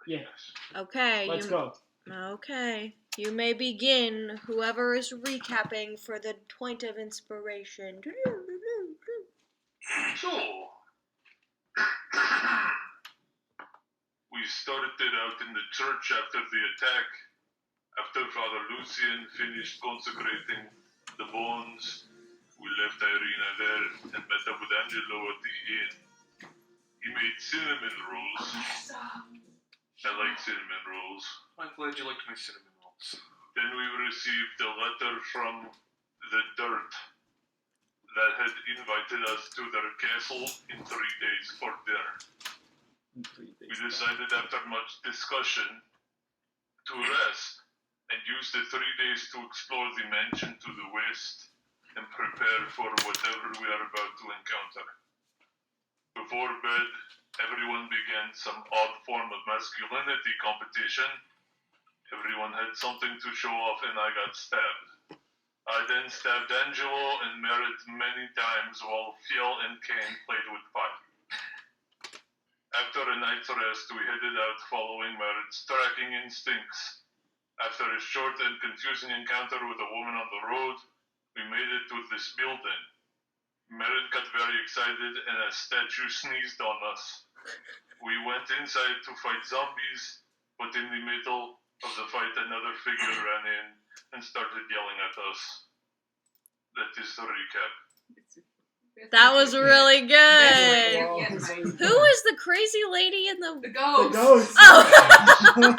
Yeah. Okay. Let's go. Okay. You may begin, whoever is recapping for the point of inspiration. So, we started out in the church after the attack. After Father Lucian finished consecrating the bones, we left Irina there and met up with Angelo at the inn. He made cinnamon rolls. I like cinnamon rolls. I'm glad you liked my cinnamon rolls. Then we received a letter from the Dirt that had invited us to their castle in 3 days for dinner. We decided after much discussion to rest and use the 3 days to explore the mansion to the west and prepare for whatever we are about to encounter. Before bed, everyone began some odd form of masculinity competition. Everyone had something to show off and I got stabbed. I then stabbed Angelo and Merritt many times while Fiel and Kane played with fire. After a night's rest, we headed out following Merritt's tracking instincts. After a short and confusing encounter with a woman on the road, we made it to this building. Merritt got very excited and a statue sneezed on us. We went inside to fight zombies, but in the middle of the fight another figure ran in and started yelling at us. That is the recap. That was really good. Who Who was the crazy lady in the... The ghost. The ghost. Oh!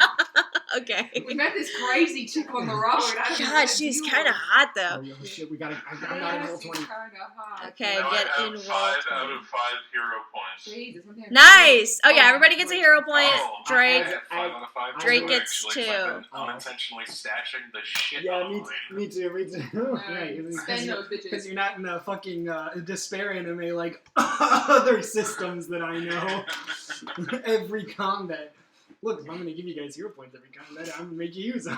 Okay. We met this crazy chick on the road. I don't know God, what she's to do kind of with hot, Oh, though. yeah, shit, we gotta. I'm not in roll 20. She's kind of hot. Okay, Now get I in have roll 5 out 20. of 5 hero points. Jesus, what the heck? Nice! Oh yeah, everybody gets a hero point. Oh, Drake. I have 5 out of 5. Drake too, gets actually, 'cause 2. I've been unintentionally stashing the shit Yeah, out of mine. me too. Right, Spend those because bitches. you're not in the fucking despair anime like other systems that I know. Every combat. Look, if I'm gonna give you guys hero points every combat, I'm gonna make you use them.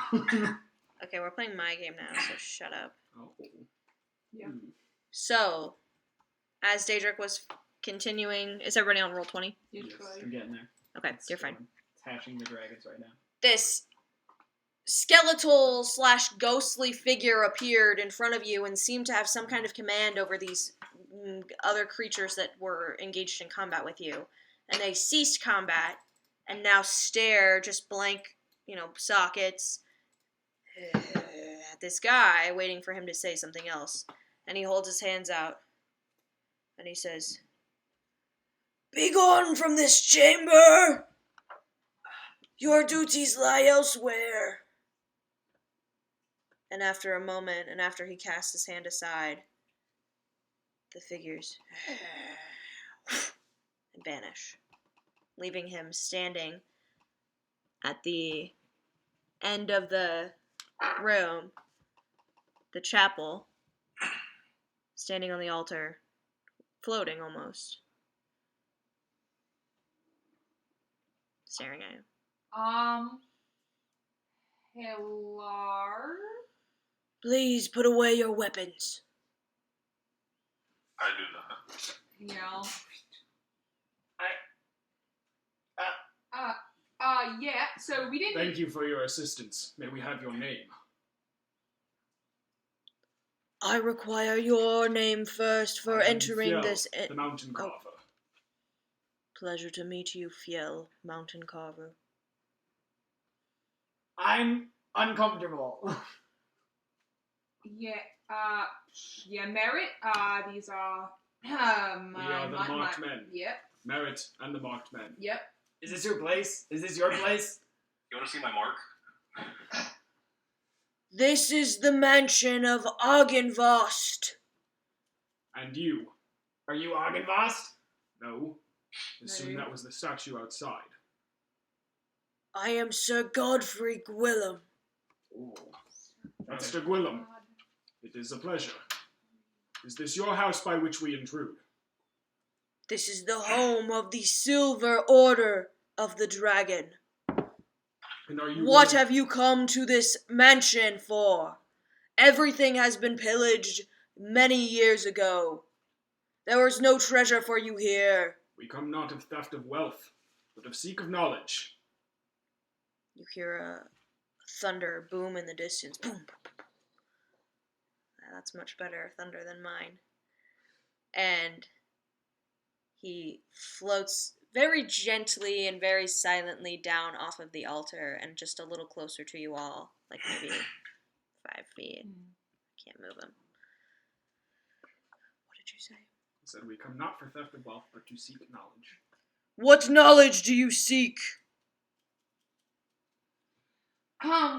Okay, we're playing my game now, so shut up. Oh. Yeah. So, as Daedric was continuing... Is everybody on roll 20? You're Yes, trying. I'm getting there. Okay, you're fine. It's hashing the dragons right now. This skeletal / ghostly figure appeared in front of you and seemed to have some kind of command over these other creatures that were engaged in combat with you. And they ceased combat and now stare just blank, sockets at this guy, waiting for him to say something else. And he holds his hands out and he says, "Begone from this chamber! Your duties lie elsewhere." And after a moment, and after he casts his hand aside, the figures and vanish, leaving him standing at the end of the room, the chapel, standing on the altar, floating almost, staring at you. Hello? "Please put away your weapons." I do that. Yeah. Yeah, so we didn't... Thank you for your assistance. May we have your name? "I require your name first for I am entering Fjell, this... the mountain carver. Pleasure to meet you, Fiel, mountain carver. I'm uncomfortable. Yeah, Merritt, these are, We are the marked men. Yep, Merritt and the marked men. yep. Is this your place? Is this your place? You want to see my mark? This is the mansion of Argynvostholt. And you? Are you Argynvost? No. Assume No. that was the statue outside. I am Sir Godfrey Gwillem. Oh. Master Gwillem, it is a pleasure. Is this your house by which we intrude? This is the home of the Silver Order of the Dragon. And are you What have you come to this mansion for? Everything has been pillaged many years ago. There was no treasure for you here. We come not of theft of wealth, but of seek of knowledge. hear a thunder boom in the distance. Boom, boom, boom, boom. That's much better thunder than mine. And he floats very gently and very silently down off of the altar and just a little closer to you all, like maybe 5 feet. Can't move him. What did you say? He said, we come not for theft of wealth, but to seek knowledge. What knowledge do you seek?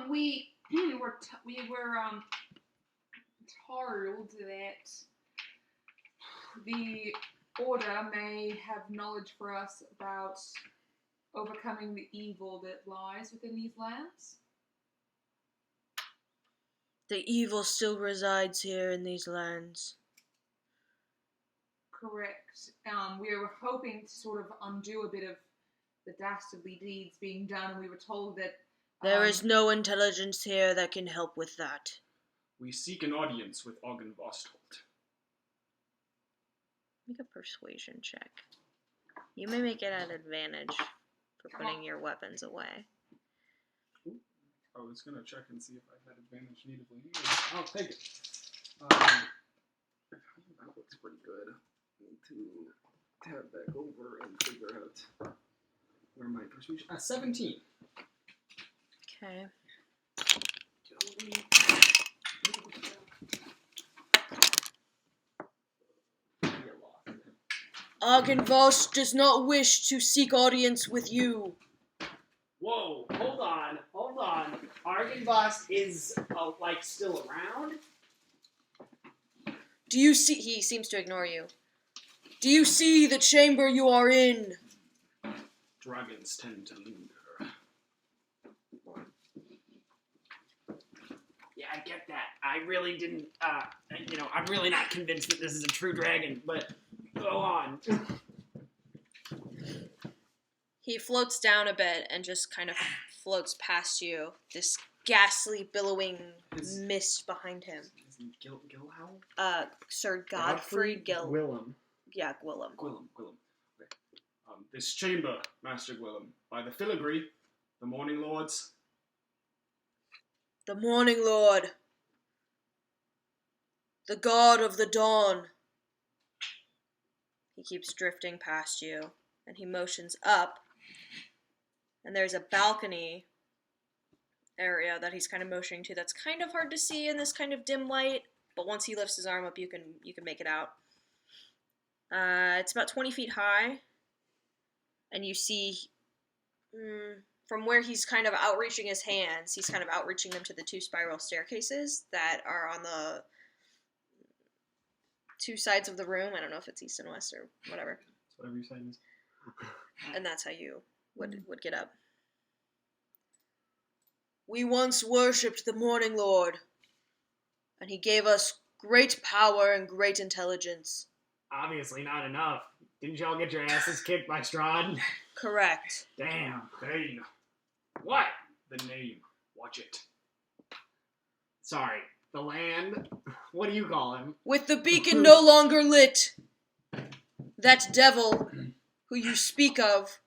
We were told that the Order may have knowledge for us about overcoming the evil that lies within these lands. The evil still resides here in these lands. Correct. We were hoping to sort of undo a bit of the dastardly deeds being done, and we were told that There is no intelligence here that can help with that. We seek an audience with Argynvostholt. Make a persuasion check. You may make it at advantage for putting your weapons away. I was going to check and see if I had advantage natively. I'll take it. That looks pretty good. I need to tab back over and figure out where my persuasion... 17. Okay. Argynvost does not wish to seek audience with you. Whoa, hold on. Argynvost is, still around? Do you see... He seems to ignore you. Do you see the chamber you are in? Dragons tend to linger. Yeah, I get that. I really didn't, I'm really not convinced that this is a true dragon, but go on. He floats down a bit and just kind of floats past you. This ghastly, billowing mist behind him. Is he Gilhowl? Sir Godfrey Gwillem. Yeah, Gwillem. Gwillem. Okay. This chamber, Master Gwillem, by the filigree, the Morning Lords. The Morning Lord. The God of the Dawn. He keeps drifting past you, and he motions up. And there's a balcony area that he's kind of motioning to that's kind of hard to see in this kind of dim light, but once he lifts his arm up, you can make it out. It's about 20 feet high, and you see from where he's kind of outreaching his hands, he's kind of outreaching them to the 2 spiral staircases that are on the 2 sides of the room. I don't know if it's east and west or whatever. That's whatever you're saying is. And that's how you would get up. We once worshipped the Morning Lord, and he gave us great power and great intelligence. Obviously not enough. Didn't y'all get your asses kicked by Strahd? Correct. Damn, Thane. What? The name. Watch it. Sorry. The land. What do you call him? With the beacon no longer lit, that devil who you speak of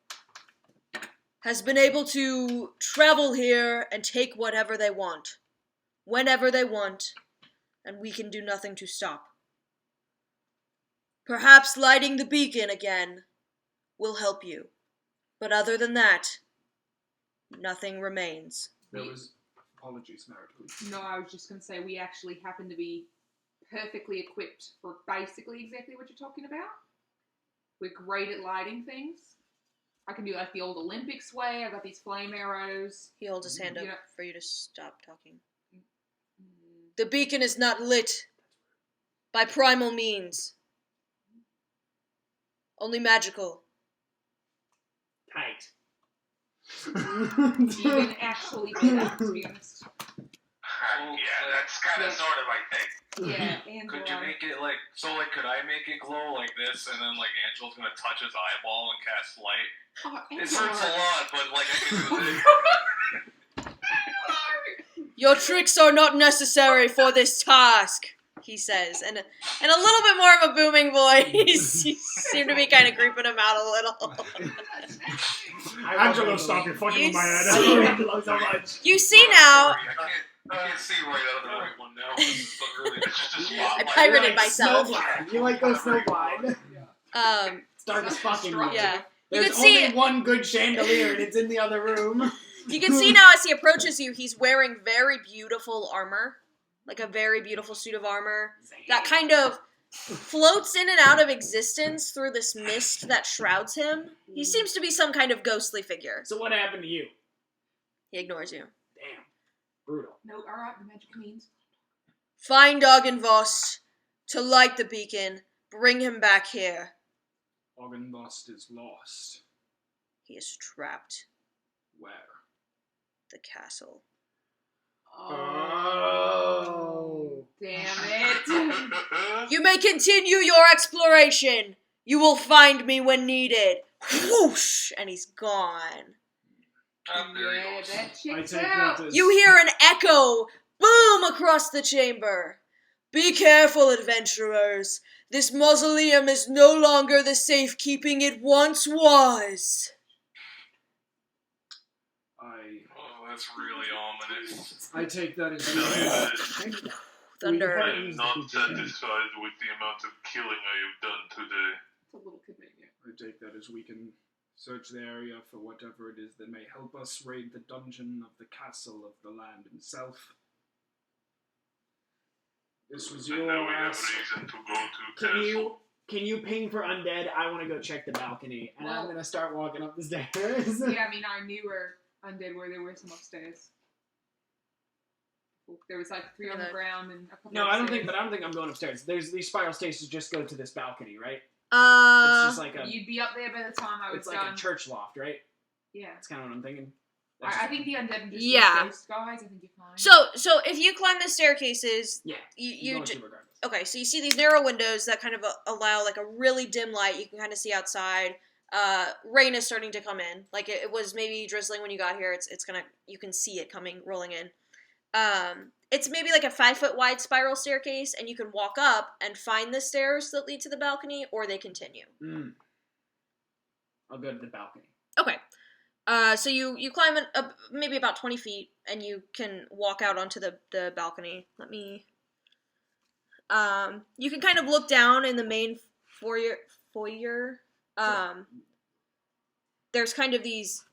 has been able to travel here and take whatever they want, whenever they want, and we can do nothing to stop. Perhaps lighting the beacon again will help you, but other than that, nothing remains. There was... Apologies, Merritt, please. No, I was just going to say we actually happen to be perfectly equipped for basically exactly what you're talking about. We're great at lighting things. I can do like the old Olympics way. I've got these flame arrows. He holds his hand up Yeah. for you to stop talking. The beacon is not lit by primal means. Only magical. Tight. Even actually better, to be honest. Yeah, that's kind of Yeah. sort of my thing. Yeah, and Could you make it like, so like, could I make it glow like this, and then like Angel's gonna touch his eyeball and cast light? It hurts a lot, but like I can do it. Your tricks are not necessary for this task, he says, and a little bit more of a booming voice. You seem to be kind of creeping him out a little. Angelo, stop! You're fucking You with my head. see- I love Angelo so much. You see now, Sorry, I can't see right out of the right one now. This is really just a spotlight. I pirated You're like myself. Snowblind. You like those snowblind? It's dark as fucking night. Yeah. You There's can see- only one good chandelier, and it's in the other room. You can see now as he approaches you, he's wearing very beautiful armor. Like a very beautiful suit of armor. That kind of floats in and out of existence through this mist that shrouds him. He seems to be some kind of ghostly figure. So what happened to you? He ignores you. Damn. Brutal. No, alright, the magic means. Find Argynvost to light the beacon. Bring him back here. Argynvost is lost. He is trapped. Where? The castle. Oh. Damn it. You may continue your exploration. You will find me when needed. Whoosh! And he's gone. Oh, there he Yeah, goes. that I checks take out. that as... You hear an echo boom across the chamber. Be careful, adventurers. This mausoleum is no longer the safekeeping it once was. Oh, that's really ominous. I take that as... Thunder. I am not satisfied with the amount of killing I have done today. It's a little convenient. I take that as we can search the area for whatever it is that may help us raid the dungeon of the castle of the land itself. This was And your now we have ask. reason to go to castle. Can you ping for undead? I want to go check the balcony, and I'm Well- gonna start walking up the stairs. Yeah, I mean, I knew where undead were. There were some upstairs. There was like 3 on the ground and a couple. No, I don't upstairs. think I'm going upstairs. There's these spiral stations just go to this balcony, right? It's just like a You'd be up there by the time I was it's like done. a church loft, right? Yeah. That's kind of what I'm thinking. I think the undead and just Yeah. ghost guys. I think you're fine. So if you climb the staircases, yeah, you going ju- to regardless. okay, so you see these narrow windows that kind of allow like a really dim light. You can kind of see outside. Rain is starting to come in. Like it was maybe drizzling when you got here. It's gonna, you can see it coming, rolling in. It's maybe like a 5-foot wide spiral staircase, and you can walk up and find the stairs that lead to the balcony, or they continue. I'll go to the balcony. Okay. So you climb up maybe about 20 feet, and you can walk out onto the balcony. Let me... you can kind of look down in the main foyer. There's kind of these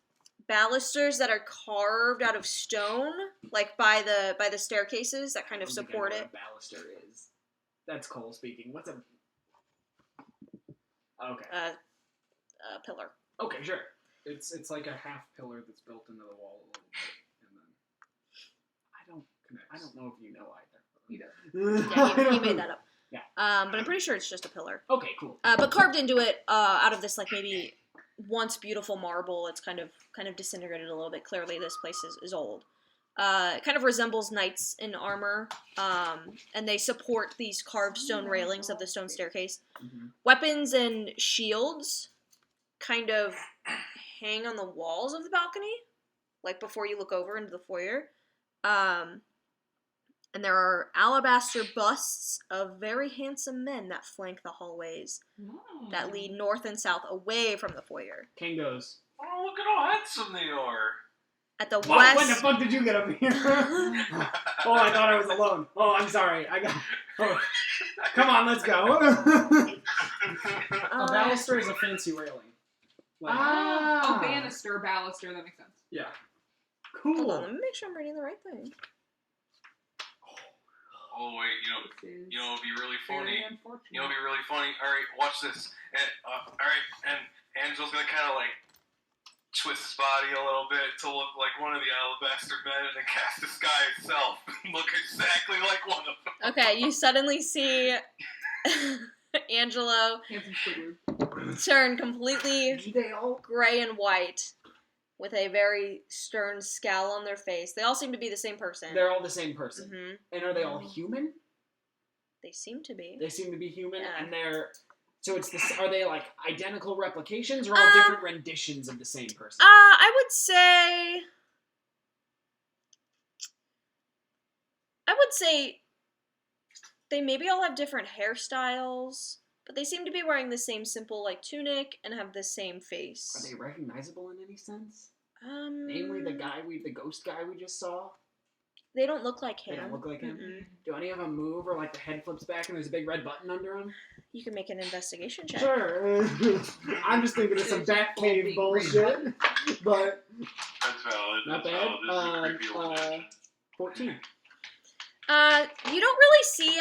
balusters that are carved out of stone, like by the staircases that kind of support it. What a baluster is. That's Cole speaking. What's a... Okay. Pillar. Okay, sure. It's like a half pillar that's built into the wall a little bit, and then I don't know if you know either. You know. Yeah, he made that up. Yeah. But I'm pretty sure it's just a pillar. Okay, cool. But carved into it, out of this like maybe once beautiful marble, it's kind of disintegrated a little bit. Clearly, this place is old. It kind of resembles knights in armor, and they support these carved stone railings of the stone staircase. Mm-hmm. Weapons and shields kind of hang on the walls of the balcony, like before you look over into the foyer. And there are alabaster busts of very handsome men that flank the hallways that lead north and south away from the foyer. King goes, Oh, look at how handsome they are. At the "Whoa, west... when the fuck did you get up here?" Oh, I thought I was alone. Oh, I'm sorry. Oh, come on, let's go. A baluster is a fancy railing. Like, Oh, banister, baluster. That makes sense. yeah. Hold Cool. on, let me make sure I'm reading the right thing. Oh wait, This is you know, it'd be really very funny. unfortunate. You know, it'd be really funny. All right, watch this. And all right, and Angel's gonna kind of like twist his body a little bit to look like one of the alabaster men, and then cast the sky itself and look exactly like one of them. Okay, you suddenly see Angelo Handsome Squidward. turn completely They all... gray and white with a very stern scowl on their face. They all seem to be the same person. They're all the same person. hmm And are they all human? They seem to be. They seem to be human, Yeah. and they're... So it's the... Are they, like, identical replications, or all different renditions of the same person? I would say they maybe all have different hairstyles. But they seem to be wearing the same simple, like, tunic and have the same face. Are they recognizable in any sense? Um, Namely, the ghost guy we just saw. They don't look like him. They don't look like him. Mm-mm. Do any of them move, or like the head flips back and there's a big red button under him? You can make an investigation check. Sure. I'm just thinking of some Batcave bullshit, but That's valid. not That's bad. valid. This is a creepy old man. 14. You don't really see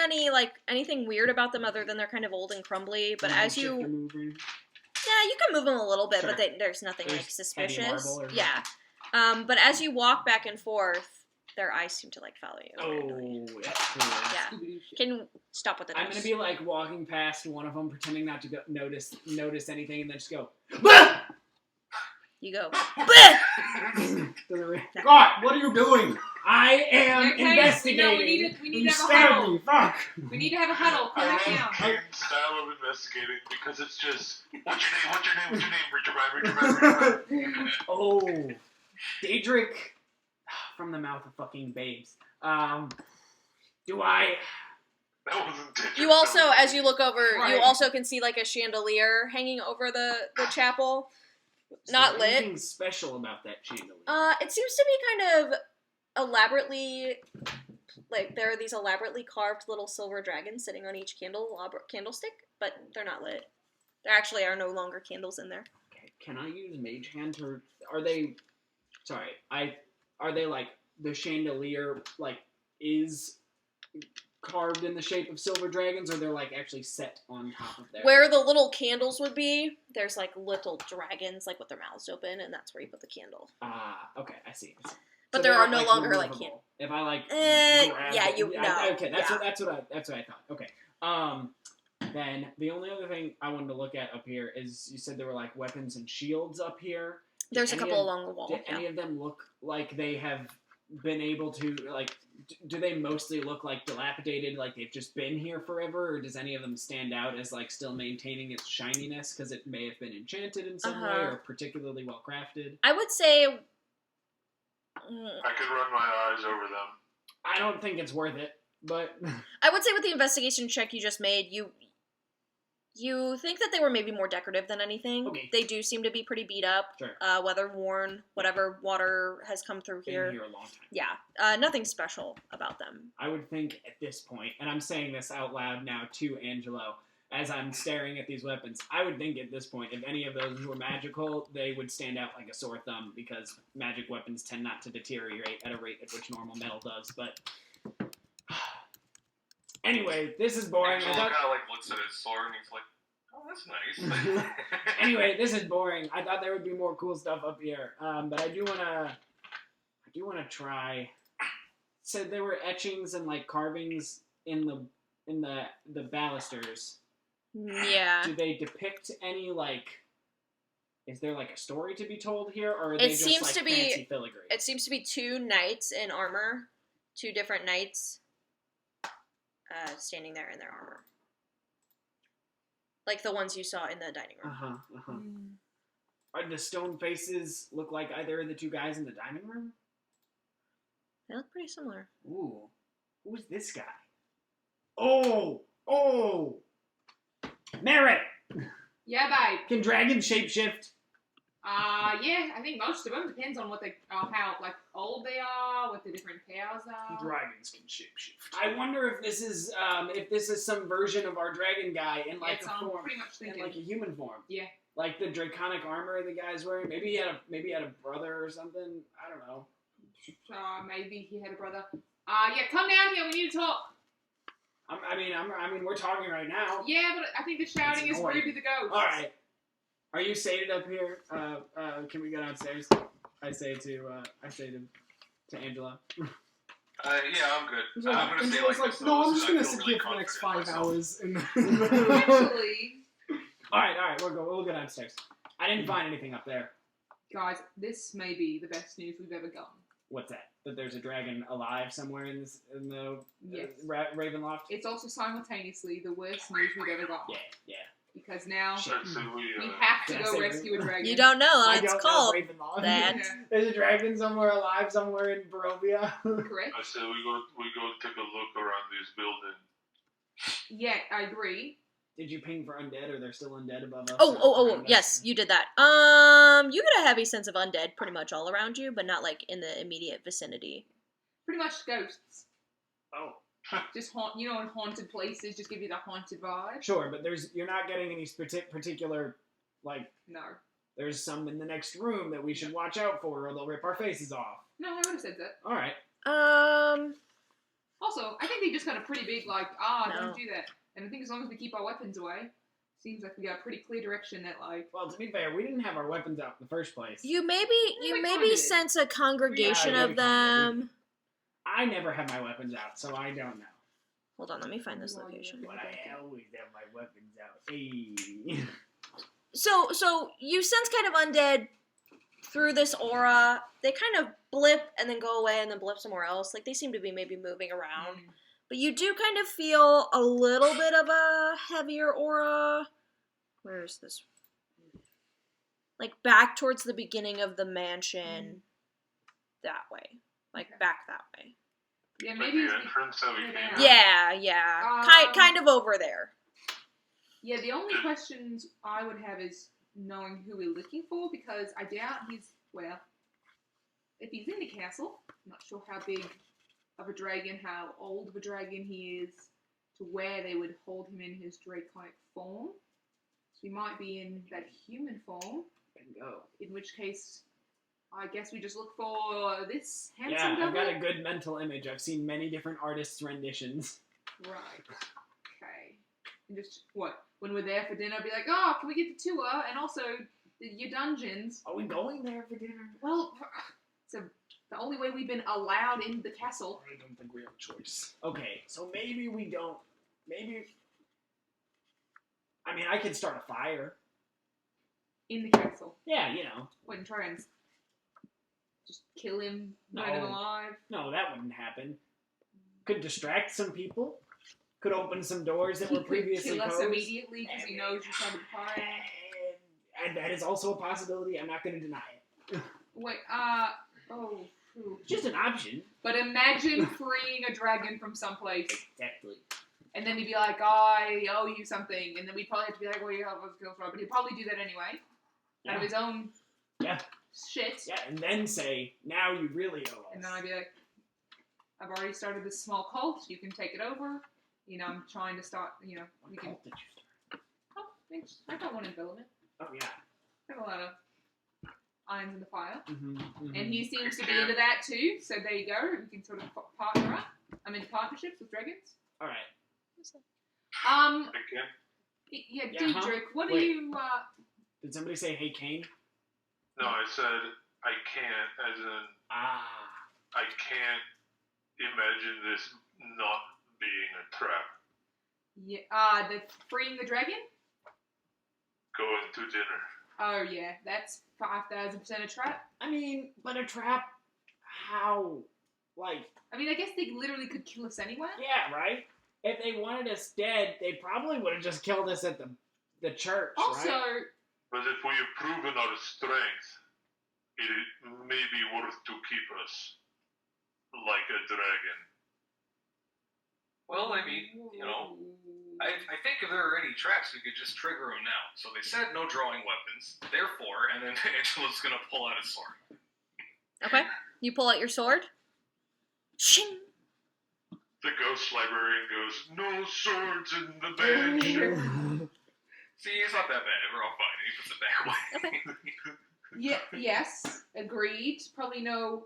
anything weird about them other than they're kind of old and crumbly. But as you, you can move them a little bit, Sure. but there's nothing There's like suspicious. heavy marble or Yeah. But as you walk back and forth, their eyes seem to like follow you. randomly. Oh, that's cool. Yeah. Can you stop with the I'm noise? gonna be like walking past one of them, pretending not to notice anything, and then just go. You go. God, what are you doing? I am Okay, investigating. no, we need You to have a stabbed huddle. me. Fuck. We need to have a huddle. Come back down. Kane's style of investigating because it's just, what's your name? What's your name? What's your name? Reach around. Oh, Daedric from the mouth of fucking babes. Do I? That wasn't Daedric, You also, that was- as you look over, you Right. also can see like a chandelier hanging over the chapel. Is Not there lit. Anything special about that chandelier? It seems to be kind of elaborately, like there are these elaborately carved little silver dragons sitting on each candlestick, but they're not lit. There actually are no longer candles in there. Okay, can I use Mage Hand to? Are they? Sorry, Are they like the chandelier? Like is carved in the shape of silver dragons, or they're like actually set on top of there? Where the little candles would be, there's like little dragons, like with their mouths open, and that's where you put the candle. Okay, I see. But So there they're are not, no longer like removable. candles. If I like, grab yeah, it- you no. Okay, yeah. that's what I thought. Okay. Then the only other thing I wanted to look at up here is you said there were like weapons and shields up here. There's a Any couple of- along the wall. Do Yeah. any of them look like they have been able to like? Do they mostly look like dilapidated, like they've just been here forever, or does any of them stand out as like still maintaining its shininess because it may have been enchanted in some way or particularly well crafted? I would say. I could run my eyes over them. I don't think it's worth it, but I would say with the investigation check you just made, you think that they were maybe more decorative than anything. Okay. They do seem to be pretty beat up, Sure. weather worn, whatever water has come through been here. here a long time. Yeah, nothing special about them. I would think at this point, and I'm saying this out loud now to Angelo, as I'm staring at these weapons, I would think at this point, if any of those were magical, they would stand out like a sore thumb, because magic weapons tend not to deteriorate at a rate at which normal metal does, but... Anyway, this is boring. Angelo kind of like looks at his sword and he's like, "Oh, that's nice." Anyway, this is boring. I thought there would be more cool stuff up here, but I do wanna try. So there were etchings and like carvings in the balusters. Yeah. Do they depict any like? Is there like a story to be told here, or are they It just seems like to be- fancy filigree? It seems to be two knights in armor, two different knights, standing there in their armor. Like the ones you saw in the dining room. Are the stone faces look like either of the two guys in the dining room? They look pretty similar. Ooh, who's this guy? Oh, Merritt. Yeah, babe. Can dragons shapeshift? Yeah, I think most of them. Depends on what they, how like old they are, what the different powers are. Dragons can shapeshift. I wonder if this is some version of our dragon guy in like Yes, a I'm form, pretty much in thinking. like a human form. Yeah. Like the draconic armor the guy's wearing. Maybe he had a brother or something. I don't know. Maybe he had a brother. Yeah, come down here. We need to talk. I mean, we're talking right now. Yeah, but I think the shouting is annoying. rude to the ghosts. All right. Are you sated up here? Can we go downstairs? I say to Angela. Yeah, I'm good. I'm gonna stay Angela's like this. no, I'm though, just so I gonna feel sit really here for the next 5 confident in myself. hours. Actually, All right, we'll go downstairs. I didn't find anything up there. guys, this may be the best news we've ever gotten. What's that? That there's a dragon alive somewhere in the Yes. Ravenloft? It's also simultaneously the worst news we've ever gotten. Yeah. Because now Shit. So we we have to Did I go say rescue a dragon. You don't know. I It's don't called know Ravenloft. that. Yeah, There's a dragon somewhere alive somewhere in Barovia. correct? I said we go take a look around this building. Yeah, I agree. Did you ping for undead? Or they're still undead above us? Oh, yes, you did that. You get a heavy sense of undead pretty much all around you, but not like in the immediate vicinity. Pretty much ghosts. Oh. Just in haunted places, just give you the haunted vibe. Sure, but you're not getting any particular, like... No. There's some in the next room that we should watch out for, or they'll rip our faces off. No, I would have said that. Alright. Also, I think they just got a pretty big, No. don't do that. And I think as long as we keep our weapons away, seems like we got a pretty clear direction that, like... Well, to be fair, we didn't have our weapons out in the first place. You maybe sense a congregation of them. I never have my weapons out, so I don't know. Hold on, let me find this location. But I always have my weapons out. Hey. So you sense kind of undead through this aura. They kind of blip and then go away and then blip somewhere else. Like, they seem to be maybe moving around. But you do kind of feel a little bit of a heavier aura. Where is this? Like, back towards the beginning of the mansion. That way. Like, back that way. Yeah, Like maybe the entrance that we came from? Yeah. Kind of over there. Yeah, the only questions I would have is knowing who we're looking for, because I doubt if he's in the castle, I'm not sure how big of a dragon, how old of a dragon he is, to where they would hold him in his drake-like form. So he might be in that human form. Bingo. In which case, I guess we just look for this handsome Yeah, I've devil. got a good mental image. I've seen many different artists' renditions. Right. Okay. And just, when we're there for dinner, be like, oh, can we get the tour? And also, your dungeons. Are we going there for dinner? Well, so the only way we've been allowed in the castle. I don't think we have a choice. Okay, so maybe we don't. Maybe. I mean, I could start a fire. In the castle. Yeah, you know. Wouldn't try and just kill him, No. burn him alive. No, that wouldn't happen. Could distract some people. Could open some doors that He were could previously kill us closed. immediately because he knows you started the fire. And that is also a possibility. I'm not going to deny it. Wait, phew. Just an option. But imagine freeing a dragon from someplace, Exactly. and then he'd be like, I owe you something, and then we'd probably have to be like, well, you have us kill for it, but he'd probably do that anyway, out of his own shit. Yeah, and then say, now you really owe us. And then I'd be like, I've already started this small cult, you can take it over. You know, I'm trying to start, we can... Cult did you start? Oh, thanks. I got one envelopment. Oh, yeah. I have a lot of irons in the fire. Mm-hmm. And he seems to be into that too, so there you go. We can sort of partner up. I'm into partnerships with dragons. Alright. Again? Yeah, Yeah, Diedrich, what Wait. are you, Did somebody say, hey, Kane? No, I said I can't, as in I can't imagine this not being a trap. the freeing the dragon? Going to dinner. Oh yeah, that's 5,000% a trap. I mean, but a trap, how? Like, I mean, I guess they literally could kill us anywhere. yeah, right? If they wanted us dead, they probably would have just killed us at the church, Also, right? But if we have proven our strength, it may be worth to keep us like a dragon. Well, I mean, I think if there are any traps, we could just trigger them now. So they said no drawing weapons, therefore, and then Angela's gonna pull out his sword. Okay. You pull out your sword. Shing! The ghost librarian goes, no swords in the mansion. See, it's not that bad. We're all fine. He puts it back away. yeah, yes, agreed. Probably no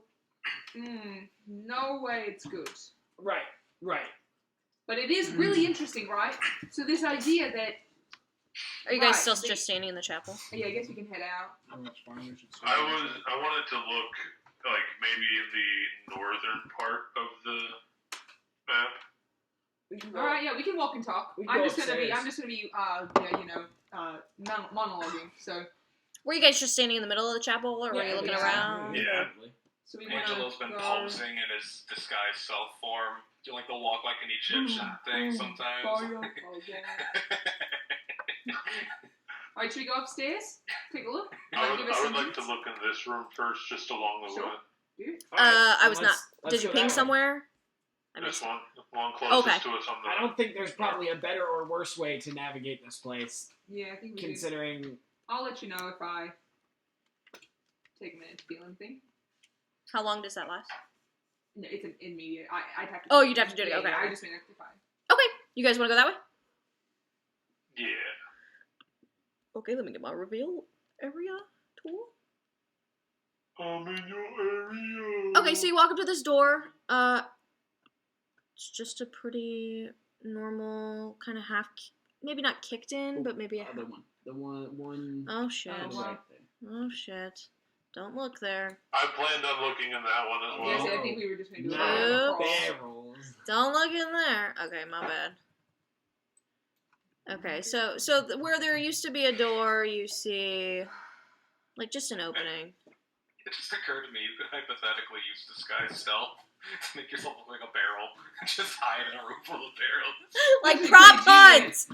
way it's good. Right. But it is really interesting, right? So this idea that... Are you guys Right, still they- just standing in the chapel? Yeah, I guess we can head out. I wanted to look like maybe in the northern part of the map. All right, yeah, we can walk and talk. We can I'm go just gonna be upstairs. monologuing. So Were you guys just standing in the middle of the chapel, or were Yeah, you looking yeah. around? Yeah. we want Angelo's been posing in his disguised self form. Do like they'll walk like an Egyptian thing sometimes. All right, should we go upstairs? Take a look. I Give us would some like to hints? look in this room first, just along the Sure. way. Dude. I was not. Did you ping somewhere? I This missed. one closest Okay. to us on the. I don't think there's probably a better or worse way to navigate this place, Yeah, I think we should. considering. I'll let you know if I take a minute to feel anything. How long does that last? No, it's an immediate. I'd have to. Oh, you'd have to do it. Yeah, Okay. I just mean if I. Okay. You guys want to go that way? Yeah. Okay, let me get my reveal area tool. I'm in your area. Okay, so you walk up to this door. It's just a pretty normal kind of maybe not kicked in, but maybe a Other one. The one. Oh shit. to the right there. Oh shit. Don't look there. I planned on looking in that one as well. Yes, I think we were just going to do No. it. Barrels. Don't look in there. Okay, my bad. Okay, so where there used to be a door, you see like just an opening. It just occurred to me you could hypothetically use disguise stealth to make yourself look like a barrel and just hide in a room full of barrels. Like prop hunt.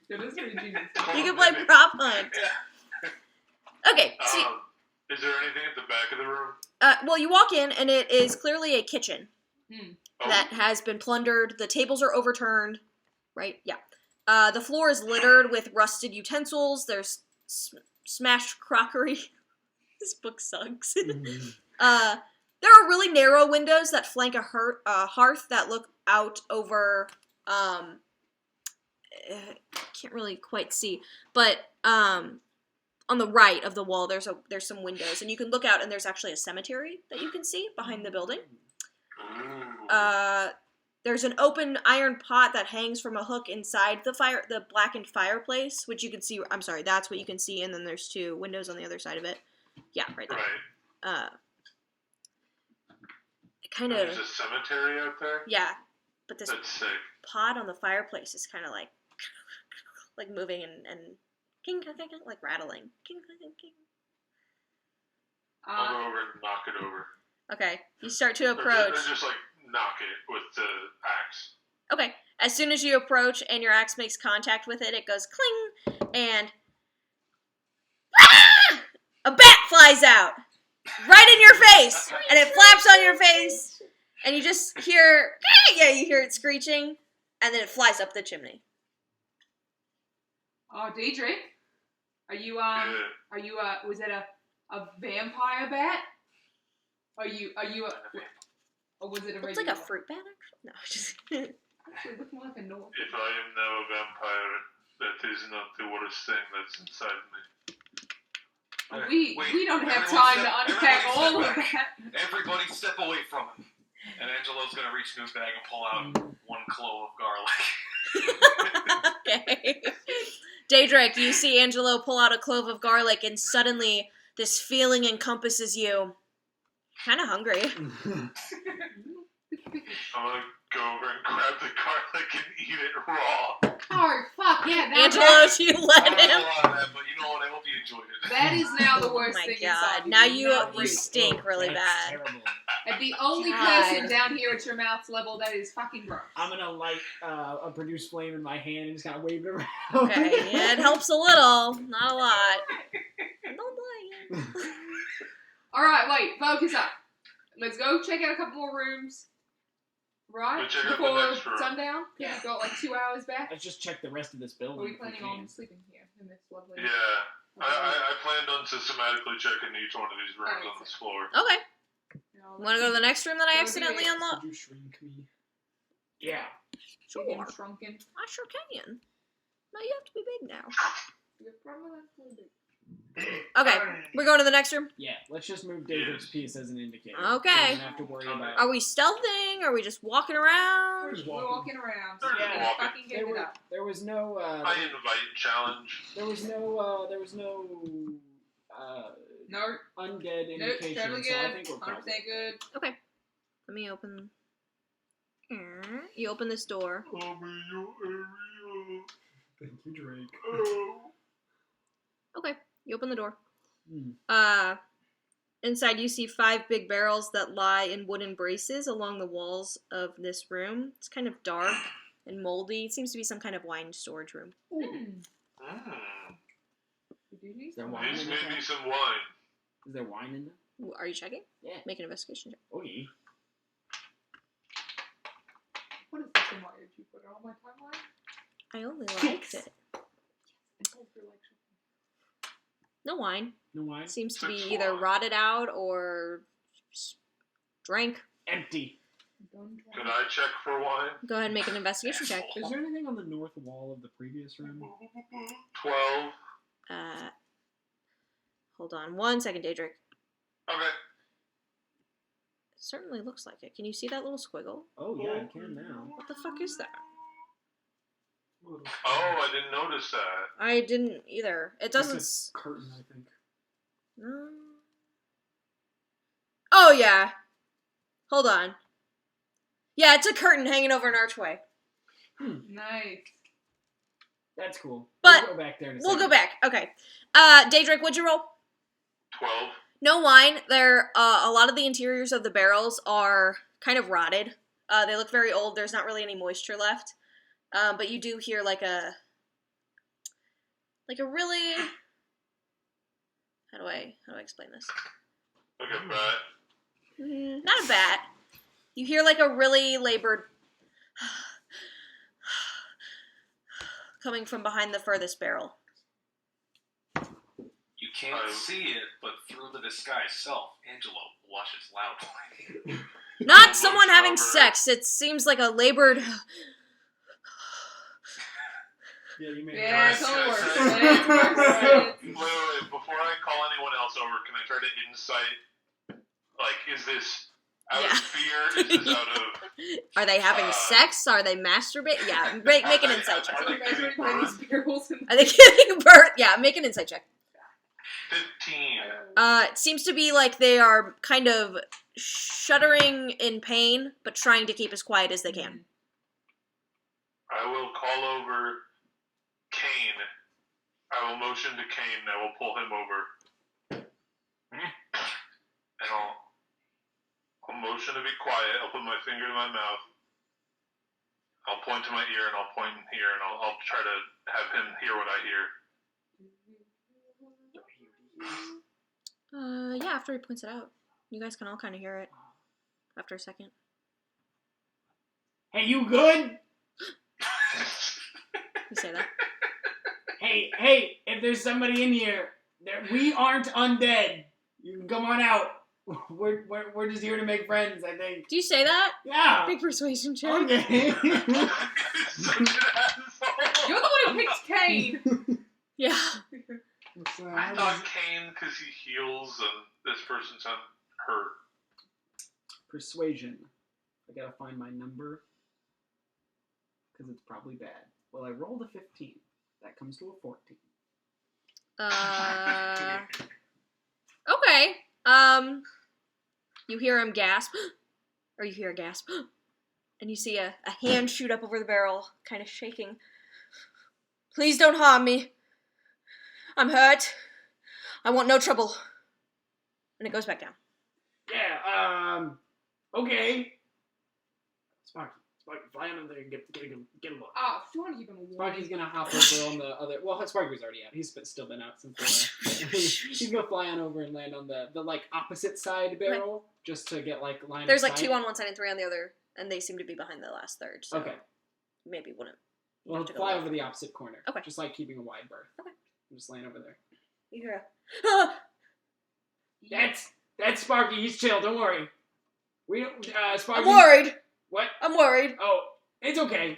That is pretty genius. You can play prop hunt. Yeah. Okay, see, Is there anything at the back of the room? well, you walk in and it is clearly a kitchen Oh, that has been plundered. The tables are overturned, right? Yeah. The floor is littered with rusted utensils. There's smashed crockery. This book sucks. There are really narrow windows that flank a hearth that look out over. Can't really quite see, but on the right of the wall, there's some windows, and you can look out, and there's actually a cemetery that you can see behind the building. There's an open iron pot that hangs from a hook inside the blackened fireplace, which you can see. I'm sorry, that's what you can see, and then there's two windows on the other side of it. Yeah, right there. Right. It kind of. There's a cemetery out there? Yeah, but this That's sick. pot on the fireplace is kind of like moving and king, like rattling. King. I'll go over and knock it over. Okay, you start to Or approach. just like knock it with the axe. Okay, as soon as you approach and your axe makes contact with it, it goes cling, and a bat flies out right in your face, and it flaps on your face, and you just hear, you hear it screeching, and then it flies up the chimney. Oh, Diedrich, are you Yeah. was it a vampire bat? Are you or was it a Looks regular? like a fruit bat, actually. No, just Actually, it looks more like a normal. If I am now a vampire, that is not the worst thing that's inside me. We don't have everyone time step- to unpack everybody all step of back. that. Everybody step away from him. And Angelo's gonna reach into his bag and pull out one clove of garlic. okay. Daedric, you see Angelo pull out a clove of garlic, and suddenly this feeling encompasses you. Kind of hungry. I'm gonna go over and grab the garlic and eat it raw. Oh fuck yeah! Angelo, do you I let don't know him? a lot of that, but you know what? I hope you enjoyed it. That is now the Oh worst my thing god! inside Now you. Not you great. stink really That's bad. terrible. And the only God. person down here at your mouth's level that is fucking gross. I'm gonna light a produce flame in my hand and just kind of wave it around. Okay, yeah, it helps a little, not a lot. Don't like it. All right, wait, focus up. Let's go check out a couple more rooms. Right? Go check out the Before next room. sundown? Yeah. We've got like 2 hours back. Let's just check the rest of this building. Are we if planning can. on sleeping here in this lovely... Yeah. I planned on systematically checking each one of these rooms Alright. on this floor. Okay. No, Want to go to the next room that I Go do accidentally it. unlocked? Could you shrink me? Yeah. Sure. Him shrunken. I sure can. No, you have to be big now. You're permanently big. Okay, we're going to the next room. Yeah, let's just move David's piece as an indicator. Okay. We don't have to worry about Are we stealthing? Are we just walking around? Just We're walking. walking around. They're Yeah, walking. fucking get it up. There was no I invite challenge. there was no No, undead nope, indication, totally so I good. think we're 100% probably good. Okay. Let me open. You open this door. I'm in your area. Thank you, Drake. Oh. Okay, you open the door. Hmm. Inside you see 5 big barrels that lie in wooden braces along the walls of this room. It's kind of dark and moldy. It seems to be some kind of wine storage room. Mm. Is there wine These in may there? be some wine. Is there wine in there? Are you checking? Yeah. Make an investigation check. Okay. Then why did you put it on my timeline? I only liked it. No wine. No wine. Seems to be 6 either wine. rotted out or drank. Empty. Can I check for wine? Go ahead and make an investigation check. Is there anything on the north wall of the previous room? 12. Hold on 1 second, Daedric. Okay. It certainly looks like it. Can you see that little squiggle? Oh yeah, I can now. What the fuck is that? Oh, I didn't notice that. I didn't either. It doesn't. It's a curtain, I think. Oh yeah. Hold on. Yeah, it's a curtain hanging over an archway. Nice. That's cool. But we'll go back there in a We'll second. go back. Okay. Daedric, what'd you roll? 12. No wine. There. A lot of the interiors of the barrels are kind of rotted. They look very old. There's not really any moisture left. But you do hear like a really. How do I explain this? Look at that. Not a bat. You hear like a really labored coming from behind the furthest barrel. You can't see it, but through the disguise self, Angelo blushes loudly. Not someone having sex. It seems like a labored. Yeah, you made Yeah, it. it's all worse. Wait. Before I call anyone else over, can I try to insight? Like, is this out Yeah. of fear? Is this out of... Are they having sex? Are they masturbating? Yeah, make an insight check. Are they giving birth? Are they giving birth? Yeah, make an insight check. 15. It seems to be like they are kind of shuddering in pain, but trying to keep as quiet as they can. I will call over Kane. I will motion to Kane. I will pull him over. And I'll motion to be quiet. I'll put my finger to my mouth. I'll point to my ear and I'll point here and I'll try to have him hear what I hear. Yeah, after he points it out. You guys can all kind of hear it after a second. Hey, you good? You say that. Hey, if there's somebody in here, we aren't undead. You can come on out. We're just here to make friends, I think. Do you say that? Yeah. Big persuasion check. Okay. Such an asshole. You're the one who picked Kane. Yeah. I thought Kane because he heals and this person's hurt. Persuasion. I gotta find my number. Because it's probably bad. Well, I rolled a 15. That comes to a 14. Okay. You hear him gasp. Or you hear a gasp. And you see a hand shoot up over the barrel, kind of shaking. Please don't harm me. I'm hurt. I want no trouble. And it goes back down. Yeah, okay. Sparky, fly on over there and get a look. Oh, if you want to keep him warm. Sparky's gonna hop over on the other. Well, Sparky was already out. He's still been out since. He's gonna fly on over and land on the like opposite side barrel, just to get like line. There's of like sight. 2 on one side and 3 on the other, and they seem to be behind the last third. So Okay. maybe wouldn't. you'd Well, have to go fly lower. over the opposite corner. Okay. Just like keeping a wide berth. Okay. I'm just laying over there. You hear a, That's Sparky. He's chill. Don't worry. We don't. Sparky. I'm worried. What? I'm worried. Oh, it's okay.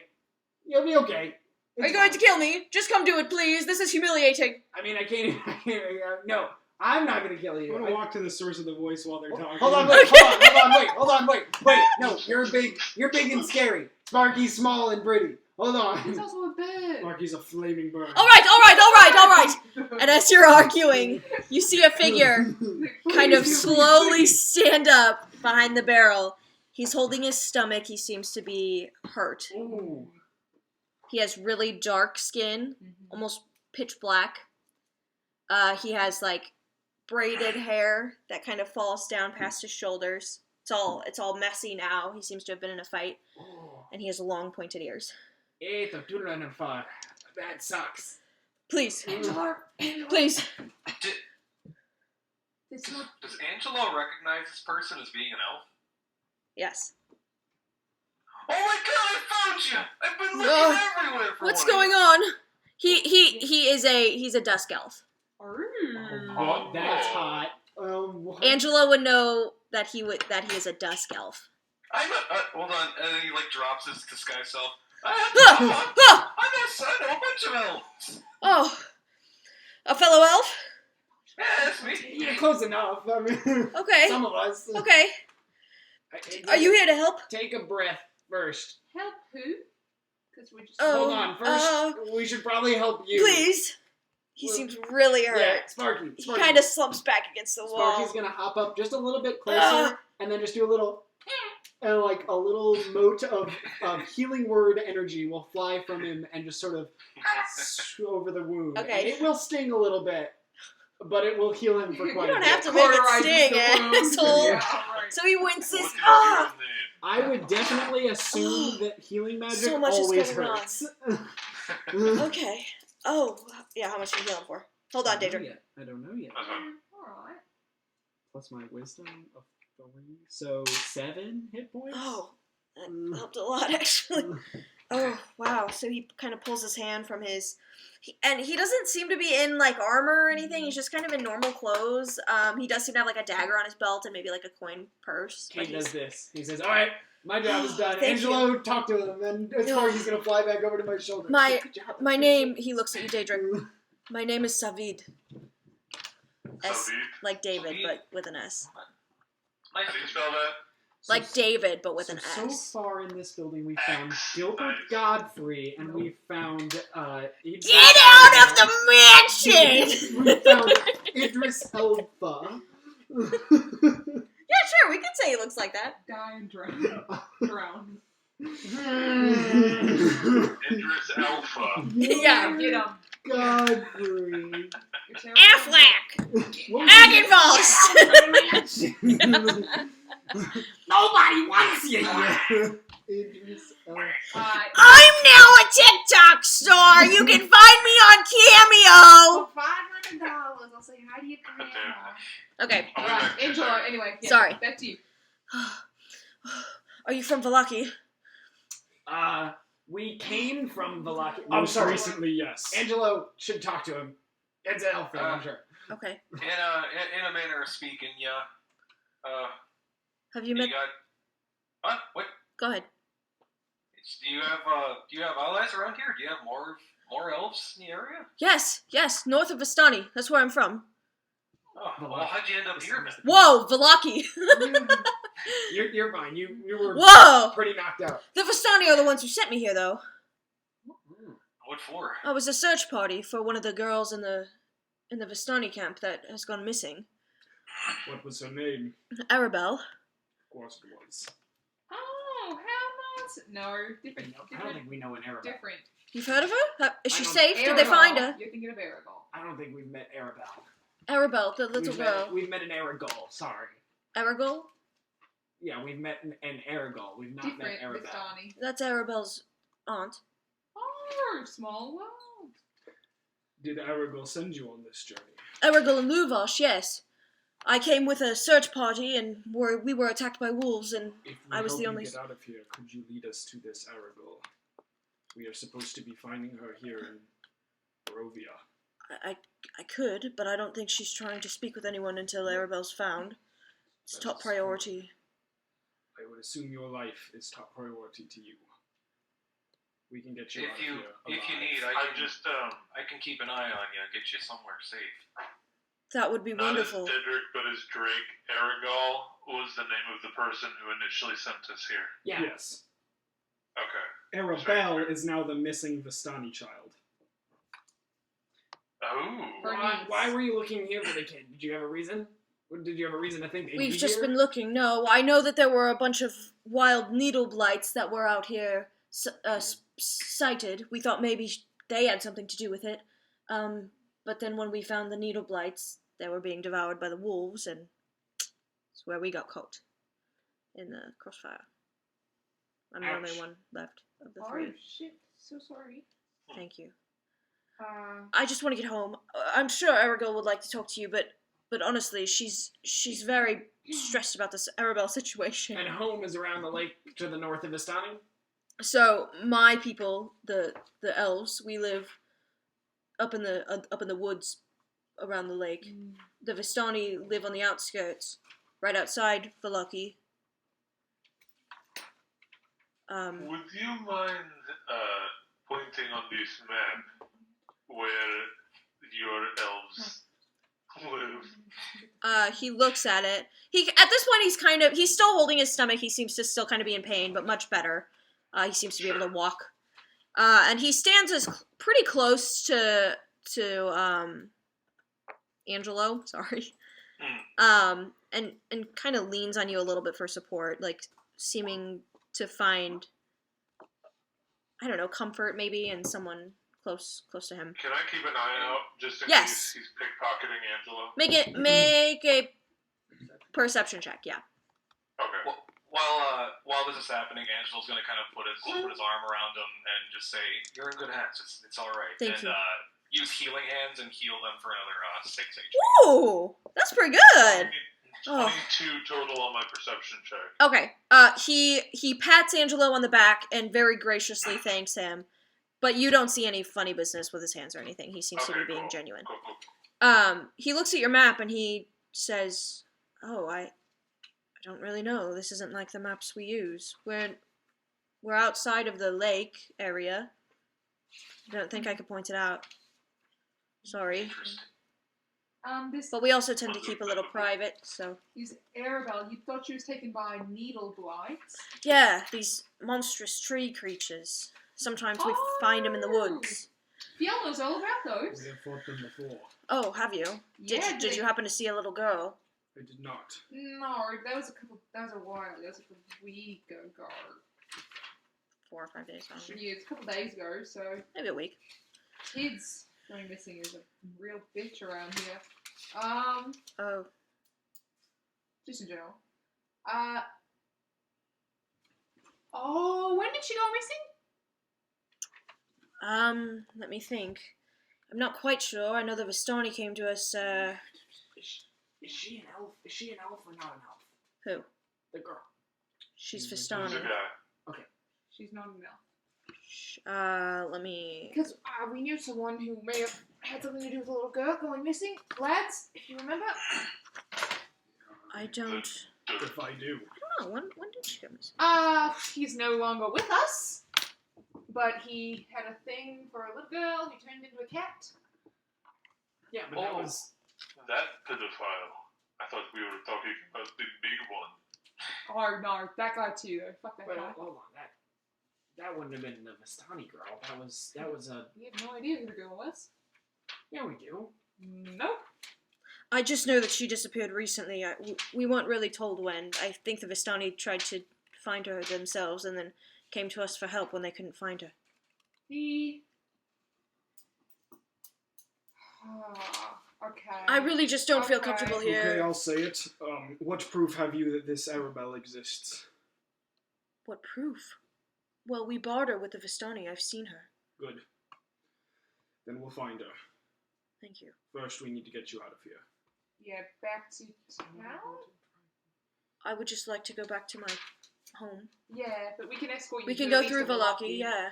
You'll be okay. Are you going to kill me? Just come do it, please. This is humiliating. I mean, I can't. No, I'm not gonna kill you. I'm gonna walk to the source of the voice while they're talking. Hold on, wait. No, you're big and scary. Sparky's small and pretty. Hold He's on. also a bird. Marky's a flaming bird. All right. And as you're arguing, you see a figure kind of slowly stand up behind the barrel. He's holding his stomach. He seems to be hurt. Ooh. He has really dark skin, almost pitch black. He has like braided hair that kind of falls down past his shoulders. It's all messy now. He seems to have been in a fight, and he has long pointed ears. That sucks. Please, Angela. please. Does Angelo recognize this person as being an elf? Yes. Oh my god, I found you! I've been looking everywhere for What's one of going you. on? He's a dusk elf. Oh, that's hot. What? Angelo would know that he is a dusk elf. I'm a, hold on, and then he like drops his disguise self. I know a bunch of elves. Oh, a fellow elf? Yeah, that's me. Yeah, close enough. I mean, Okay. some of us. Okay. Are you here to help? Take a breath first. Help who? Because we're just. Oh, Hold on. First, we should probably help you. Please. He seems really hurt. Yeah, Sparky. He kind of slumps back against the wall. Sparky's gonna hop up just a little bit closer, and then just do a little, and like a little mote of healing word energy will fly from him and just sort of over the wound. Okay. And it will sting a little bit, but it will heal him for You quite don't a bit. have to make it Cauterizes sting, the wound. asshole. Yeah, right. So he winces. What is Ah! your name? I would definitely assume that healing magic So much is always going on. hurts. Okay. Oh, yeah, how much are you healing for? Hold on, Daedra. I don't know yet. That's fine. Alright. Plus my wisdom of 3, so 7 hit points. Oh, that helped a lot, actually. Oh, wow. So he kind of pulls his hand from his... and he doesn't seem to be in, like, armor or anything. He's just kind of in normal clothes. He does seem to have, like, a dagger on his belt and maybe, like, a coin purse. but Kate does he's- this. He says, "All right, my job is done. Thank Angelo, talk to him." And as far as he's gonna fly back over to my shoulder. My- Good job. My name... He looks at you, Daedra. My name is Savid. S, Savid? like David, Savid? but with an S. Nice How do to you spell that? Like David, but with an So S. far in this building, we found X. Gilbert Nice. Godfrey, and we found Idris. Get out of the mansion! We found Idris Elba. Yeah, sure, we could say he looks like that. Die and drown. Drown. Idris Alpha. Yeah. Get him. Godfrey. Affleck! What Argynvostholt! Nobody wants you here. Idris Elba. I'm now a TikTok star! You can find me on Cameo! For $500, I'll say hi to your grandma. Okay, I'll be Alright, back in a Angelo, second. anyway. Yeah, Sorry. Back to you. are you from Valaki? We came from Valaki. I'm Most sorry. recently, yes. Angelo should talk to him. It's an elf thing, I'm sure. Okay. in a manner of speaking, yeah. Have You you met... got... What? What? Go ahead. Do you have allies around here? Do you have more elves in the area? Yes, north of Vistani. That's where I'm from. Oh, well, how'd you end up here then? Whoa, Valaki! You're fine. You were Whoa! pretty knocked out. The Vistani are the ones who sent me here, though. What for? I was a search party for one of the girls in the Vistani camp that has gone missing. What was her name? Arabelle. Of course it was. Oh, how nice. No, different. I don't think we know an Arabelle. Different. You've heard of her? Is she I don't- safe? Did they find her? You're thinking of Aragol. I don't think we've met Arabelle. Arabelle, the little girl. We've met an Aragol. Sorry. Aragol? Yeah, we've met an Aragol. We've not Different, met Arabelle. Vistani. That's Arabelle's aunt. Oh, small world. Did Aragol send you on this journey? Aragol and Luvash, yes. I came with a search party and we were attacked by wolves and If I was the only... get out of here, could you lead us to this Aragol? We are supposed to be finding her here in Barovia. I could, but I don't think she's trying to speak with anyone until Arabelle's found. It's top priority. I would assume your life is top priority to you. We can get you out of here. If you need, I can keep an eye on you and get you somewhere safe. That would be Not wonderful. as Dedrick, but as Drake. Aragol was the name of the person who initially sent us here. Yeah. Yes. Okay. Arabelle is now the missing Vistani child. Oh. Why were you looking here for the kid? Did you have a reason? Or did you have a reason to think they'd We've be just here? been looking. No, I know that there were a bunch of wild needle blights that were out here sighted. We thought maybe they had something to do with it. But then when we found the needle blights, they were being devoured by the wolves, and it's where we got caught in the crossfire. I'm the only Ouch. one left of the Oh, three. shit. So sorry. Thank you. Uh, I just want to get home. I'm sure Aragorn would like to talk to you, but honestly, she's very stressed about this Arabelle situation. And home is around the lake to the north of Vistani? So my people, the elves, we live up in the woods around the lake. The Vistani live on the outskirts, right outside Valaki. Would you mind pointing on this map where your elves live? He looks at it. At this point he's still holding his stomach. He seems to still kind of be in pain, but much better. He seems to be able to walk. And he stands pretty close to Angelo. Sorry. And kind of leans on you a little bit for support, like seeming to find, I don't know, comfort maybe in someone close to him. Can I keep an eye out just in Yes. case he's pickpocketing Angelo? Make a perception check. Yeah. Okay. While this is happening, Angelo's gonna kind of put his arm around him and just say, "You're in good hands. It's all right." Thank you. Use healing hands and heal them for another 6 HP. Ooh, that's pretty good. 22 total on my perception check. Okay. He pats Angelo on the back and very graciously thanks him, but you don't see any funny business with his hands or anything. He seems to be being genuine. Cool. He looks at your map and he says, "Oh, I don't really know. This isn't like the maps we use. We're outside of the lake area. I don't think I could point it out. Sorry. But we also tend to keep a little private, so." These Arabelle, you thought she was taken by needle blights? Yeah, these monstrous tree creatures. Sometimes we find them in the woods. Fiel knows all about those. We have fought them before. Oh, have you? Yeah, Did you happen to see a little girl? I did not. No, that was a while. That was like a week ago. 4 or 5 days ago. Yeah, it's a couple days ago, so Maybe a week. kids going missing is a real bitch around here. Oh. Just in general. When did she go missing? Let me think. I'm not quite sure. I know the Vistani came to us, Is she an elf? Is she an elf or not an elf? Who? The girl. She's Who's Vistani. the guy? She's not an elf. Let me... Because we knew someone who may have had something to do with a little girl going missing. Lads, if you remember. I don't... If I do. I don't know. When did she go missing? He's no longer with us. But he had a thing for a little girl. He turned into a cat. Yeah, but that was... That pedophile. I thought we were talking about the big one. Oh no, that guy too though. Fuck that Wait, guy. hold on. That wouldn't have been the Vistani girl. That was a... We have no idea who the girl was. Yeah, we do. Nope. I just know that she disappeared recently. We weren't really told when. I think the Vistani tried to find her themselves and then came to us for help when they couldn't find her. Okay. I really just don't feel Okay. comfortable here. Okay, I'll say it. What proof have you that this Arabelle exists? What proof? Well, we barred her with the Vistani. I've seen her. Good. Then we'll find her. Thank you. First, we need to get you out of here. Yeah, back to town? I would just like to go back to my home. Yeah, but we can escort you. We to can at go least through to Valaki, yeah.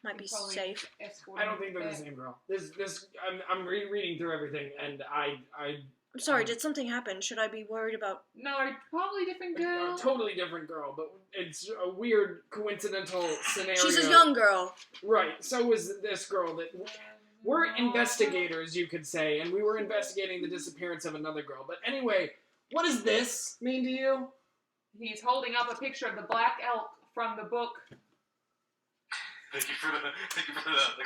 Might We be probably safe. escort I don't you think they're the back. same girl. I'm reading through everything, and I'm sorry, did something happen? Should I be worried about... No, probably different girl. a totally different girl, but it's a weird coincidental scenario. She's a young girl. Right, so is this girl that... We're investigators, you could say, and we were investigating the disappearance of another girl. But anyway, what does this mean to you? He's holding up a picture of the black elk from the book. Thank you for the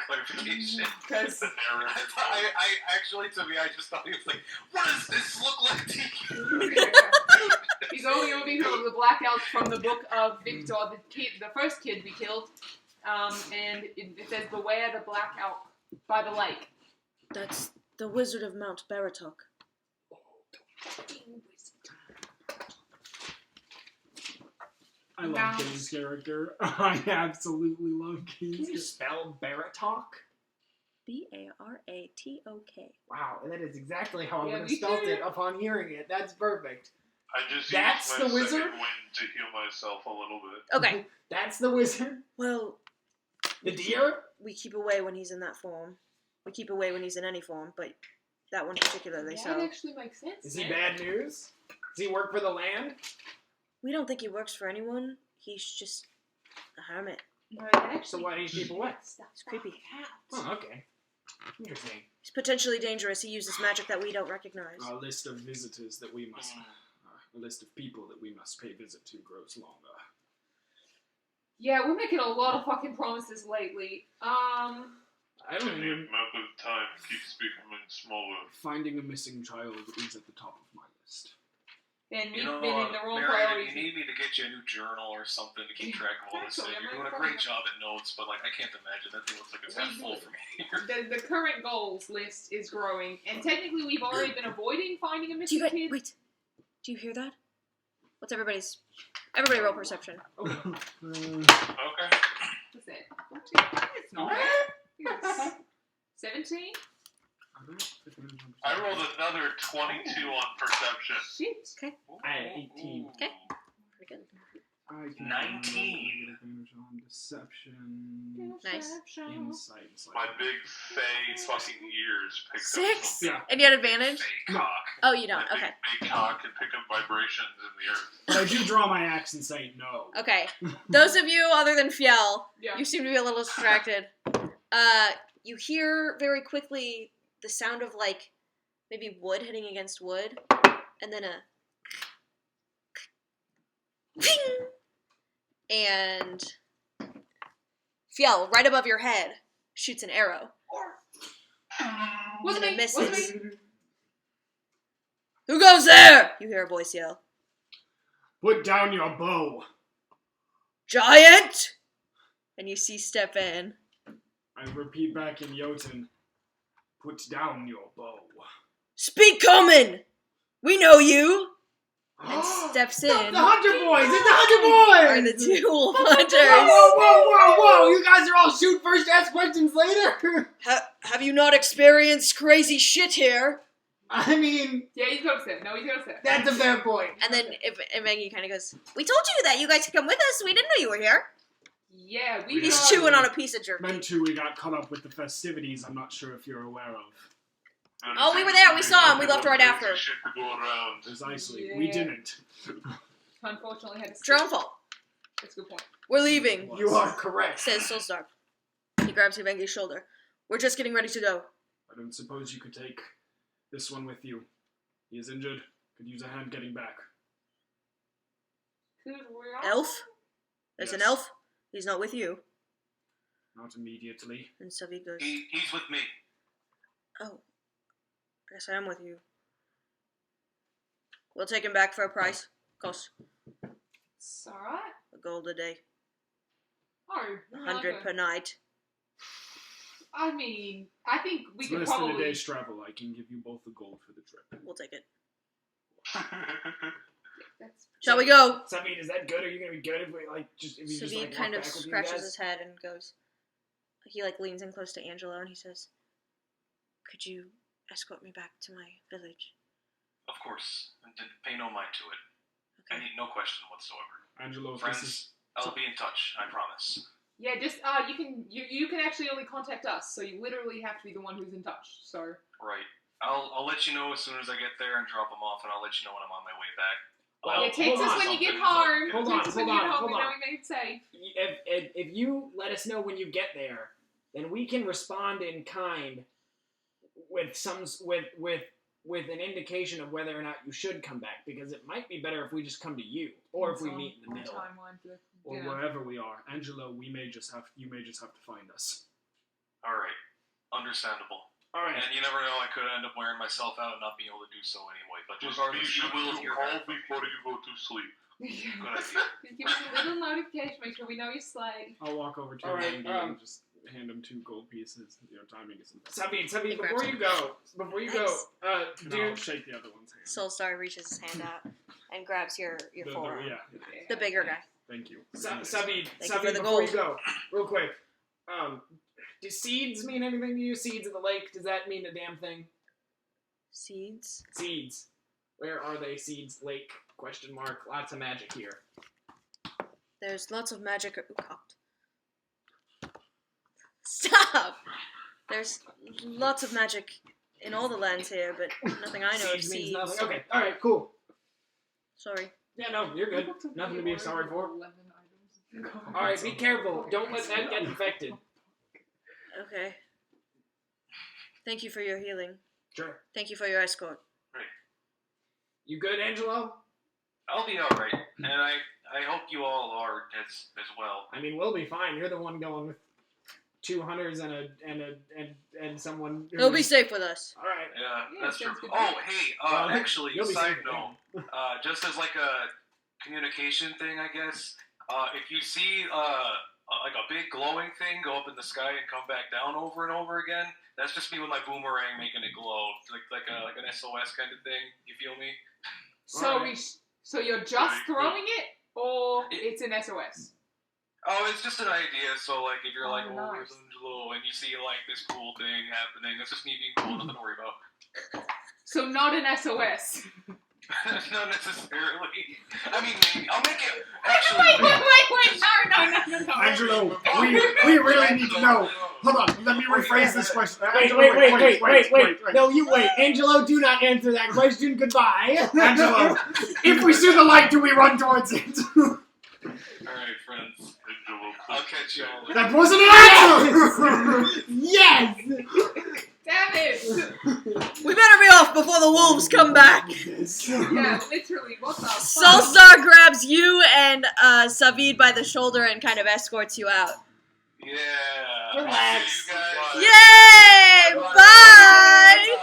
clarification. Because The narrative. I actually, to me, I just thought he was like, what does this look like to you? he's holding up a picture of the black elk from the book of Victor, the first kid we killed. And it says, "Beware the black elk by the lake." That's the Wizard of Mount Baratok. I love Keen's character. I absolutely love Keen's character. Can you spell Baratok? B-A-R-A-T-O-K. Wow, that is exactly how I Yeah, would have me spelled too. it upon hearing it. That's perfect. I just That's used the my wizard? second wind to heal myself a little bit. Okay. That's the wizard? Well, The deer? we keep away when he's in that form. We keep away when he's in any form, but that one particularly, That so. actually makes sense. Is he man. bad news? Does he work for the land? We don't think he works for anyone. He's just a hermit. No, that actually So why do you keep away? freaks the It's creepy. fuck out. Oh, okay. Interesting. He's potentially dangerous. He uses magic that we don't recognize. Our list of visitors that we must... a list of people that we must pay visit to grows longer. Yeah, we're making a lot of fucking promises lately. I And don't the even... amount of time keeps becoming smaller. Finding a missing child is at the top of my list. And You we've know, been in the wrong Merritt, priorities. you need me to get you a new journal or something to keep track of all this stuff. Actually, You're doing a great job at notes, but like I can't imagine that thing looks like it's half full for me. The current goals list is growing, and technically we've already been avoiding finding a Do missing you kid. wait? Do you hear that? What's everybody roll perception? Okay. What's that? 14? It's not bad. 17? I rolled another 22 on perception. Shit. I had 18. Okay. Pretty good. I can 19. on deception. Nice. Insight. My big fey fucking ears picked up 6? something. Yeah. And you had advantage? Fake cock. Oh, you don't. My Okay. big cock and pick up vibrations in the earth. But I do draw my axe and say no. Okay. Those of you other than Fiel, Yeah. you seem to be a little distracted. You hear very quickly the sound of like maybe wood hitting against wood, and then a ping, and Fiel, right above your head, shoots an arrow. Wasn't And me. it Wasn't misses. me. Who goes there? You hear a voice yell. Put down your bow. Giant! And you see step in. I repeat back in Jotun. Put down your bow. Speak common! We know you! And steps in The Hunter Boys! It's the Hunter are Boys! the two wolf Whoa, hunters. whoa, whoa, whoa, whoa! You guys are all shoot first, ask questions later? Have you not experienced crazy shit here? I mean, Yeah, he's got upset. No, he's got upset. that's a fair point. And then Maggie kind of goes, we told you that you guys could come with us. We didn't know you were here. Yeah, we He's got- chewing on a piece of jerky. Then too, we got caught up with the festivities I'm not sure if you're aware of. Oh, we were there. We saw him. We left right after. Shit to go around. Precisely. We Yeah. didn't. Unfortunately, had to. It's your own fault. That's a good point. We're leaving, You are correct. says Solstar. He grabs Maggi's shoulder. We're just getting ready to go. I don't suppose you could take this one with you. He is injured. Could use a hand getting back. Could we all- Elf? There's an Yes. elf. He's not with you. Not immediately. And Savi goes, He's with me. oh, I guess I am with you. We'll take him back for a price. Cost It's alright. a gold a day. Oh, 100 per night. I mean, I think we It's could less than a probably. day's travel. I can give you both the gold for the trip. We'll take it. That's Shall we go? So, I mean, is that good? Are you gonna be good if we if you just Savi walk kind of back with you scratches guys? his head and goes, he leans in close to Angelo and he says, could you escort me back to my village? Of course. Pay no mind to it. I Okay. need no question whatsoever. Angelo, this is Friends, I'll be in touch. I promise. Yeah, just you can actually only contact us, so you literally have to be the one who's in touch. So Right. I'll let you know as soon as I get there and drop them off, and I'll let you know when I'm on my way back. Well, yeah, text hold us on. when you get Something home. Hold Text on, us when hold you get on, home. hold We know on. we made it safe. if you let us know when you get there, then we can respond in kind with an indication of whether or not you should come back, because it might be better if we just come to you, or if we meet in the middle, Timeline for the or dinner. wherever we are. Angelo, you may just have to find us. All right. Understandable. All right. And you never know, I could end up wearing myself out and not being able to do so anyway. But Just regardless, be you sure will to hear call back from me. before you go to sleep. Good idea. Just give us a little notification. Make sure we know you're slay. I'll walk over to All right, Andy and just hand him 2 gold pieces. Your timing isn't. Sabi, He before grabs you it. go, Thanks. do I'll shake the other one's hand. Solstar reaches his hand out and grabs your forearm. Yeah. The bigger guy. Thank you. Sabi, you for the before you gold. go, real quick, do seeds mean anything to you? Seeds in the lake, does that mean a damn thing? Seeds. Seeds. Where are they? Seeds, lake. Question mark. Lots of magic here. There's lots of magic. Ooh, cocked. Stop! There's lots of magic in all the lands here, but nothing I know of Siege means seeds. nothing. Okay. All right. Cool. Sorry. Yeah. No, you're good. Nothing to be sorry for. 11 items. All right. Be careful. Don't let that get infected. Okay. Thank you for your healing. Sure. Thank you for your escort. You good, Angelo? I'll be alright. And I hope you all are as well. I mean, we'll be fine. You're the one going with 2 hunters and someone. He'll be safe with us. All right. Yeah, Yeah, that's true. sounds good. Oh, hey, Well, actually, you'll be side safe note, just as like a communication thing, I guess, if you see like a big glowing thing go up in the sky and come back down over and over again, that's just me with my boomerang making it glow, like an SOS kind of thing. You feel me? So Alright. so you're just throwing it, or it's an SOS? Oh, it's just an idea. So like, if you're like, Oh, oh, nice. there's Angelo, and you see like this cool thing happening, that's just me being cool. Nothing to worry about. So not an SOS. Not necessarily. I mean, maybe I'll make it. Wait, Actually, no. Angelo, we really need to know. Hold on, let me rephrase this question. Wait. No, you wait. Angelo, do not answer that question. Goodbye. Angelo, if we see the light, do we run towards it? all right, friends. Angelo, I'll catch you all later. That wasn't an answer! Yes! Damn it! We better be off before the wolves come back. Yeah, literally. What the fuck? Solstar grabs you and Savid by the shoulder and kind of escorts you out. Yeah. Relax. See you guys. Yay! Bye!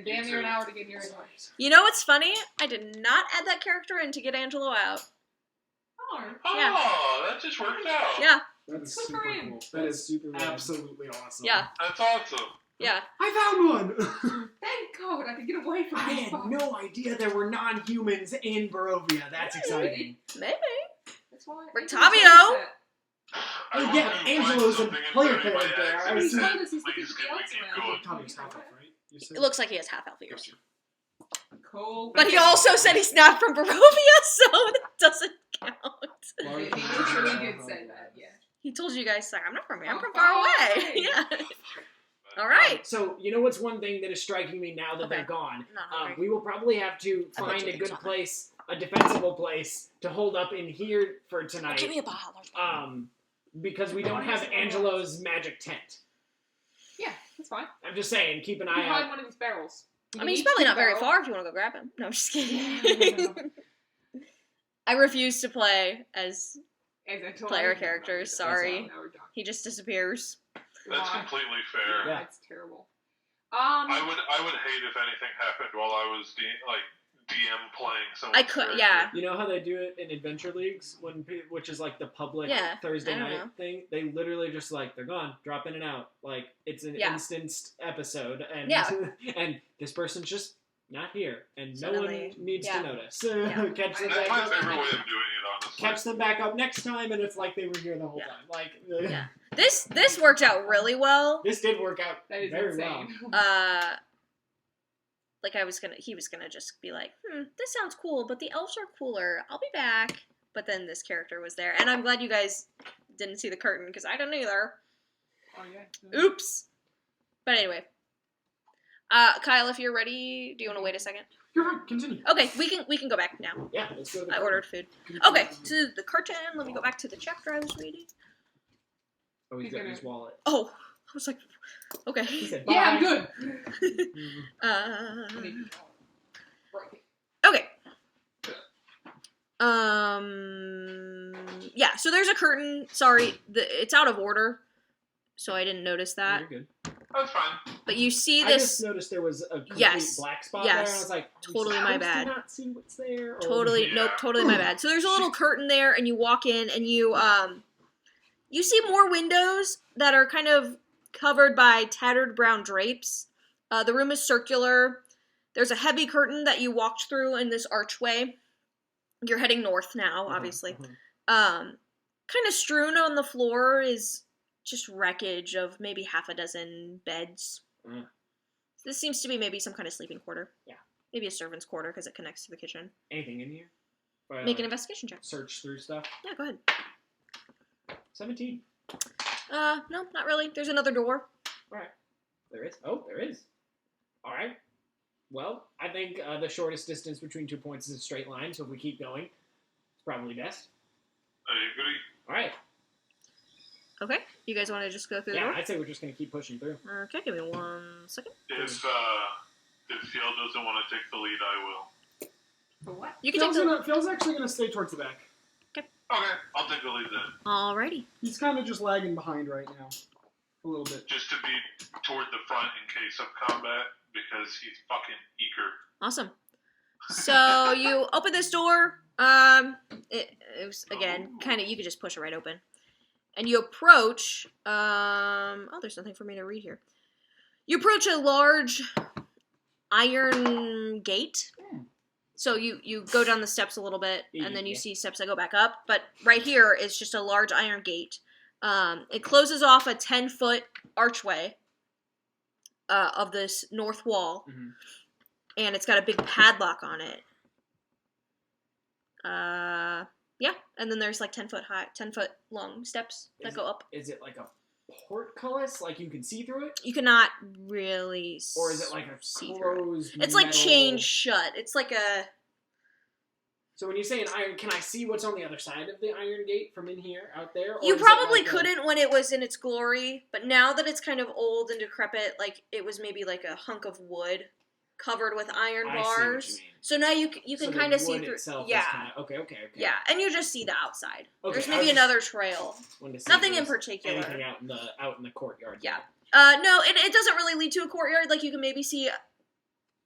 Damn near an hour to get here anyway. You know what's funny? I did not add that character in to get Angelo out. Oh, Oh, that just worked out. Yeah, That's Good for super him. cool. That is super absolutely awesome. yeah, That's awesome. yeah. I found one! thank God I could get away from I this had fuck. no idea there were non-humans in Barovia. That's exciting. Maybe. That's why. Rictavio! I Well, want yeah, to find Angelo's a something player inside my character. accent. I was- He told us he's Please, looking can we else keep around. going? Tommy's half elf, right? You said? It looks like he has half elf ears. Cool. But he also said he's not from Barovia, so that doesn't count. He literally did say that, yeah. He told you guys, like, I'm not from here, I'm Oh, from far far away. away. Yeah. Alright. So, you know what's one thing that is striking me now that Okay. they're gone? Not hungry. We will probably have to I put find two a things good on place, a defensible place, to hold up in here for tonight. Give me a bottle. Because we don't have Angelo's magic tent. Yeah, that's fine. I'm just saying, keep an You eye hide out. one of these barrels. I mean, he's probably not very far if you want to go grab him. No, I'm just kidding. I refuse to play as player characters, sorry. He just disappears. That's completely fair. Yeah. That's terrible. I would hate if anything happened while I was DM playing someone. I could, yeah. You know how they do it in Adventure Leagues, which is like the public Yeah, Thursday I don't night know. thing? They literally just like, they're gone, drop in and out. Like, it's an Yeah. instanced episode, and Yeah. and this person's just not here, and no Suddenly, one needs yeah. to notice. Yeah. Catch them That's back my up. favorite way of doing it, honestly. Catch them back up next time, and it's like they were here the whole Yeah. time. Like, Yeah. This worked out really well. this did work out That is very insane. Like he was gonna just be like, this sounds cool, but the elves are cooler. I'll be back. But then this character was there, and I'm glad you guys didn't see the curtain because I didn't either. Oh, yeah. Oops. But anyway, Kyle, if you're ready, do you want to wait a second? You're right, continue. Okay, we can go back now. Yeah, let's go to the I ordered food. Okay, to the curtain. Let me go back to the chapter I was reading. Oh, he's got his wallet. Oh, I was like, okay. He said, Yeah, I'm "Bye." good. Right. Okay. Yeah, so there's a curtain. Sorry, it's out of order, so I didn't notice that. You're good. That's fine. But you see I just this noticed there was a complete Yes. black spot Yes. there, and I was like, "Are we Totally my supposed bad. to not see what's there?" Or- totally, Yeah. nope, totally my bad. So there's a little curtain there, and you walk in, and you see more windows that are kind of covered by tattered brown drapes. The room is circular. There's a heavy curtain that you walked through in this archway. You're heading north now, obviously. Kind of strewn on the floor is just wreckage of maybe half a dozen beds. Mm. This seems to be maybe some kind of sleeping quarter. Yeah. Maybe a servant's quarter because it connects to the kitchen. Anything in here? Make an investigation check. Search through stuff. Yeah, go ahead. 17. No, not really. There's another door. Alright. There is. Oh, there is. Alright. Well, I think the shortest distance between 2 points is a straight line, so if we keep going, it's probably best. I agree. Alright. Okay. You guys want to just go through the Yeah, door? I'd say we're just going to keep pushing through. Okay, give me 1 second. If Phil doesn't want to take the lead, I will. For what? You can take Phil's actually gonna stay towards the back. Okay, I'll take the lead then. Alrighty. He's kind of just lagging behind right now, a little bit. Just to be toward the front in case of combat, because he's fucking eager. Awesome. So you open this door. It was again kind of you could just push it right open, and you approach. Oh, there's nothing for me to read here. You approach a large iron gate. So you go down the steps a little bit, and then you see steps that go back up. But right here is just a large iron gate. It closes off a 10-foot archway of this north wall, and it's got a big padlock on it. Yeah, and then there's like 10 foot long steps that go up. Is it like a portcullis? Like you can see through it? You cannot really Or is it like a see through it. closed It's like metal- chained shut. It's like a... So when you say an iron, can I see what's on the other side of the iron gate from in here, out there? Or You is it probably like couldn't when it was in its glory, but now that it's kind of old and decrepit, like it was maybe like a hunk of wood covered with iron I see what bars. you mean. So now you So can the kind of see wood through. itself is Yeah, kinda, okay. yeah, and you just see the outside. Okay, There's I maybe was another trail. Wanted to see Nothing if in there was particular. Anything out in the courtyard? Yeah. No, it doesn't really lead to a courtyard. Like you can maybe see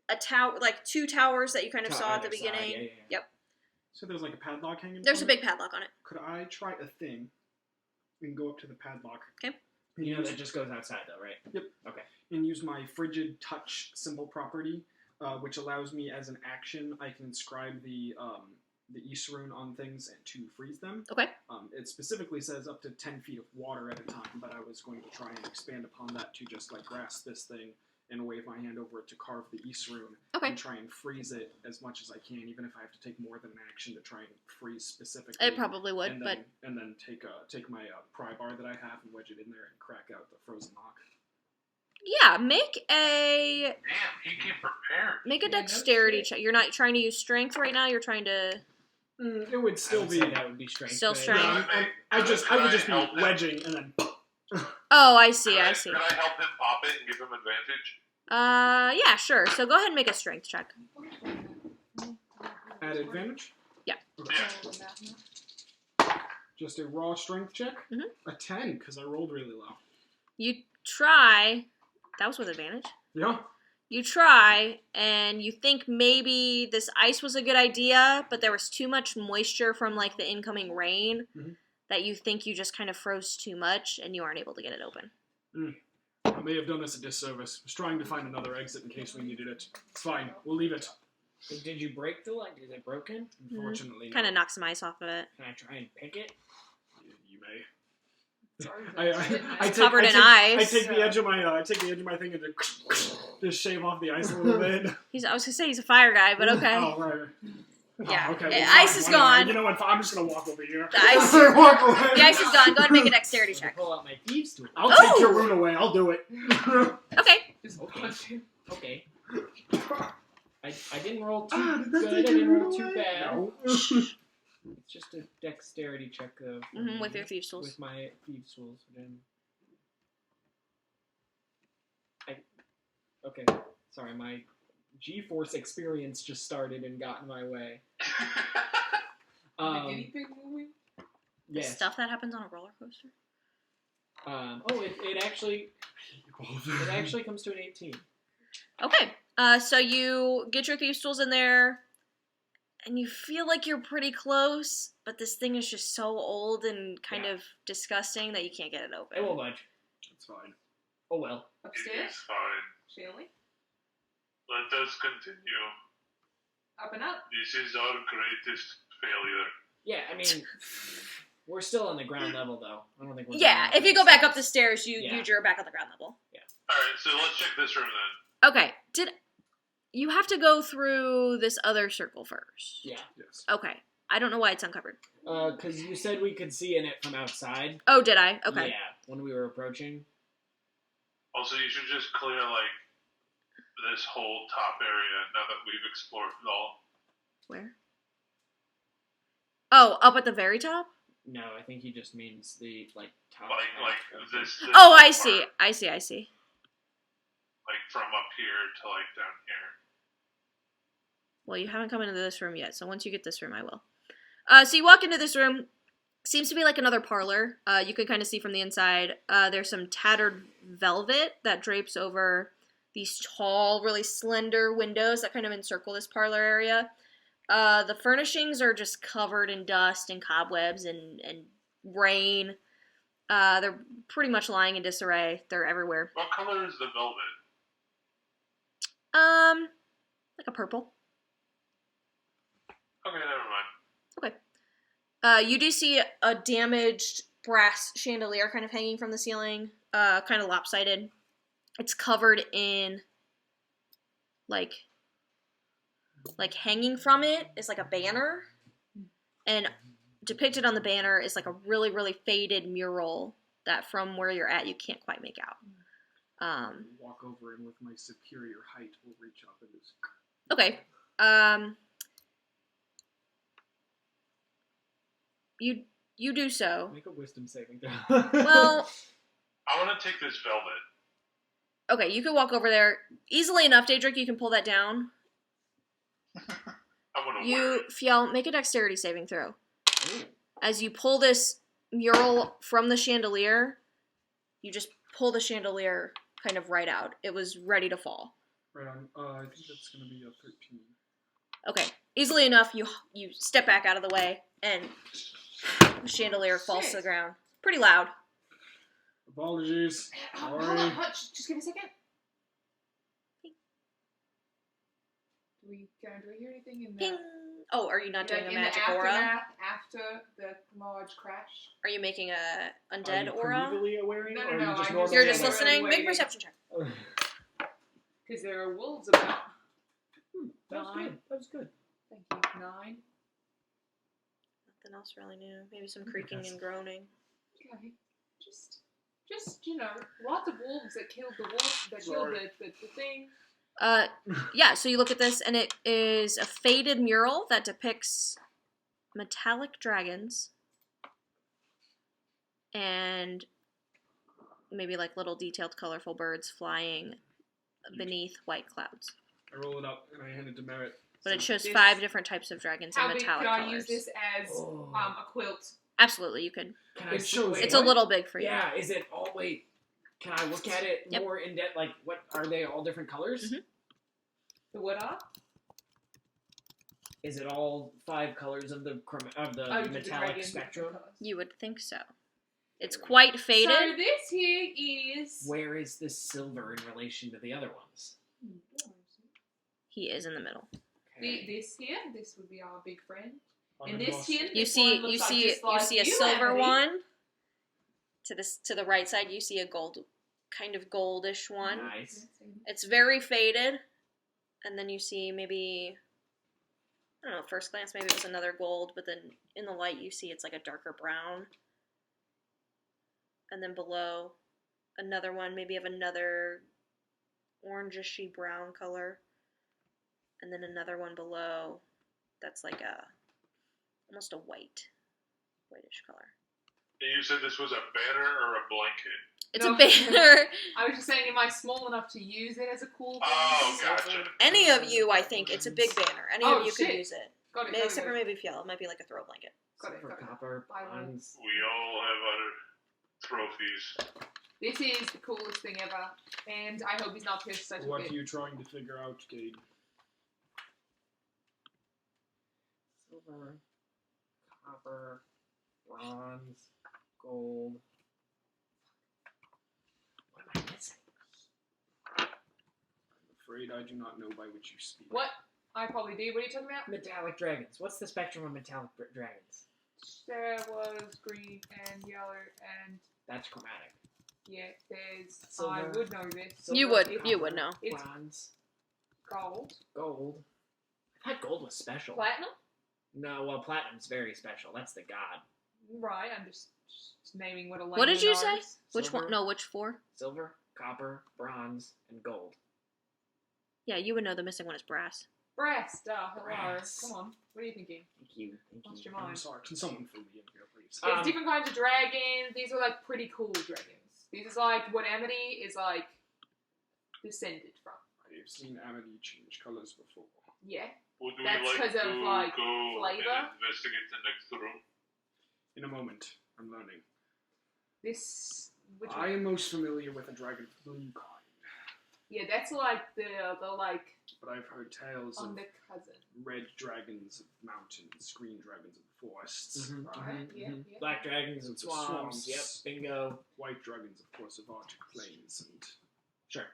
a tower, like 2 towers that you kind of saw at the Either side, beginning. yeah. Yep. So there's like a padlock hanging. There's a from big it? padlock on it. Could I try a thing and go up to the padlock? Okay. And You know use, that just goes outside though, right? Yep. Okay. and use my frigid touch symbol property, which allows me as an action I can inscribe the East rune on things and to freeze them. Okay. It specifically says up to 10 feet of water at a time, but I was going to try and expand upon that to just like grasp this thing and wave my hand over it to carve the East rune Okay. and try and freeze it as much as I can, even if I have to take more than an action to try and freeze specifically. It probably would, and but then take my pry bar that I have and wedge it in there and crack out the frozen lock. yeah, make a Damn, he came prepared. dexterity check. You're not trying to use strength right now. You're trying to. It would I still would be. say that would be strength. Still but- strength. I would just be help him? wedging and then. Oh, I see. I see. Could I help him pop it and give him advantage? Yeah, sure. So go ahead and make a strength check. At advantage? Yeah. Yeah. Just a raw strength check? Mhm. A 10, because I rolled really low. You try. That was with advantage. Yeah. You try, and you think maybe this ice was a good idea, but there was too much moisture from like the incoming rain Mhm. that you think you just kind of froze too much, and you aren't able to get it open. I may have done us a disservice. I was trying to find another exit in case we needed it. It's fine. We'll leave it. Did you break the lock? Is it broken? Unfortunately, no. Kind of knock some ice off of it. Can I try and pick it? You may. It's covered in ice. I take the edge of my thing and just shave off the ice a little bit. I was gonna say he's a fire guy, but okay. Oh, right. Yeah. Oh, okay. Yeah, well, ice fine, is whatever. gone. You know what? I'm just gonna walk over here. The ice- Walk away. The ice is gone. Go ahead and make a dexterity I check. pull out my thieves tool. I'll take Oh! your rune away. I'll do it. Okay. Okay. I didn't roll too Did that good. I take didn't your roll rune too away? bad. No. It's just a dexterity check though. With your thieves tools. With my thieves tools. Okay. Sorry, my G-force experience just started and got in my way. Anything moving? Yes. Stuff that happens on a roller coaster. It actually comes to an 18. Okay. So you get your thieves tools in there, and you feel like you're pretty close, but this thing is just so old and kind of disgusting that you can't get it open. It won't budge. It's fine. Oh well. Upstairs? It's fine. Shall we? Let us continue. Up and up. This is our greatest failure. Yeah, I mean, we're still on the ground level though. I don't think we're. Yeah, going if you go back up the stairs. stairs, you Yeah. you're back on the ground level. Alright, so let's check this room then. Okay. You have to go through this other circle first. Yeah. Yes. Okay. I don't know why it's uncovered. Because you said we could see in it from outside. Oh, did I? Okay. Yeah, when we were approaching. Also, you should just clear, like, this whole top area now that we've explored it all. Where? Oh, up at the very top? No, I think he just means the, like, top. Like this Oh, whole I part, see. I see. Like, from up here to, like, down here. Well, you haven't come into this room yet, so once you get this room, I will. So you walk into this room. Seems to be like another parlor. You can kind of see from the inside. There's some tattered velvet that drapes over these tall, really slender windows that kind of encircle this parlor area. The furnishings are just covered in dust and cobwebs and rain. They're pretty much lying in disarray. They're everywhere. What color is the velvet? Like a purple. Okay, never mind. You do see a damaged brass chandelier kind of hanging from the ceiling, kind of lopsided. It's covered in, like hanging from it is like a banner, and depicted on the banner is like a really, really faded mural that from where you're at you can't quite make out. Walk over and with my superior height will reach up and just... Okay. You do so. Make a wisdom saving throw. Well, I want to take this velvet. okay, you can walk over there easily enough, Daedric. You can pull that down. I want to wear it. Fiel, make a dexterity saving throw. As you pull this mural from the chandelier, you just pull the chandelier kind of right out. It was ready to fall. Right on. I think that's going to be a 13. Okay, easily enough, you step back out of the way, and the chandelier falls to the ground. Pretty loud. Apologies. Hold Sorry. on, just give me a second. Do we hear anything in Ping. the... Oh, are you not doing a in magic the aura? aftermath after the large crash? Are you making a Are undead you aura? previously aware, No, or no, are no, you just I normally just- You're just aware? listening? Make a Waiting. perception check. Because there are wolves about. That was good. That was good. Thank you. 9. Nothing else really new. Maybe some creaking and groaning. Okay. Just lots of wolves that killed the wolf, that killed the thing. Yeah, so you look at this, and it is a faded mural that depicts metallic dragons and maybe like little detailed, colorful birds flying beneath white clouds. I roll it up and I hand it to Merritt. But it shows This- 5 different types of dragons in How big metallic could I colors. use this as Oh. a quilt? Absolutely, you could. Can I It see- shows- wait, It's a what? little big for you. Yeah, is it all... Wait, can I look at it Yep. more in depth? Like, what, are they all different colors? Mhm. The what are? Is it all 5 colors of the The metallic dragons. spectrum? You would think so. It's quite faded. So this here is... Where is this silver in relation to the other ones? He is in the middle. Okay. This here, this would be our big friend. And Argynvostholt. this here, You this one see looks you like see just you like see a you, silver Anthony. one. To the right side you see a kind of goldish one. Nice. It's very faded. And then you see maybe, I don't know, at first glance maybe it was another gold, but then in the light you see it's like a darker brown. And then below, another one maybe of another orangey brown color. And then another one below that's like almost a whitish color. And you said this was a banner or a blanket? It's No. a banner. I was just saying, am I small enough to use it as a cool thing? Oh, gotcha. Any of you, I think, it's a big banner. Any Oh, of you could shit. use it. Got it, Except for maybe Fiel. It might be like a throw blanket. Got it, Silver, got it. copper, I will. bronze. We all have our trophies. This is the coolest thing ever, and I hope he's not pissed such a What bit. are you trying to figure out, Cade? Silver, copper, bronze, gold. What am I missing? I'm afraid I do not know by which you speak. What? I probably do. What are you talking about? Metallic dragons. What's the spectrum of metallic dragons? There was green and yellow and That's chromatic. yeah, there's. Silver. I would know this. Silver, You would copper, know. It's- Bronze, Gold. Gold. I thought gold was special. Platinum? No, well, platinum's very special. That's the god. Right, I'm just naming what a What did you say? is. Which Silver. one? No, which 4? Silver, copper, bronze, and gold. Yeah, you would know the missing one is brass. Brass, hello. Brass. Come on, what are you thinking? Thank you. Thank What's you. your I'm mind? sorry. Can someone fill me in here, please? There's different kinds of dragons. These are like pretty cool dragons. These is like what Amity is like descended from. I've seen Amity change colors before. Yeah. Would we That's like 'cause to of, like, go flavor? and investigate the next room? In a moment, I'm learning. This which I one? am most familiar with a dragon of the blue kind, Yeah, that's like the like but I've heard tales of under cousin. red dragons of mountains, green dragons of forests, Mhm, Right? mhm, Yeah, mhm. yeah. Black dragons and Of swamps. swamps. Yep, bingo. white dragons, of course, of Arctic plains, and Sure.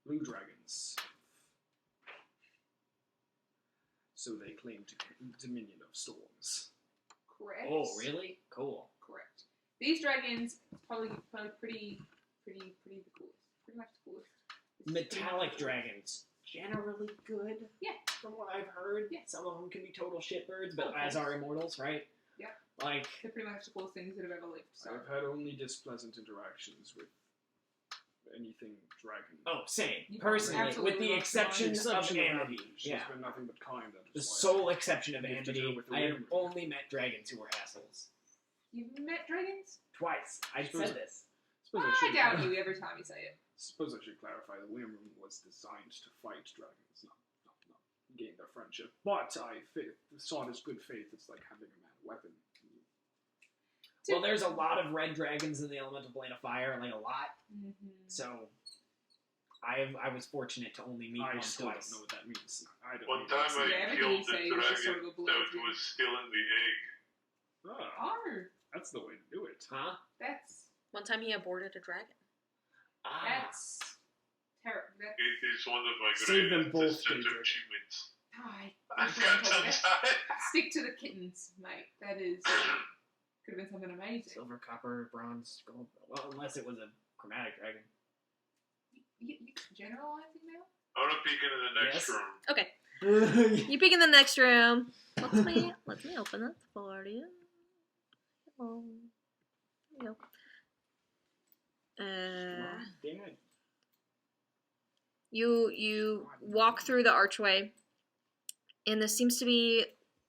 blue dragons. So they claim to dominion of storms. Correct. Oh, really? Cool. Correct. These dragons probably pretty the coolest. Pretty much the coolest. Metallic dragons. Generally good. Yeah. From what I've heard. Yeah. Some of them can be total shitbirds, but Okay. as are immortals, right? Yeah. Like, They're pretty much the coolest things that have ever lived. So I've had only displeasant interactions with anything dragon. oh, same. You Personally, absolutely with the love exception of Amity. She's Yeah. been nothing but kind. That The is why sole exception of lifted her Amity, with the I have wind. only met dragons who were assholes. you've met dragons? Twice. I Suppose- said this. Suppose I should doubt you every time you say it. Suppose I should clarify. The William Room was designed to fight dragons, not gain their friendship. But I saw it as good faith. It's like having a mad weapon. Well, there's a lot of red dragons in the elemental plane of fire, like a lot. Mm-hmm. So, I was fortunate to only meet I one still twice. don't know what that means. I don't One know time what I Yeah, everything killed you the say was just sort dragon of a that blow. was still in the egg. Ah, Oh, that's the way to do it. Huh? that's One time he aborted a dragon. Ah. that's terrible. It is one of my Save them both, greatest Daedric. achievements. I I've got to stick to the kittens, mate. That is could have been something amazing. Silver, copper, bronze, gold. Well, unless it was a chromatic dragon. You generalizing now? I want to peek into the next Yes. room. Okay, you peek in the next room. Let me open it for you. Oh, there you go. Damn it. You walk through the archway, and this seems to be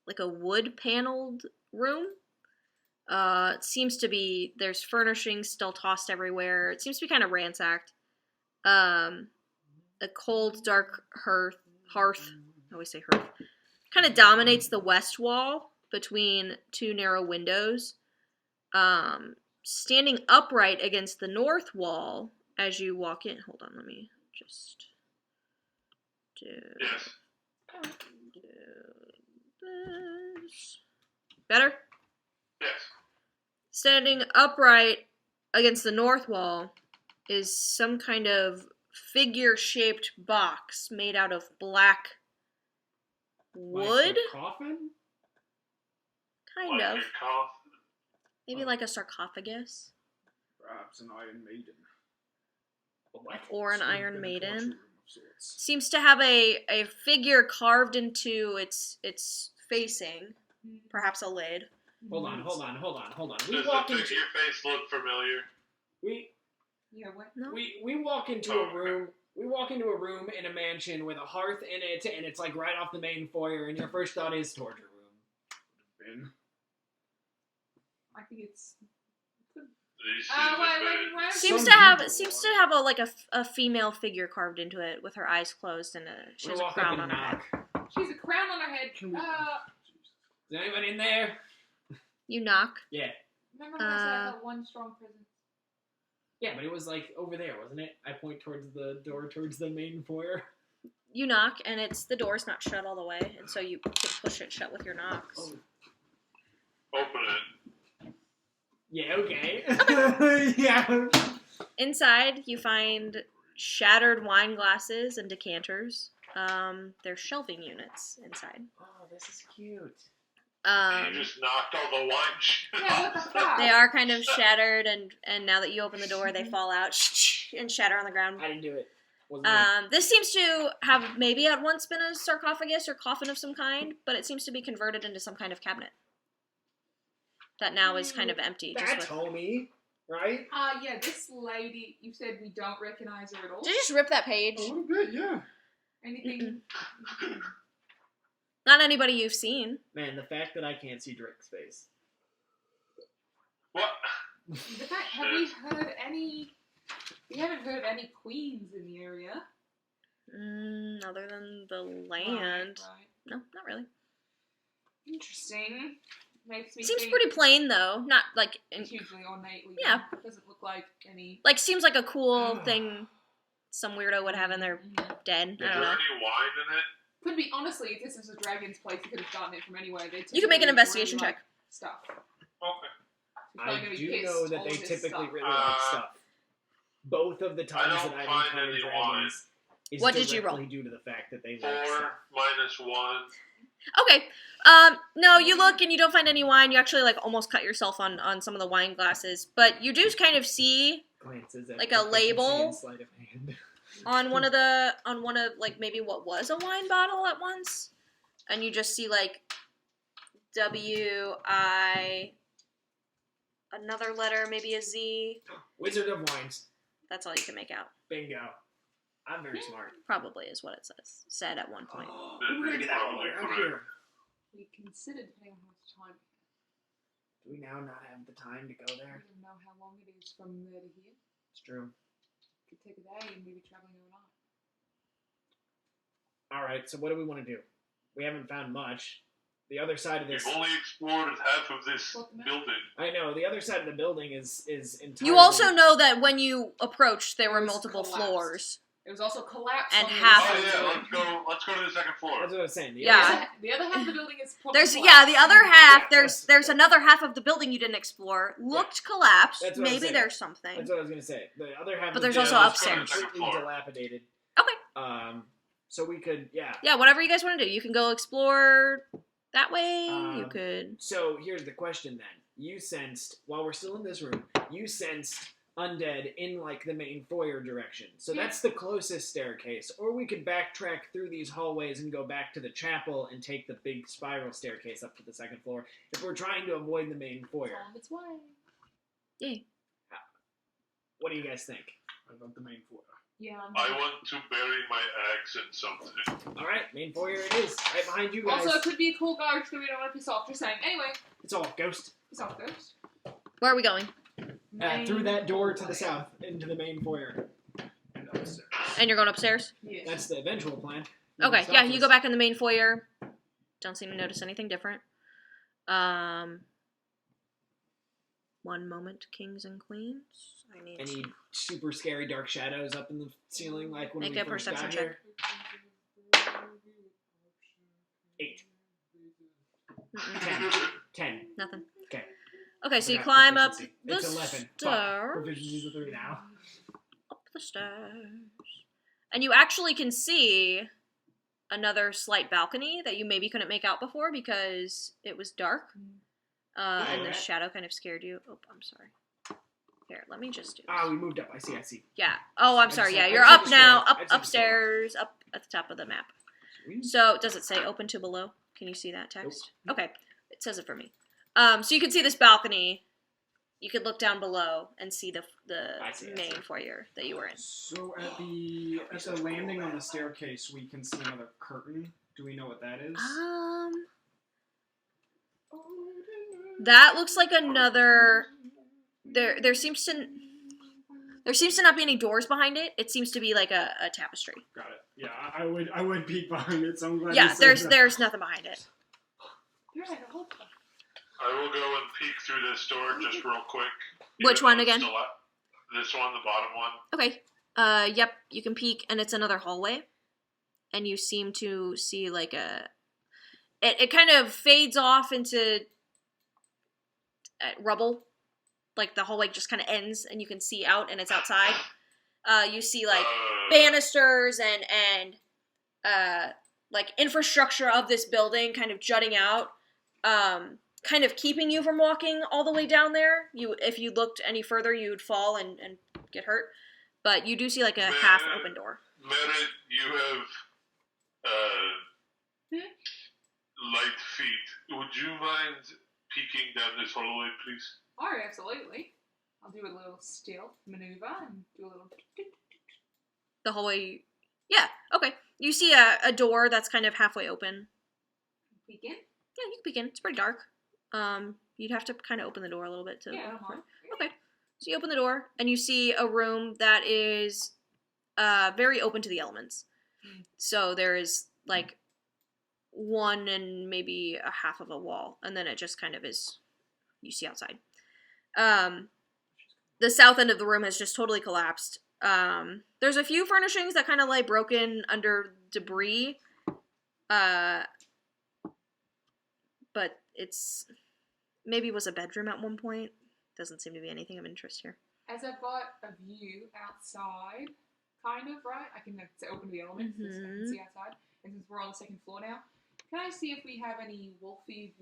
like a wood paneled room. It seems to be there's furnishings still tossed everywhere. It seems to be kind of ransacked. A cold, dark hearth. I always say hearth. Kind of dominates the west wall between two narrow windows. Standing upright against the north wall as you walk in. Hold on, let me just do Yes. this. Better? Yes. Standing upright against the north wall is some kind of figure-shaped box made out of black wood, Like a coffin? kind Like of. your cough. Maybe like a sarcophagus Perhaps an Iron Maiden. What? or an Sort of Iron in a Maiden. torture room of sorts. Seems to have a figure carved into its facing, perhaps a lid. Hold on. We Does walk the into figure face look familiar? Yeah, what? No? we walk into Oh, a room. We walk into a room in a mansion with a hearth in it, and it's like right off the main foyer. And your first thought is torture room. Ben? I think it's. These Wait. Seems Some to have people a female figure carved into it with her eyes closed and she We has a walk crown up on and her head. knock. She's a crown on her head. Can we? Is anyone in there? You knock. Yeah. Remember when I said I felt one strong presence? Yeah, but it was like over there, wasn't it? I point towards the door, towards the main foyer. You knock, and the door's not shut all the way, and so you can push it shut with your knocks. Oh. Open it. Yeah, okay. Yeah. Inside, you find shattered wine glasses and decanters. There's shelving units inside. Oh, this is cute. You just knocked all the wine shit Yeah, what the fuck? They are kind of shattered, and now that you open the door, they fall out and shatter on the ground. I didn't do it. Wasn't me. This seems to have maybe at once been a sarcophagus or coffin of some kind, but it seems to be converted into some kind of cabinet that now is kind of empty. That's homey, right? Yeah, this lady, you said we don't recognize her at all? Did you just rip that page? A little bit, yeah. Anything? Not anybody you've seen. Man, the fact that I can't see Drake's face. What? The fact, have we heard any... We haven't heard any queens in the area. Other than the land. Right. No, not really. Interesting. Makes me Seems think pretty plain though. Not like hugely ornately. Yeah. Doesn't look like any... like seems like a cool thing some weirdo would have in their den. Is I there don't know. any wine in it? Could be, honestly, if this was a dragon's place, you could have gotten it from anywhere. You can make an investigation check. Stuff. Okay. He's probably I gonna be do pissed, know that all they of his typically stuff. really like stuff. Both of the times don't that I've find encountered any dragons is What did you roll? directly due to the fact that they 4 like stuff. minus 1. Okay. No, you look and you don't find any wine. You actually like almost cut yourself on some of the wine glasses, but you do kind of see Glances at like a proficiency label and sleight of hand. on one of like maybe what was a wine bottle at once, and you just see like W-I, another letter, maybe a Z. Wizard of Wines. That's all you can make out. Bingo. I'm very smart. Probably is what it said at one point. We're gonna get that one Probably out correct. here. We considered depending on how much time. Do we now not have the time to go We there? don't know how long it is from there to here. It's true. Could take a day and we'd be traveling overnight. All right. So what do we want to do? We haven't found much. The other side of this. We've only explored half of this What the map? building. I know the other side of the building is entirely. You also know that when you approached, there were It was multiple collapsed. floors. It was also collapsed. And on the half Oh other of side yeah, the building. let's go to the second floor. That's what I was saying. The Yeah. other side- The other half of the building is probably There's collapsed. the other half. Yeah, There's another half of the building you didn't explore. Looked collapsed. That's what I'm Maybe saying. there's something. That's what I was gonna say. The other half. But of there's the also building is upstairs. completely Second floor. dilapidated. Okay. So we could, yeah. Yeah, whatever you guys want to do. You can go explore that way. You Um, could. So here's the question then. You sensed, while we're still in this room, you sensed undead in like the main foyer direction. So that's the closest staircase. Or we could backtrack through these hallways and go back to the chapel and take the big spiral staircase up to the second floor if we're trying to avoid the main It's foyer. on its way. Yeah. What do you guys think? I love the main floor. Yeah. I want to bury my axe in something. All right, main foyer it is. Right behind you guys. Also, it could be a cool ghost that we don't want to piss off. Just saying. Anyway, It's all ghost. piss off ghost. Where are we going? Through that door to the south into the main foyer. And upstairs. And you're going upstairs? Yes. That's the eventual plan. Okay, Stop yeah, you us. go back in the main foyer. Don't seem to notice anything different. One moment, kings and queens. I need Any super scary dark shadows up in the ceiling like when Make we a first perception got check. here? 8. Mm-mm. 10. Nothing. Okay. Okay, so you Forgot climb up proficiency. the It's 11. Fuck. stairs. Proficiency's a 3 now. Up the stairs. And you actually can see another slight balcony that you maybe couldn't make out before because it was dark. And the Alright. shadow kind of scared you. Oh, I'm sorry. Here, let me just do this. Ah, we moved up. I see. Yeah. Oh, I'm I sorry. just Yeah, had- I you're just had up to now. scroll. Up I just had to upstairs. Up at the top of the map. Sweet. So, does it say open to below? Can you see that text? Okay. It says it for me. So you can see this balcony. You could look down below and see the I see. main foyer that you were in. So at the landing on the staircase, we can see another curtain. Do we know what that is? That looks like another. There seems to not be any doors behind it. It seems to be like a tapestry. Got it. Yeah, I would peek behind it. So I'm glad. Yeah, you said that. there's nothing behind it. You're right, I hope. I will go and peek through this door just real quick. Which Even one though it's again? still up. This one, the bottom one. Okay. Yep. You can peek, and it's another hallway, and you seem to see like a. It kind of fades off into rubble, like the hallway just kind of ends, and you can see out, and it's outside. You see like banisters and like infrastructure of this building kind of jutting out, kind of keeping you from walking all the way down there. If you looked any further, you would fall and get hurt. But you do see like a half open door. Merritt, you have light feet. Would you mind peeking down this hallway, please? Oh, absolutely. I'll do a little stealth maneuver and do a little. The hallway. Yeah. Okay. You see a door that's kind of halfway open. Peek in? Yeah, you can peek in. It's pretty dark. You'd have to kind of open the door a little bit to. Yeah, I don't mind. Okay. So you open the door and you see a room that is very open to the elements. So there is like one and maybe a half of a wall, and then it just kind of is. You see outside. The south end of the room has just totally collapsed. There's a few furnishings that kind of lie broken under debris. But it's maybe was a bedroom at one point. Doesn't seem to be anything of interest here. As I've got a view outside, kind of, right? I can open to the elements. I can see outside. And since we're on the second floor now, can I see if we have any wolfy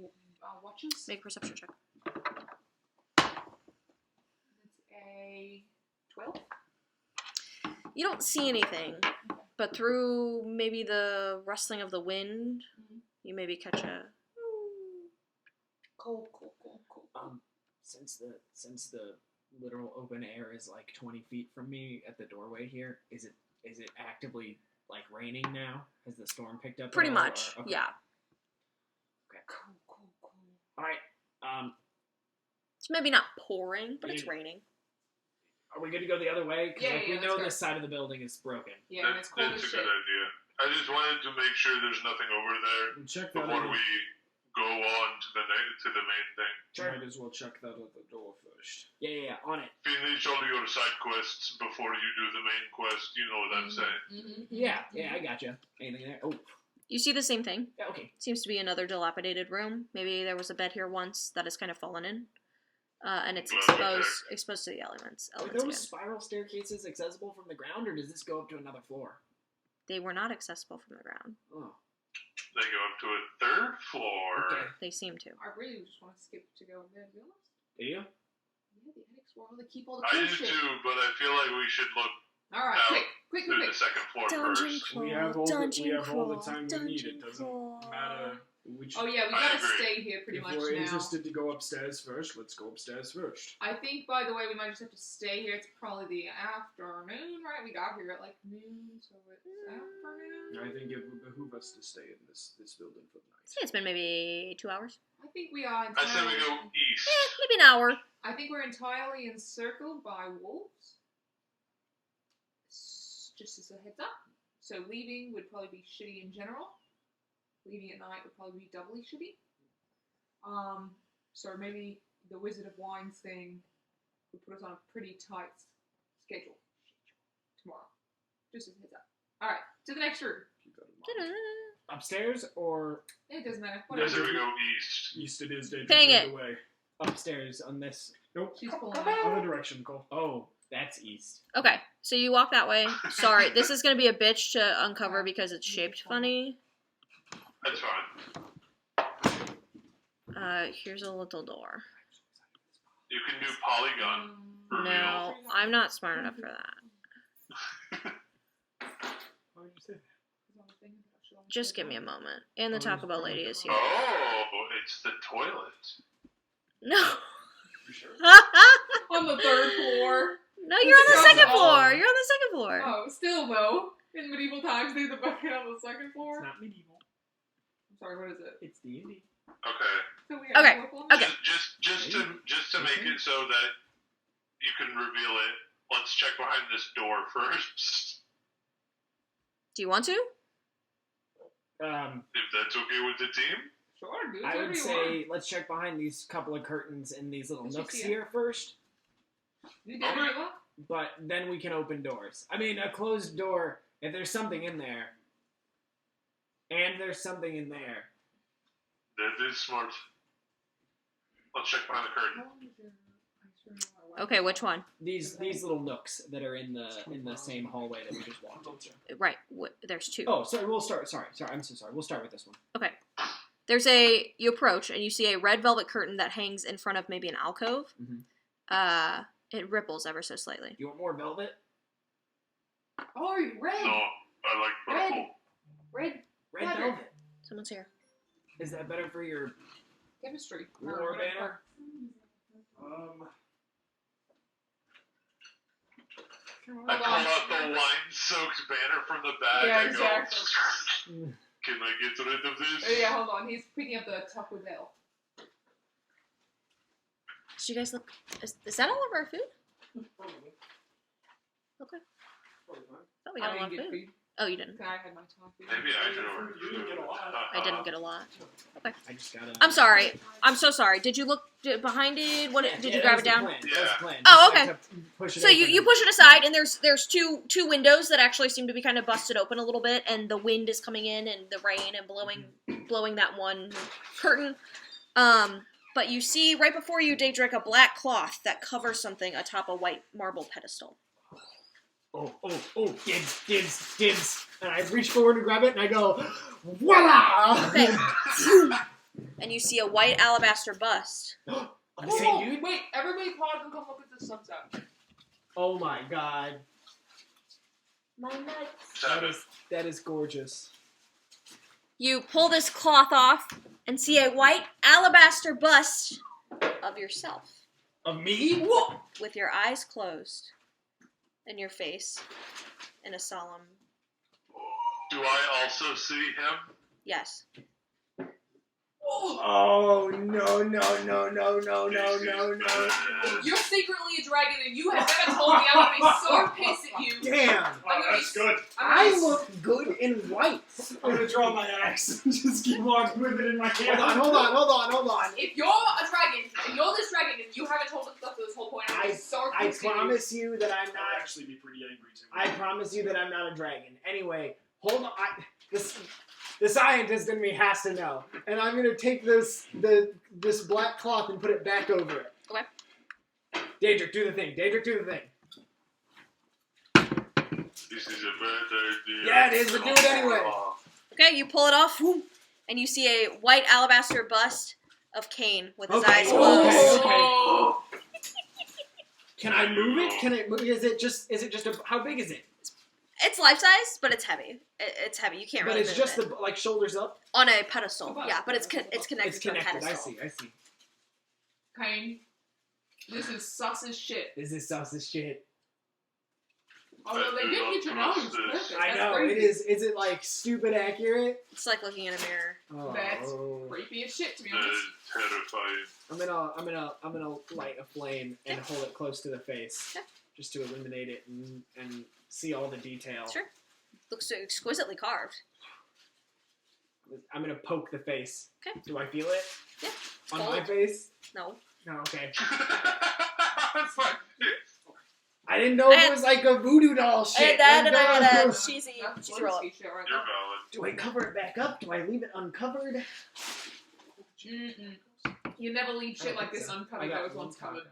watches? Make a perception check. It's a 12. You don't see anything, but through maybe the rustling of the wind, you maybe catch a. Cool. Since the literal open air is like 20 feet from me at the doorway here, is it actively like raining now? Has the storm picked up? Pretty at all, much, or- okay. yeah. Okay. Cool. All right. It's maybe not pouring, but it's raining. Are we good to go the other way? Because Yeah, we let's know go. this side of the building is broken. Yeah, and it's cold That's as a shit. good idea. I just wanted to make sure there's nothing over there We'll check that before out. we go on to the main thing. Sure. Might as well check that at the door first. Yeah, on it. Finish all your side quests before you do the main quest. You know what I'm saying? Yeah, I gotcha. Anything there? Oh, You see the same thing. yeah, okay. Seems to be another dilapidated room. Maybe there was a bed here once that has kind of fallen in. And it's exposed to the elements Are again. those spiral staircases accessible from the ground, or does this go up to another floor? They were not accessible from the ground. Oh, They go up to a third floor. okay. They seem to. I really just want to skip to go in there, to be honest. Do you? Yeah, the attics where all they keep all the I cool do shit. too, but I feel like we should look Alright, out quick. through the second floor first. We have all the time we need. It doesn't matter which. Oh yeah, we I gotta agree. stay here pretty if much we're now. interested to go upstairs first, let's go upstairs first. I think, by the way, we might just have to stay here. It's probably the afternoon, right? We got here at like noon, so it's afternoon. I think it would behoove us to stay in this building for the night. It's been maybe 2 hours. I think we are I say we entirely. go east. Maybe an hour. I think we're entirely encircled by wolves. Just as a heads up. So leaving would probably be shitty in general. Leaving at night would probably be doubly shitty. So maybe the Wizard of Wines thing would put us on a pretty tight schedule tomorrow. Just as a heads up. Alright, to the next room. Keep that in mind. Upstairs or It doesn't matter. I Whatever. say we go east. East it is. Dang it. Away. upstairs on this? Nope. She's pulling Other direction, Cole. Oh, that's east. Okay, so you walk that way. Sorry, this is gonna be a bitch to uncover because it's shaped funny. That's fine. Here's a little door. You can do polygon. No, I'm not smart enough for that. Why would you say that? Just give me a moment. And the Taco Bell lady is here. Oh, it's the toilet. No. You sure? On the third floor. No, you're on the This second sounds floor. awful. You're on the second floor. Oh, still though. In medieval times, they had the bucket on the second floor. It's not medieval. I'm sorry, what is it? It's D&D. Okay. So we Okay, have four okay. Just to make it so that you can reveal it, let's check behind this door first. Do you want to? If that's okay with the team. Sure, do I whatever would you say let's check behind these couple of curtains and these little Let's just nooks see it. here first, want. You do whatever you want. but then we can open doors. I mean, a closed door, if there's something in there, and there's something in there. That is smart. Let's check behind the curtain. Okay, which one? These little nooks that are in the same hallway that we just walked into. Right, there's two. Oh, sorry, we'll start. Sorry, I'm so sorry. We'll start with this one. Okay. You approach and you see a red velvet curtain that hangs in front of maybe an alcove. Mhm. It ripples ever so slightly. You want more velvet? Oh, red. No, I like purple. Red. Red Leather. velvet. Someone's here. Is that better for your Chemistry. war banner? I pull out the wine-soaked banner from the bag. Yeah, I exactly. go, can I get rid of this? Oh, yeah, hold on. He's picking up the Taco Bell. Did you guys look? Is that all of our food? Okay. Oh, we got a lot of didn't get food. Oh, you didn't. I had my coffee. Maybe I should order You didn't get a lot. I didn't get a lot. I just got I'm sorry. I'm so sorry. Did you look behind it? What did you grab it down? That was the plan. Oh, Just, I okay. kept pushing So it you open. push it aside, and there's two windows that actually seem to be kind of busted open a little bit, and the wind is coming in, and the rain and blowing that one curtain. But you see right before you, Daedric, a black cloth that covers something atop a white marble pedestal. Oh, dibs. And I reach forward to grab it, and I go, voila! Okay. And you see a white alabaster bust. On the same dude? Wait, everybody pause and come look at the sunset. Oh my god. My nuts. That is gorgeous. You pull this cloth off and see a white alabaster bust of yourself Of me? Whoa! with your eyes closed and your face in a solemn Do I also see him? yes. Oh, no. You're secretly a dragon, and you have never told me. I'm gonna be so pissed at you. Damn! I'm gonna be good. I look good in white. I'm gonna draw my axe and just keep walking with it in my hand. Hold on. If you're a dragon, and you're this dragon, and you haven't told us stuff this whole point, I'm gonna be so I pissed at you. promise you that I'm I'd not. actually be pretty angry too. I promise you that I'm not a dragon. Anyway, hold on. The scientist in me has to know, and I'm gonna take this black cloth and put it back over it. Okay. Daedric, do the thing. This is a bad idea. Yeah, it is, but do it anyway. Okay, you pull it off, whoom, and you see a white alabaster bust of Cain with his eyes Okay, closed. okay. Can I move it? Is it just how big is it? It's life size, but it's heavy. It's heavy. You can't But really it's move just it. the see all the detail. Sure. Looks exquisitely carved. I'm gonna poke the face. Okay. Do I feel it? Yeah. On Cold. my face? No. No, okay. That's fine. I didn't know it was like a voodoo doll shit. And Like, I got a That's cheesy Lindsay roll. shit right You're now. valid. do I cover it back up? Do I leave it uncovered? Mm-mm. You never leave shit like this uncovered that was once covered.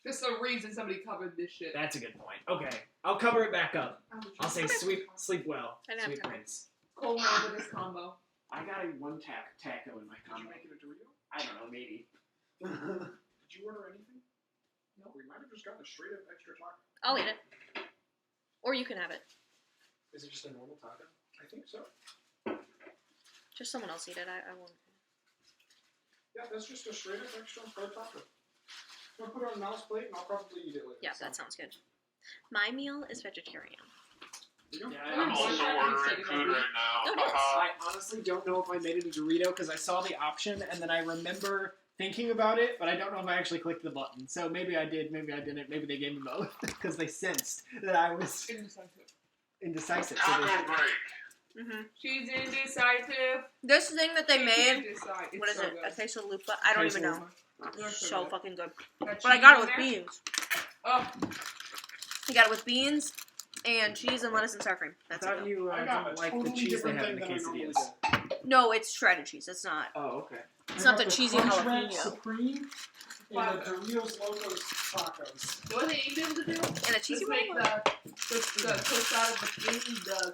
There's no reason somebody covered this shit. That's a good point. Okay. I'll cover it back up. I'll say sleep well. I didn't have Sweet time. prince. Cold hand with this combo. I got a one taco in my Did you combo. make it a Dorito? I don't know, maybe. Did you order anything? No, we might have just gotten a straight up extra taco. I'll eat it. Or you can have it. Is it just a normal taco? I think so. Just someone else eat it. I won't. Yeah, that's just a straight up extra fried taco. I'll put it on Mal's plate and I'll probably eat it later. Yeah, that sounds good. My meal is vegetarian. There you go. Yeah, I'm also ordering food right now. Oh, nice. I honestly don't know if I made it a Dorito because I saw the option and then I remember thinking about it, but I don't know if I actually clicked the button. So maybe I did, maybe I didn't. Maybe they gave me both because they sensed that I was indecisive. So Taco they- break. Mm-hmm. She's indecisive. This thing that they She made, can't decide. It's what is so it? good. A queso lupa? I don't even know. It's So good. fucking good. Got But I cheese got it in with there? beans. Oh, I got it with beans and cheese and lettuce and sour cream. I That's thought it. you I got didn't a like the totally cheese they different have in thing the than I normally quesadillas. get. No, it's shredded cheese. It's not. Oh, okay. It's I not got the cheesy Crunch Wrap jalapeno. Supreme and the Doritos Locos tacos. the only thing you'd be able to do And a cheesy is make roll? the toast out of the thing, the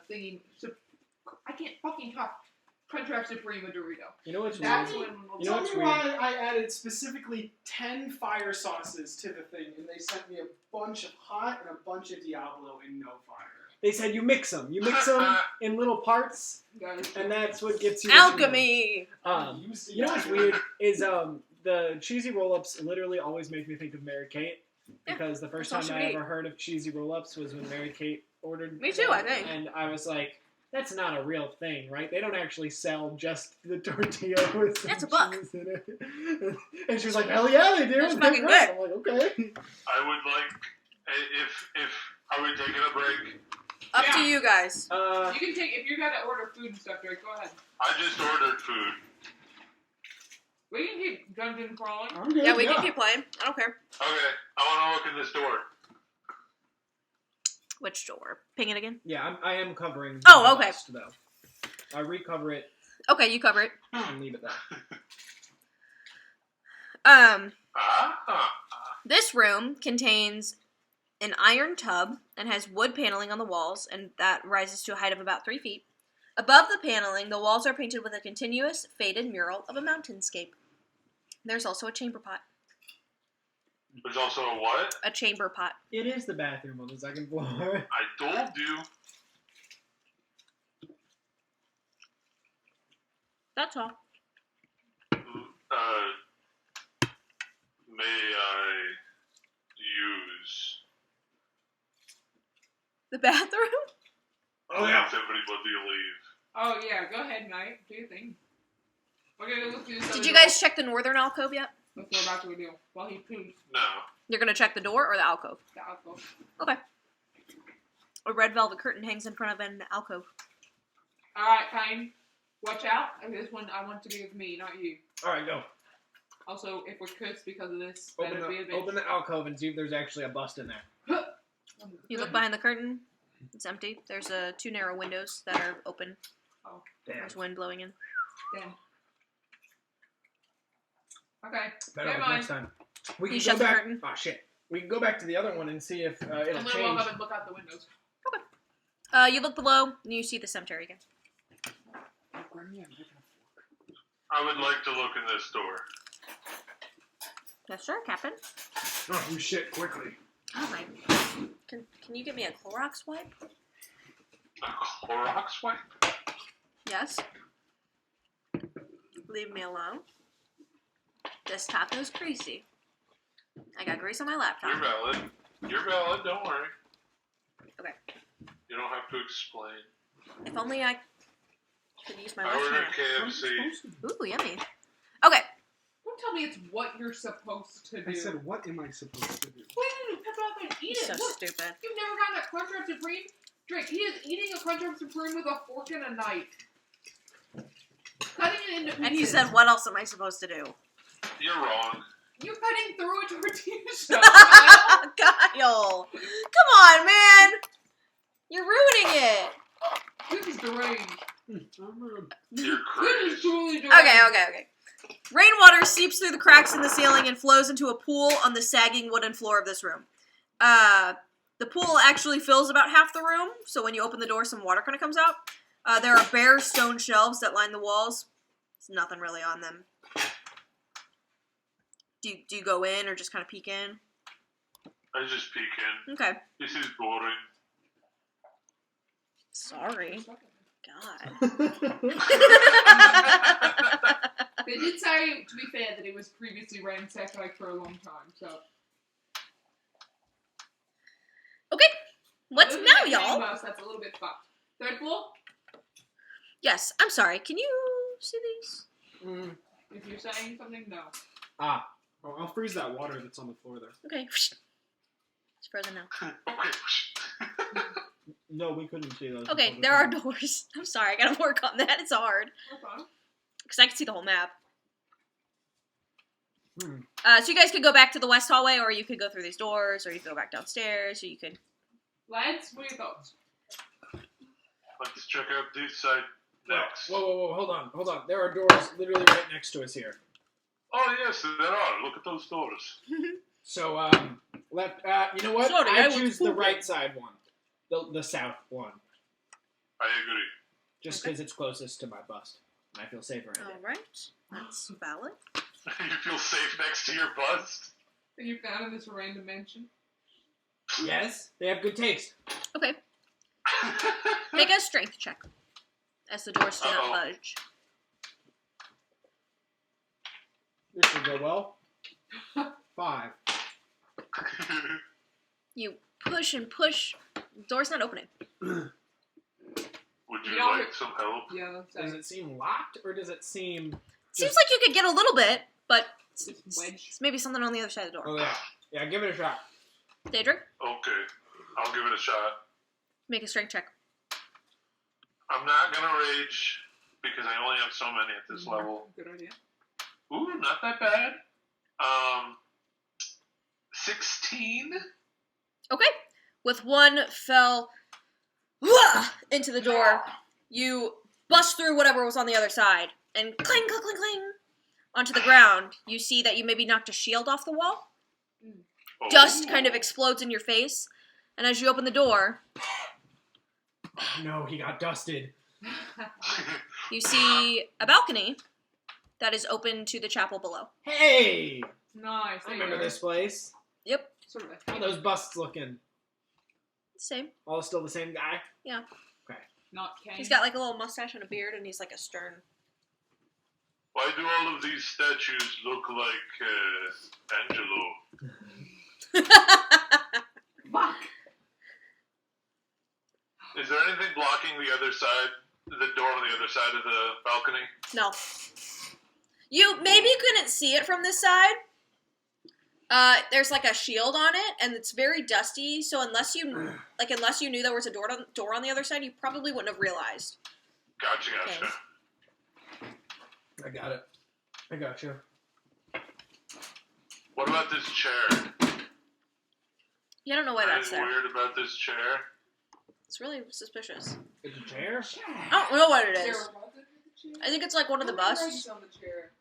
thingy. I can't fucking talk. Crunchwrap Supreme a Dorito. You know what's That's weird? when we'll You know Tell what's me weird? why I added specifically 10 fire sauces to the thing, and they sent me a bunch of hot and a bunch of Diablo and no fire. They said you mix them. You mix them in little parts, Guys, and that's what gets you. what you need. Alchemy. You know what's weird is the cheesy roll-ups literally always make me think of Mary Kate, because the first that's all time she I would ever heard of cheesy roll-ups was when Mary Kate ordered. Me too, them, I think. And I was like, that's not a real thing, right? They don't actually sell just the tortilla with some That's a buck. cheese in it. And she was like, hell yeah, they do. That's They're fucking great. good. I'm like, okay. I would like, if are we taking a break? Up to Yeah. you guys. you can take, if you gotta order food and stuff, Drake, go ahead. I just ordered food. We can keep dungeon crawling. I'm good. Yeah, we can keep playing. I don't care. Okay, I want to look in this door. Which door? Ping it again. Yeah, I am covering. Oh, the okay. rest, though. I recover it Okay, you cover it. and leave it there. This room contains an iron tub and has wood paneling on the walls, and that rises to a height of about 3 feet. Above the paneling, the walls are painted with a continuous, faded mural of a mountainscape. There's also a chamber pot. There's also a what? A chamber pot. It is the bathroom on the second floor. I told you. That's all. May I use? The bathroom? Oh yeah. Let everybody leave. Oh yeah, go ahead, Knight. Do your thing. We're gonna look through this. Did you guys check the northern alcove yet? That's what we're about to do. While he poops No. You're gonna check the door or the alcove? the alcohol. Okay. A red velvet curtain hangs in front of an alcove. Alright, Kine. Watch out. This one I want to be with me, not you. Alright, go. Also, if we're cursed because of this, better be a bitch. Open the alcove and see if there's actually a bust in there. You look behind the curtain. It's empty. There's 2 narrow windows that are open. Damn. There's wind blowing in. Damn. Okay. Better Never luck mind. next time. We You can shut go the back. curtain. Oh shit. We can go back to the other one and see if it'll I'm gonna walk change. up and look out the windows. You look below, and you see the cemetery again. I would like to look in this door. Yes, sir, Captain. Oh, you shit quickly. Alright. Can you give me a Clorox wipe? A Clorox wipe? Yes. Leave me alone. This taco's greasy. I got grease on my You're laptop. valid. You're valid. Don't worry. Okay. You don't have to explain. If only I could use my I left ordered hand. KFC. Ooh, yummy. Okay. Don't tell me it's what you're supposed to do. I said, what am I supposed to do? Wait, pep it up and eat it. So Look, stupid. you've never gotten a Crunchwrap Supreme? Drake, he is eating a Crunchwrap Supreme with a fork and a knife. Cutting it into pieces. And he said, what else am I supposed to do? You're wrong. You're cutting through a tortilla shell, Kyle. Kyle! Come on, man! You're ruining it! This is deranged. You're This is crazy. truly deranged. Okay. Rainwater seeps through the cracks in the ceiling and flows into a pool on the sagging wooden floor of this room. The pool actually fills about half the room, so when you open the door, some water kind of comes out. There are bare stone shelves that line the walls. There's nothing really on them. Do you go in or just kind of peek in? I just peek in. Okay. This is boring. Sorry. God. They did say, to be fair, that it was previously ransacked like for a long time, so. Okay. What's Other than now, that y'all? house, that's a little bit fucked. Third floor? Yes, I'm sorry. Can you see these? If you're saying something, no. Ah. Oh, I'll freeze that water that's on the floor there. Okay. It's frozen now. Okay. No, we couldn't see those. Okay, there are doors. I'm sorry. I gotta work on that. It's hard. Okay. Because I can see the whole map. So you guys could go back to the west hallway, or you could go through these doors, or you could go back downstairs, or you could... Lads, what are your thoughts? Let's check out this side next. Whoa, hold on. There are doors literally right next to us here. Oh yes, there are. Look at those doors. So, you know what? Sorry, I I was choose the pooping. right side one. The south one. I agree. Just because it's closest to my bust. And I feel safer in it. All right, that's valid. You feel safe next to your bust? That you found in this random mansion. Yes, they have good taste. Okay, make a strength check as the doors do not Uh-oh. budge. This should go well. 5. You push and push. Door's not opening. Would you Yeah. like some help? Yeah, Does it seem locked, or does it seem... Seems like you could get a little bit, but Just wedge. it's maybe something on the other side of the door. Oh, yeah. Yeah, give it a shot. Daedric, Okay, I'll give it a shot. make a strength check. I'm not gonna rage because I only have so many at this level. Good idea. Ooh, not that bad. 16. Okay. With one fell into the door, you bust through whatever was on the other side and cling, cling, cling, cling onto the ground. You see that you maybe knocked a shield off the wall. Oh. Dust kind of explodes in your face, and as you open the door, Oh, no, he got dusted. you see a balcony that is open to the chapel below. Hey! Nice. I remember this place. Yep, Sort of How are those busts looking? same. All still the same guy? not Kane. He's got like a little mustache and a beard, and he's like a stern. Why do all of these statues look like Angelo? Fuck. Is there anything blocking the other side, the door on the other side of the balcony? No. You maybe couldn't see it from this side. There's like a shield on it, and it's very dusty. So unless you knew there was a door on the other side, you probably wouldn't have realized. Gotcha. Okay. I got it. I got you. What about this chair? You don't know why that's Anything there. weird about this chair? It's really suspicious. It's a chair? I don't know what it Is there is. a rug under the chair? I think it's like one of the How many busts. rugs on the chair?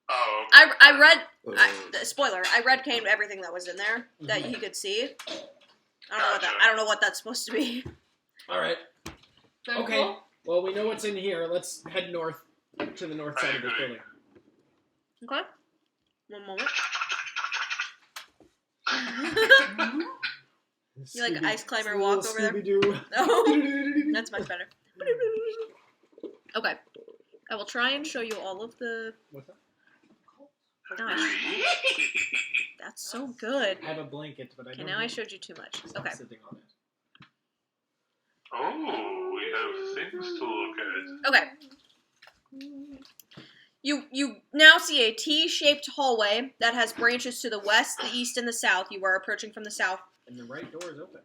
Oh, okay. I read. Spoiler. I read Kane everything that was in there that he could see. I don't know what that's supposed to be. Alright. Very Okay. cool. Well, we know what's in here. Let's head north to the north side of this agree. building. Okay. One moment. You like ice climber walk over there? Scooby-Doo. Oh, that's much better. Okay. I will try and show you all of the... What's that? Gosh, that's so good. I have a blanket, but I Okay, don't now I have- showed you too much. it's not Okay. sitting on it. Oh, we have things to look at. Okay. You now see a T-shaped hallway that has branches to the west, the east, and the south. You are approaching from the south. And the right door is open.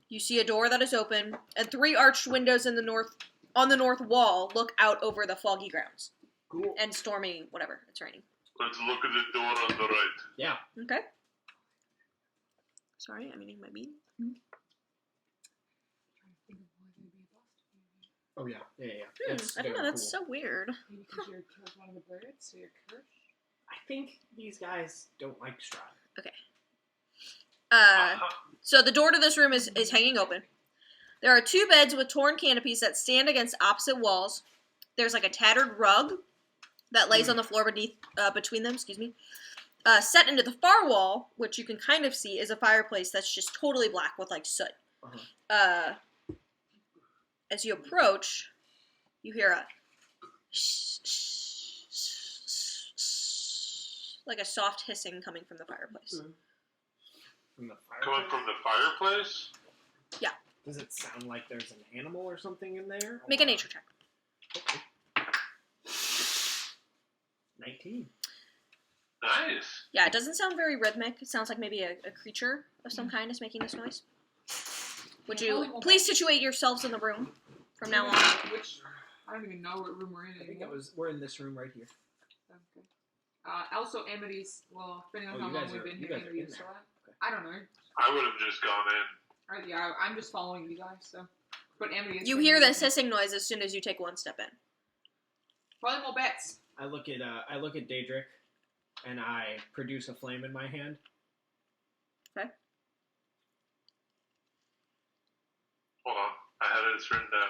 You see a door that is open, and 3 arched windows in the north on the north wall look out over the foggy grounds Cool. and stormy whatever. It's raining. Let's look at the door on the right. Yeah. Okay. Sorry, I'm eating my bean. Oh, yeah. Yeah. I don't know. That's so weird. Maybe because you killed one of the birds, so you're cursed. I think these guys don't like Strahd. So the door to this room is hanging open. There are 2 beds with torn canopies that stand against opposite walls. There's like a tattered rug that lays on the floor between them. Excuse me. Set into the far wall, which you can kind of see, is a fireplace that's just totally black with like soot. As you approach, you hear a like a soft hissing coming from the fireplace. From the Coming from the fireplace? Does it sound like there's an animal or something in there? Make a nature check. Okay. 19. Nice. Yeah, it doesn't sound very rhythmic. It sounds like maybe a creature of some kind is making this noise. Would you please situate yourselves in the room from now on? Which I don't even know what room we're in I think anymore. we're in this room right here. Okay. Also, Amity's. Well, depending on Oh, how you long guys we've are- been you here, guys are Amity in is still there. at. I don't know. I would have just gone in. Alright, yeah, I'm just following you guys. So, but Amity is. You hear this hissing noise as soon as you take one step in. Probably more bets. I look at Daedric, and I produce a flame in my hand. Okay. Hold on. I had it written down.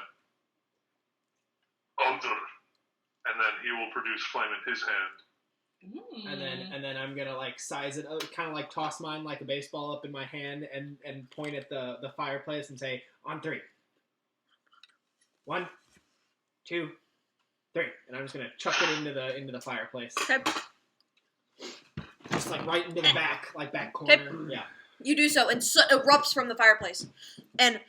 Odor. and then he will produce flame in his hand. And then I'm gonna like size it up, kind of like toss mine like a baseball up in my hand and point at the fireplace and say on 3. 1, 2, 3, and I'm just gonna chuck it into the fireplace. Okay. Just like right into the back corner. Okay. Yeah. You do so, and soot erupts from the fireplace, and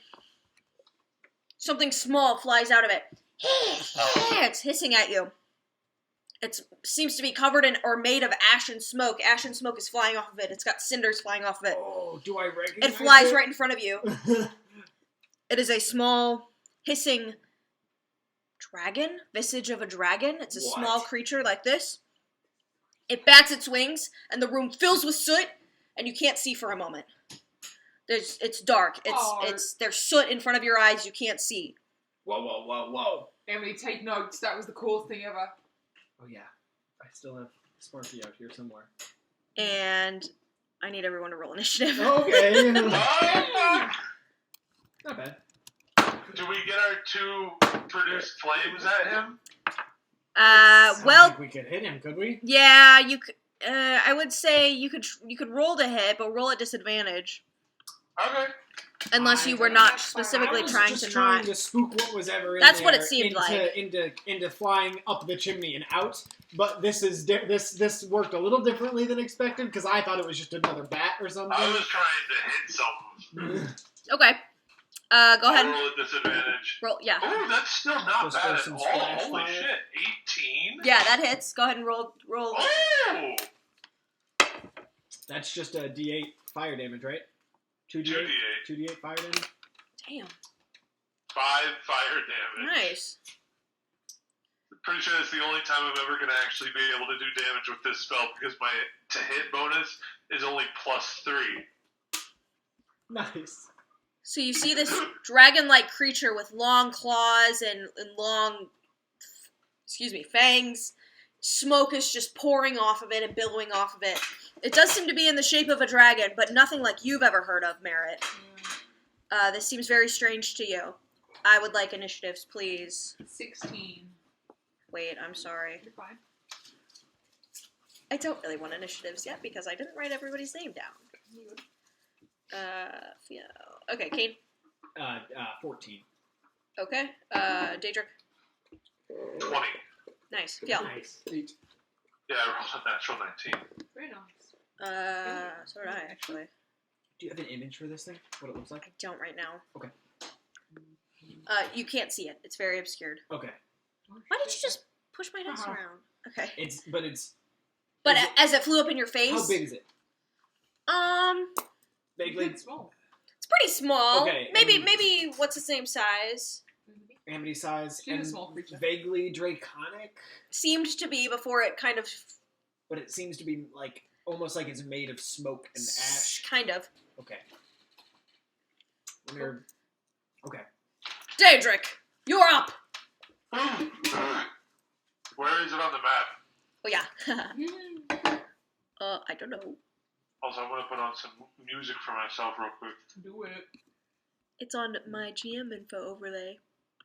something small flies out of it. It's hissing at you. It seems to be covered in or made of ash and smoke. Ash and smoke is flying off of it. It's got cinders flying off of it. Oh, do I recognize It flies right in front of you. It is a small, hissing dragon, visage of a dragon. It's a small creature like this. It bats its wings, and the room fills with soot, and you can't see for a moment. It's dark. There's soot in front of your eyes. You can't see. Whoa. Emily, take notes. That was the coolest thing ever. Oh yeah, I still have Sparky out here somewhere. And I need everyone to roll initiative. Okay. Oh, Not bad. do we get our 2 produced flames at him? I don't Well, think we could hit him, could we? yeah, you could. I would say you could roll to hit, but roll at disadvantage Okay. unless you were I not was specifically I was trying just to trying not. to spook what was ever in That's there what it seemed into, like. into flying up the chimney and out. But this is this worked a little differently than expected because I thought it was just another bat or something. I was trying to hit something. Okay. Go ahead. Roll at disadvantage. Roll. Yeah. Oh, that's still not Just bad for at some all. splash Holy fire. shit. 18? Yeah, that hits. Go ahead and roll. Oh! That's just a D8 fire damage, right? 2D8. 2D8 fire damage. Damn. 5 fire damage. Nice. Pretty sure that's the only time I'm ever going to actually be able to do damage with this spell because my to-hit bonus is only +3. Nice. So you see this dragon-like creature with long claws and long, fangs. Smoke is just pouring off of it and billowing off of it. It does seem to be in the shape of a dragon, but nothing like you've ever heard of, Merritt. This seems very strange to you. I would like initiatives, please. 16. Wait, I'm sorry. You're fine. I don't really want initiatives yet because I didn't write everybody's name down. Yeah. Okay, Kane. 14. Okay. Daedric. 20. Nice. Fiel. Nice. 8. Yeah, I rolled a natural 19. Very nice. So did I, actually. Do you have an image for this thing? What it looks like? I don't right now. Okay. You can't see it. It's very obscured. Okay. Why did you just push my dice around? Okay. But But is it- as it flew up in your face... how big is it? Vaguely. It's small. It's pretty small. Okay, Maybe what's the same size? Amity size She's a and small creature. vaguely draconic, Seemed to be before it kind of... but it seems to be like almost like it's made of smoke and ash. Kind of. Okay. Weird. Okay. Daedric, you're up! Where is it on the map? Oh, yeah. I don't know. Also, I'm going to put on some music for myself real quick. Do it. It's on my GM info overlay.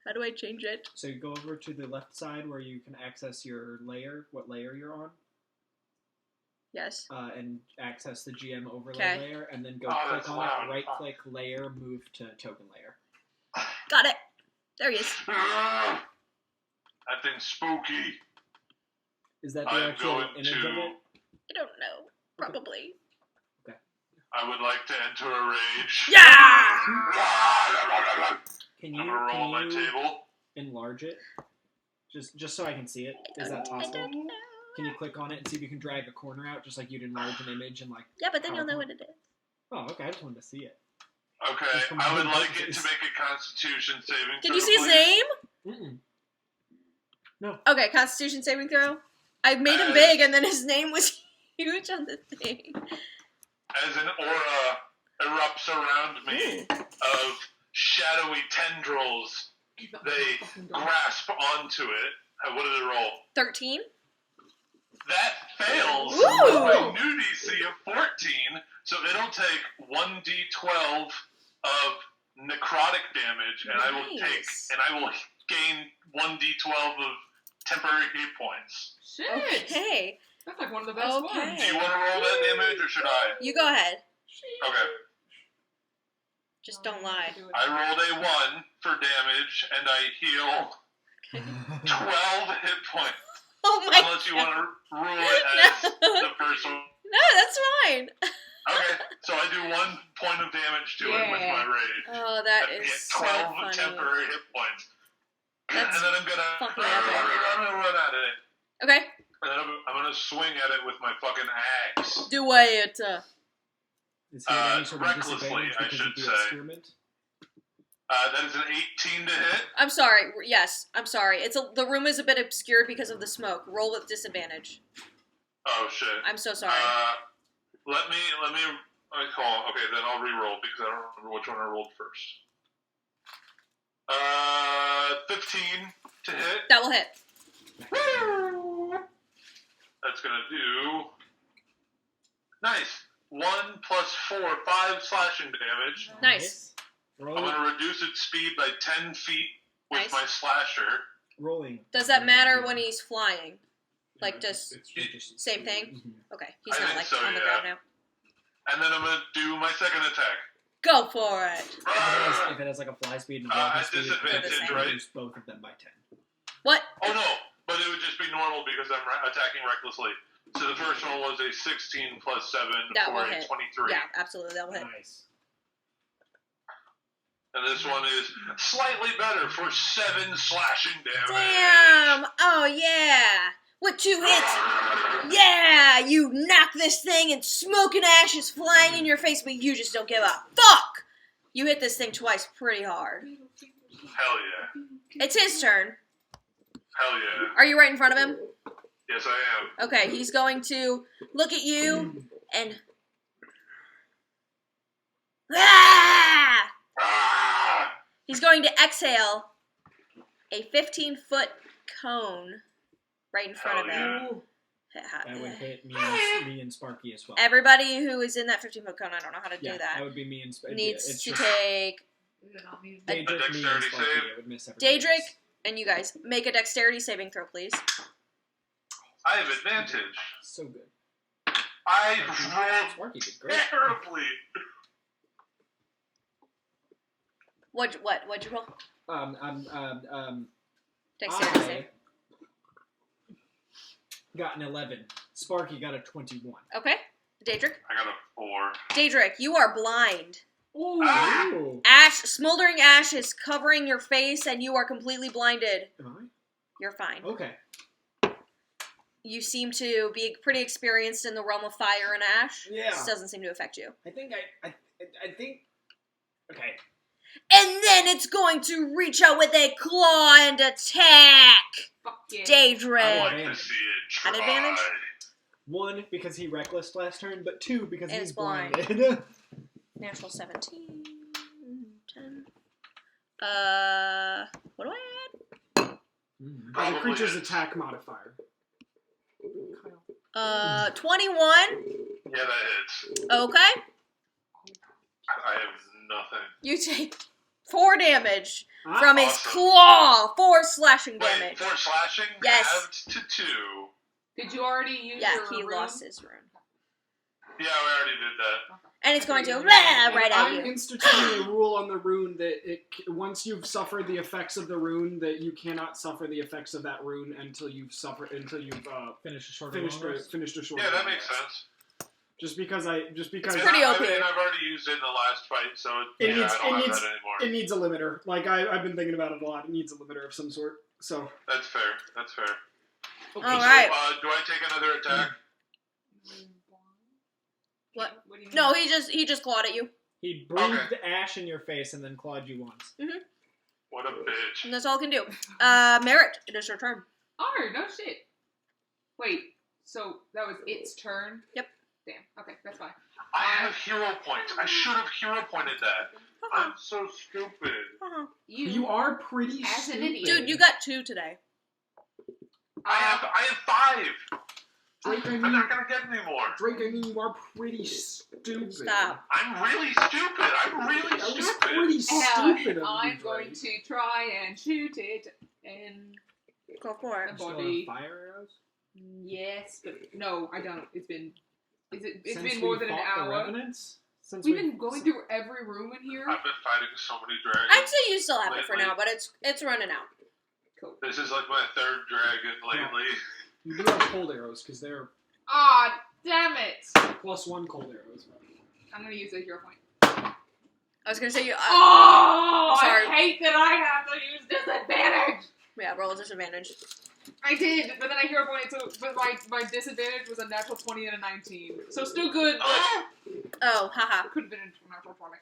How do I change it? So you go over to the left side where you can access your layer, what layer you're on, Yes. and access the GM overlay Okay. layer, and then go Oh, click that's on loud. it, right-click layer, move to token layer. Got it. There he is. That thing's spooky. Is that the I'm actual going image of to... it? I don't know. Probably. I would like to enter a rage. Yeah! Can I'm you, going to roll my can you table. enlarge it? Just so I can see it. Is that I possible? don't know. Can you click on it and see if you can drag a corner out, just like you'd enlarge an image and like... Yeah, but then you'll know what it is. Oh, okay, I just wanted to see it. Okay, Just from I would my like it purposes. to make a Constitution saving Can throw, you see his please. name? Mm-mm. Okay, Constitution saving throw. I made him As- big, and then his name was huge on the thing. As an aura erupts around me of shadowy tendrils, they grasp onto it. What did it roll? 13. That fails Ooh. with my new DC of 14, so it'll take 1d12 of necrotic damage, and I will Nice. gain 1d12 of temporary hit points. Shit. Okay. That's like one of the best Okay. ones. Do you want to roll that damage or should I? You go ahead. Okay. Just don't lie. I rolled a 1 for damage and I heal 12 hit points. Oh my Unless you want to rule it as the first one. No, that's fine. Okay, so I do 1 point of damage to it with my rage. Oh, that and is get so 12 funny. temporary hit points. That's and then I'm gonna fucking run epic. at it. Okay. And then I'm gonna swing at it with my fucking axe. Do it. Is he at any sort of recklessly, disadvantage I because should of the say. experiment? That is an 18 to hit. I'm sorry. Yes, I'm sorry. The room is a bit obscured because of the smoke. Roll with disadvantage. Oh shit. I'm so sorry. Let me. I call. Okay, then I'll re-roll because I don't remember which one I rolled first. 15 to hit. That will hit. That's gonna do. Nice. 1 plus 4, 5 slashing damage. Nice. Roll. I'm gonna reduce its speed by 10 feet with Nice. my slasher. Rolling. Does that matter when he's flying? Like, does It's just same thing? Mhm. Okay, he's I not think like so, on the yeah. ground now. And then I'm gonna do my second attack. Go for it. If it has like a fly speed and a walking At speed, disadvantage, it's right? reduce both of them by 10. What? Oh no, but it would just be normal because I'm attacking recklessly. So the first one was a 16 plus 7 That for will a hit. 23. Yeah, absolutely, that will hit. Nice. And this one is slightly better for 7 slashing damage. Damn! Oh yeah! With 2 hits, yeah! You knock this thing and smoke and ash is flying in your face, but you just don't give a fuck! You hit this thing twice pretty hard. Hell yeah. It's his turn. Hell yeah. Are you right in front of him? Yes, I am. Okay, he's going to look at you and... Ah! Ah! He's going to exhale a 15-foot cone right in front of him. That would hit me and Sparky as well. Everybody who is in that 15-foot cone, I don't know how to Yeah, do that, would be me and Sparky. needs to take... A Daedric, me, and dexterity Sparky. save. It would miss everybody Daedric, else. and you guys, make a dexterity saving throw, please. I have advantage. So good. I Sparky rolled did great. terribly. What'd you roll? Dexterity save. I got an 11. Sparky got a 21. Okay. Daedric. I got a 4. Daedric, you are blind. Ooh. Ah! Ooh. Smoldering ash is covering your face, and you are completely blinded. Am You're fine. I? Okay. You seem to be pretty experienced in the realm of fire and ash. Yeah. This doesn't seem to affect you. I think I think. Okay. And then it's going to reach out with a claw and attack. Fuck yeah. I Daedric. like to see it try. An advantage? 1, because he reckless last turn, but 2, because And he's it's blind. blinded. Natural 17. 10. What do I add? Mm. The Probably creature's is. attack modifier. 21. Yeah, that hits. Okay. I have nothing. You take 4 damage Ah, from his awesome. claw. 4 slashing Wait, damage. 4 slashing? Yes. Halved to 2. Did you already use Yeah, your he rune? lost his rune. Yeah, we already did that. And it's going to And right at I'm you. instituting a rule on the rune that once you've suffered the effects of the rune, that you cannot suffer the effects of that rune until you've Finish a short finished a short. Yeah, that rest. makes sense. Just because It's And pretty I OP. mean, I've already used it in the last fight, so It yeah, needs- I don't it have needs- that anymore. it needs a limiter. Like I've been thinking about it a lot. It needs a limiter of some sort. So That's fair. That's fair. All So, right. do I take another attack? What? What do you mean? No, he just clawed at you. He breathed ash in your face and then clawed you once. What a bitch. And that's all it can do. Merritt, it is your turn. Oh, no shit. Wait, so that was its turn? Yep. Damn, okay, that's fine. I have hero points. I should have hero pointed that. I'm so stupid. you are pretty As an stupid. idiot. Dude, you got 2 today. I have 5. Drake, I'm not gonna get any more. Drake, I mean, you are pretty stupid. Stop. I'm really stupid. I'm really That was stupid. pretty stupid of you, I'm Drake. going to try and shoot it, and Go for A it. Still have body. fire arrows? Yes, but no, I don't. It's been it's Since been more we than an fought the hour. revenants? Since We've we- been going through every room in here. I've been fighting so many dragons. I'd say you still have it for lately. now, but it's running out. Cool. This is like my third dragon lately. You do have cold arrows, because they're Ah, damn it! +1 cold arrows. I'm gonna use a hero point. I was gonna say you. Oh, sorry. I hate that I have to use disadvantage. Yeah, roll a disadvantage. I did, but then I hero pointed, so but my disadvantage was a natural 20 and a 19. So still good, but Oh, haha. it could have been a natural 20.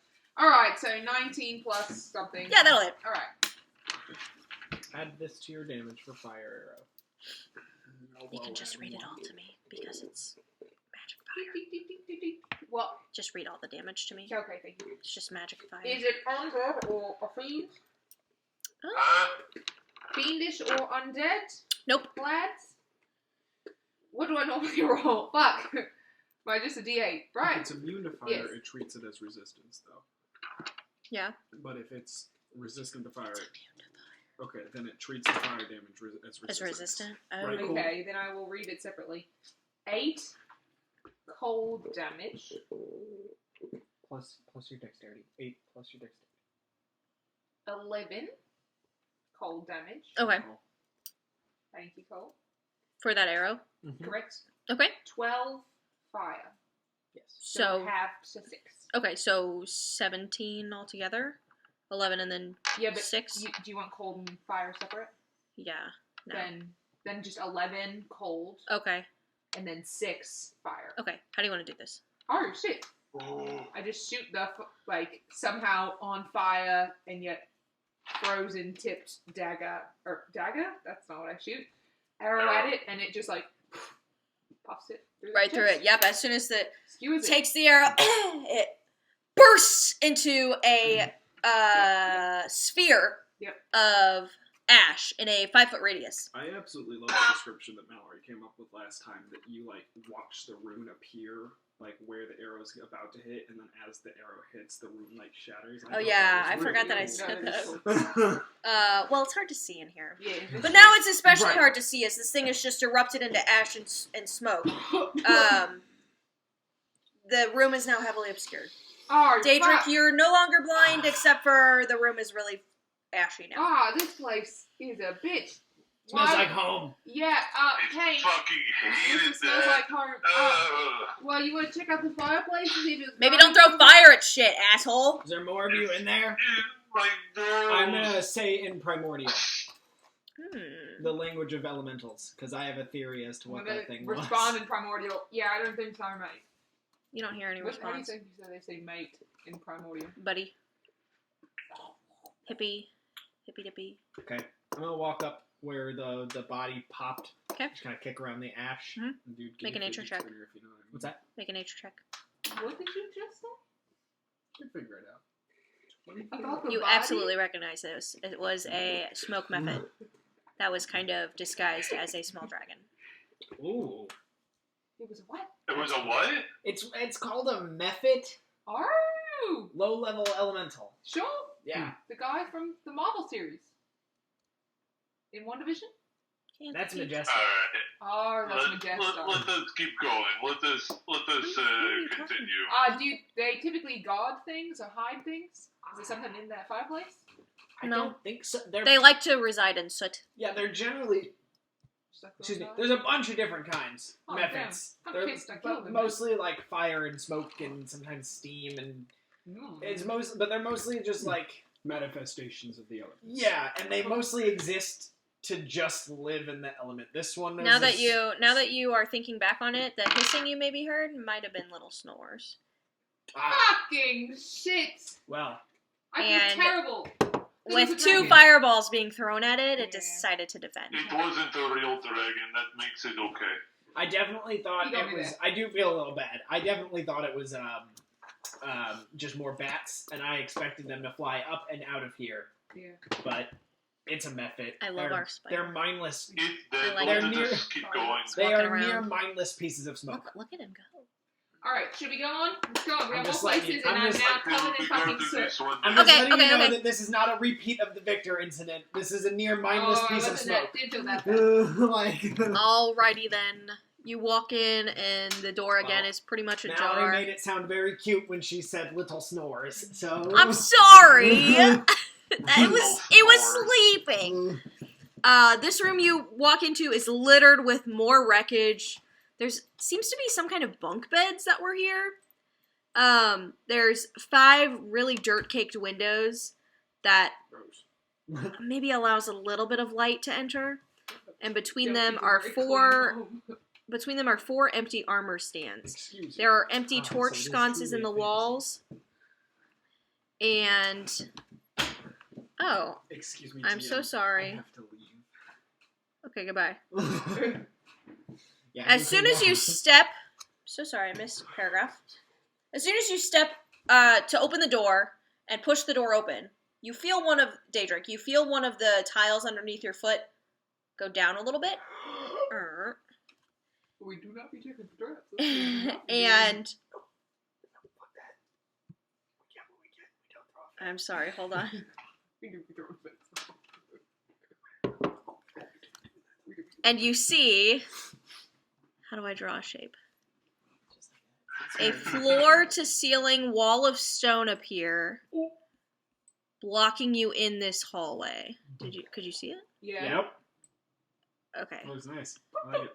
Alright, so 19 plus something. Yeah, that'll hit. Alright. Add this to your damage for fire arrow. You can just read it all to me because it's magic fire. Well, Just read all the damage to me. okay, thank you. It's just magic fire. Is it undead or a fiend? Oh. Fiendish or undead? Nope. Lads? What do I normally roll? Fuck. By just a d8. If Right. it's immune to fire, Yes. it treats it as resistance, though. Yeah. But if it's resistant to fire, okay, then it treats the fire damage as resistance. It's resistant. Oh. Right. Cool. Okay, then I will read it separately. 8 cold damage. Plus your dexterity. 8 plus your dexterity. 11 cold damage. Okay. Thank you, Cole. For that arrow. Correct. Okay. 12 fire. Yes. So half to 6. okay, so 17 altogether. 11 and then Yeah, but 6. do you want cold and fire separate? Yeah. No. Then just 11 cold Okay. and then 6 fire. Okay. How do you want to do this? Oh shit! I just shoot the somehow on fire and yet frozen tipped dagger. That's not what I shoot. Arrow at it and it just puffs it through the Right through chest. it. Yep. As soon as it Skewers it. takes the arrow, it bursts into a sphere Yep. of ash in a 5-foot radius. I absolutely love the description that Mallory came up with last time, that you, watch the rune appear, where the arrow's about to hit, and then as the arrow hits, the rune, shatters. Oh yeah, I thought forgot that I really said No, that. that's cool. Well, it's hard to see in here. Yeah. But now it's especially Right. hard to see as this thing is just erupted into ash and smoke. The room is now heavily obscured. Oh, Daedric, fuck. you're no longer blind, except for the room is really ashy now. Ah, this place is a bitch. Smells Why- like home. Yeah, I hey. fucking This hated smells that. like home. Well, you want to check out the fireplace and see if it's Maybe burning? don't throw fire at shit, asshole. Is there more of you in there? My I'm nose. gonna say in primordial, Hmm. the language of elementals, because I have a theory as to I'm what gonna that thing respond was. in primordial. Yeah, I don't think so, mate. You don't hear any How do you response, think they say mate in primordial? buddy. Hippie dippy. Okay, I'm gonna walk up where the body popped. Okay. Just kind of kick around the ash. Mhm. Dude, Make a nature check. If you know what I mean. What's that? Make a nature check. What did you just say? You can figure it out. About the You body? absolutely recognize this. It was a smoke method that was kind of disguised as a small dragon. Ooh, It was a what? It was a what? it's called a method, Oh, low level elemental. sure. Yeah, The guy from the Marvel series. In One Division? Can't that's see. majestic. Oh, that's Let Majestic. us keep going. Let us continue. Do they typically guard things or hide things? Is there something in that fireplace? I No. don't think so. They like to reside in soot. Yeah, they're generally. Just like Excuse me. those There's a bunch of different kinds Oh, methods. damn. I'm They're pissed I killed them. mostly like fire and smoke and sometimes steam and but they're mostly just Manifestations of the elements. yeah, and they mostly exist to just live in the element. This one is Now that you are thinking back on it, the hissing you maybe heard might have been little snores. Fucking shit! well, I feel And- terrible. This With is a 2 dragon. fireballs being thrown at it, it Yeah. decided to defend. It wasn't a real dragon. That makes it okay. I definitely thought You don't it do was. that. I do feel a little bad. I definitely thought it was just more bats, and I expected them to fly up and out of here. Yeah. But it's a method. I love our spider. They're mindless. It I like let it. us keep going. They walking are near around. mindless pieces of smoke. Look at him go. Alright, should we go on? Let's go on. We I'm have just more letting places, you- and I'm I'm just now Okay, covered we in go fucking to soot. this one. I'm just Okay, letting okay, you know okay. that this is not a repeat of the Victor incident. This is a near mindless piece of smoke. Didn't feel that bad. Like, Alrighty then. You walk in, and the door again Well, is pretty much Mallory ajar. made it sound very cute when she said little snores. So I'm sorry. it was sleeping. This room you walk into is littered with more wreckage. There's seems to be some kind of bunk beds that were here. There's 5 really dirt-caked windows that maybe allows a little bit of light to enter. And between them are 4 empty armor stands. Excuse me. There are empty Oh, so torch it is sconces in truly the a fantasy. walls. And oh, Excuse me. I'm DM. so sorry. I have to leave. Okay, goodbye. Yeah, As soon as you step, so sorry, I missed a paragraph. As soon as you step to open the door and push the door open, you feel Daedric, you feel one of the tiles underneath your foot go down a little bit. We do not be taking threats. And I'm sorry, hold on. And you see, how do I draw a shape? A floor-to-ceiling wall of stone appear, blocking you in this hallway. Could you see it? Yeah. Yep. Okay. That looks nice. I like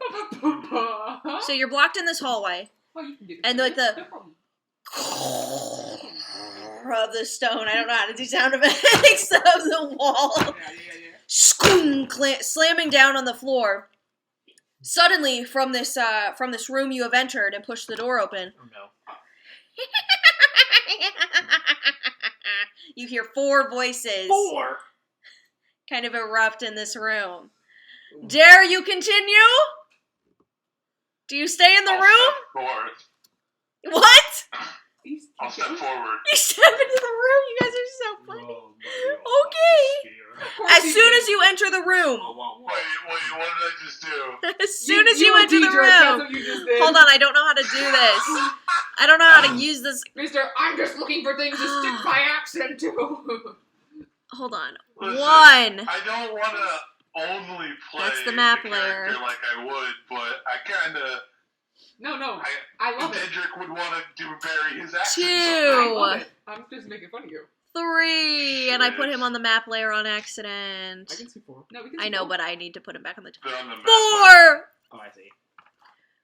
it. So you're blocked in this hallway, Oh, you can do and that. like the No problem. of the stone. I don't know how to do sound effects of the wall. Yeah. Skoom, slamming down on the floor. Suddenly, from this room you have entered and pushed the door open, Oh no. you hear 4 voices 4. kind of erupt in this room. Dare you continue? Do you stay in the room? What? I'll step forward. You step into the room? You guys are so funny. Whoa, Okay. As soon as you enter the room, Wait, what did I just do? as soon as you were enter the Deidre, that's room, what you just did. hold on, I don't know how to do this. I don't know how to use this. Mister, I'm just looking for things to stick my accent to. Hold on. Listen, 1. I don't want to only play That's the map the character layer. like I would, but I kind of... No, I love it. Dedrick would want to bury his accent. 2. I love it. I'm just making fun of you. 3. And I put him on the map layer on accident. I can see 4. No, we can I see know, both. but I need to put him back on the top. 4. Oh, I see.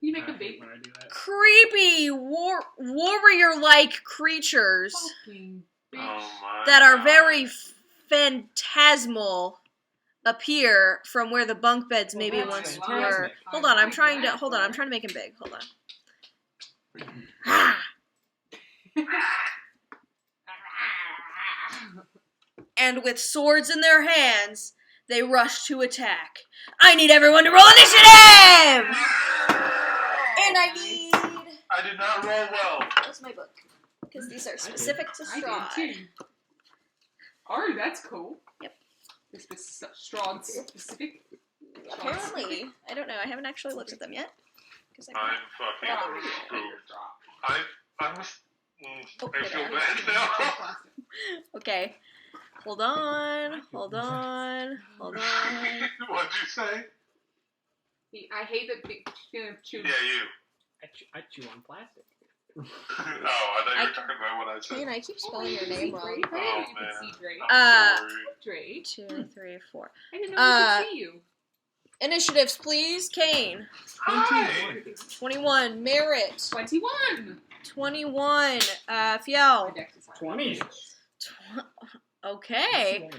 You make them big. When I do that. Creepy warrior-like creatures Fucking bitch. Oh my that are God. very phantasmal appear from where the bunk beds maybe Well, once that's were. fantastic. Hold on, I'm trying to glad make him big. Hold on. And with swords in their hands, they rush to attack. I need everyone to roll initiative! And I need... I did not roll well. Where's my book? Because these are specific to I Strahd. did too. Alright, that's cool. Yep. This is Strahd specific. Apparently. I don't know. I haven't actually looked at them yet. 'Cause I I'm fucking screwed. Oh, I here feel they are. bad now. Okay. Hold on. Hold on. Hold on. What'd you say? I hate that big chew. Yeah, you. I chew on plastic. Oh, I thought you were talking about what I said. Man, I keep spelling your name wrong. I Oh, didn't know you could see Drake. I'm sorry. Drake. 2, 3, 4. I didn't know you could see you. Initiatives, please. Kane. Hi. 21. Merritt. 21. 21. My Fiel. dex is high. 20. Okay.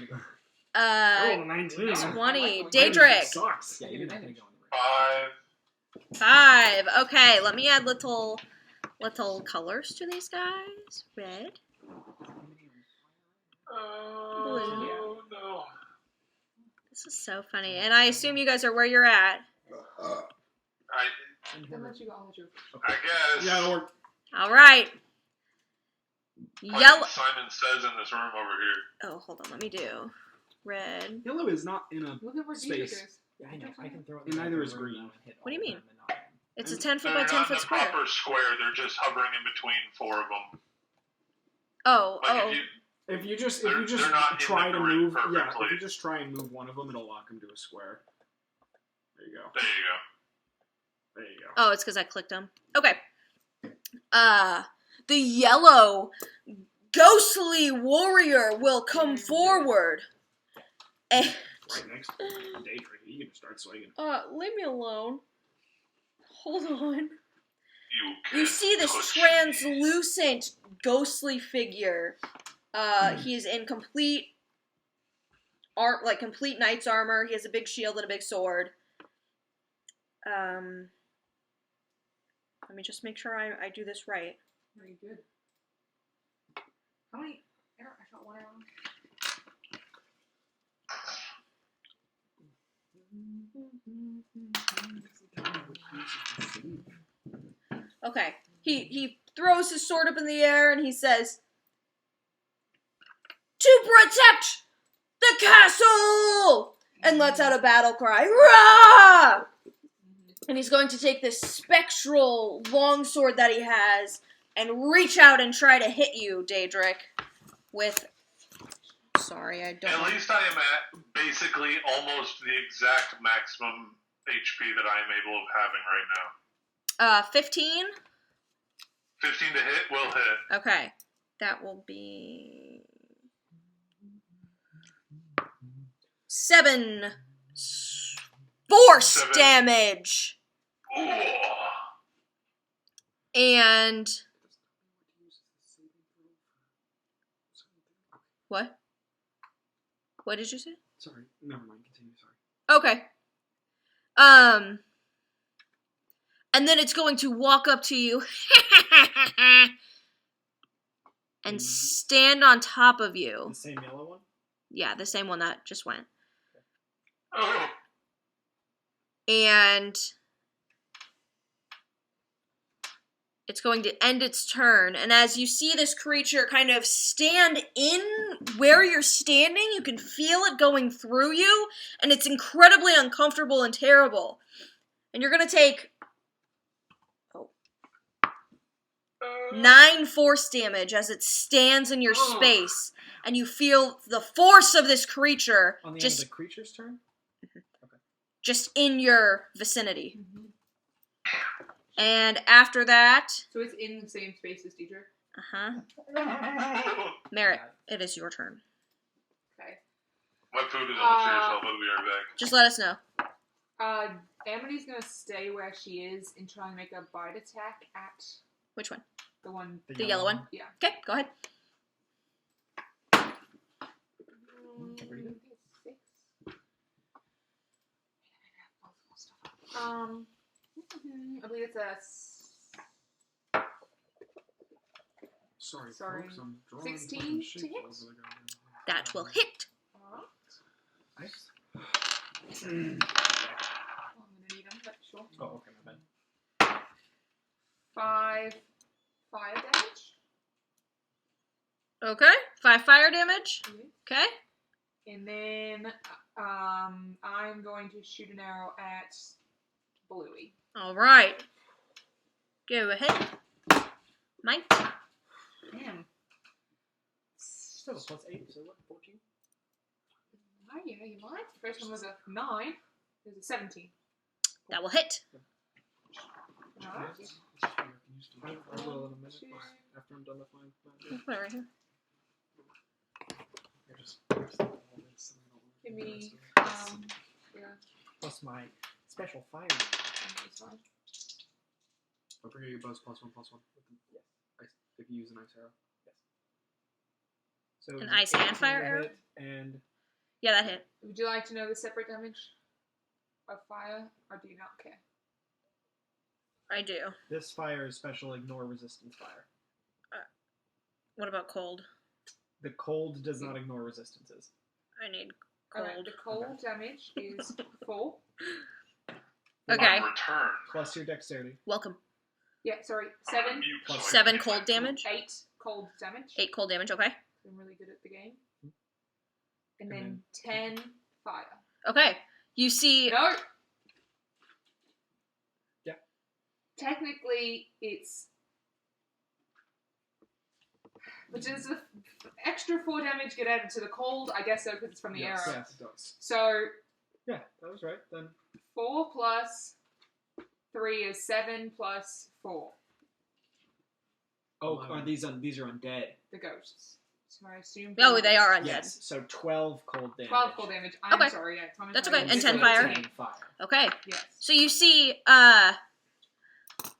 Oh, 19. 20. Mine Daedric. Sucks. Yeah, you're not gonna go anywhere. 5. 5. Okay, let me add little colors to these guys. Red. Oh, no. This is so funny. And I assume you guys are where you're at. Then let you go. I'll let you. I guess. Yeah, it'll work. All right. Like Yellow. Simon says in this room over here. Oh, hold on. Let me do red. Yellow is not in a. Look at where Space. Daedric is. Yeah, I know. I can throw it. And neither is in green. and hit What do you all mean? of them and not- It's a 10 foot They're by 10 not in foot the square. proper square. They're just hovering in between 4 of them. Oh, Like oh. If you just They're not in try the to grid move, perfectly. if you just try and move one of them, it'll lock them to a square. There you go. There you go. There you go. Oh, it's because I clicked them. Okay. The yellow ghostly warrior will come forward. And, Right next to Daedric, you can start swinging. leave me alone. Hold on. You You see this touch translucent, ghostly figure. He is in complete complete knight's armor. He has a big shield and a big sword. Let me just make sure I do this right. Very good. How many? I got one arrow. Okay. He throws his sword up in the air and he says, "To protect the castle!" and lets out a battle cry. Rah! And he's going to take this spectral longsword that he has and reach out and try to hit you, Daedric, with... Sorry, I don't... At least I am at basically almost the exact maximum HP that I am able of having right now. 15? 15 to hit will hit. Okay. That will be... 7 force 7 damage. Ooh. And... What? What did you say? Sorry, never mind. Continue. Sorry. Okay. And then it's going to walk up to you and stand on top of you. The same yellow one? Yeah, the same one that just went. Oh. And it's going to end its turn. And as you see this creature kind of stand in where you're standing, you can feel it going through you, and it's incredibly uncomfortable and terrible. And you're going to take 9 force damage as it stands in your space, and you feel the force of this creature On the end of the creature's turn? just in your vicinity. And after that, So it's in the same space as Deidre. Merritt, it is your turn. Okay. My food is almost here, so I'll be right back. Just let us know. Amity's gonna stay where she is and try and make a bite attack at Which one? the one. The yellow one? Yeah. Okay, go ahead. 6. I believe it's a Sorry, Sorry. folks. I'm drawing 16 fucking to sheep hit? all over the goddamn- That will hit. Nice. I'm gonna need them, but sure. Oh, okay, my bad. 5 fire damage. Okay, 5 fire damage. Okay. And then I'm going to shoot an arrow at Bluey. All right. Go ahead. Mike. Damn. Still +8, so what, 14? Oh, yeah, you might. The first one was a 9. It was a 17. That will hit. Alright. I will in a minute after I'm done with my. Put it right here. Give me, yeah, Plus my special fire. it's fine. Don't forget your buzz +1/+1. Yes. If you use an ice arrow. So An it's ice and 18 fire to arrow? hit, And Yeah, that hit. Would you like to know the separate damage of fire, or do you not care? I do. this fire is special ignore resistance fire. What about cold? The cold does not ignore resistances. I need cold. Alright, the cold damage is 4. Okay. On return. Plus your dexterity. Welcome. Yeah, sorry, 7. Plus 7 cold damage. 8 cold damage. 8 cold damage, okay. I'm really good at the game. And then 10 fire. Okay. You see... No! technically it's... Which is the extra 4 damage get added to the cold, I guess so, because it's from the arrow. Yes, it does. So Yeah, that was right. Then 4 plus 3 is 7 plus 4. Oh, are these are undead? The ghosts. So I assume... Oh, they are undead. Yes, so 12 cold damage. 12 cold damage. I'm Okay. sorry, yeah. Thomas That's Wayne okay. And is 10 fire? 10 fire. Okay. Yes. So you see,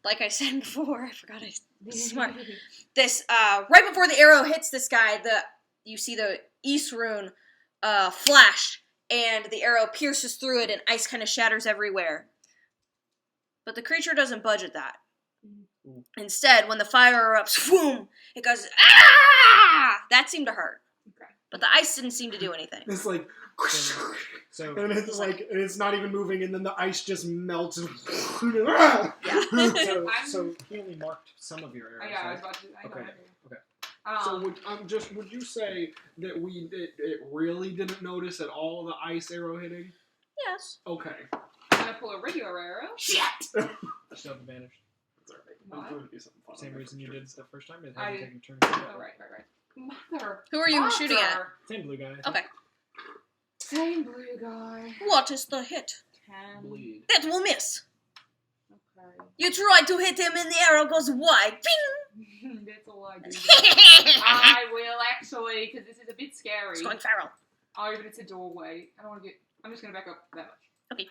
like I said before, I forgot smart. This, right before the arrow hits this guy, you see the East rune, flash, and the arrow pierces through it and ice kind of shatters everywhere. But the creature doesn't budge at that. Instead, when the fire erupts, boom, it goes, ah! That seemed to hurt. Okay. But the ice didn't seem to do anything. it's like, So and it's like it's not even moving, and then the ice just melts. Yeah. so he only marked some of your arrows. Yeah, I right? was about to... I know. Okay. So would you say that it really didn't notice at all the ice arrow hitting? Yes. Okay. I'm going to pull a regular arrow. Shit! Still have advantage. That's alright. What? I'm going to do something fun. Same reason you did the first time. It I hasn't did. taken a turn. Oh, right. Mother. Who are you shooting at? Same blue guy. I think. Okay. Same blue guy. What is the hit? 10. Bleed. That will miss. Okay. You try to hit him and the arrow goes wide. Ping! That's all I do. I will actually, because this is a bit scary. It's going feral. Oh, but it's a doorway. I don't want to get... I'm just going to back up that much. Okay.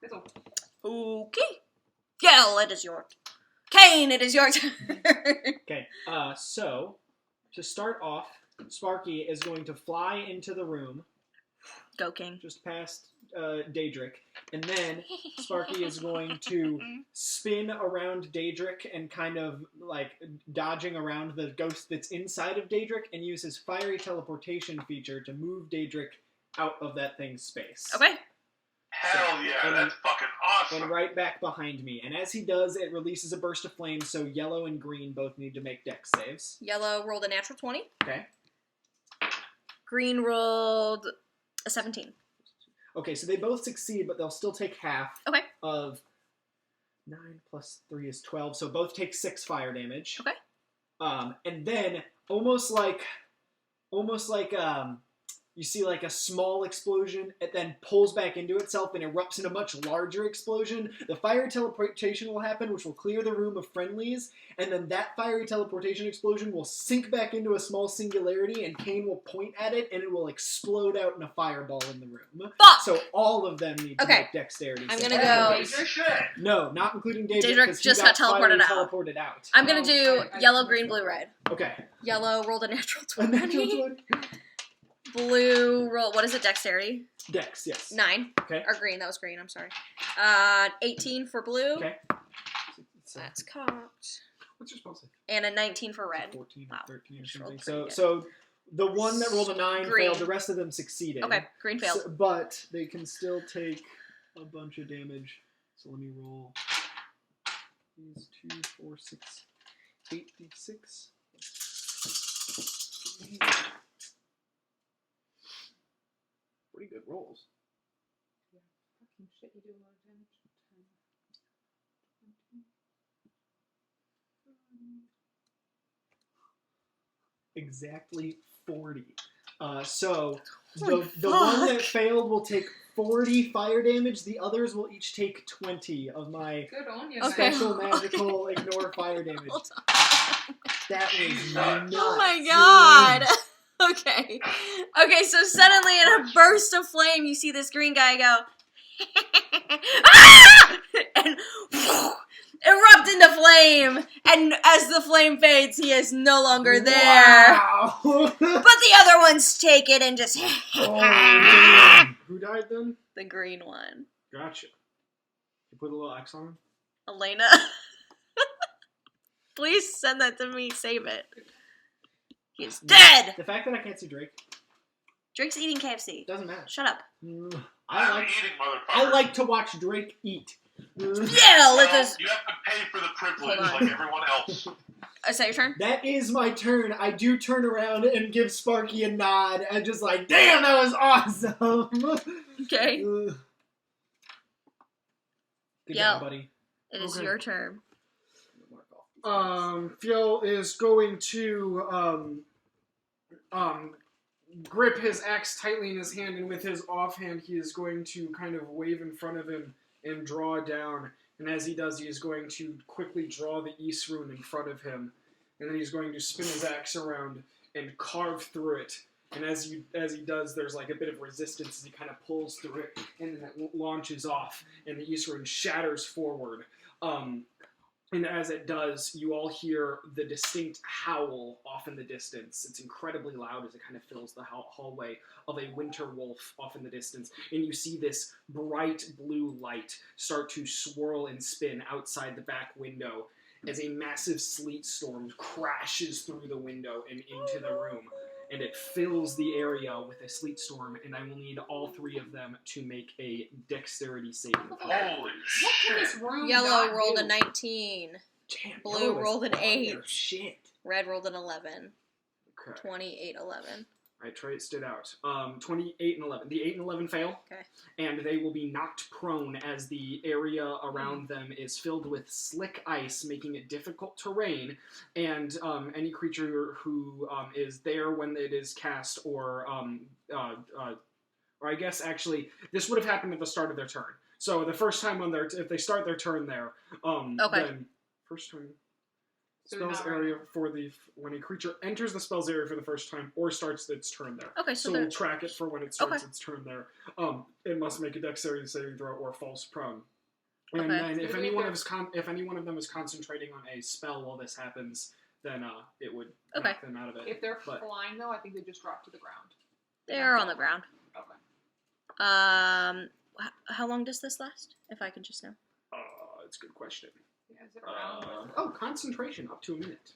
That's all. Okay. Gel, it is your... Kane, it is your turn. Okay. So to start off, Sparky is going to fly into the room Go, King. just past Daedric, and then Sparky is going to spin around Daedric and kind of like dodging around the ghost that's inside of Daedric and use his fiery teleportation feature to move Daedric out of that thing's space. Okay. Hell yeah, And- that's fucking awesome. And right back behind me. And as he does, it releases a burst of flame, so yellow and green both need to make dex saves. Yellow rolled a natural 20. Okay. Green rolled a 17. Okay, so they both succeed, but they'll still take half Okay. of 9 plus 3 is 12, so both take 6 fire damage. Okay. And then, almost like you see like a small explosion, it then pulls back into itself and erupts in a much larger explosion. The fire teleportation will happen, which will clear the room of friendlies, and then that fiery teleportation explosion will sink back into a small singularity, and Kane will point at it, and it will explode out in a fireball in the room. Fuck! So all of them need to Okay. make dexterity I'm saves. gonna go- Major shit. No, not including Daedric, Daedric because just he got got fiery teleported out. teleported out. I'm gonna Oh, do I- yellow, green, blue, red. Okay. Yellow rolled a natural A 20. natural 20? Blue roll, what is it, dexterity? Dex, yes. 9. Okay. Or green, that was green, I'm sorry. 18 for blue. Okay. So, That's cocked. What's your spell save? And a 19 for red. 14 Wow. or 13 or Just something. rolled So, pretty good. so the one that rolled a 9 Green. failed, the rest of them succeeded. Okay, green failed. So- but they can still take a bunch of damage. So let me roll these 2, 4, 6, 8, 6. Pretty good rolls. Fucking shit, you do a lot of damage. 10, 20. Exactly 40. So Holy the one that fuck. failed will take 40 fire damage. The others will each take 20 of my Good on you, Okay. man. special magical ignore fire damage. Hold on. That was nuts. Oh my god! Okay. Okay, so suddenly in a burst of flame, you see this green guy go, ah! And erupt into flame. And as the flame fades, he is no longer there. Wow. But the other ones take it and just Oh, damn. Who died then? the green one. Gotcha. You put a little X on him? Elena. Please send that to me. Save it. He is dead. The fact that I can't see Drake Drake's eating KFC. doesn't matter. Shut up. I like to watch Drake eat. Yeah, let Well, us. you have to pay for the privilege Hold on. like everyone else. Is that your turn? That is my turn. I do turn around and give Sparky a nod and just like, damn, that was awesome. Okay. Good Yo. job, buddy. It is Okay. your turn. Mark off these Phil is going to grip his axe tightly in his hand, and with his offhand, he is going to kind of wave in front of him and draw down. And as he does, he is going to quickly draw the East Rune in front of him, and then he's going to spin his axe around and carve through it. And as he does, there's like a bit of resistance as he kind of pulls through it, and then it launches off, and the East Rune shatters forward. And as it does, you all hear the distinct howl off in the distance. It's incredibly loud as it kind of fills the hallway of a winter wolf off in the distance. And you see this bright blue light start to swirl and spin outside the back window as a massive sleet storm crashes through the window and into the room. And it fills the area with a sleet storm, and I will need all three of them to make a dexterity saving throw. Holy What can shit! this room Yellow not rolled do? a 19. Damn, Blue Yellow is rolled an on 8. their Shit. Red rolled an 11. Okay. 28, 11. Alright, try it stood out. 28 and 11. The 8 and 11 fail. Okay. And they will be knocked prone as the area around them is filled with slick ice, making it difficult terrain. And any creature who is there when it is cast, or I guess actually, this would have happened at the start of their turn. So the first time if they start their turn there, Okay. then first turn. So Spells not right area now. when a creature enters the spells area for the first time or starts its turn there. Okay, So so we'll they're... track it for when it starts Okay. its turn there. It must make a dexterity saving throw or false prone. And Okay. then if So any if one they're- if any one of them is concentrating on a spell while this happens, then it would Okay. knock them out of it. If they're But- flying, though, I think they just drop to the ground. They're on the ground. Okay. How long does this last? If I can just know. It's a good question. Yeah, is it around? Concentration up to a minute.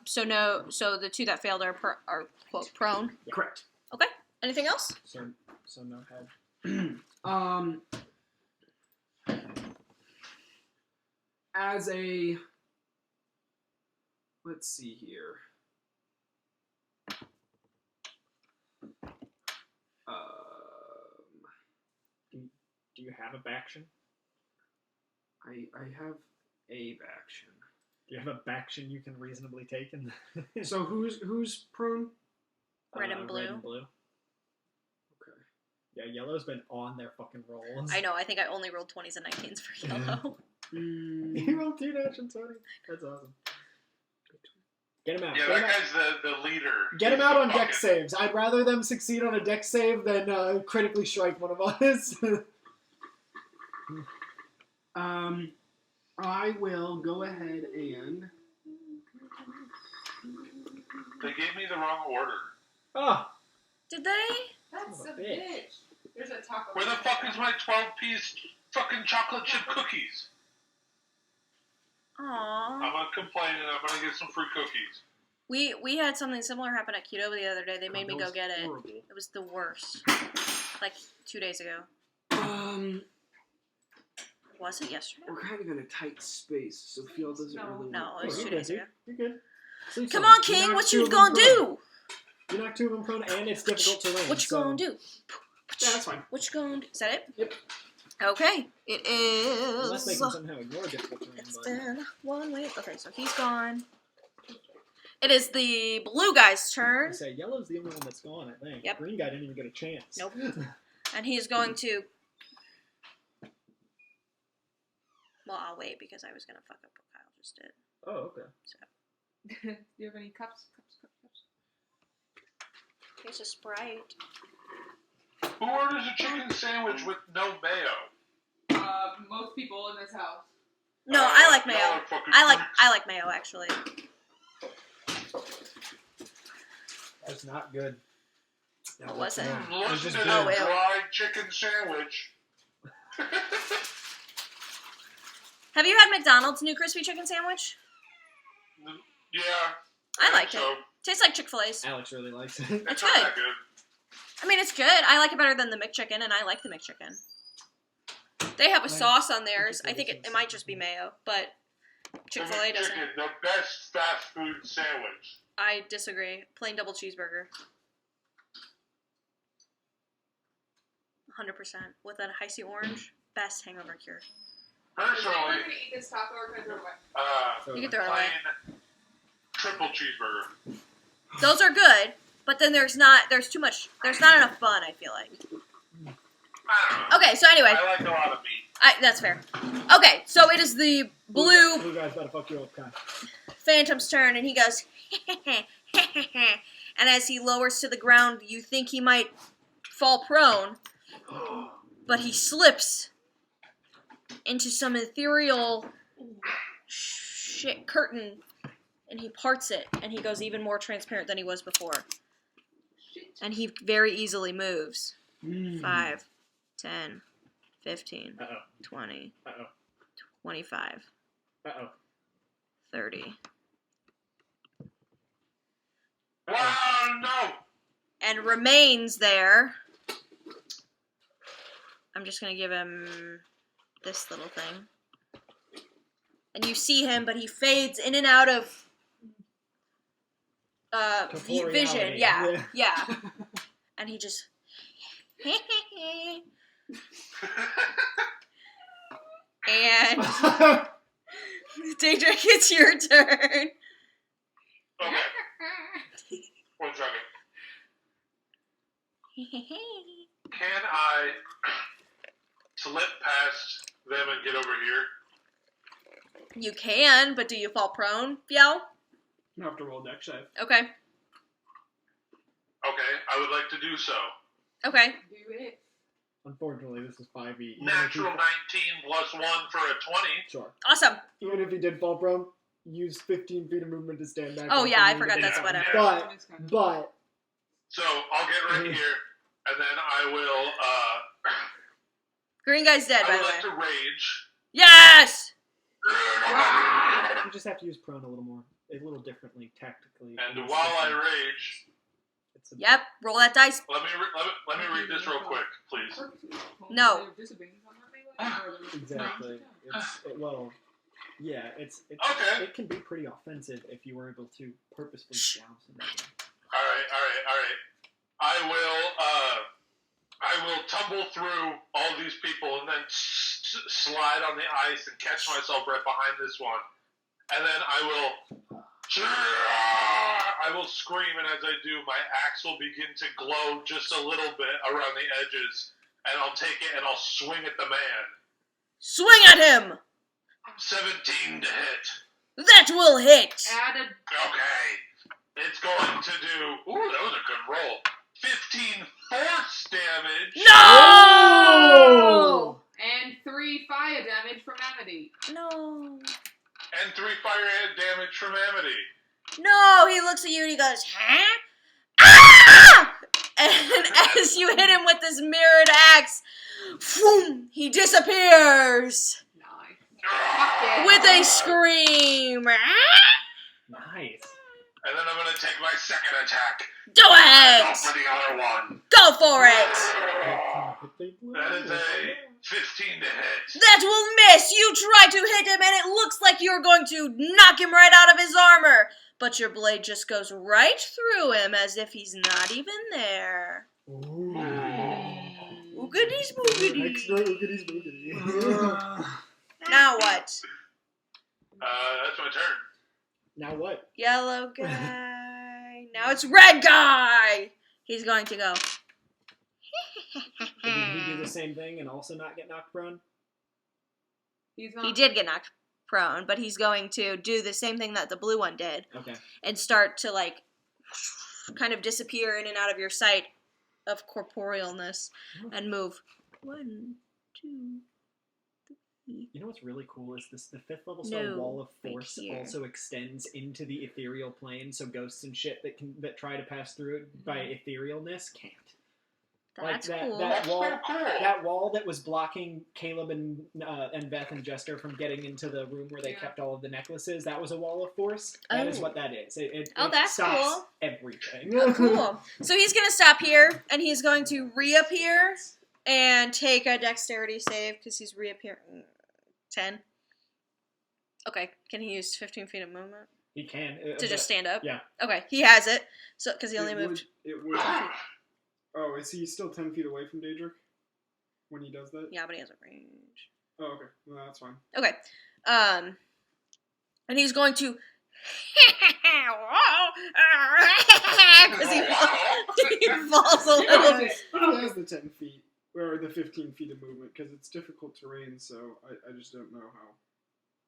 So the two that failed are quote prone. Correct. Anything else? So no head. As a, let's see here. Do you have a baction? I have a action. Do you have a baction you can reasonably take? In So who's prone? Red and blue. Red and blue. Okay. Yeah, Yellow's been on their fucking rolls. I know. I think I only rolled 20s and 19s for yellow. He rolled 2 natural 20. That's awesome. Get him out. Yeah, Get him that out. guy's the leader. Get him He's out the on deck fucking- saves. I'd rather them succeed on a deck save than critically strike one of us. I will go ahead and. They gave me the wrong order. Oh, Did they? That's Son a of a bitch. bitch. There's a taco. Where the fuck is my 12-piece fucking chocolate chip cookies? I'm Aww. gonna complain and I'm gonna get some free cookies. We had something similar happen at Qdoba the other day. They made me go get it. Horrible. It was the worst. Like 2 days ago. Was it yesterday? We're kind of in a tight space, so Phil doesn't No. really. No, it was you're 2 good, days dude. ago. You're good. Sleep Come some. on, King. knocked What 2 you of them gonna prone. do? You knocked 2 of them prone, and it's difficult to range. What you so. gonna do? Yeah, that's fine. What you gonna do? Is that it? Yep. Okay. It Unless they is. can somehow ignore difficult terrain. It's But been 1 week. Okay, so he's gone. It is the blue guy's I turn, say Yellow's the only one that's gone. I think. Yep. Green guy didn't even get a chance. Nope. and he's going to. Well, I'll wait because I was gonna fuck up what Kyle just did. Oh, okay. Do you have any cups? Cups. Here's a Sprite. Who orders a chicken sandwich with no mayo? Most people in this house. No, I like mayo. y'all are fucking I like mayo actually. That's not good. What was it? freaks. Listen just to good. this Oh, ew. dry chicken sandwich. Have you had McDonald's new crispy chicken sandwich? Yeah. I liked so. it. Tastes like Chick-fil-A's. Alex really likes it. It's not good. that good. I mean, it's good. I like it better than the McChicken, and I like the McChicken. They have a sauce on theirs. I think it might just be mayo, but Chick-fil-A doesn't. Chicken, the best fast food sandwich. I disagree. Plain double cheeseburger. 100%. With a icy orange. best hangover cure. Is anyone Personally, going to eat this taco or can I throw it away? You can throw it away. plain triple cheeseburger. Those are good, but then there's not enough fun, I feel like. I don't know. Okay, so anyway, I like a lot of meat. that's fair. Okay, so it is the blue Blue guy's about to fuck you up, Kai. Phantom's turn, and he goes, and as he lowers to the ground, you think he might fall prone, but he slips into some ethereal shit curtain, and he parts it, and he goes even more transparent than he was before. Shit. And he very easily moves. Mm. 5, 10, 15, Uh-oh. 20, Uh-oh. 25, Uh-oh. 30. Wow, no! And remains there. I'm just gonna give him this little thing. And you see him, but he fades in and out of Corporeality. vision. Yeah. And he just and Daedric, it's your turn. Okay, 1 second. Can I slip past them and get over here? You can, but do you fall prone, Biel? You have to roll deck save. Okay. Okay, I would like to do so. Okay. Do it. Unfortunately, this is 5e. Even if he- Natural 19 plus 1 for a 20. Sure. Awesome. Even if he did fall prone, use 15 feet of movement to stand back. Oh up yeah, and I then forgot get that's back. whatever. But So I'll get right here, and then I will. Green guy's dead, I by would the like way. to rage. Yes! you just have to use prone a little differently tactically. And while I rage, it's a, Yep, roll that dice. let me read this real quick, please. No. Exactly. It's Okay. it can be pretty offensive if you were able to purposefully down somebody. All right. I will tumble through all these people and then slide on the ice and catch myself right behind this one, and then I will scream, and as I do, my axe will begin to glow just a little bit around the edges, and I'll take it and I'll swing at the man. Swing at him! 17 to hit. That will hit! Added. Okay. It's going to do. Ooh, that was a good roll. 15 force damage. No! And 3 fire damage from Amity. No. And 3 fire damage from Amity. No, he looks at you and he goes, huh? Ah! And as you hit him with this mirrored axe, boom, he disappears Nice. with a scream. Nice. And then I'm going to take my second attack. Do Go it! for the other one. Go for it! That is a 15 to hit. That will miss! You try to hit him and it looks like you're going to knock him right out of his armor. But your blade just goes right through him as if he's not even there. Ooh. Oogity spoogity. Extra oogity spoogity. Now what? That's my turn. Now what? Yellow guy. Now it's red guy. He's going to go. Did he do the same thing and also not get knocked prone? He's not. He did get knocked prone, but he's going to do the same thing that the blue one did Okay. and start to like kind of disappear in and out of your sight of corporealness and move. 1, 2, 3. You know what's really cool is the 5th level No, spell Wall of right Force here. also extends into the ethereal plane, so ghosts and shit that try to pass through it by etherealness can't. That's like that, cool. That wall, so cool. that wall that was blocking Caleb and Beth and Jester from getting into the room where they Yeah. kept all of the necklaces. That was a wall of force. That is Oh. what that is. It That's stops cool. everything. Oh, cool. So he's going to stop here, and he's going to reappear and take a dexterity save because he's reappearing. 10. Okay, can he use 15 feet of movement He can to just stand up? yeah. Okay, he has it. So because he only It moved. would. Oh, is he still 10 feet away from Daedric? when he does that? Yeah, but he has a range. Oh, okay. No, that's fine. Okay. And he's going to. Because he falls a little bit. He has the 10 feet, or the 15 feet of movement, because it's difficult terrain, so I just don't know how.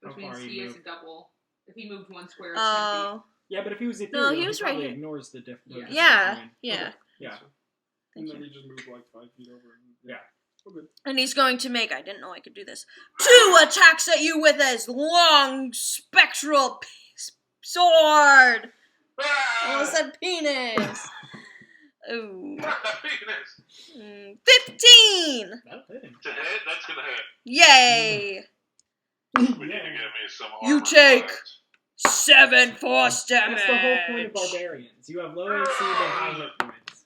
Which How means far he you has move. a double. If he moved one square, it's 10 Oh. Yeah, but if he was No, ethereal, he was right probably here. ignores the difference. Yeah. Yeah, yeah. Yeah. And Thank then you. he just moved like 5 feet over. And, Yeah. Oh, good. And he's going to make, I didn't know I could do this, 2 attacks at you with his long spectral sword. I almost said penis. Ooh. Penis. 15! That'll hit him. To hit, that's gonna hit. Yay! We need to give me some armor. You take class. 7 force damage. That's the whole point of barbarians. You have low AC but high hit points.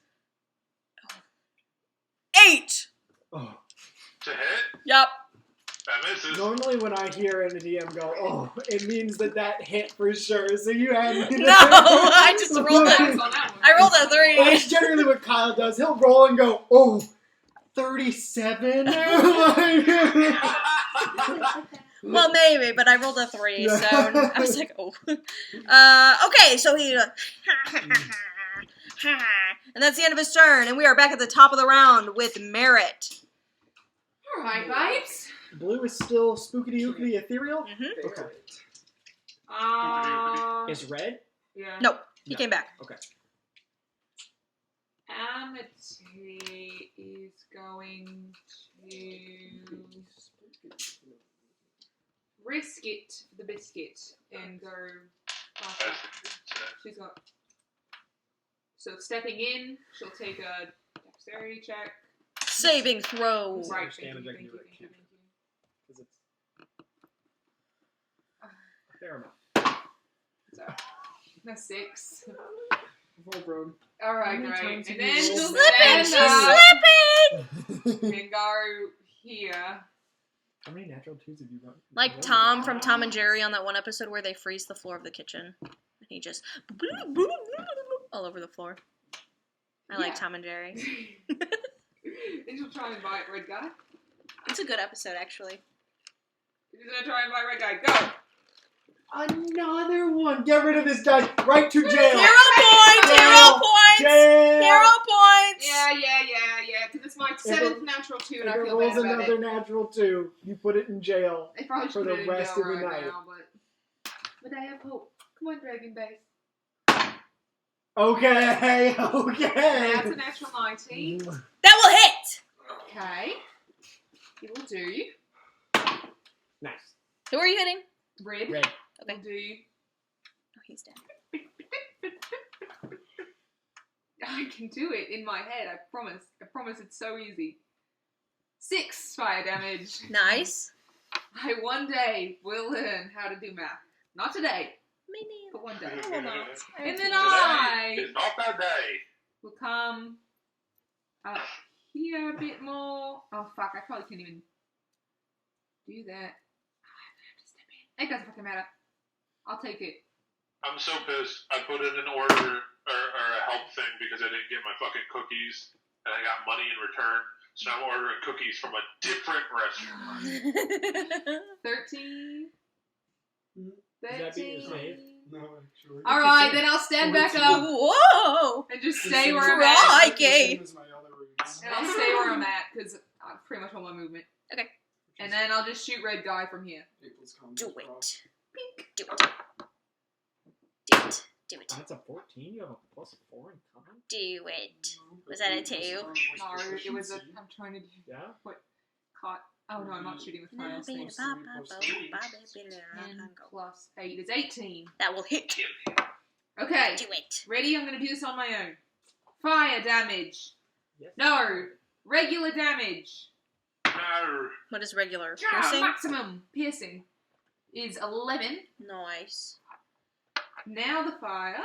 8! Oh. To hit, Yep. that misses. Normally when I hear a DM go, oh, it means that hit for sure. So you had me No, I just rolled That's it. on that one. I rolled a 3. That's generally what Kyle does. He'll roll and go, oh, 37? Well, maybe, but I rolled a 3, so I was like, oh. Okay, so he... and that's the end of his turn, and we are back at the top of the round with Merritt. Alright, babes. Blue is still spookity-ookity ethereal? Mm-hmm. Okay. Is red? Yeah. Nope, he No. came back. Okay. Amity is going to risk it for the biscuit and go. She's got. So stepping in, she'll take a dexterity check. Saving throw. Right, much thank you, damage I thank can you, do thank at you, camp. thank you. Because it's a fair amount. So, that's 6. Full grown. Alright, How many great. times And have you then she'll rolled Slipping, stand she's up slipping! and go here. How many natural 2s have you got? Like Tom from Tom and Jerry on that one episode where they freeze the floor of the kitchen. And he just all over the floor. I like Yeah. Tom and Jerry. And she'll try and bite red guy. It's a good episode, actually. She's gonna try and bite red guy. Go! Another one! Get rid of this guy! Right to jail! 0 points! 0 points! Jail! 0 points! Yeah, because it's my 7th natural 2 and If I it feel rolls bad about another it. natural 2, you put it in jail. I probably for should the put it in rest jail of the right night. now, but I have hope. Come on, Dragon Base. Okay, okay. That's a natural 19. That will hit! Okay. It will do. Nice. Who are you hitting? Red. Red. Okay. Will do. Oh, he's dead. I can do it in my head, I promise. I promise it's so easy. 6 fire damage. Nice. I one day will learn how to do math. Not today, Me neither. but one day. I will not. And then Today I is not that day. will come up here a bit more. Oh fuck, I probably can't even do that. I'm gonna have to step in. It doesn't fucking matter. I'll take it. I'm so pissed. I put in an order or a help thing because I didn't get my fucking cookies, and I got money in return. So now I'm ordering cookies from a different restaurant. 13. Does that beat your 13. save? No, actually. Alright, then I'll stand back up Whoa! and just It's the stay same- where I'm Right. at. it's the Okay. same as my other runes. And I'll stay where I'm at because I pretty much all my movement. Okay. And then I'll just shoot red guy from here. April's combo Do cross. it. Do it. Do it. Do it. That's a 14? You have a +4 in con? Do it. Was that a 2? No, it was a. I'm trying to do. Yeah? Caught. Oh no, I'm not shooting with tiles. 10 plus 8 is 18. That will hit. Okay, Do it. ready? I'm gonna do this on my own. Fire damage. Yes. No. Regular damage. No. What is regular? Ah, Piercing? maximum piercing is 11. Nice. Now the fire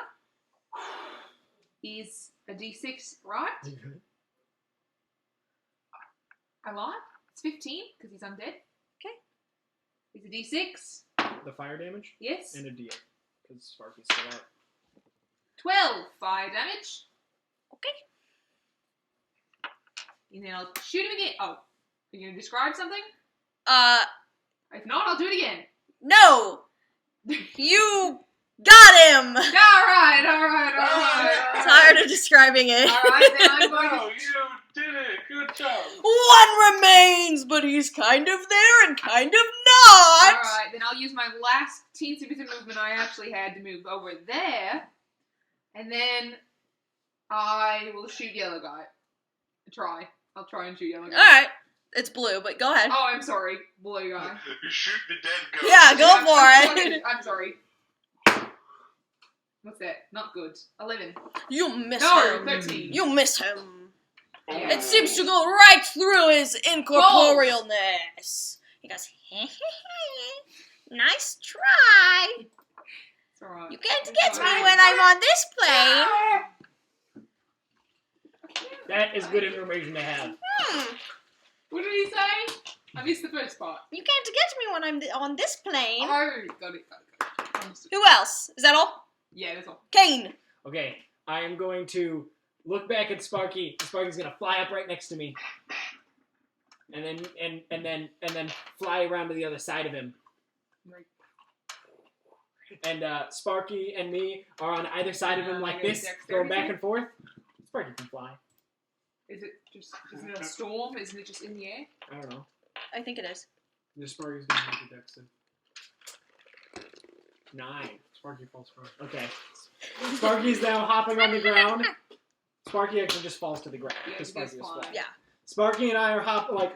is a d6, right? I lied. It's 15 because he's undead. Okay. It's a d6. The fire damage? Yes. And a D8. Because Sparky's still out. 12 fire damage. Okay. And then I'll shoot him again. Oh, you going to describe something? If not, I'll do it again. No! You got him! Alright. Tired of describing it. Alright, then I'm going Wow, to... you did it. Good job. One remains, but he's kind of there and kind of not! Alright, then I'll use my last teensy bit of movement I actually had to move over there. And then I will shoot yellow guy. I'll try and shoot yellow guy. Alright. It's blue, but go ahead. Oh, I'm sorry. Blue guy. You shoot the dead ghost. Yeah, go for it. I'm sorry. What's that? Not good. 11. You miss No, him. 13. You miss him. Yeah. It seems to go right through his incorporealness. He goes, nice try. It's alright. You can't get me when I'm on this plane. That is good information to have. What did he say? I missed the first part. You can't get me when I'm on this plane. Oh, got it. Understood. Who else? Is that all? Yeah, that's all. Kane. Okay, I am going to look back at Sparky. Sparky's gonna fly up right next to me, and then fly around to the other side of him. Right. And Sparky and me are on either side of him like like a this, dexterity going back thing? and forth. Sparky can fly. Isn't it a storm? Isn't it just in the air? I don't know. I think it is. The Sparky's gonna make a dex save. 9. Sparky falls for it. Okay. Sparky's now hopping on the ground. Sparky actually just falls to the ground. Yeah, because he does Sparky was fly. flying. Yeah. Sparky and I are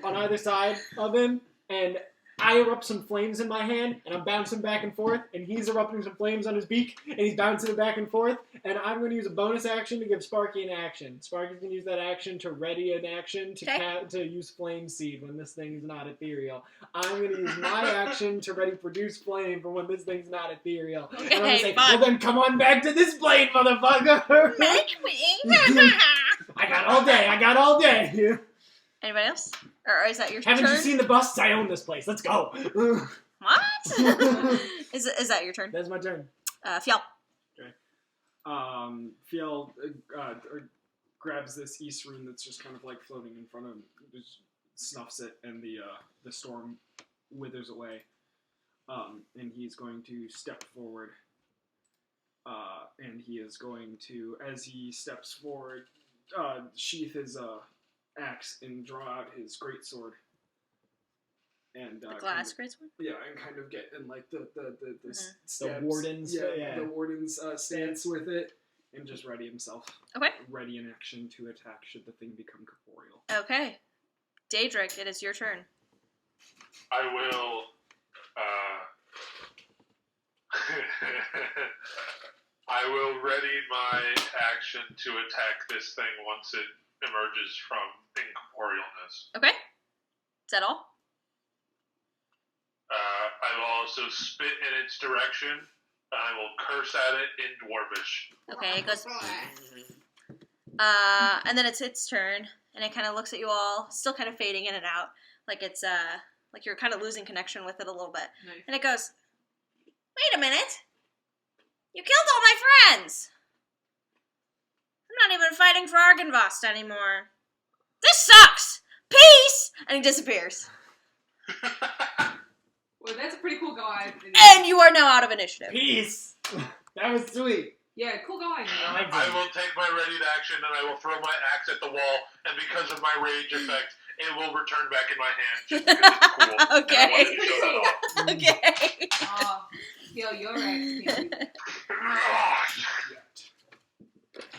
on either side of him, and I erupt some flames in my hand, and I'm bouncing back and forth, and he's erupting some flames on his beak, and he's bouncing it back and forth, and I'm going to use a bonus action to give Sparky an action. Sparky's going to use that action to ready an action to use Flame Seed when this thing's not ethereal. I'm going to use my action to ready Produce Flame for when this thing's not ethereal. And I'm going to say, well then come on back to this plane, motherfucker! Make me. I got all day! Anybody else? Or is that your Haven't turn? you seen the busts? I own this place. Let's go. What? is that your turn? That's my turn. Fjall. Fiel grabs this East rune that's just kind of like floating in front of him, just snuffs it, and the storm withers away. And he's going to step forward. And he is going to, as he steps forward, sheath his axe and draw out his greatsword. And The glass greatsword? yeah, and kind of get in like the The warden's the warden's stance with it, and just ready himself. Okay. Ready in action to attack should the thing become corporeal. Okay. Daedric, it is your turn. I will. I will ready my action to attack this thing once it emerges from incorporealness. Okay. Is that all? I will also spit in its direction, and I will curse at it in Dwarvish. Okay, it goes. And then it's its turn, and it kind of looks at you all, still kind of fading in and out, like it's like you're kind of losing connection with it a little bit. Nice. And it goes, "Wait a minute! You killed all my friends! I'm not even fighting for Argynvost anymore. This sucks! Peace!" And he disappears. Well, that's a pretty cool guy. And you are now out of initiative. Peace! That was sweet. Yeah, cool guy. I will take my readied action, and I will throw my axe at the wall, and because of my rage effect, it will return back in my hand just because it's cool. Okay. And I wanted to show that off. Okay. Yo, you're right.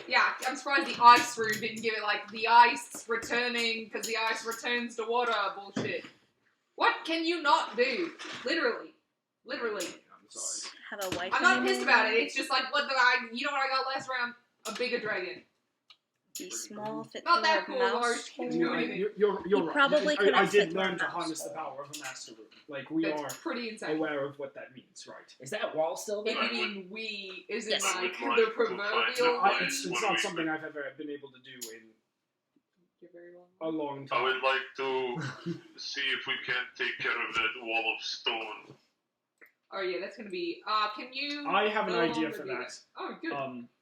Yeah, I'm surprised the ice rune didn't give it like the ice returning because the ice returns to water bullshit. What can you not do? Literally. I'm sorry. Have a wife. I'm not pissed about it. It's just like you know what I got last round? A bigger dragon. Be small, fit Not that of cool, mouse Lars. hole. You're You right. probably could I have did fit learn one to mouse harness the hole. power of a master rune. Like, we That's are pretty insane. aware of what that means, right? Is that wall still If there? you mean we, is it Yes. like I would the like to find proverbial out we? It's not something I've ever been able to do in You're very wrong. a long I time. would like to see if we can take care of that wall of stone. Oh yeah, that's gonna be. Can you? I have an no idea longer for do that. Oh good.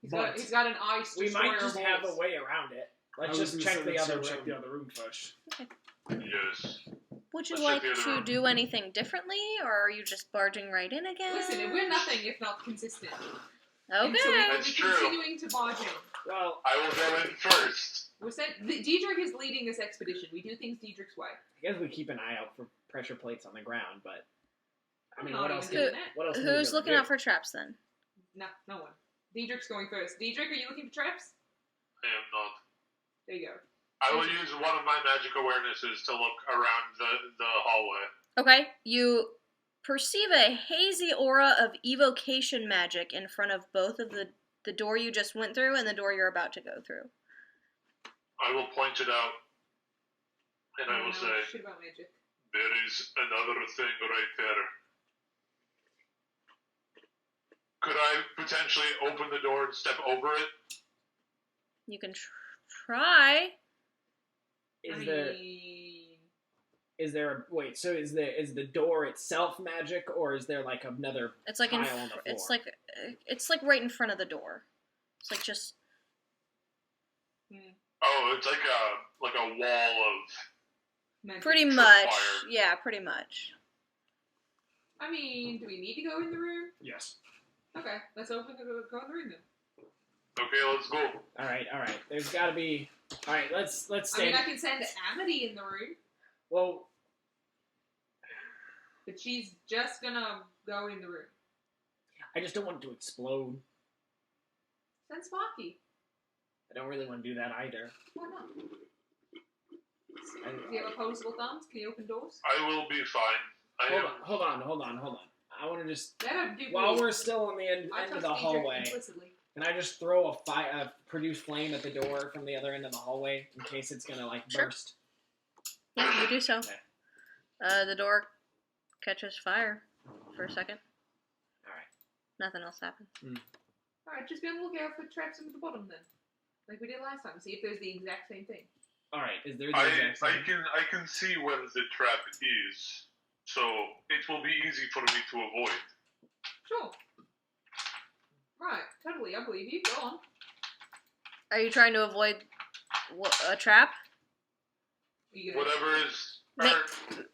But he's got an ice. We might destroyer just have a balls. way around it. Let's I was just gonna check say, the let's other check room. the other room first. Yes. Would you Let's like check the other to room. do anything differently, or are you just barging right in again? Listen, we're nothing if not consistent. Okay. And so we will be That's true. continuing to barge in. Well, I will go in first. Diedrich is leading this expedition. We do things Diedrich's way. I guess we keep an eye out for pressure plates on the ground, but I mean, I'm what not else? even doing that. What else? can we Who's really looking do? out for traps then? No one. Diedrich's going first. Diedrich, are you looking for traps? I am not. There you go. I will use one of my magic awarenesses to look around the hallway. Okay, you perceive a hazy aura of evocation magic in front of both of the door you just went through and the door you're about to go through. I will point it out, and I don't will know say, shit about magic. there is another thing right there. Could I potentially open the door and step over it? You can try. Is there wait? So is the door itself magic, or is there like another It's like tile on the floor? it's like right in front of the door. It's like just Oh, it's like a wall of. Magic. pretty Trip much. wire. Yeah, pretty much. I mean, do we need to go in the room? Yes. Okay, let's go in the room then. Okay, let's go. All right. There's got to be. All right, let's I stay. mean, I can send Amity in the room, Well, but she's just gonna go in the room. I just don't want it to explode. Send Sparky. I don't really want to do that either. Why not? I- Do you have opposable thumbs? Can you open doors? I will be fine. Hold on. I want to just Let her do while me. we're still on the end I of trust the Diedrich hallway. implicitly. Can I just throw a produce flame at the door from the other end of the hallway in case it's gonna like Sure. burst? Yeah, you do so. Okay. The door catches fire for a second. All right. Nothing else happens. Alright, just be on the lookout for traps under the bottom then. Like we did last time. See if there's the exact same thing. All right. Is there the I exact same? can see where the trap is, so it will be easy for me to avoid. Sure. Right, totally. I believe you. Go on. Are you trying to avoid a trap? Are you gonna... Whatever is.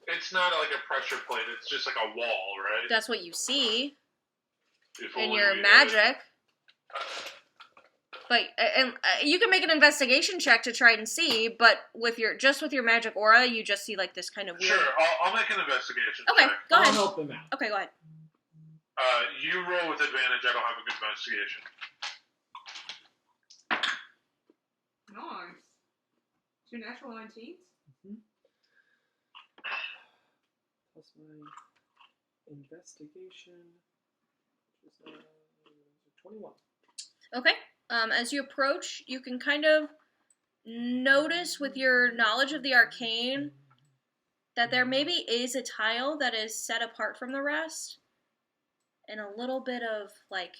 It's not like a pressure plate. It's just like a wall, right? That's what you see If in only your we magic. But you can make an investigation check to try and see. But with your magic aura, you just see like this kind of weird. Sure, I'll make an investigation Okay, check. go I'll ahead. help them out. Okay, go ahead. You roll with advantage. I don't have a good investigation. Nice. 2 natural 19s? Plus my investigation, which is 21. Okay. As you approach, you can kind of notice with your knowledge of the arcane that there maybe is a tile that is set apart from the rest, and a little bit of like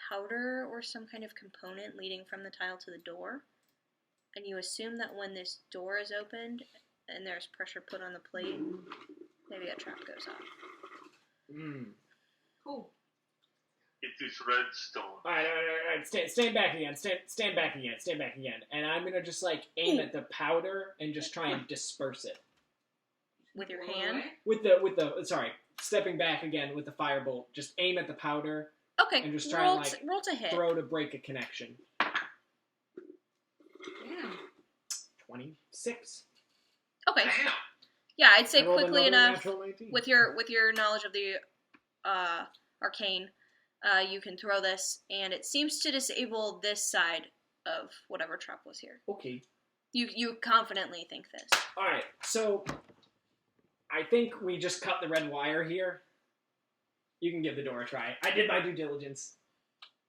powder or some kind of component leading from the tile to the door. And you assume that when this door is opened and there's pressure put on the plate, maybe a trap goes off. Cool. It is redstone. All right. Stand back again. Stand back again. And I'm gonna just like aim at the powder and just try and disperse it With your Blow it hand? away? with the. Sorry, stepping back again with the firebolt. Just aim at the powder, Okay, And just try roll, and, like, roll to hit. throw to break a connection. Damn. 26. Okay, Damn. yeah, I'd say I rolled quickly another enough natural 19. with your knowledge of the arcane, you can throw this, and it seems to disable this side of whatever trap was here. Okay. You confidently think this. All right. So I think we just cut the red wire here. You can give the door a try. I did my due diligence.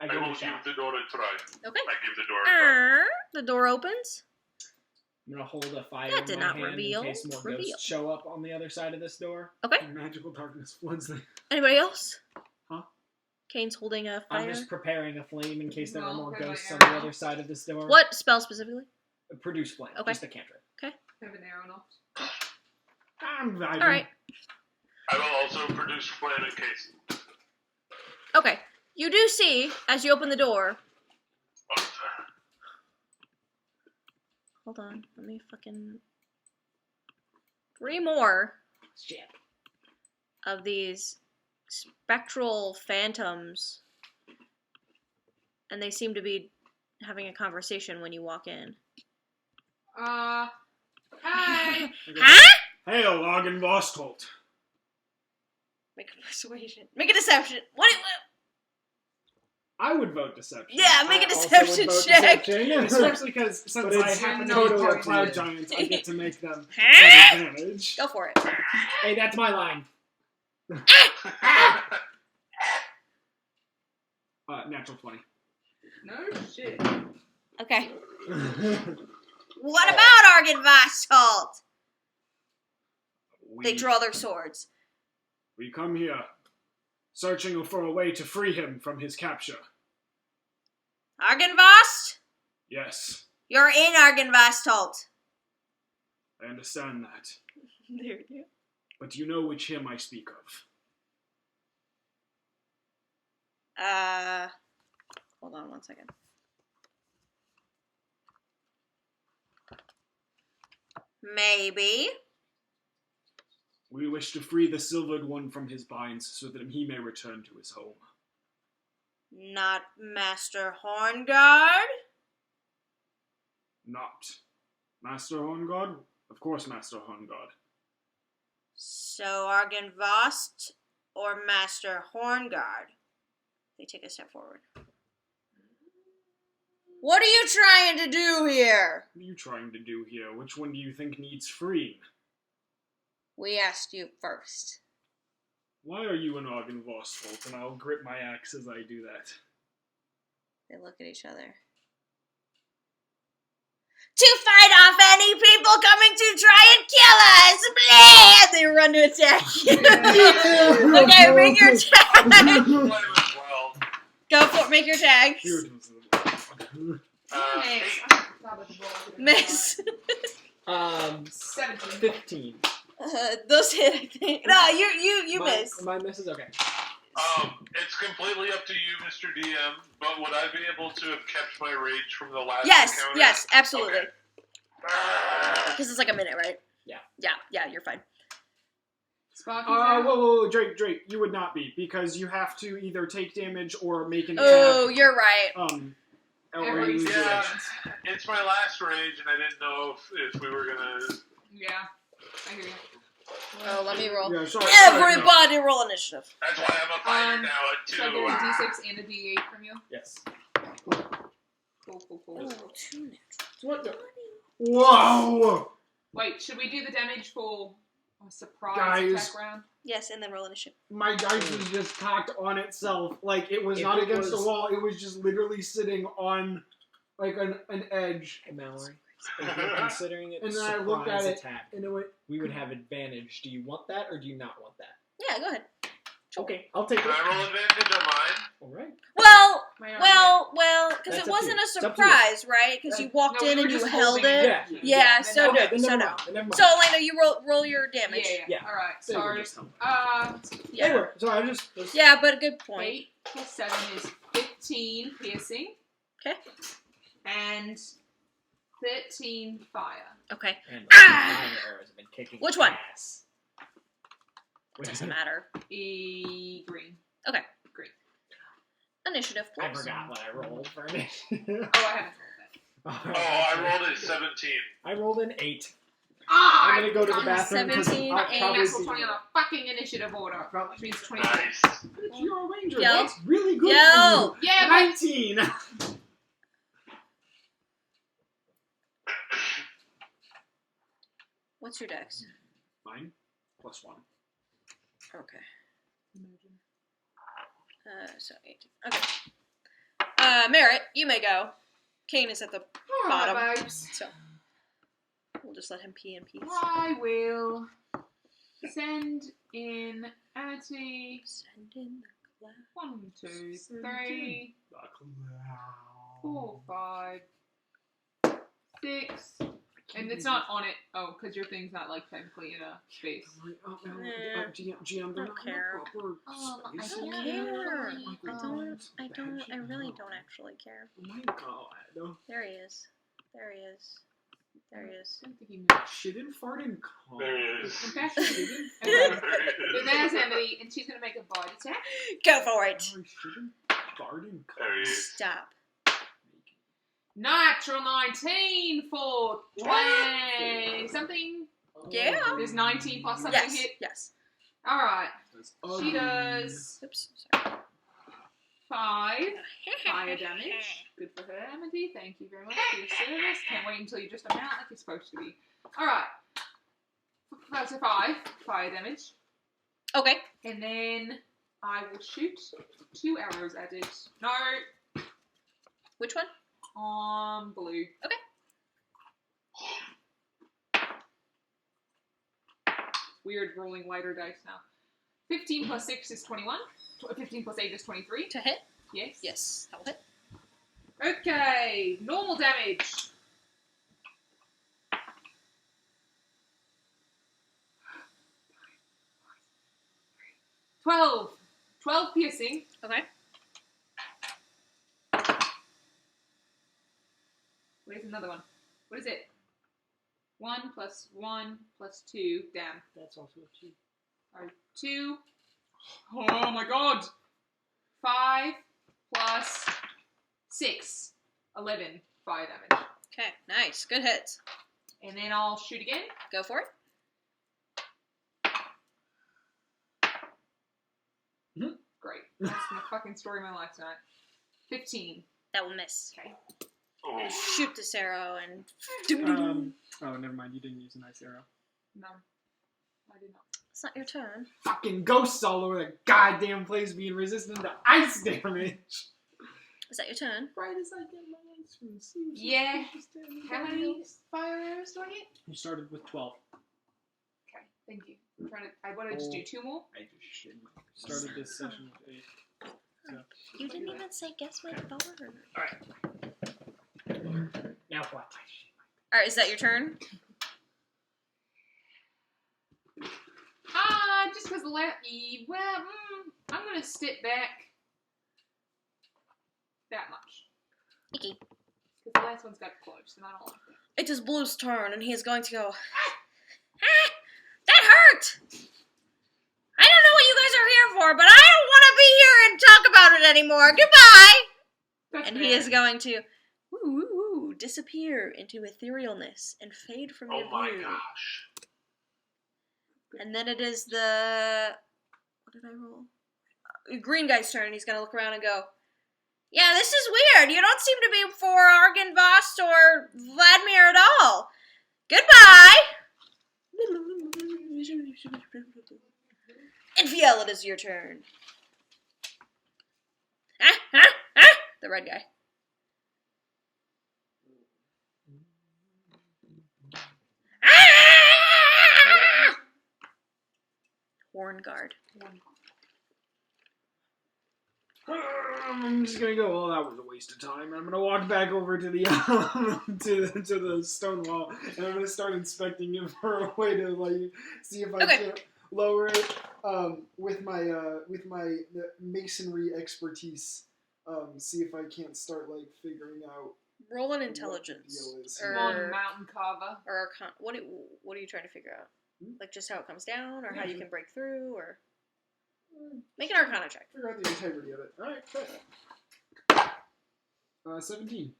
I I gave it will a shot. give the door a try. Okay. I give the door a try. The door opens. I'm gonna hold a fire That in did my not hand reveal. in case more Reveal. ghosts show up on the other side of this door. Okay. And magical darkness floods the. Anybody else? Huh? Kane's holding a fire. I'm just preparing a flame in case there are No, more okay, ghosts on my the arrow. other side of this door. What spell specifically? Produce flame. Okay. Just a cantrip. Have an arrow knocked. I'm vibing. All right. I will also produce flame in case. Okay. You do see as you open the door. Hold on. Let me fucking... 3 more Shit. of these spectral phantoms. And they seem to be having a conversation when you walk in. Hi. Huh? Hail, Argynvostholt. Make a persuasion. Make a deception. What? I would vote deception. Yeah, make a I also deception would vote check. deception. Especially because But since it's I happen to totally be up to cloud you. giants, I get to make them Huh? at advantage. Go for it. Hey, that's my line. Natural 20. No shit. Okay. What about Argynvostholt? They draw their swords. We come here searching for a way to free him from his capture. Argynvost? Yes, You're in Argynvostholt. I understand that. There you go. But do you know which him I speak of? Hold on one second. Maybe. We wish to free the silvered one from his binds so that he may return to his home. Not Master Horngard? Not Master Horngard? Of course, Master Horngard. So Argynvost or Master Horngard? They take a step forward. What are you trying to do here? What are you trying to do here? Which one do you think needs freeing? We asked you first. Why are you an Argynvostholt? And I'll grip my axe as I do that. They look at each other. To fight off any people coming to try and kill us! Blah! They run to attack you. Okay, make your tag. Well, Go for it. Make your tags. Here it is. Next. 8. Miss. 17. 15. Those hit, I think. No, you miss. My miss is okay. It's completely up to you, Mr. DM, but would I be able to have kept my rage from the last Yes, encounter? yes, absolutely. Okay. Because it's like a minute, right? Yeah. Yeah, you're fine. Sparky's Whoa, Drake, you would not be, because you have to either take damage or make an attack. Oh, you're right. Or you lose your Yeah, rage. it's my last rage, and I didn't know if we were gonna... Yeah. I hear you. Oh, let me roll. Yeah, sorry, Everybody roll initiative. That's why I'm a fighter now at 2. So I get a D6 and a D8 from you? Yes. Cool. Oh, 2 natural. What the? Whoa! Wait, should we do the damage for a surprise Guys. attack round? Yes, and then roll initiative. My dice was just cocked on itself. Like, it was not against the wall. It was just literally sitting on, like, an edge. Hey, Mallory. If you're considering it And a then I surprise looked at it, attack, and it went... we would have advantage. Do you want that or do you not want that? Yeah, go ahead. Okay, I'll take Can it. I roll advantage on mine? Alright. Well, because That's it up to wasn't you. a It's up to you. surprise, right? Because you walked No, we in were and you just held holding it. it. Yeah, Then so no. Okay, then so never no. mind. Then never mind. So Elena, you roll your damage. Yeah. Yeah. Alright, They were sorry. just helping. Yeah. Anyway, so I just Yeah, but good point. 8 plus 7 is 15 piercing. Okay. And 13 fire. Okay. and my Ah! fire arrows have been kicking Which one? ass. Doesn't matter. Green. Initiative, I please. forgot what I rolled for it. Oh, I haven't rolled that. Oh, I rolled a 17. I rolled an 8. Ah! I'm gonna go to the bathroom because 17 I'll and probably Natural be 20 on a fucking initiative order. Which means 25. Nice. But you're a ranger. Yo. That's really good Yo. for Yeah, you. but 19! What's your dex? Mine? +1. Okay. So 18. Okay. Merritt, you may go. Kane is at the bottom. Alright, babes. So we'll just let him pee in peace. I will send in Amity. Send in the cloud. 1, 2, 3, 4, 5, 6. And it's not on it. Oh, because your thing's not like technically in a space. GM, they're not care. proper I space. don't care. I really don't actually care. Oh my god. There he is. There he is. There he is. I don't think he moved. She didn't fart in calm. There he is. In fact, She didn't okay. There he So is. there's Emily, and she's gonna make a bite attack. Go for it. She didn't fart in calm. There he is. Stop. Natural 19 for 20 something. Yeah. There's 19 plus something Yes. hit. Yes. All right. That's She ugly. does Oops. Sorry. 5 fire damage. Good for her, Amity. Thank you very much for your service. Can't wait until you're just a mount like you're supposed to be. All right. So 5 fire damage, Okay. and then I will shoot 2 arrows at it. No, Which one? on blue. Okay. Weird rolling lighter dice now. 15 plus 6 is 21. 15 plus 8 is 23. To hit? Yes. Yes. That will hit. Okay, normal damage. $12 piercing. Okay. Where's another one? What is it? 1 plus 1 plus 2. Damn. That's also a 2. Alright, 2. Oh my god! 5 plus 6. 11 fire damage. Okay. Nice. Good hits. And then I'll shoot again. Go for it. Great. That's the fucking story of my life tonight. 15. That will miss. Okay. Oh. Shoot this arrow and. Oh, never mind. You didn't use a nice arrow. No. I did not. It's not your turn. Fucking ghosts all over the goddamn place being resistant to ice damage. Is that your turn? Right as I get my ice from the sea. Yeah. How many fire arrows do I get? You started with 12. Okay, thank you. I'm trying to. What did I just do? 2 more? I just shit my started this session with 8. You didn't even say guess my bar. Now what? Alright, is that your turn? Just because the last. Well, I'm gonna step back that much. Icky. Because the last one's got close, and I don't like that. It is Blue's turn, and he is going to go. That hurt! I don't know what you guys are here for, but I don't want to be here and talk about it anymore. Goodbye! That's And fair. he is going to disappear into etherealness and fade from Oh your my view. gosh. And then it is the... What did I roll? Green guy's turn, and he's going to look around and go, yeah, this is weird. You don't seem to be for Argynvostholt or Vladimir at all. Goodbye! And Fiel, it is your turn. The red guy. Horn guard. I'm just gonna go. Well, that was a waste of time. I'm gonna walk back over to the to the stone wall, and I'm gonna start inspecting it for a way to like see if I can lower it with my the masonry expertise. See if I can't start like figuring out. Roll an what the intelligence. deal is. Or- Come on, mountain carver. Or what are you trying to figure out? Like just how it comes down, or how you can break through, or make an Arcana check. Figure out the integrity of it. All right, great. 17.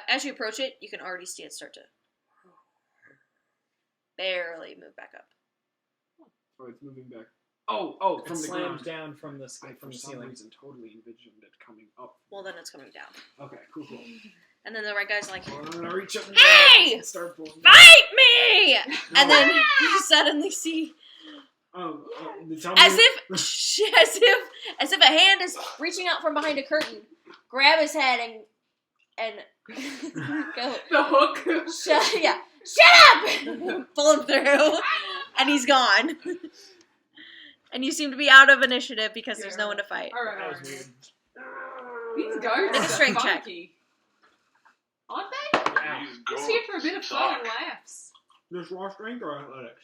As you approach it, you can already see it start to barely move back up. Oh, it's moving back. Oh, It from the slams ground. down from the I, from for the some ceiling. reason, totally envisioned it coming up. Well, then it's coming down. Okay, cool. And then the red guy's like, Well, I'm gonna reach up and Hey! start pulling. fight me! And then you suddenly see, as if a hand is reaching out from behind a curtain, grab his head and go, The hook. shut up! Pull him through, and he's gone. And you seem to be out of initiative because there's no one to fight. Alright, That alright. was weird. These ghosts Make a are strength check. funky. Aren't they? Yeah. These Just here for a bit of ghosts fun and suck. laughs. Just raw strength or athletics?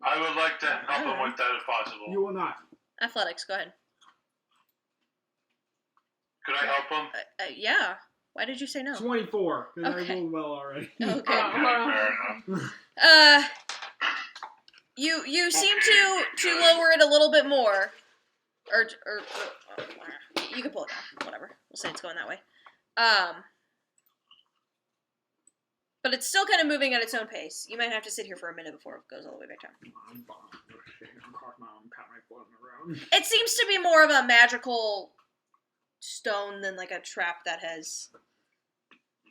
I would like to help him with that if possible. You will not. Athletics, go ahead. Could I help him? Yeah. Why did you say no? 24. 'Cause Okay. I rolled well already. Okay. Fair enough. You seem to lower it a little bit more, or you can pull it down. Whatever. We'll say it's going that way. But it's still kind of moving at its own pace. You might have to sit here for a minute before it goes all the way back down. It seems to be more of a magical stone than like a trap that has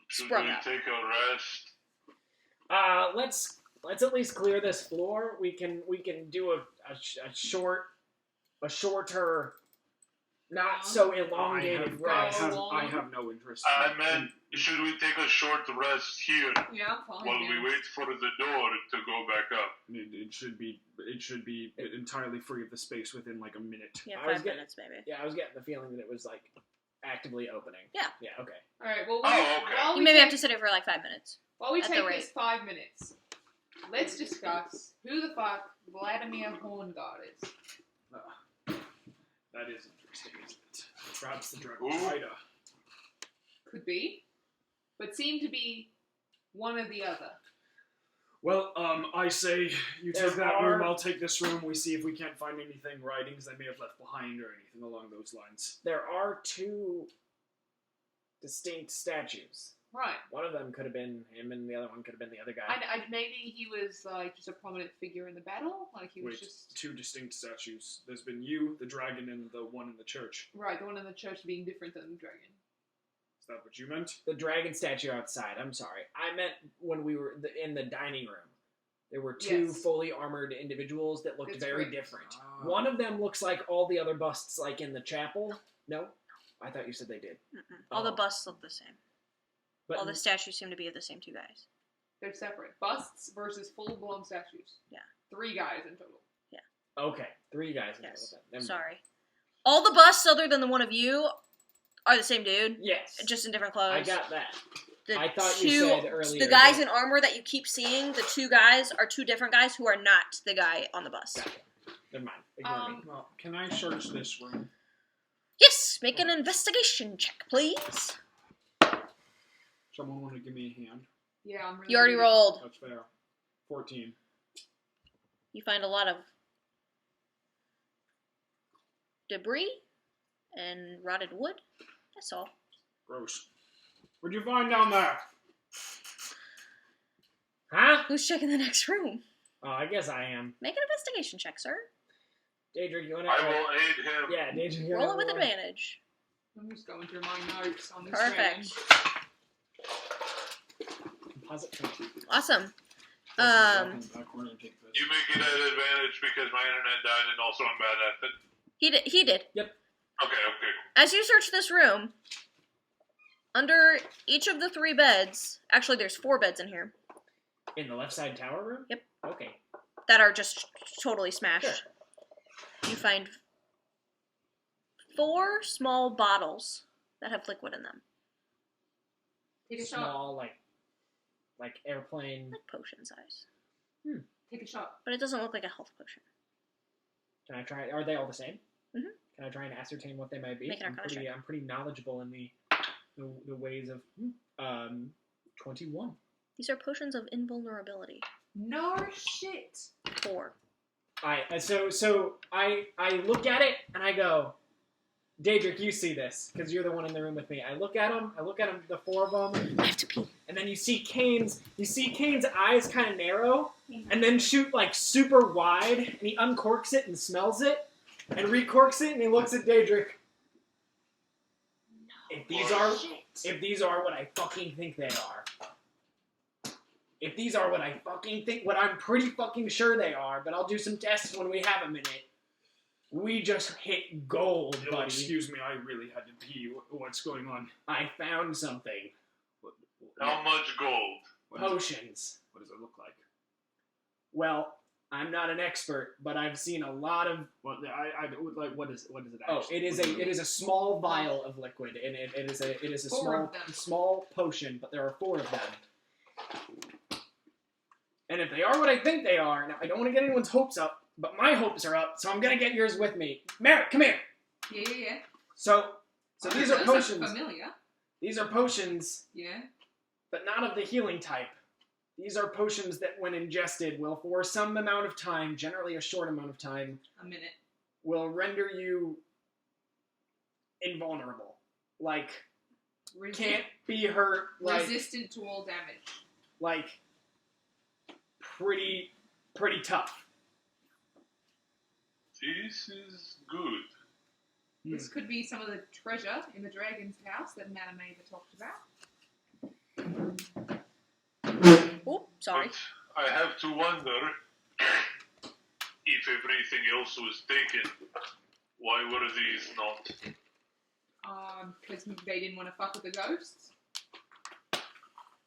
Should sprung we up. take a rest? Let's at least clear this floor. We can do a shorter, not so elongated rest. I have no interest. I meant, should we take a short rest here Yeah, I'm fine. while we wait for the door to go back up? It should be entirely free of the space within like a minute. Yeah, I was 5 getting- minutes maybe. Yeah, I was getting the feeling that it was like actively opening. Yeah. Yeah. Okay. All right. Well, Oh, okay. while You we maybe take, have to sit here for like 5 minutes. while we at the take rate. this 5 minutes, let's discuss who the fuck Vladimir Horngard is. That is interesting, isn't it? Perhaps the dragon Ooh. fighter. Could be, but seem to be one or the other. Well, I say you There take that are- room, I'll take this room. We see if we can't find anything, writings they may have left behind or anything along those lines. There are 2 distinct statues. Right. One of them could have been him, and the other one could have been the other guy. Maybe he was like just a prominent figure in the battle. Like he was Wait, just 2 distinct statues. There's been you, the dragon, and the one in the church. right. The one in the church being different than the dragon. Is that what you meant? The dragon statue outside. I'm sorry. I meant when we were in the dining room. There were 2 Yes. fully armored individuals that looked That's very correct. different. Ah. One of them looks like all the other busts, like in the chapel. No, I thought you said they did. Mm-mm. All the Oh. busts look the same. But All the statues seem to be of the same 2 guys. They're separate. Busts versus full-blown statues. Yeah. 3 guys in total. okay, 3 guys. in Yes. total. Never mind. Sorry. All the busts other than the one of you are the same dude, Yes, just in different I clothes. got that. The I thought 2, you said earlier. the guys that- in armor that you keep seeing, the 2 guys are 2 different guys who are not the guy on the bus. Gotcha. Never mind. Ignore me. Well, can I search this room? Yes, make an investigation check, please. Someone want to give me a hand? Yeah, I'm really. You already good. rolled. That's fair. 14. You find a lot of debris and rotted wood. That's all. Gross. What'd you find down there? Huh? Who's checking the next room? Oh, I guess I am. Make an investigation check, sir. Daedric, you want to? I will aid him. Yeah, Daedric, you Roll it wanna with advantage. I'm just going through my notes on this. Perfect. Composite training. Awesome. Back in the back corner and take this. You make it at advantage because my internet died and also I'm bad at it. He did. Okay. As you search this room, under each of the 3 beds, actually there's 4 beds in here, In the left side tower room? Yep. Okay. that are just totally smashed. Sure. You find 4 small bottles that have liquid in them, Take a shot. Small, like airplane. like potion size. Take a shot. But it doesn't look like a health potion. Can I try? Are they all the same? Mhm. Can I try and ascertain what they might be? Make an Arcana check. I'm pretty knowledgeable in the ways of 21. These are potions of invulnerability. No shit. 4. Alright, so I look at it and I go, Daedric, you see this because you're the one in the room with me. I look at them, the 4 of them, I have to pee. and then you see Kane's eyes kind of narrow, and then shoot like super wide, and he uncorks it and smells it, and recorks it, and he looks at Daedric. If these are what I fucking think they are. If these are what I fucking think, what I'm pretty fucking sure they are, but I'll do some tests when we have a minute. We just hit gold, Oh, buddy. excuse me, I really had to pee. What's going on? I found something. How much gold? Potions. What does it look like? Well, I'm not an expert, but I've seen a lot of. Well, I like what is it Oh, actually? it is a small vial of liquid, and it is a 4 small of them. small potion, but there are 4 of them. And if they are what I think they are, now I don't want to get anyone's hopes up, but my hopes are up, so I'm gonna get yours with me. Merritt, come here. Yeah. So these are Those potions. familiar. These are potions, Yeah. but not of the healing type. These are potions that, when ingested, will, for some amount of time, generally a short amount of time, A minute. will render you invulnerable. Like, can't be hurt. Like, Resistant to all damage. like pretty tough. This is good. This could be some of the treasure in the dragon's house that Manameva talked about. Oh, sorry. But I have to wonder if everything else was taken. Why were these not? Because they didn't want to fuck with the ghosts.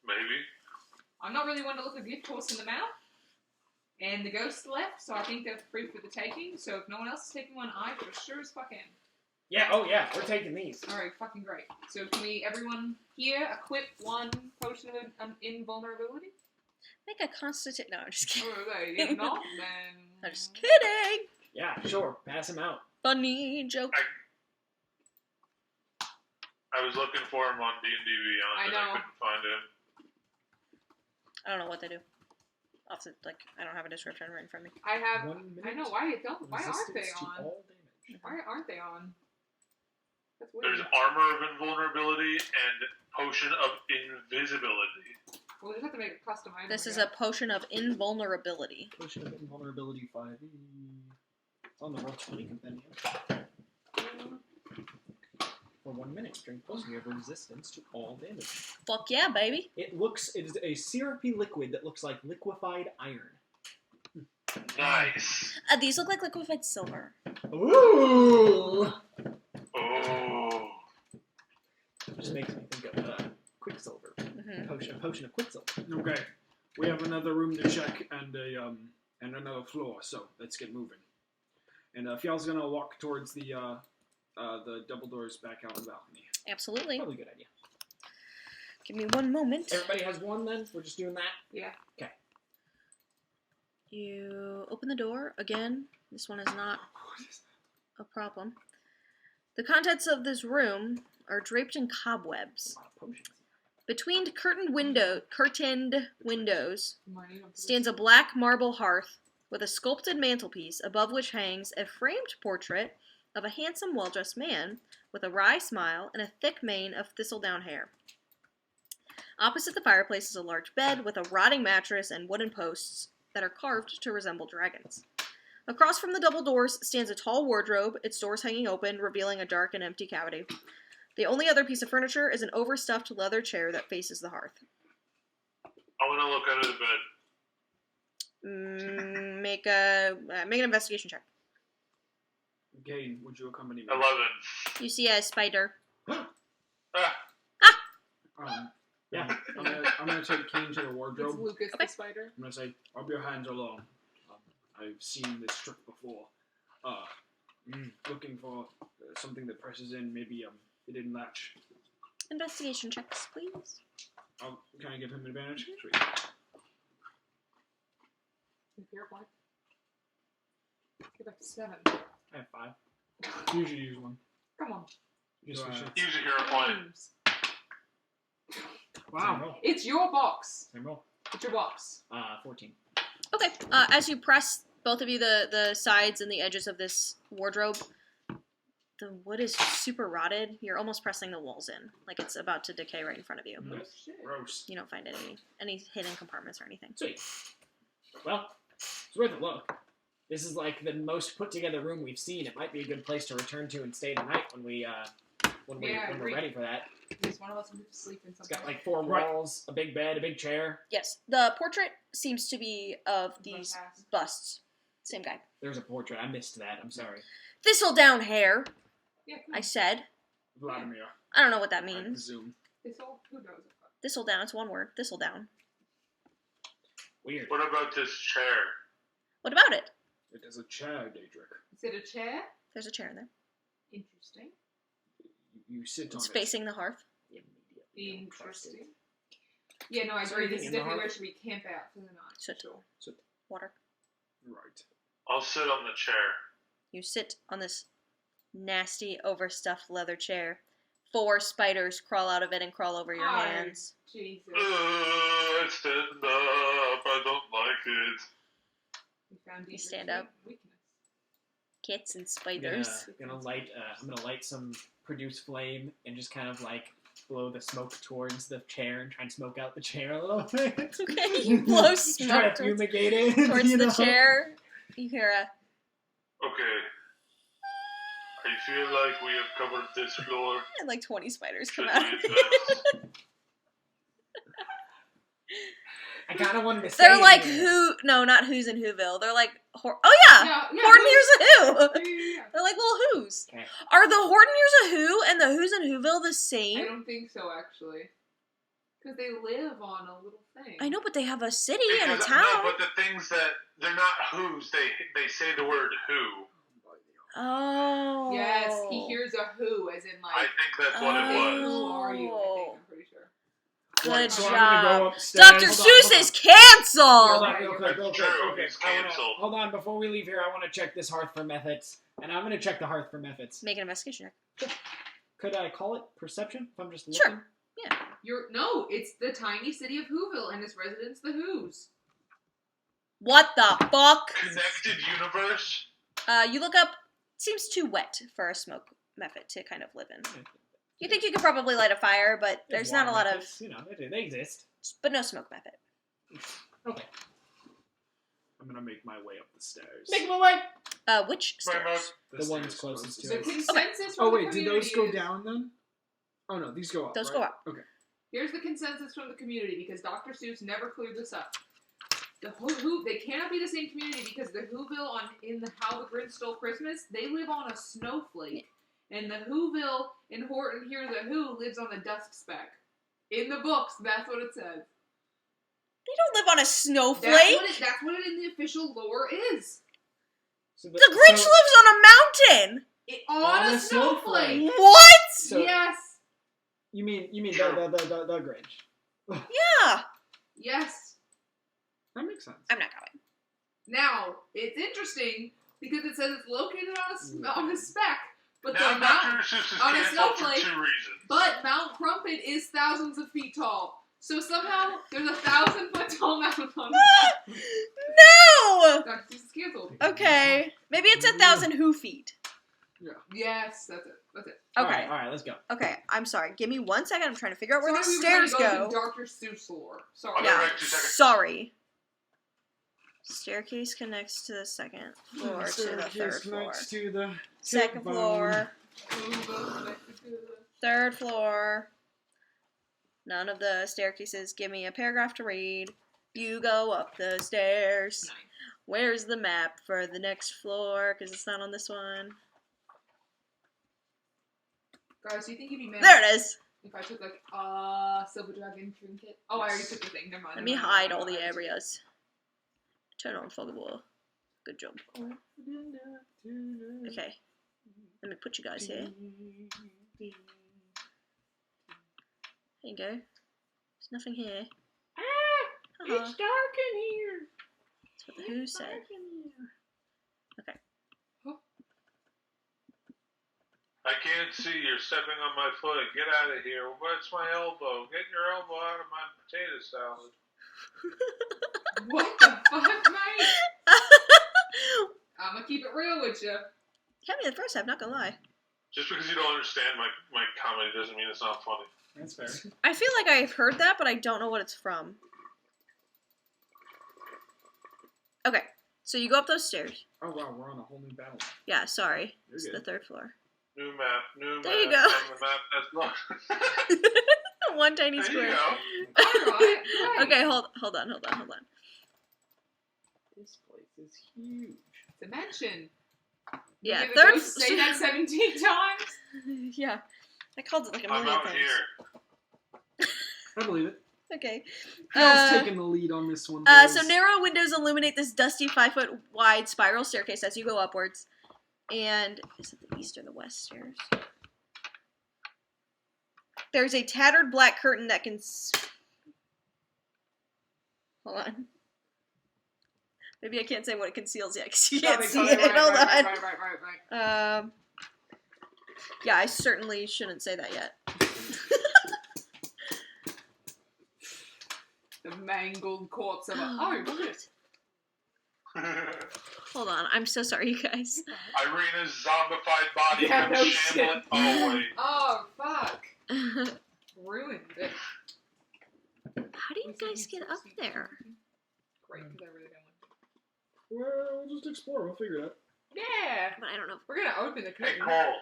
Maybe. I'm not really one to look a gift horse in the mouth. And the ghosts left, so I think they're free for the taking. So if no one else is taking one, I for sure as fuck am. Yeah, oh yeah, we're taking these. Alright, fucking great. So can we, everyone here, equip one potion of invulnerability? Make a constitution. No, I'm just kidding. Alright, if not, then... I'm just kidding. Yeah, sure, pass them out. Funny joke. I was looking for him on D&D Beyond, I and know. I couldn't find him. I don't know what they do. I don't have a description right in front of me. I have... 1 minute. I know, why don't... Why aren't they resistance to on? all damage. Why aren't they on? That's weird. There's Armor of Invulnerability and Potion of Invisibility. We'll just have to make a custom item. This I is guess. a potion of invulnerability. Potion of invulnerability 5e. It's on the Roll20 compendium. For 1 minute, drink potion. You have resistance to all damage. Fuck yeah, baby. It is a syrupy liquid that looks like liquefied iron. Nice. These look like liquefied silver. Ooh! Oh. Just makes me think of Quicksilver. Mm-hmm. Potion of Quicksilver. Okay, we have another room to check and another floor, so let's get moving. And Fjal's gonna walk towards the double doors back out on the balcony. Absolutely. Probably a good idea. Give me one moment. Everybody has one then? We're just doing that? Yeah. Okay. You open the door. Again, this one is not a problem. The contents of this room are draped in cobwebs. A lot of potions. Between curtained windows Money on stands a black marble hearth with a sculpted mantelpiece above which hangs a framed portrait of a handsome, well-dressed man with a wry smile and a thick mane of thistledown hair. Opposite the fireplace is a large bed with a rotting mattress and wooden posts that are carved to resemble dragons. Across from the double doors stands a tall wardrobe, its doors hanging open, revealing a dark and empty cavity. The only other piece of furniture is an overstuffed leather chair that faces the hearth. I want to look under the bed. Make an investigation check. Gain, would you accompany me? 11. You see a spider. Ah, Yeah. I'm gonna take Kane to the It's wardrobe. Lucas Okay. the spider. I'm gonna say, rub your hands along. I've seen this trick before. Looking for something that presses in. Maybe it didn't latch. Investigation checks, please. Can I give him an advantage? Sweet. Fair point. Get back to 7. I have 5. Usually use one. Come on. Just for shit. use a hero point. James. Wow. It's your box. Same roll. It's your box. 14. Okay. As you press, both of you, the sides and the edges of this wardrobe, the wood is super rotted. You're almost pressing the walls in, like it's about to decay right in front of you. Oh, shit. Gross. You don't find any hidden compartments or anything. Sweet. Well, it's worth a look. This is like the most put together room we've seen. It might be a good place to return to and stay the night when we're agreed. ready for that. At least one of us needs to sleep in It's something. got like 4 Right. walls, a big bed, a big chair. Yes, the portrait seems to be of these Fantastic. busts. Same guy. There's a portrait. I missed that. I'm sorry. Thistledown hair, Yeah, come I on. said. Vladimir. I don't know what that I means. presume. This all, who knows? Thistledown, it's one word. Thistledown. Weird. What about this chair? What about it? It is a chair, Daedric. Is it a chair? There's a chair in there. Interesting. You sit on It's it. facing the hearth. Interesting. Yeah, no, I Is there agree. This anything is in the definitely where hearth? should we camp out for the night. Soot. So, Water. right. I'll sit on the chair. You sit on this nasty, overstuffed leather chair, 4 spiders crawl out of it and crawl over your Oh, hands. Jesus. I stand up. I don't like it. We found You Deidre's stand up. weakness. Kits and I'm spiders. gonna light some produce flame and just kind of like blow the smoke towards the chair and try and smoke out the chair a little bit. Okay, you blow Try smoke to fumigate it towards you the know? chair. You hear a Okay. I feel like we have covered this floor. and like 20 spiders Should come we out. advance? I kind of wanted to say. They're like here. who? No, not who's in Whoville. They're like oh yeah, Yeah, Horton Hears a Who. yeah. They're like little who's. Okay. Are the Horton Hears a Who and the Who's in Whoville the I same? don't think so, actually. Because they live on a little thing. I know, but they have a city and a Because- town. No, but the things that they're not who's. They say the word who. Oh. Yes, he hears a who, as in I like, think that's what it who was. are you? I think, I'm pretty sure. Good Right, so I'm job. gonna go upstairs. Dr. Hold on, Seuss hold on. is canceled! Hold on, real quick, That's real true, quick. he's I wanna- canceled. hold on, before we leave here, I want to check this hearth for methods, and I'm going to check the hearth for methods. Make an investigation check. Could I call it perception if I'm just Sure. looking? No, it's the tiny city of Whoville and its residents, the Who's. What the fuck? Connected universe. You look up. Seems too wet for a smoke method to kind of live in. You think you could probably light a fire, but there's not a lot of. methods, you know, they exist. But no smoke method. Okay. I'm gonna make my way up the stairs. Make my way. Which My stairs? The ones closest to The us. consensus from Oh the wait, did community those go is- down then? Oh no, these go up. Those right? go up. Okay. Here's the consensus from the community, because Dr. Seuss never cleared this up. The Who they cannot be the same community because the Whoville in the How the Grinch Stole Christmas, they live on a snowflake. And the Whoville in Horton Hears a Who lives on a dust speck. In the books, that's what it says. They don't live on a snowflake. That's what it in the official lore is. So The Grinch lives on a mountain. On a snowflake. What? So Yes. you mean the Grinch? Yeah. Yes. That makes sense. I'm not going. Now, it's interesting because it says it's located on a speck, but Now the Dr. mountain, Seuss is on a canceled for snowflake, 2 reasons. but Mount Crumpet is thousands of feet tall. So somehow there's a 1,000-foot tall mountain on the speck. No. Dr. Seuss is canceled. Okay. Maybe it's 1,000 who feet. Yes, that's it. That's it. Okay. All right, let's go. Okay. I'm sorry. Give me 1 second. I'm trying to figure out where Sorry, the we were trying stairs to go. to Dr. Seuss lore. Sorry. Okay. Yeah. Right, 2 seconds. Sorry. Staircase connects to the second floor to the Staircase third floor. connects to the Second bone. floor. Whoville connected to the- Third floor. None of the staircases give me a paragraph to read. You go up the stairs. Nice. Where's the map for the next floor? Because it's not on this one. Guys, do you think you'd be mad There it is. if I took like Silver Dragon trinket? Oh, I already took the thing. Never mind. Let me never mind, hide never all the mind. areas. Turn on fog of war. Good job. Okay. Let me put you guys here. There you go. There's nothing here. It's dark in here. That's what the Who said. I can't see. You're stepping on my foot. Get out of here. What's my elbow? Get your elbow out of my potato salad. What the fuck, mate? I'm gonna keep it real with you. Kept me the first half, not gonna lie. Just because you don't understand my comedy doesn't mean it's not funny. That's fair. I feel like I've heard that, but I don't know what it's from. Okay, so you go up those stairs. Oh wow, we're on a whole new battle. Yeah, sorry. You're It's the good. third floor. New map. New There you map. go. On the map that's locked. One tiny There square. you go. Alright, right. Okay, hold on. This place is huge. Dimension. Yeah, Did the third. ghost say that 17 times? Yeah, I called it like a I'm million out times. here. I believe it. Okay. Phil's taking the lead on this one. So boys. narrow windows illuminate this dusty 5-foot wide spiral staircase as you go upwards. And is it the east or the west stairs? There's a tattered black curtain that can. Hold on. Maybe I can't say what it conceals yet because you can't see it. Hold on. Right. Yeah, I certainly shouldn't say that yet. The mangled corpse of a... Oh, look at it. Hold on, I'm so sorry, you guys. Irina's zombified body Yeah, comes no shambling. shit. Oh, wait. Oh, fuck. Ruined it. How do you guys get up there? Great, because I really don't want to. Well, we'll just explore. We'll figure it out. Yeah. But I don't know. We're going to open the Hey, curtain. Cole.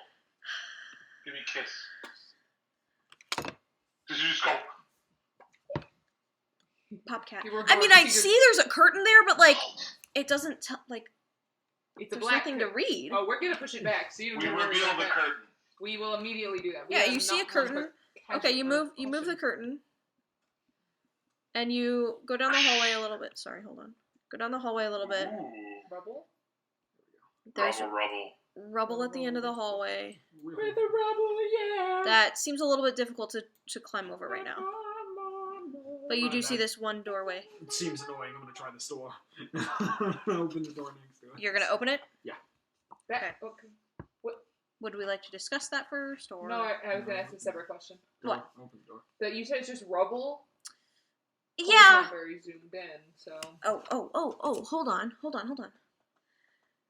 Give me a kiss. Did you just go... Popcat. You were I mean, going I to see there's a curtain there, but like, it doesn't tell. Like, It's a there's black nothing to curtain. read. Oh, we're going to push it back, so you don't We have to worry reveal about the that. curtain. We will immediately do that. We Yeah, have you see a not one curtain. but Okay, you move the caution. curtain, and you go down the hallway a little bit. Sorry, hold on. Go down the hallway a little bit. Ooh. Rubble? There's Rubble. rubble at the end of the hallway. With the rubble, yeah. That seems a little bit difficult to climb over right now. But you do see that- this one doorway. It seems annoying. I'm gonna try this door. Open the door next to it. You're gonna open it? That, okay. Would we like to discuss that first, or No, I was going to ask a separate question. What? Open the door. That you said it's just rubble? Cole's yeah. not very zoomed in, so... Oh, hold on.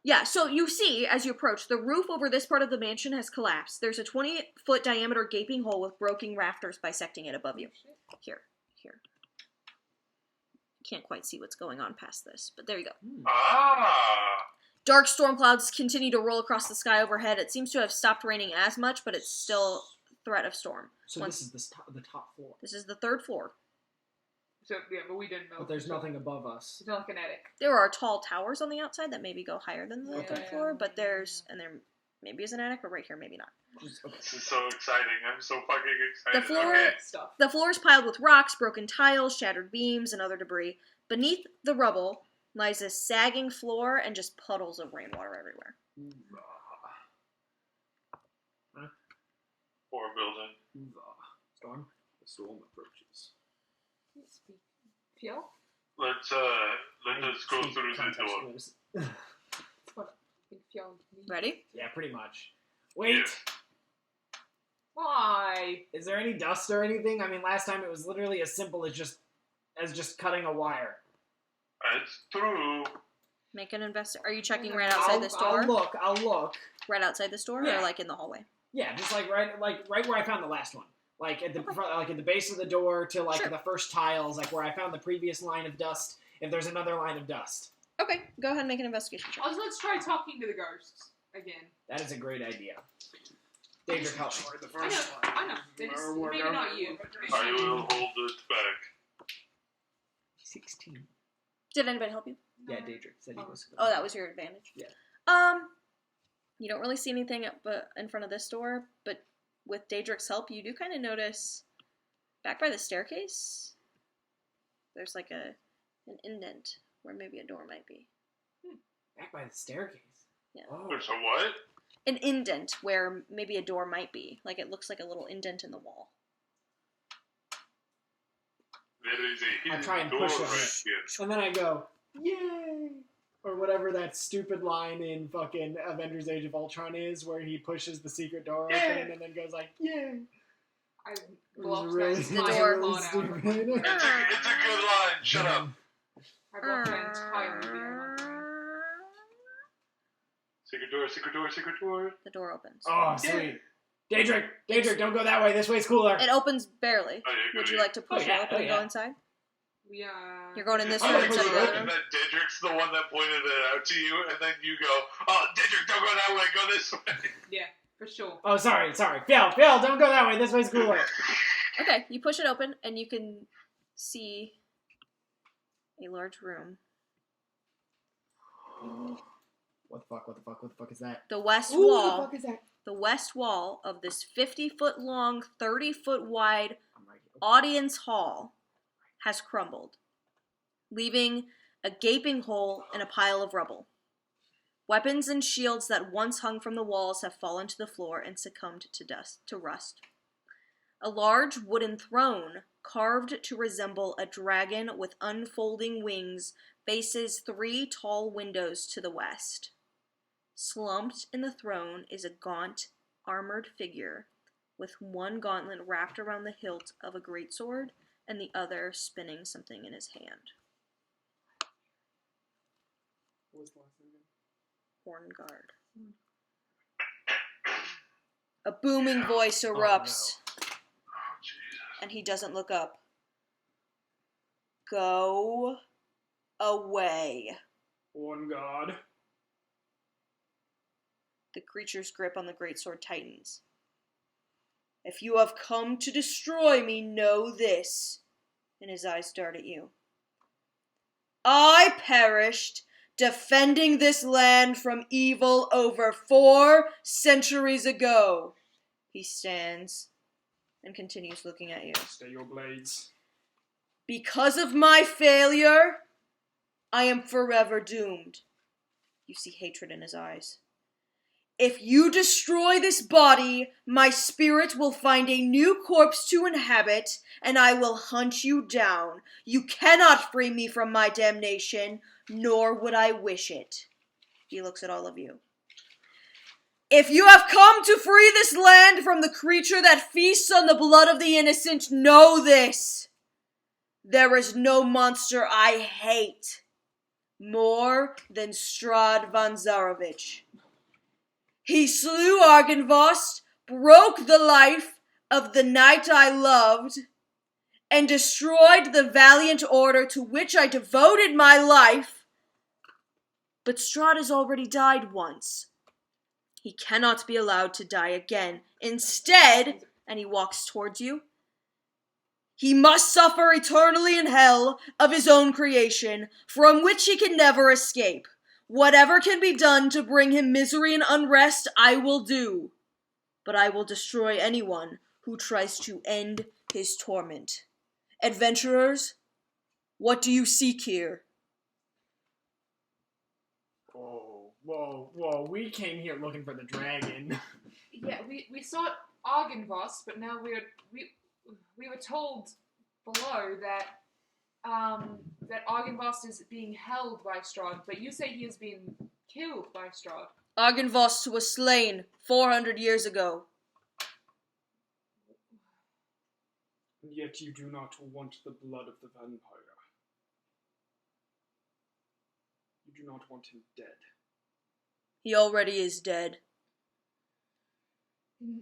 Yeah, so you see, as you approach, the roof over this part of the mansion has collapsed. There's a 20-foot diameter gaping hole with broken rafters bisecting it above you. Here. Can't quite see what's going on past this, but there you go. Ah! Dark storm clouds continue to roll across the sky overhead. It seems to have stopped raining as much, but it's still threat of storm. So Once- this is the top floor. This is the third floor. So, yeah, but we didn't know. But there's for sure. nothing above us. It's not like an attic. There are tall towers on the outside that maybe go higher than the Okay. third floor, but there maybe is an attic, but right here, maybe not. Okay. This is so exciting. I'm so fucking The excited. floor- Okay. Stuff. The floor is piled with rocks, broken tiles, shattered beams, and other debris. Beneath the rubble lies a sagging floor and just puddles of rainwater everywhere. Poor building. Storm. The storm approaches. Feel? Let's go Speak through the context door. clues. That's what I think Feel needs. Ready? Yeah, pretty much. Wait, Why? is there any dust or anything? I mean, last time it was literally as simple as just cutting a wire. That's true. Make an Are you checking right outside this door? I'll look. Right outside this door, Yeah. or like in the hallway? Yeah, just like right where I found the last one. Like at the front, like at the base of the door to like Sure. the first tiles, like where I found the previous line of dust. If there's another line of dust, Okay, go ahead and make an investigation check. Also, let's try talking to the ghosts again. that is a great idea. Daedric, help me. I know. They just, maybe not you. I will hold it back. 16. Did anybody help you? Yeah, Daedric said he was. Oh, that was your advantage. Yeah. You don't really see anything in front of this door, but with Daedric's help, you do kind of notice back by the staircase. There's like an indent where maybe a door might be. Back by the staircase. Yeah. Oh. There's a what? An indent where maybe a door might be. Like it looks like a little indent in the wall. There is a I try hidden and door push on right it. here. And then I go, yay! Or whatever that stupid line in fucking Avengers Age of Ultron is, where he pushes the secret door open and then goes like, yay! I It was blocked really, that The entire door. really phone out. stupid. It's a good line. Shut up. I blocked that entire movie out. Secret door, secret door, secret door. The door opens. Oh, sweet. Daedric, don't go that way. This way's cooler. It opens barely. Oh, yeah, Would good. you like to push Oh, yeah, it open oh, and yeah. go inside? Yeah. You're going in this I room like instead of the other that room? Daedric's the one that pointed it out to you, and then you go, oh, Daedric, don't go that way, go this way. Yeah, for sure. Oh, sorry. Phil, don't go that way. This way's cooler. Okay, you push it open and you can see a large room. What the fuck is that? The west Ooh, wall. what the fuck is that? The west wall of this 50-foot long, 30-foot wide I'm right here. audience hall has crumbled, leaving a gaping hole and a pile of rubble. Weapons and shields that once hung from the walls have fallen to the floor and succumbed to rust. A large wooden throne, carved to resemble a dragon with unfolding wings, faces 3 tall windows to the west. Slumped in the throne is a gaunt, armored figure with one gauntlet wrapped around the hilt of a greatsword and the other spinning something in his hand. What was the last name again? Horn guard. A booming voice erupts, and he doesn't look up. Go away. One god. The creature's grip on the greatsword tightens. If you have come to destroy me, know this. And his eyes dart at you. I perished defending this land from evil over 4 centuries ago. He stands and continues looking at you. Stay your blades. Because of my failure, I am forever doomed. You see hatred in his eyes. If you destroy this body, my spirit will find a new corpse to inhabit, and I will hunt you down. You cannot free me from my damnation, nor would I wish it. He looks at all of you. If you have come to free this land from the creature that feasts on the blood of the innocent, know this. There is no monster I hate more than Strahd von Zarovich. He slew Argynvostholt, broke the life of the knight I loved, and destroyed the valiant order to which I devoted my life. But Strahd has already died once. He cannot be allowed to die again. Instead, and he walks towards you, he must suffer eternally in hell of his own creation, from which he can never escape. Whatever can be done to bring him misery and unrest, I will do. But I will destroy anyone who tries to end his torment. Adventurers, what do you seek here? Whoa, we came here looking for the dragon. Yeah, we sought Argynvostholt, but now we were told below that that Argynvostholt is being held by Strahd, but you say he has been killed by Strahd. Argynvostholt was slain 400 years ago. And yet you do not want the blood of the vampire. You do not want him dead. He already is dead.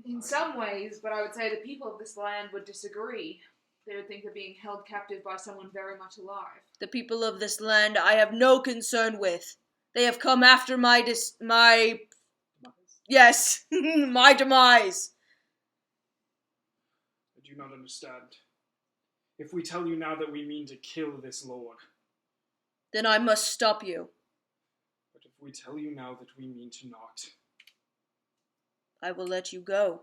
In some ways, but I would say the people of this land would disagree. They would think they're being held captive by someone very much alive. The people of this land I have no concern with. They have come after my Yes, my demise. I do not understand. If we tell you now that we mean to kill this lord, Then I must stop you. but if we tell you now that we mean to not, I will let you go.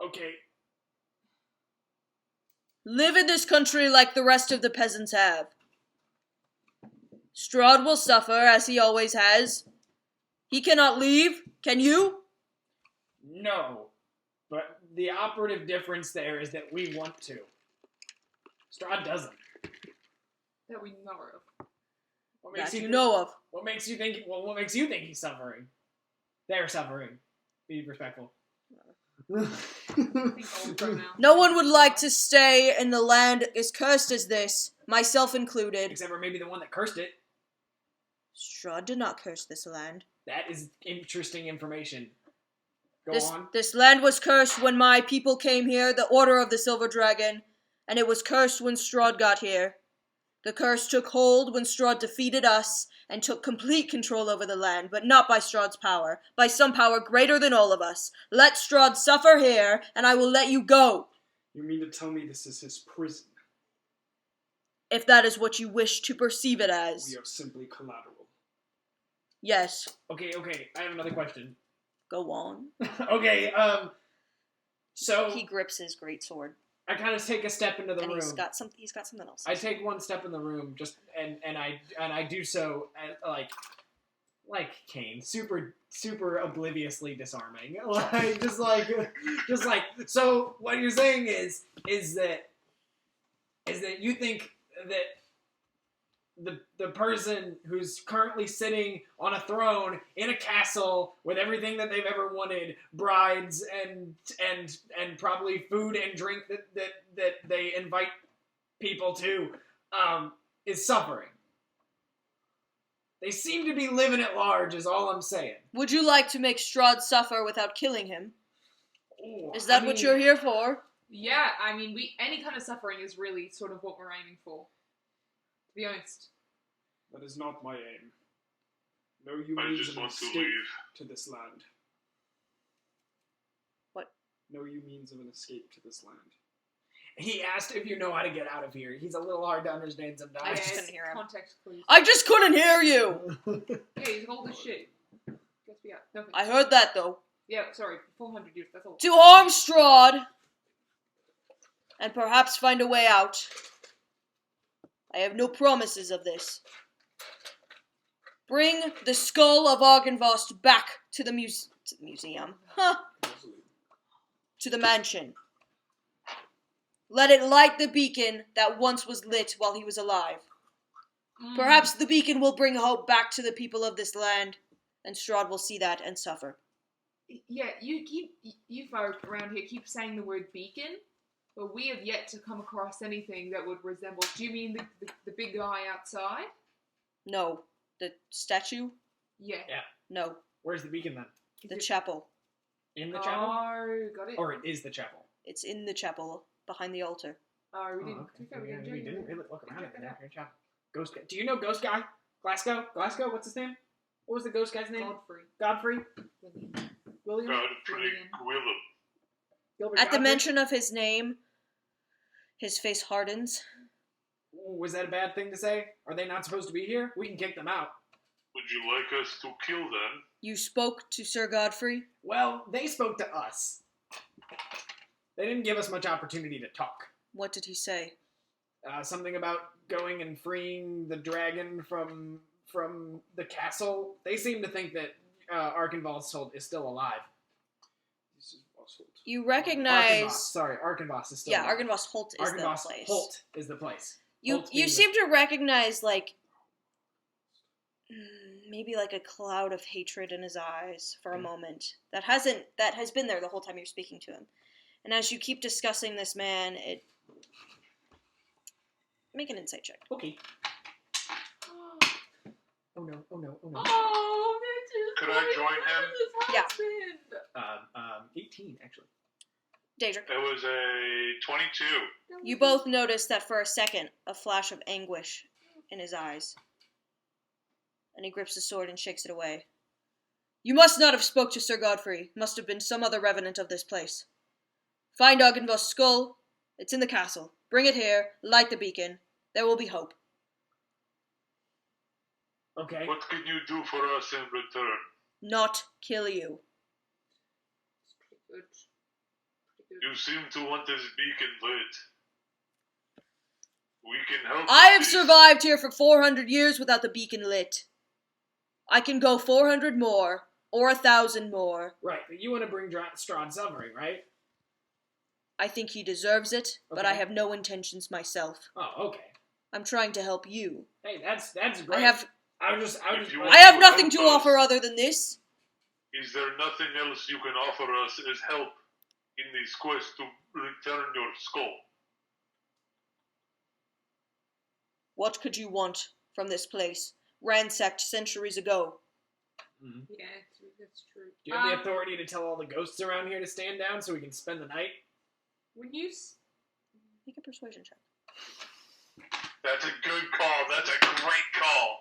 Okay, Live in this country like the rest of the peasants have. Strahd will suffer, as he always has. He cannot leave, can you? no. But the operative difference there is that we want to. Strahd doesn't. That we know of. What That makes you know of. What makes you think? Well, what makes you think he's suffering? They're suffering. Be respectful. I think all pronouns. No one would like to stay in the land as cursed as this, myself included. Except for maybe the one that cursed it. Strahd did not curse this land. That is interesting information. Go on. This land was cursed when my people came here, the Order of the Silver Dragon, and it was cursed when Strahd got here. The curse took hold when Strahd defeated us and took complete control over the land, but not by Strahd's power, by some power greater than all of us. Let Strahd suffer here, and I will let you go, you mean to tell me this is his prison? if that is what you wish to perceive it as. We are simply collateral. Yes, Okay, I have another question. go on. Okay, so He grips his greatsword, I kind of take a step into the and room. he's got something else. I take one step in the room, and I do so like Kane, super obliviously disarming, just like. So what you're saying is that you think that the person who's currently sitting on a throne in a castle with everything that they've ever wanted, brides and probably food and drink that they invite people to, is suffering. They seem to be living at large, is all I'm saying. Would you like to make Strahd suffer without killing him? Ooh, Is that what you're here for? Yeah, I mean, any kind of suffering is really sort of what we're aiming for. To be honest. That is not my aim. No, you I means just of an want to escape leave. to this land. What? No, you means of an escape to this land. He asked if you know how to get out of here. He's a little hard to understand sometimes. I just couldn't hear him. Context clues. I just couldn't hear you! Yeah, he's old as shit. Guess me out. No, I heard that, though. yeah, sorry. 400 years, that's all. To harm Strahd, and perhaps find a way out. I have no promises of this. Bring the skull of Argynvost back to the museum. Huh. To the mansion. Let it light the beacon that once was lit while he was alive. Perhaps the beacon will bring hope back to the people of this land, and Strahd will see that and suffer. Yeah, you folk around here keep saying the word beacon, but we have yet to come across anything that would resemble. Do you mean the big guy outside? No. The statue? Yeah. No. Where's the beacon then? The chapel. In the chapel? Oh, got it. Or it is the chapel? It's in the chapel, behind the altar. Oh, we didn't. Okay. We didn't really look around at that chapel. Ghost guy. Do you know Ghost Guy? Glasgow? What's his name? What was the ghost guy's name? Godfrey? William? Godfrey Willem. Gilbert At the Godfrey? mention of his name, his face hardens. Was that a bad thing to say? Are they not supposed to be here? We can kick them out. Would you like us to kill them? You spoke to Sir Godfrey? Well, they spoke to us. They didn't give us much opportunity to talk. What did he say? Something about going and freeing the dragon from the castle. They seem to think that Argynvostholt is still alive. You Argynvost. recognize... Sorry, Argynvost is still Yeah, alive. Argynvostholt is the place. Argynvostholt is the place. You Holt being seem to recognize, like, maybe like a cloud of hatred in his eyes for a moment. That has been there the whole time you're speaking to him. And as you keep discussing this man, make an insight check. Okay. Oh no. Oh, that is Could I join him? Yeah. 18, actually. Daedric. It was a 22. You both notice that for a second, a flash of anguish in his eyes. And he grips his sword and shakes it away. You must not have spoke to Sir Godfrey. Must have been some other revenant of this place. Find Argynvost's skull. It's in the castle. Bring it here. Light the beacon. There will be hope. Okay. What can you do for us in return? Not kill you. Pretty good. You seem to want this beacon lit. We can help. I with have this. survived here for 400 years without the beacon lit. I can go 400 more, or 1,000 more. Right, but you want to bring Strahd suffering, right? I think he deserves it, but I Okay. have no intentions myself. Oh, okay. I'm trying to help you. Hey, that's great. I have If you I have want nothing to help us, offer other than this. Is there nothing else you can offer us as help in this quest to return your skull? What could you want from this place, ransacked centuries ago? Yeah, that's true. Do you have the authority to tell all the ghosts around here to stand down so we can spend the night? When you Make a persuasion check. That's a good call. That's a great call.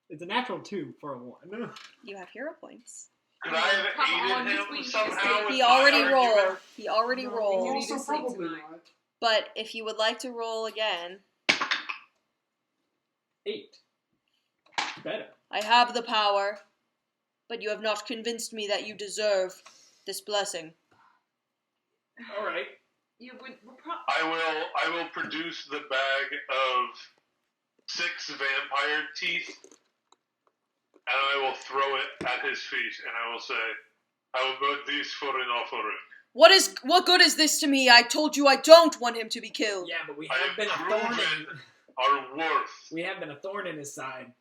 It's a natural 2 for a 1. You have hero points. Could I have Come on, aided this him week somehow? with He my already argument? rolled. He already You rolled. need to Also, sleep probably tonight. not. But if you would like to roll again, 8. Better. I have the power, but you have not convinced me that you deserve this blessing. All right. I will produce the bag of 6 vampire teeth, and I will throw it at his feet, and I will say, "How about this for an offering?" What What good is this to me? I told you I don't want him to be killed. Yeah, but we I have have been a thorn in... our worth. We have been a thorn in his side.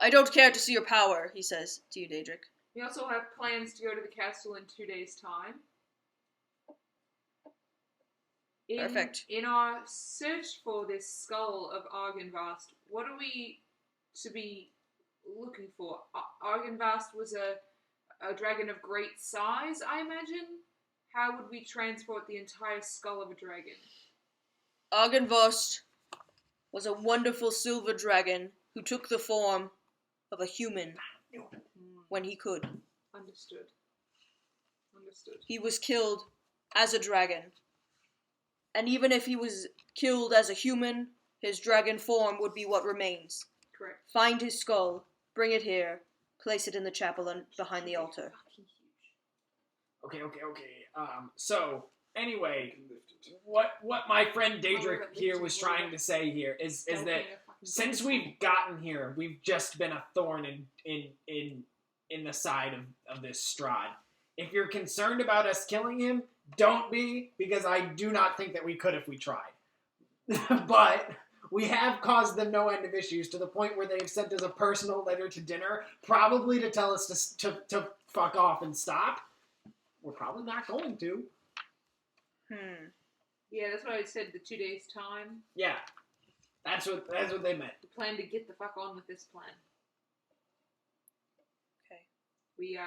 I don't care to see your power, he says to you, Daedric. We also have plans to go to the castle in 2 days' time. Perfect. In our search for this skull of Argynvost, what are we to be looking for? Argynvost was a dragon of great size, I imagine? How would we transport the entire skull of a dragon? Argynvost was a wonderful silver dragon who took the form of a human when he could. Understood. He was killed as a dragon. And even if he was killed as a human, his dragon form would be what remains. Correct. Find his skull, bring it here, place it in the chapel behind the altar. Okay. So, anyway, what my friend Daedric here was trying to say here is that since we've gotten here, we've just been a thorn in the side of this strahd. If you're concerned about us killing him, don't be, because I do not think that we could if we tried. But we have caused them no end of issues to the point where they've sent us a personal letter to dinner, probably to tell us to fuck off and stop. We're probably not going to. Yeah, that's what I said, the 2 days' time. Yeah, that's what they meant. The plan to get the fuck on with this plan. Okay. We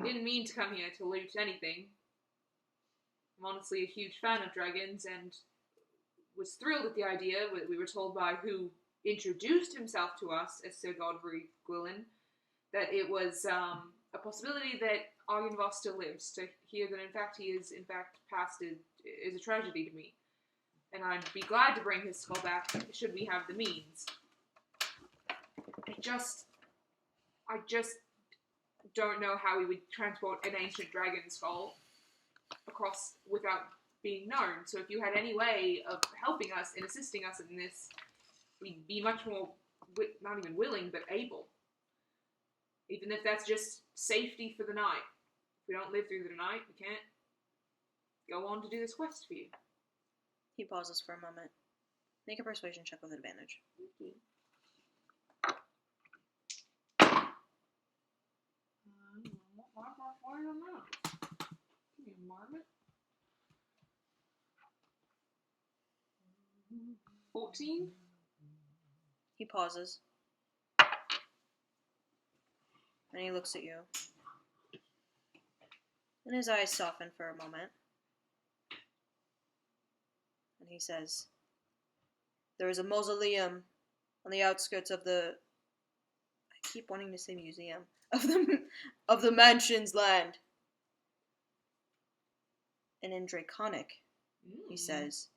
didn't mean to come here to loot anything. I'm honestly a huge fan of dragons and was thrilled at the idea. We were told by who introduced himself to us as Sir Godfrey Gwilyn that it was a possibility that Argynvost still lives. To hear that in fact he is passed is a tragedy to me. And I'd be glad to bring his skull back should we have the means. I just don't know how we would transport an ancient dragon skull across without being known. So if you had any way of helping us and assisting us in this, we'd be much more, not even willing, but able. Even if that's just safety for the night. If we don't live through the night, we can't go on to do this quest for you. He pauses for a moment. Make a persuasion check with advantage. Give me a moment. 14? He pauses. And he looks at you. And his eyes soften for a moment. And he says, there is a mausoleum on the outskirts of the... I keep wanting to say museum. Of the mansion's land. And in Draconic, he says,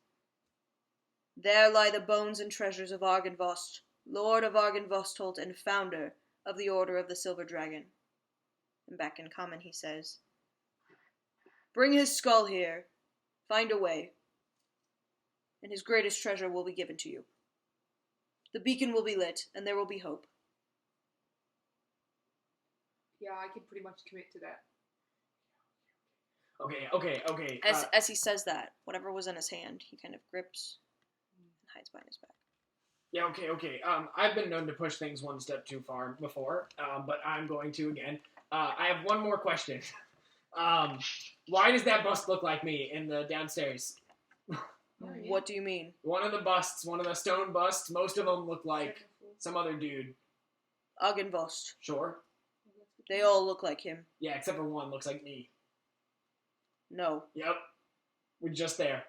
there lie the bones and treasures of Argynvost, Lord of Argynvostholt and founder of the Order of the Silver Dragon. And back in Common he says, bring his skull here, find a way, and his greatest treasure will be given to you. The beacon will be lit, and there will be hope. Yeah, I can pretty much commit to that. Okay. As he says that, whatever was in his hand, he kind of grips and hides behind his back. Yeah, okay. I've been known to push things one step too far before, but I'm going to again. I have one more question. Why does that bust look like me in the downstairs? What do you mean? One of the stone busts, most of them look like some other dude. Argynvost. Sure. They all look like him. Yeah, except for one looks like me. No. Yep. We're just there.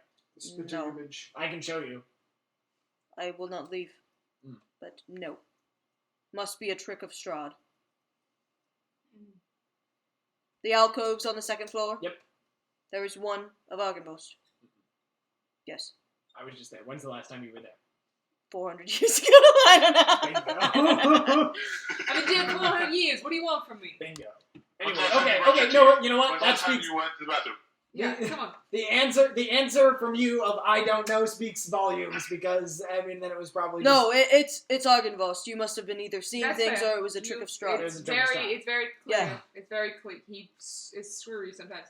No. Image. I can show you. I will not leave. But no. Must be a trick of Strahd. The alcoves on the second floor? Yep. There is one of Argynvost. Yes. I was just there. When's the last time you were there? 400 years ago? I don't know. I've been dead 400 years. What do you want from me? Bingo. Anyway, okay. No, you know what? That speaks. You went to the bathroom. Yeah, come on. The answer from you of I don't know speaks volumes because I mean then it was probably No, it's Argynvost. You must have been either seeing That's things fair. or it was a trick of Strahd. It's very clear. Yeah. It's very clear. He is screwy sometimes.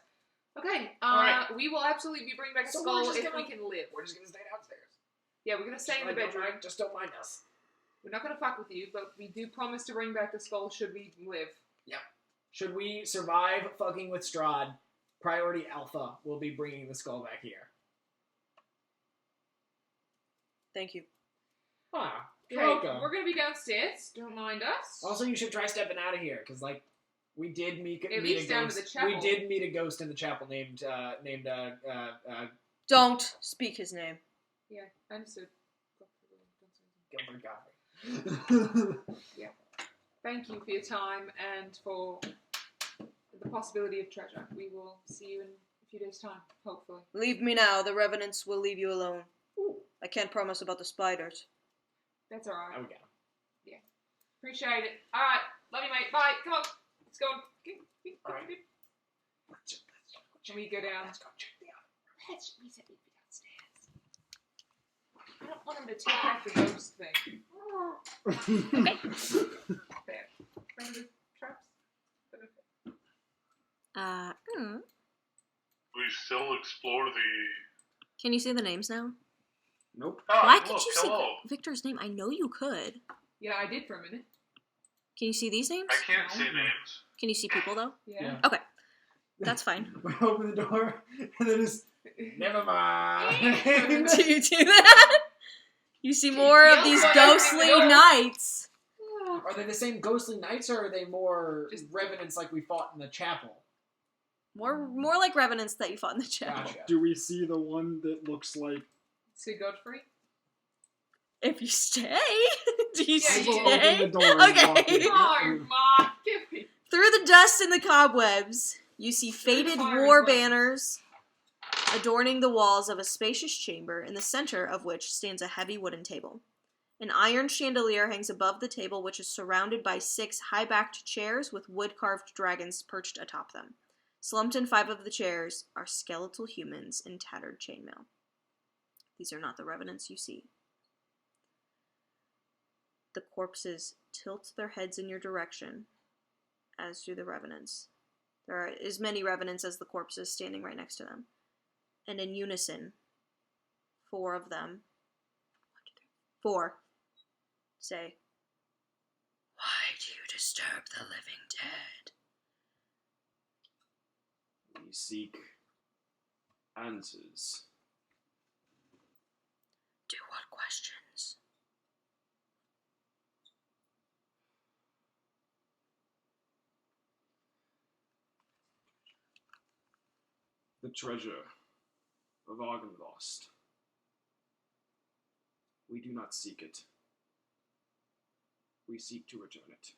Okay, Alright. we will absolutely be bringing back a So skull we're just if gonna- we can live. We're just gonna stay downstairs. Yeah, we're gonna stay in the bedroom. Just don't mind us. We're not gonna fuck with you, but we do promise to bring back the skull should we live. Should we survive fucking with Strahd, priority alpha will be bringing the skull back here. Thank you. Ah, Okay, you're welcome. we're gonna be downstairs. Don't mind us. Also, you should try stepping out of here, because, like, we did meet At a least down to ghost. the chapel. We did meet a ghost in the chapel named Don't speak his name. Yeah, I understood. Gilbert Godfrey. Thank you for your time and for the possibility of treasure. We will see you in a few days' time, hopefully. Leave me now. The revenants will leave you alone. I can't promise about the spiders. That's alright. Oh, we got him. Appreciate it. Alright, love you, mate. Bye. Come on. Let's go. Alright. Can we go down? Let's go check the other. We said we'd be downstairs. I don't want him to take back the ghost thing. Fair. Remember the traps? We still explore the... Can you see the names now? Nope. Ah, Why look, could you hello. see Victor's name? I know you could. Yeah, I did for a minute. Can you see these names? I can't see names. Can you see people, though? Yeah. Okay. That's fine. We open the door, and then just... Never mind. Do you do that? You see more of these ghostly knights. Are they the same ghostly knights, or are they more Just- revenants like we fought in the chapel? More like revenants that you fought in the chapel. Gotcha. Do we see the one that looks like... Sir Godfrey? If you stay. Do you Yeah, I will you open stay? the door and walk Okay. in. No, Mark, give me. Through the dust and the cobwebs, you see faded firing war ones. banners adorning the walls of a spacious chamber, in the center of which stands a heavy wooden table. An iron chandelier hangs above the table, which is surrounded by 6 high-backed chairs with wood-carved dragons perched atop them. Slumped in 5 of the chairs are skeletal humans in tattered chainmail. These are not the revenants you see. The corpses tilt their heads in your direction, as do the revenants. There are as many revenants as the corpses standing right next to them. And in unison, 4 of them, 4, say, "Why do you disturb the living dead?" We seek answers. To what questions? The treasure of Argynvostholt. We do not seek it. We seek to return it.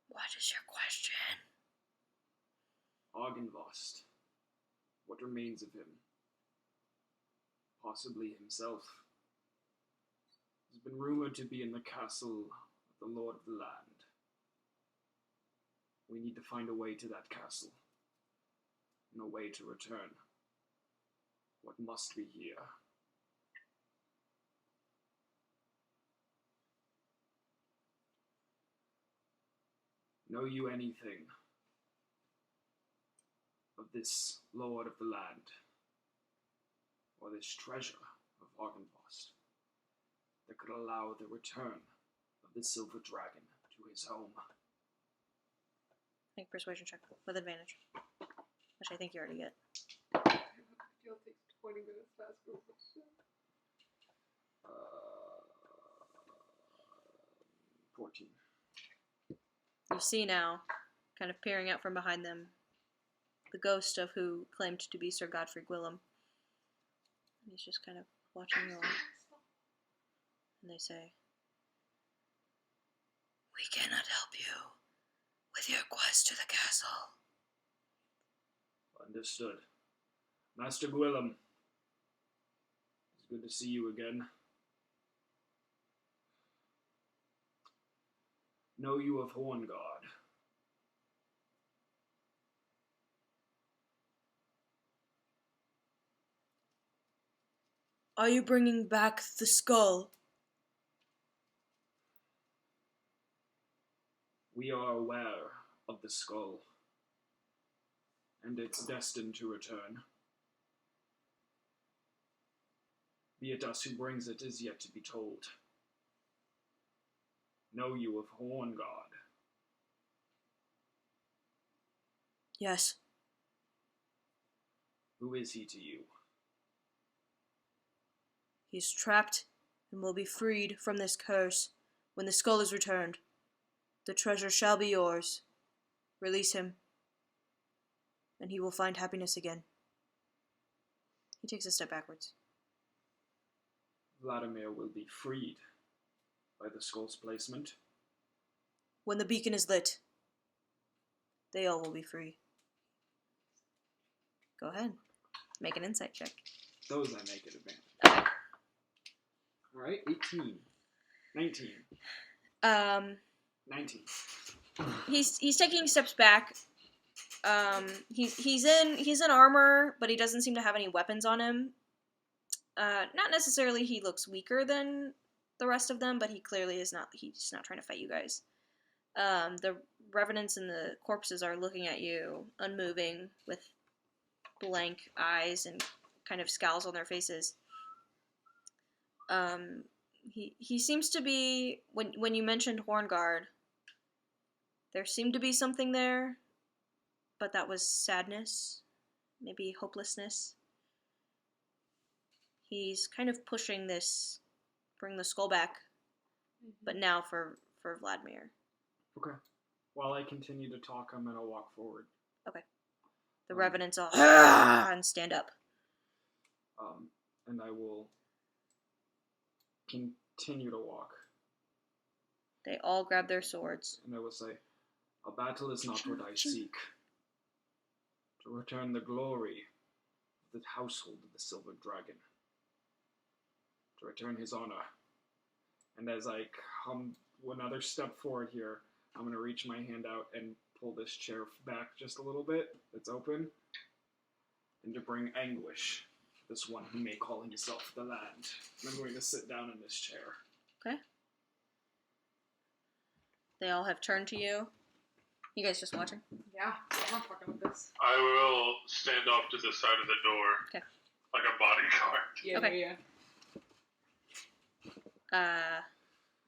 What is your question? Argynvostholt. What remains of him? Possibly himself. Has been rumored to be in the castle of the Lord of the Land. We need to find a way to that castle, and a way to return what must be here. Know you anything of this Lord of the Land, or this treasure of Argynvostholt, that could allow the return of the Silver Dragon to his home? Make persuasion check with advantage. Which I think you already get. You'll take 20 minutes to ask a question. 14. You see now, kind of peering out from behind them, the ghost of who claimed to be Sir Godfrey Gwillem. And he's just kind of watching you all. And they say, "We cannot help you with your quest to the castle." Understood. Master Gwillem, it's good to see you again. Know you of Horngard? Are you bringing back the skull? We are aware of the skull, and it's destined to return. Be it us who brings it is yet to be told. Know you of Horngard? Yes. Who is he to you? He's trapped and will be freed from this curse when the skull is returned. The treasure shall be yours. Release him, and he will find happiness again. He takes a step backwards. Vladimir will be freed by the skull's placement. When the beacon is lit, they all will be free. Go ahead. Make an insight check. Those I make at advantage. Okay. Alright, 18. 19. 19. He's taking steps back. He's in armor, but he doesn't seem to have any weapons on him. Not necessarily he looks weaker than the rest of them, but he clearly is not. He's not trying to fight you guys. The revenants and the corpses are looking at you, unmoving, with blank eyes and kind of scowls on their faces. He seems to be, when you mentioned Horngard, there seemed to be something there, but that was sadness, maybe hopelessness. He's kind of pushing this, bring the skull back, but now for Vladimir. Okay. While I continue to talk, I'm going to walk forward. Okay. The revenants all and stand up. And I will continue to walk. They all grab their swords. And I will say, a battle is not what I seek. To return the glory of the household of the Silver Dragon. To return his honor. And as I come another step forward here, I'm going to reach my hand out and pull this chair back just a little bit. It's open. And to bring anguish to this one who may call himself the land. And I'm going to sit down in this chair. Okay. They all have turned to you. You guys just watching? Yeah, I'm not fucking with this. I will stand off to the side of the door. Okay. Like a bodyguard. Yeah, Okay. yeah.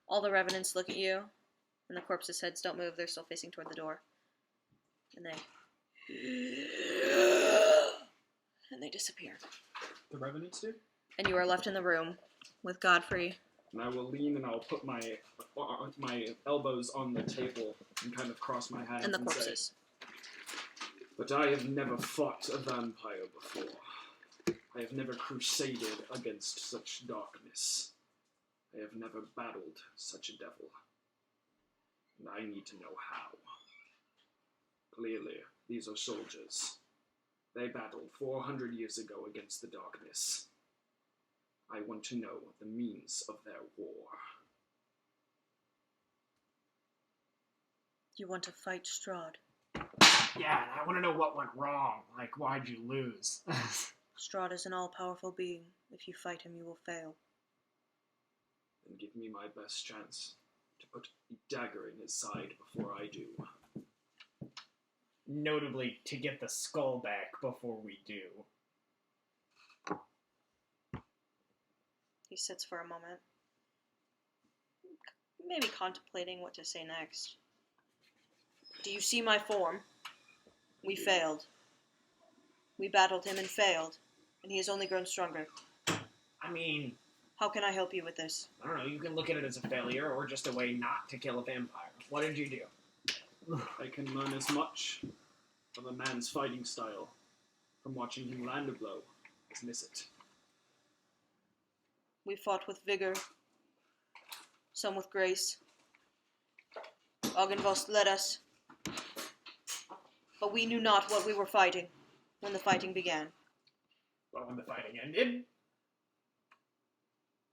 All the revenants look at you, and the corpses' heads don't move. They're still facing toward the door. And they disappear. The revenants do? And you are left in the room with Godfrey. And I will lean and I'll put my elbows on the table and kind of cross my hands And the say, corpses. but I have never fought a vampire before. I have never crusaded against such darkness. I have never battled such a devil. And I need to know how. Clearly, these are soldiers. They battled 400 years ago against the darkness. I want to know the means of their war. You want to fight Strahd? Yeah, and I want to know what went wrong. Like, why'd you lose? Strahd is an all-powerful being. If you fight him, you will fail. Then give me my best chance to put a dagger in his side before I do. Notably, to get the skull back before we do. He sits for a moment, maybe contemplating what to say next. Do you see my form? We failed. We battled him and failed, and he has only grown stronger. I mean, How can I help you with this? I don't know, you can look at it as a failure or just a way not to kill a vampire. What did you do? I can learn as much of a man's fighting style from watching him land a blow as miss it. We fought with vigor, some with grace. Argynvostholt led us, but we knew not what we were fighting when the fighting began. But when the fighting ended,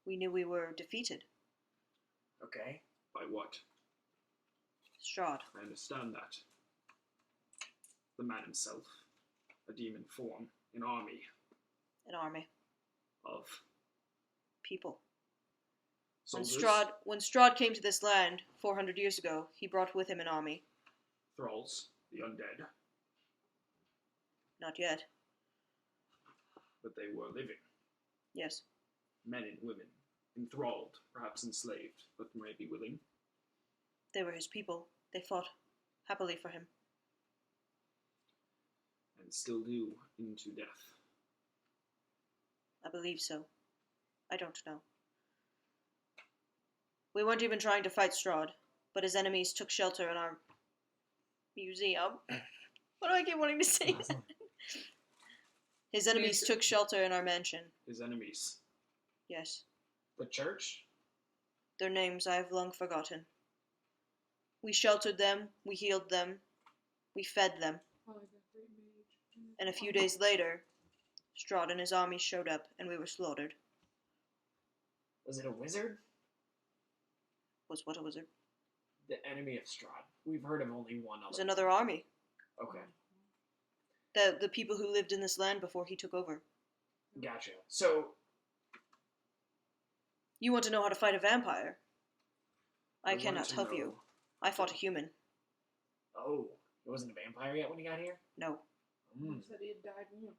We knew we were defeated. okay. By what? Strahd. I understand that. The man himself, a demon form, an army An army. of People. soldiers, When Strahd came to this land 400 years ago, he brought with him an army. thralls, the undead, Not yet. but they were living. Yes. men and women, enthralled, perhaps enslaved, but maybe willing. They were his people. They fought happily for him. And still do into death. I believe so. I don't know. We weren't even trying to fight Strahd, but his enemies took shelter in our museum. What do I keep wanting to say? His enemies took shelter in our mansion. His enemies. Yes. The church? Their names I have long forgotten. We sheltered them, we healed them, we fed them. And a few days later, Strahd and his army showed up, and we were slaughtered. Was it a wizard? Was what a wizard? The enemy of Strahd. We've heard of only one It was other. another army. Okay, The people who lived in this land before he took over. gotcha. So, You want to know how to fight a vampire? I want cannot to help know- you. I fought a human. oh, it wasn't a vampire yet when he got here? No. Mm. Said he had died once.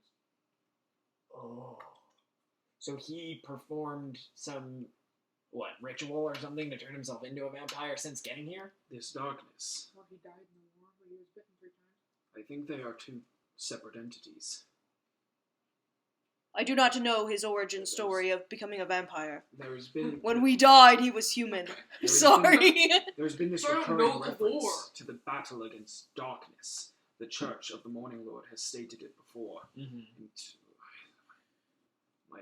Oh. So he performed some, ritual or something to turn himself into a vampire since getting here? This darkness. Or he died in the war where he was bitten 3 times. I think they are two separate entities. I do not know his origin story of becoming a vampire. There's been When we died, he was human. I'm sorry. There's been this I don't recurring know the reference lore. to the battle against darkness. The Church of the Morning Lord has stated it before. Mm-hmm. And my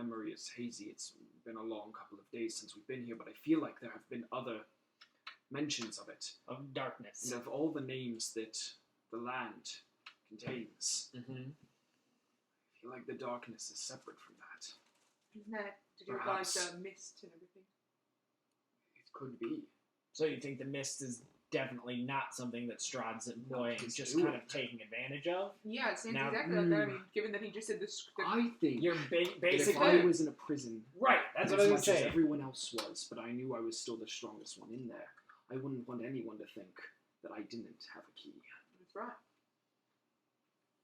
memory is hazy. It's been a long couple of days since we've been here, but I feel like there have been other mentions of it. Of darkness. And of all the names that the land contains, Mm-hmm. I feel like the darkness is separate from that. Isn't that to do with Perhaps. like the mist and everything? It could be. So you think the mist is definitely not something that Strahd's employing, he's just doing kind of taking advantage of? Yeah, it seems Now- exactly like that. I mean, given that he just said this. I think You're that if basically... I was in a prison, Right, that's what I as was much as saying. everyone else was, but I knew I was still the strongest one in there, I wouldn't want anyone to think that I didn't have a key. That's right.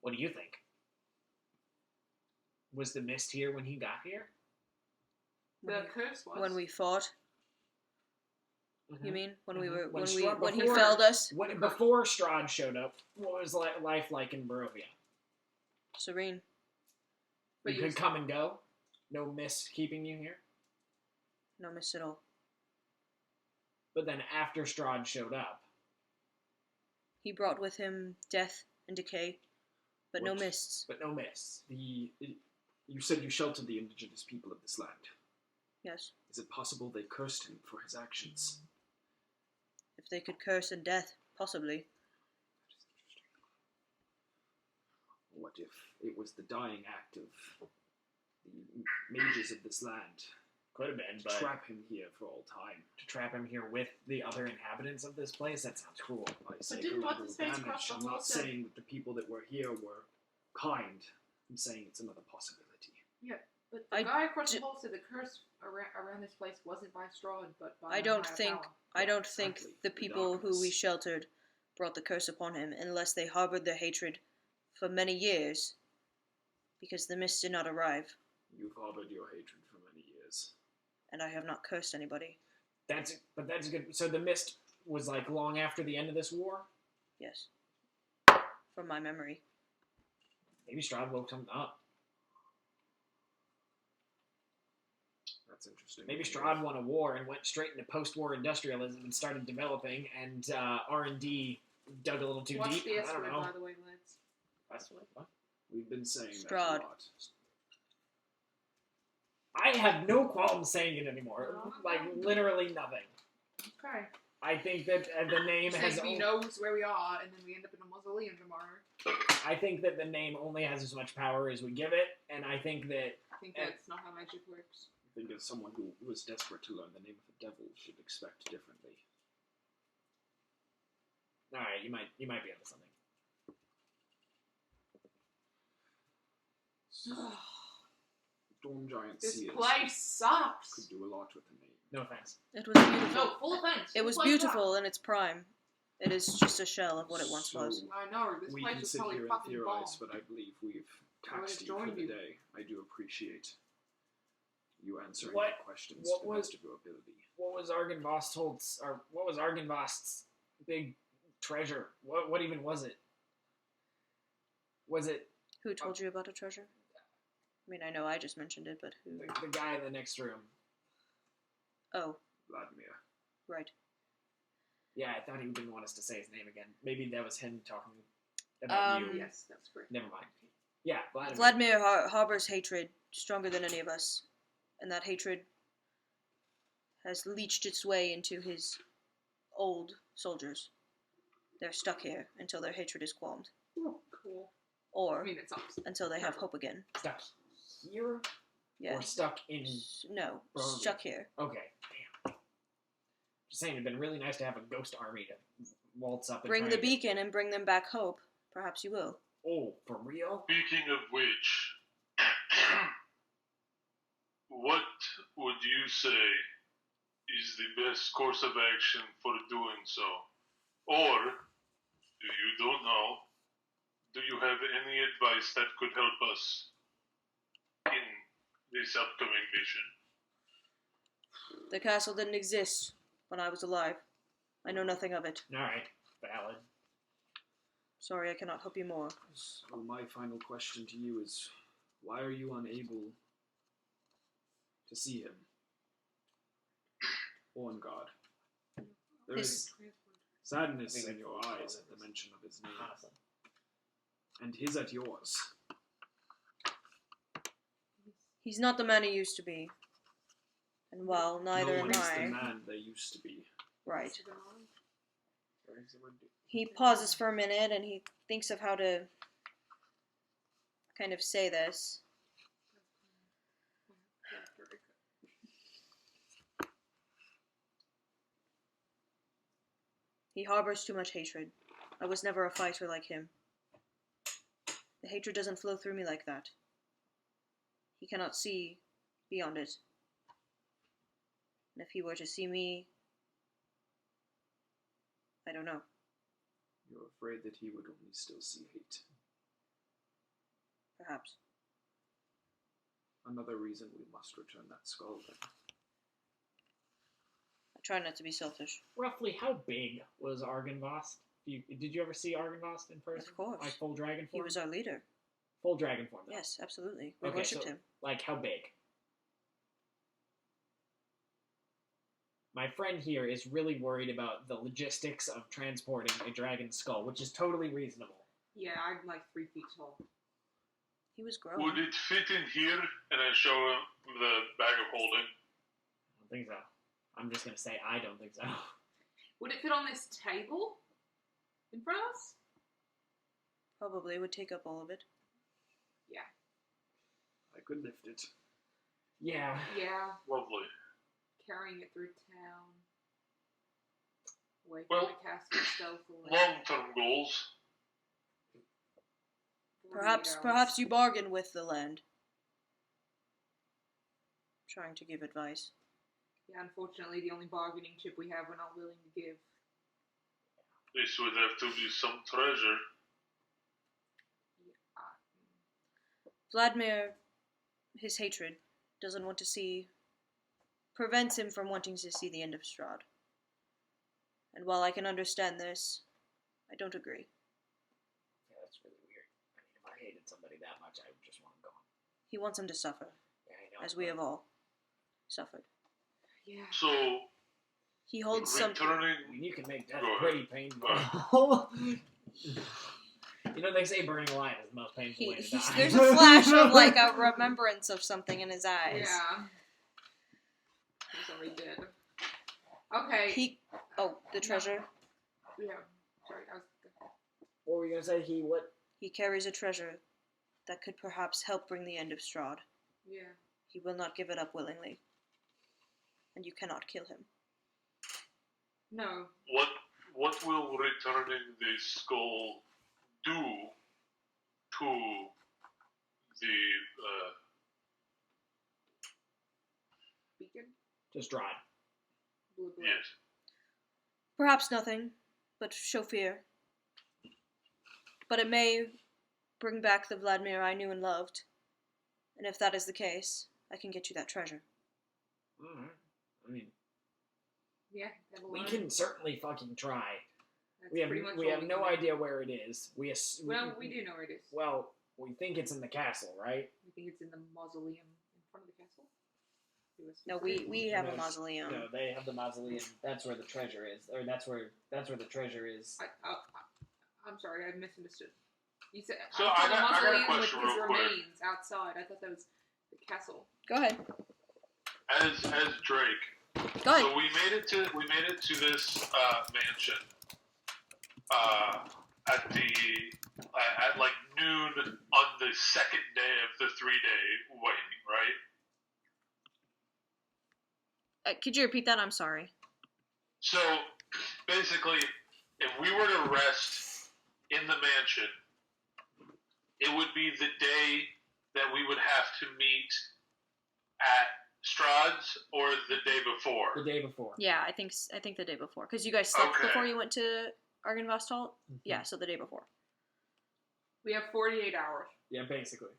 What do you think? Was the mist here when he got here? The curse was. When we fought, you Mhm. mean? When we Mhm. were When when he before- felled us? Before Strahd showed up, what was life like in Barovia? Serene. But You could come and go? No mist keeping you here? No miss at all. But then after Strahd showed up, He brought with him death and decay, but no What? mists. but no mists. You said you sheltered the indigenous people of this land. Yes. Is it possible they cursed him for his actions? If they could curse in death, possibly. What if it was the dying act of the mages of this land Could have been, to but trap him here for all time? to trap him here with the other inhabitants of this place, that sounds cruel. I say didn't collateral what's-his-face damage. cross the I'm whole not set? saying that the people that were here were kind. I'm saying it's another possibility. But the I guy across d- the hall said the curse around this place wasn't by Strahd, but by I a don't higher think power. I don't think Exactly. the The people who we darkness. sheltered brought the curse upon him unless they harbored their hatred for many years, because the mist did not arrive, You've harbored your hatred for many years. and I have not cursed anybody. That's good. So the mist was like long after the end of this war? Yes. From my memory. Maybe Strahd woke something up. That's interesting. Maybe Strahd won a war and went straight into post-war industrialism and started developing, and R&D dug a little too What's deep. the I S don't word, know. by the way, lads? What? We've been saying Strahd. that a lot. I have no qualms saying it anymore. Like, literally nothing. Okay. I think that the name has... Shakespeare knows where we are, and then we end up in a mausoleum tomorrow. I think that the name only has as much power as we give it, and I think that... I think that's not how magic works. I think as someone who was desperate to learn the name of the devil should expect differently. Alright, you might be onto something. Storm Giant This Seers place sucks. could do a lot with the name. No offense. It was beautiful. No, full offense. It was This place beautiful in its prime. It is just a shell of what it once was. sucks. I know. This We place can was sit probably here and fucking bomb. theorize, but I believe we've I would've taxed you for joined the you. day. I do appreciate You answering What- the questions what to the was- best of your ability. What was Argynvost's big treasure? What even was it? Was it Who told you about a treasure? I mean, I know I just mentioned it, but who? the guy in the next room? Oh, Vladimir. right. Yeah, I thought he didn't want us to say his name again. Maybe that was him talking about you. Yes, that's correct. Never mind. Yeah, Vladimir. Vladimir harbors hatred stronger than any of us, and that hatred has leached its way into his old soldiers. They're stuck here until their hatred is calmed, Cool. or I mean, it's awesome. until they have hope again. Stuck here Yeah. or stuck in? No, Probably. stuck here. Okay, damn. Just saying, it'd been really nice to have a ghost army to waltz up and Bring try the and get- beacon and bring them back hope. Perhaps you will. Oh, for real? Speaking of which, what would you say is the best course of action for doing so? Or, if you don't know, do you have any advice that could help us in this upcoming mission? The castle didn't exist when I was alive. I know nothing of it. Alright, valid. Sorry, I cannot help you more. So my final question to you is, why are you unable to see him? On God. There is sadness in your eyes at the mention of his name, Honestly. and his at yours. He's not the man he used to be. And while neither no am one is the I, man they used to be. right. He pauses for a minute and he thinks of how to kind of say this. He harbors too much hatred. I was never a fighter like him. The hatred doesn't flow through me like that. He cannot see beyond it. And if he were to see me, I don't know. You're afraid that he would only still see hate. Perhaps. Another reason we must return that skull then. I try not to be selfish. Roughly how big was Argynvost? Did you ever see Argynvost in person? Of course. Like full dragon form? He was our leader. Full dragon form, though. Yes, absolutely. We Okay, worshipped so- him. Like, how big? My friend here is really worried about the logistics of transporting a dragon skull, which is totally reasonable. Yeah, I'm like 3 feet tall. He was growing. Would it fit in here? And I show him the bag of holding. I don't think so. I'm just going to say I don't think so. Would it fit on this table in front of us? Probably would take up all of it. I could lift it. Yeah. Yeah, Lovely. carrying it through town. Away from Well, the castle stealthily. Long-term goals. Perhaps you bargain with the land. Trying to give advice. Yeah, unfortunately, the only bargaining chip we have, we're not willing to give. This would have to be some treasure. Vladimir, his hatred, doesn't want to see, prevents him from wanting to see the end of Strahd. And while I can understand this, I don't agree. Yeah, that's really weird. I mean, if I hated somebody that much, I would just want them gone. He wants him to suffer, Yeah, I know. as we have all suffered. Yeah. So, He holds some. returning... I mean, you can make death Go ahead. pretty painful. You know, they say burning alive is the most painful way to die. There's a flash of like a remembrance of something in his eyes. Yeah. He's already dead. Okay. The treasure. Yeah. Sorry, I was... What were you going to say? He carries a treasure that could perhaps help bring the end of Strahd. Yeah. He will not give it up willingly. And you cannot kill him. No. What will returning the skull do to the Beacon? Just dry. Blue blood. yes? Perhaps nothing, but show fear. But it may bring back the Vladimir I knew and loved. And if that is the case, I can get you that treasure. Alright. I mean, Yeah, that'll we learn. can certainly fucking try. That's We have pretty much we all have can no do. idea where it is. We do know where it is. Well, we think it's in the castle, right? We think it's in the mausoleum in front of the castle. No, we have a mausoleum. No, they have the mausoleum. That's where the treasure is, or that's where the treasure is. I'm sorry, I misunderstood. You said So I I saw the got a mausoleum with question his real quick. remains outside. I thought that was the castle. Go ahead. As Drake. Go ahead. So we made it to this mansion at like noon on the second day of the 3-day waiting, right? Could you repeat that? I'm sorry. So basically, if we were to rest in the mansion, it would be the day that we would have to meet at Strahd's or the day before. The day before. Yeah, I think the day before, because you guys slept Okay. before you went to Argynvostholt. Mhm. Yeah, so the day before. We have 48 hours. Yeah, basically.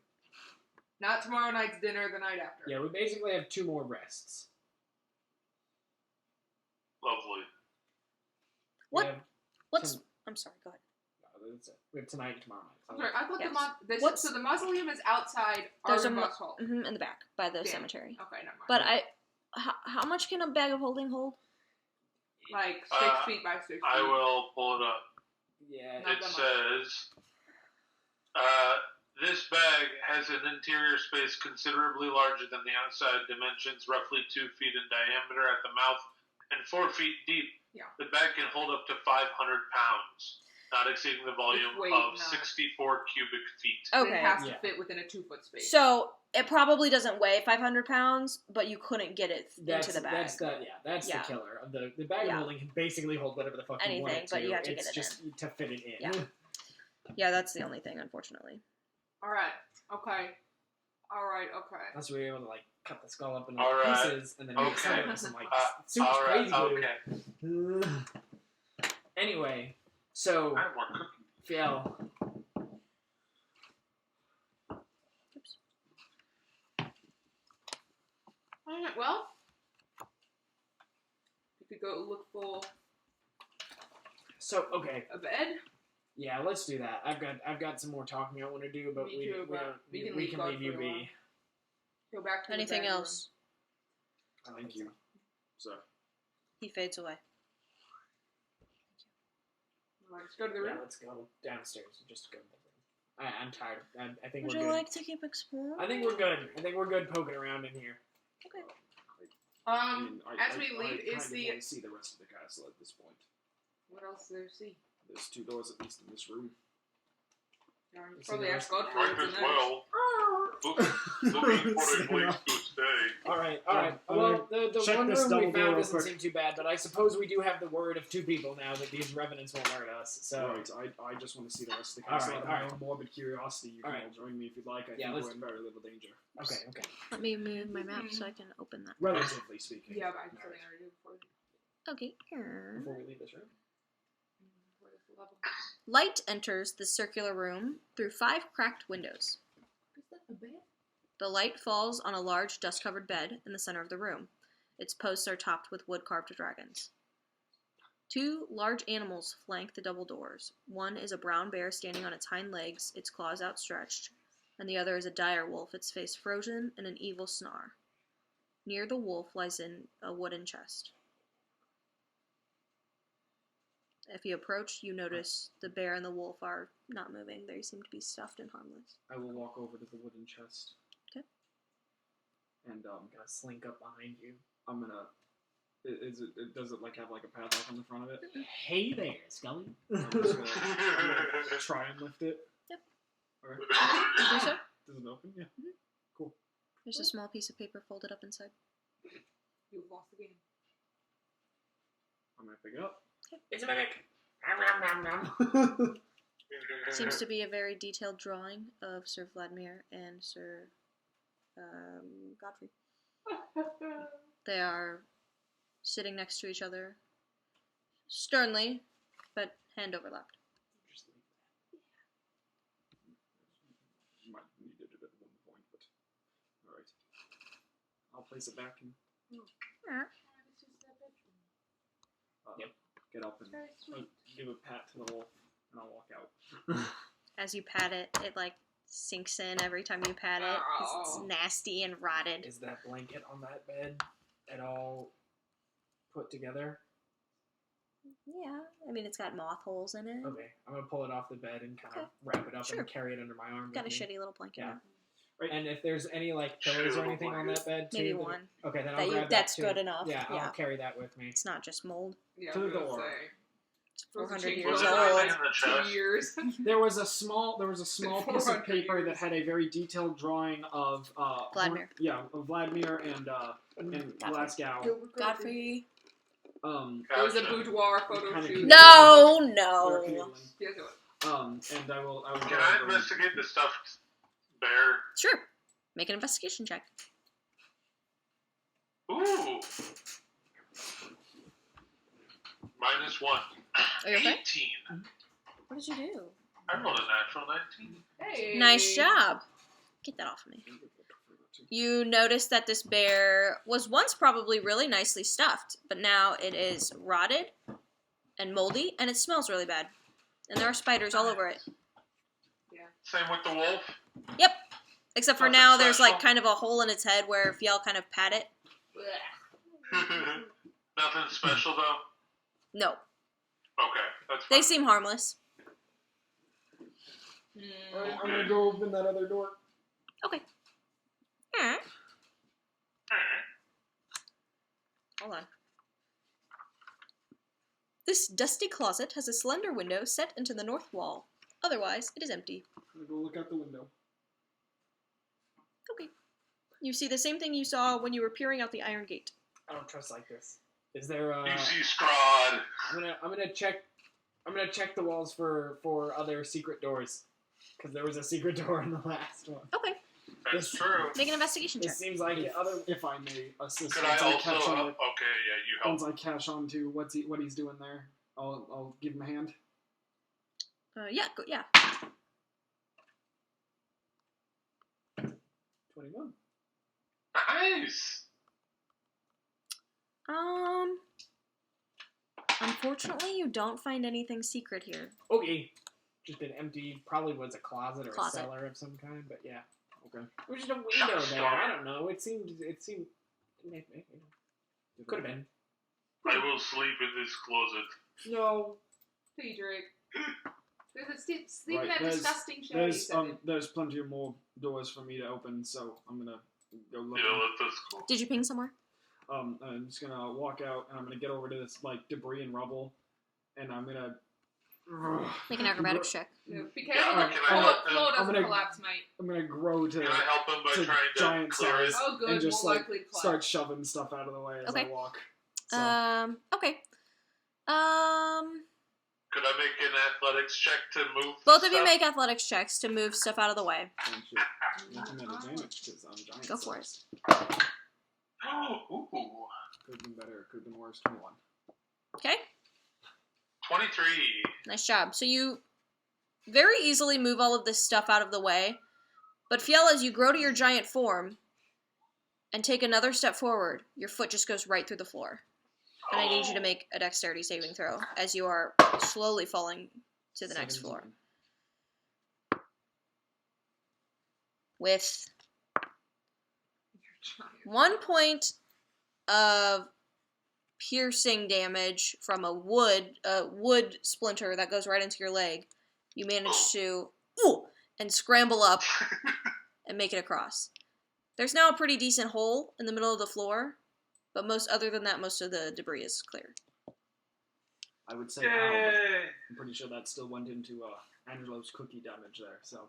Not tomorrow night's dinner, the night after. Yeah, we basically have 2 more rests. Lovely. What? We have, What's? I'm sorry. Go ahead. no, that's it. We have tonight and tomorrow night. I'm sorry, I thought Yes. the so the mausoleum is outside There's a Argynvostholt. In the back by the Damn. cemetery. Okay, never mind. But how much can a bag of holding hold? Like 6 feet by 6 feet. I will pull it up. Yeah. Not It that much. says, this bag has an interior space considerably larger than the outside dimensions, roughly 2 feet in diameter at the mouth and 4 feet deep. Yeah. The bag can hold up to 500 pounds, not exceeding the volume weight, of not- 64 cubic feet. It Okay. has to Yeah. fit within a 2-foot space. So it probably doesn't weigh 500 pounds, but you couldn't get it That's, into the bag. That's Yeah. the killer. The bag Yeah. holding can basically hold whatever the fuck you want Anything, it but to. you have to it's get it just to fit it in. Yeah. Yeah, that's the only thing, unfortunately. Alright. Okay. Alright, okay. Unless we were able to like cut the skull up into All right. pieces and then make some Okay. of some like super Alright, crazy glue. okay. Anyway, so I have more cookies. Phil, Oops. Alright, well. You could go look for so okay, a bed. yeah, let's do that. I've got some more talking I want to do, but Me we too, we, but don't, we can we leave can God leave you for a be. while. Go back to Anything the bedroom. else? Thank you, sir. He fades away. Alright, let's go to the Yeah, room. let's go downstairs and just go to the room. I'm tired. I think Would we're you good. like to keep exploring? I think we're good. I think we're good poking around in here. Okay. I mean, As we leave, I is kind the- of want to see the rest of the castle at this point. What else is there to see? There's 2 doors at least in this room. You It's probably in the ask God for Might what's in as there. well. Looking for a place to stay. All right. Yeah, Well, the check one this room double we door found real doesn't quick. seem too bad, but I suppose we do have the word of 2 people now that these revenants won't hurt us. So Right, I just want to see the rest of the All castle. right, Out all of right. my own morbid curiosity, you can All all right. join me if you'd like. I Yeah, think let's- we're in very little danger. okay. Let me move my map so I can open that. Relatively speaking. Yeah, but I have something I already did before. Okay. Before we leave this room. What is the level? Light enters the circular room through 5 cracked windows. Is that a bed? The light falls on a large dust-covered bed in the center of the room. Its posts are topped with wood-carved dragons. 2 large animals flank the double doors. One is a brown bear standing on its hind legs, its claws outstretched, and the other is a dire wolf, its face frozen in an evil snarl. Near the wolf lies in a wooden chest. If you approach, you notice the bear and the wolf are not moving. They seem to be stuffed and harmless. I will walk over to the wooden chest. Okay. And I'm gonna slink up behind you. I'm gonna. Does it like have like a padlock on the front of it? Hey there, Scully. I'm just gonna try and lift it. Yep. Alright. Do so. Does it open? Yeah. There's a small piece of paper folded up inside. You've lost the game. I'm gonna pick it up. It's a mimic. Nom, nom, nom. Seems to be a very detailed drawing of Sir Vladimir and Sir Godfrey. They are sitting next to each other, sternly, but hand overlapped. Just leave Might need it at one point, but alright. I'll place it back and Yep. Get up and Very sweet. give a pat to the wolf, and I'll walk out. As you pat it, it like sinks in every time you pat it because it's nasty and rotted. Is that blanket on that bed at all put together? Yeah, I mean it's got moth holes in it. Okay, I'm gonna pull it off the bed and kind Okay. of wrap it up Sure. and carry it under my arm. Got a with me. shitty little blanket. Yeah. now. Right. And if there's any like pillows or anything on that bed too, Maybe that- one. Okay, then I'll That you, grab that's that too. good enough. Yeah, Yeah. I'll carry that with me. It's not just mold. Yeah, To I was the gonna door. say. It's 400 Was years Was it old. anything in the 2 chest? years. There was a small piece of 400 paper years. that had a very detailed drawing of Vladimir. of Vladimir and Glasgow. Godfrey. It was a Gotcha. boudoir photo Kinda shoot. cute. No, Or no. canoodling. Yes, it was. And I will Can go I over and- investigate the stuffed bear? Sure. Make an investigation check. Ooh. -1. Are you okay? 18. What did you do? I rolled a natural 19. Hey. Nice job. Get that off of me. You notice that this bear was once probably really nicely stuffed, but now it is rotted and moldy, and it smells really bad. And there are spiders all over it. Same with the wolf. Yep. Except for Nothing now, there's like special? kind of a hole in its head where if y'all kind of pat it. Nothing special though. No. Okay, that's They fine. seem harmless. Alright, I'm gonna go open that other door. Okay. Alright. Alright. Hold on. This dusty closet has a slender window set into the north wall. Otherwise, it is empty. I'm gonna go look out the window. Okay. You see the same thing you saw when you were peering out the iron gate. I don't trust like this. Is there You see Strahd. I'm gonna check the walls for other secret doors. Because there was a secret door in the last one. Okay. That's This- true. Make an investigation check. It seems like if I may assist, Could once I I catch also? on, Okay, yeah, you help. once I catch on to what he's doing there, I'll give him a hand. Yeah, yeah. 21. Nice. Unfortunately, you don't find anything secret here. Okay. Just an empty, probably was a closet or Closet. a cellar of some kind, but yeah. Okay. It was just a window there. I don't know. It seemed. Could have been. I will sleep in this closet. No. Cedric. There's a sleep in Right, that there's- disgusting shed. There's plenty of more doors for me to open, so I'm gonna go look. Yeah, that's cool. Did you ping somewhere? I'm just gonna walk out and I'm gonna get over to this like debris and rubble, and I'm gonna. Make an acrobatics check. Yeah, be Yeah, careful. can I help them? Floor I'm doesn't gonna- collapse, mate. I'm gonna grow to Can I help them by to trying to giant clear it? size Oh, good. and just More like likely to collapse. start shoving stuff out of the way as Okay. I walk. So, Okay. Could I make an athletics check to move? Both of you stuff? make athletics checks to move stuff out of the way. and shit. Nothing at advantage because I'm giant. Go for it. size. Ooh, Could have been better. Could have been worse. 21. Okay? 23. Nice job. So you very easily move all of this stuff out of the way, but Fiel, as you grow to your giant form and take another step forward, your foot just goes right through the floor. And I need you to make a dexterity saving throw as you are slowly falling to the next floor. 17. With 1 point of piercing damage from a wood splinter that goes right into your leg, you manage to and scramble up and make it across. There's now a pretty decent hole in the middle of the floor, but other than that, most of the debris is clear. I would say ow, but I'm pretty sure that still went into Angelo's cookie damage there. So.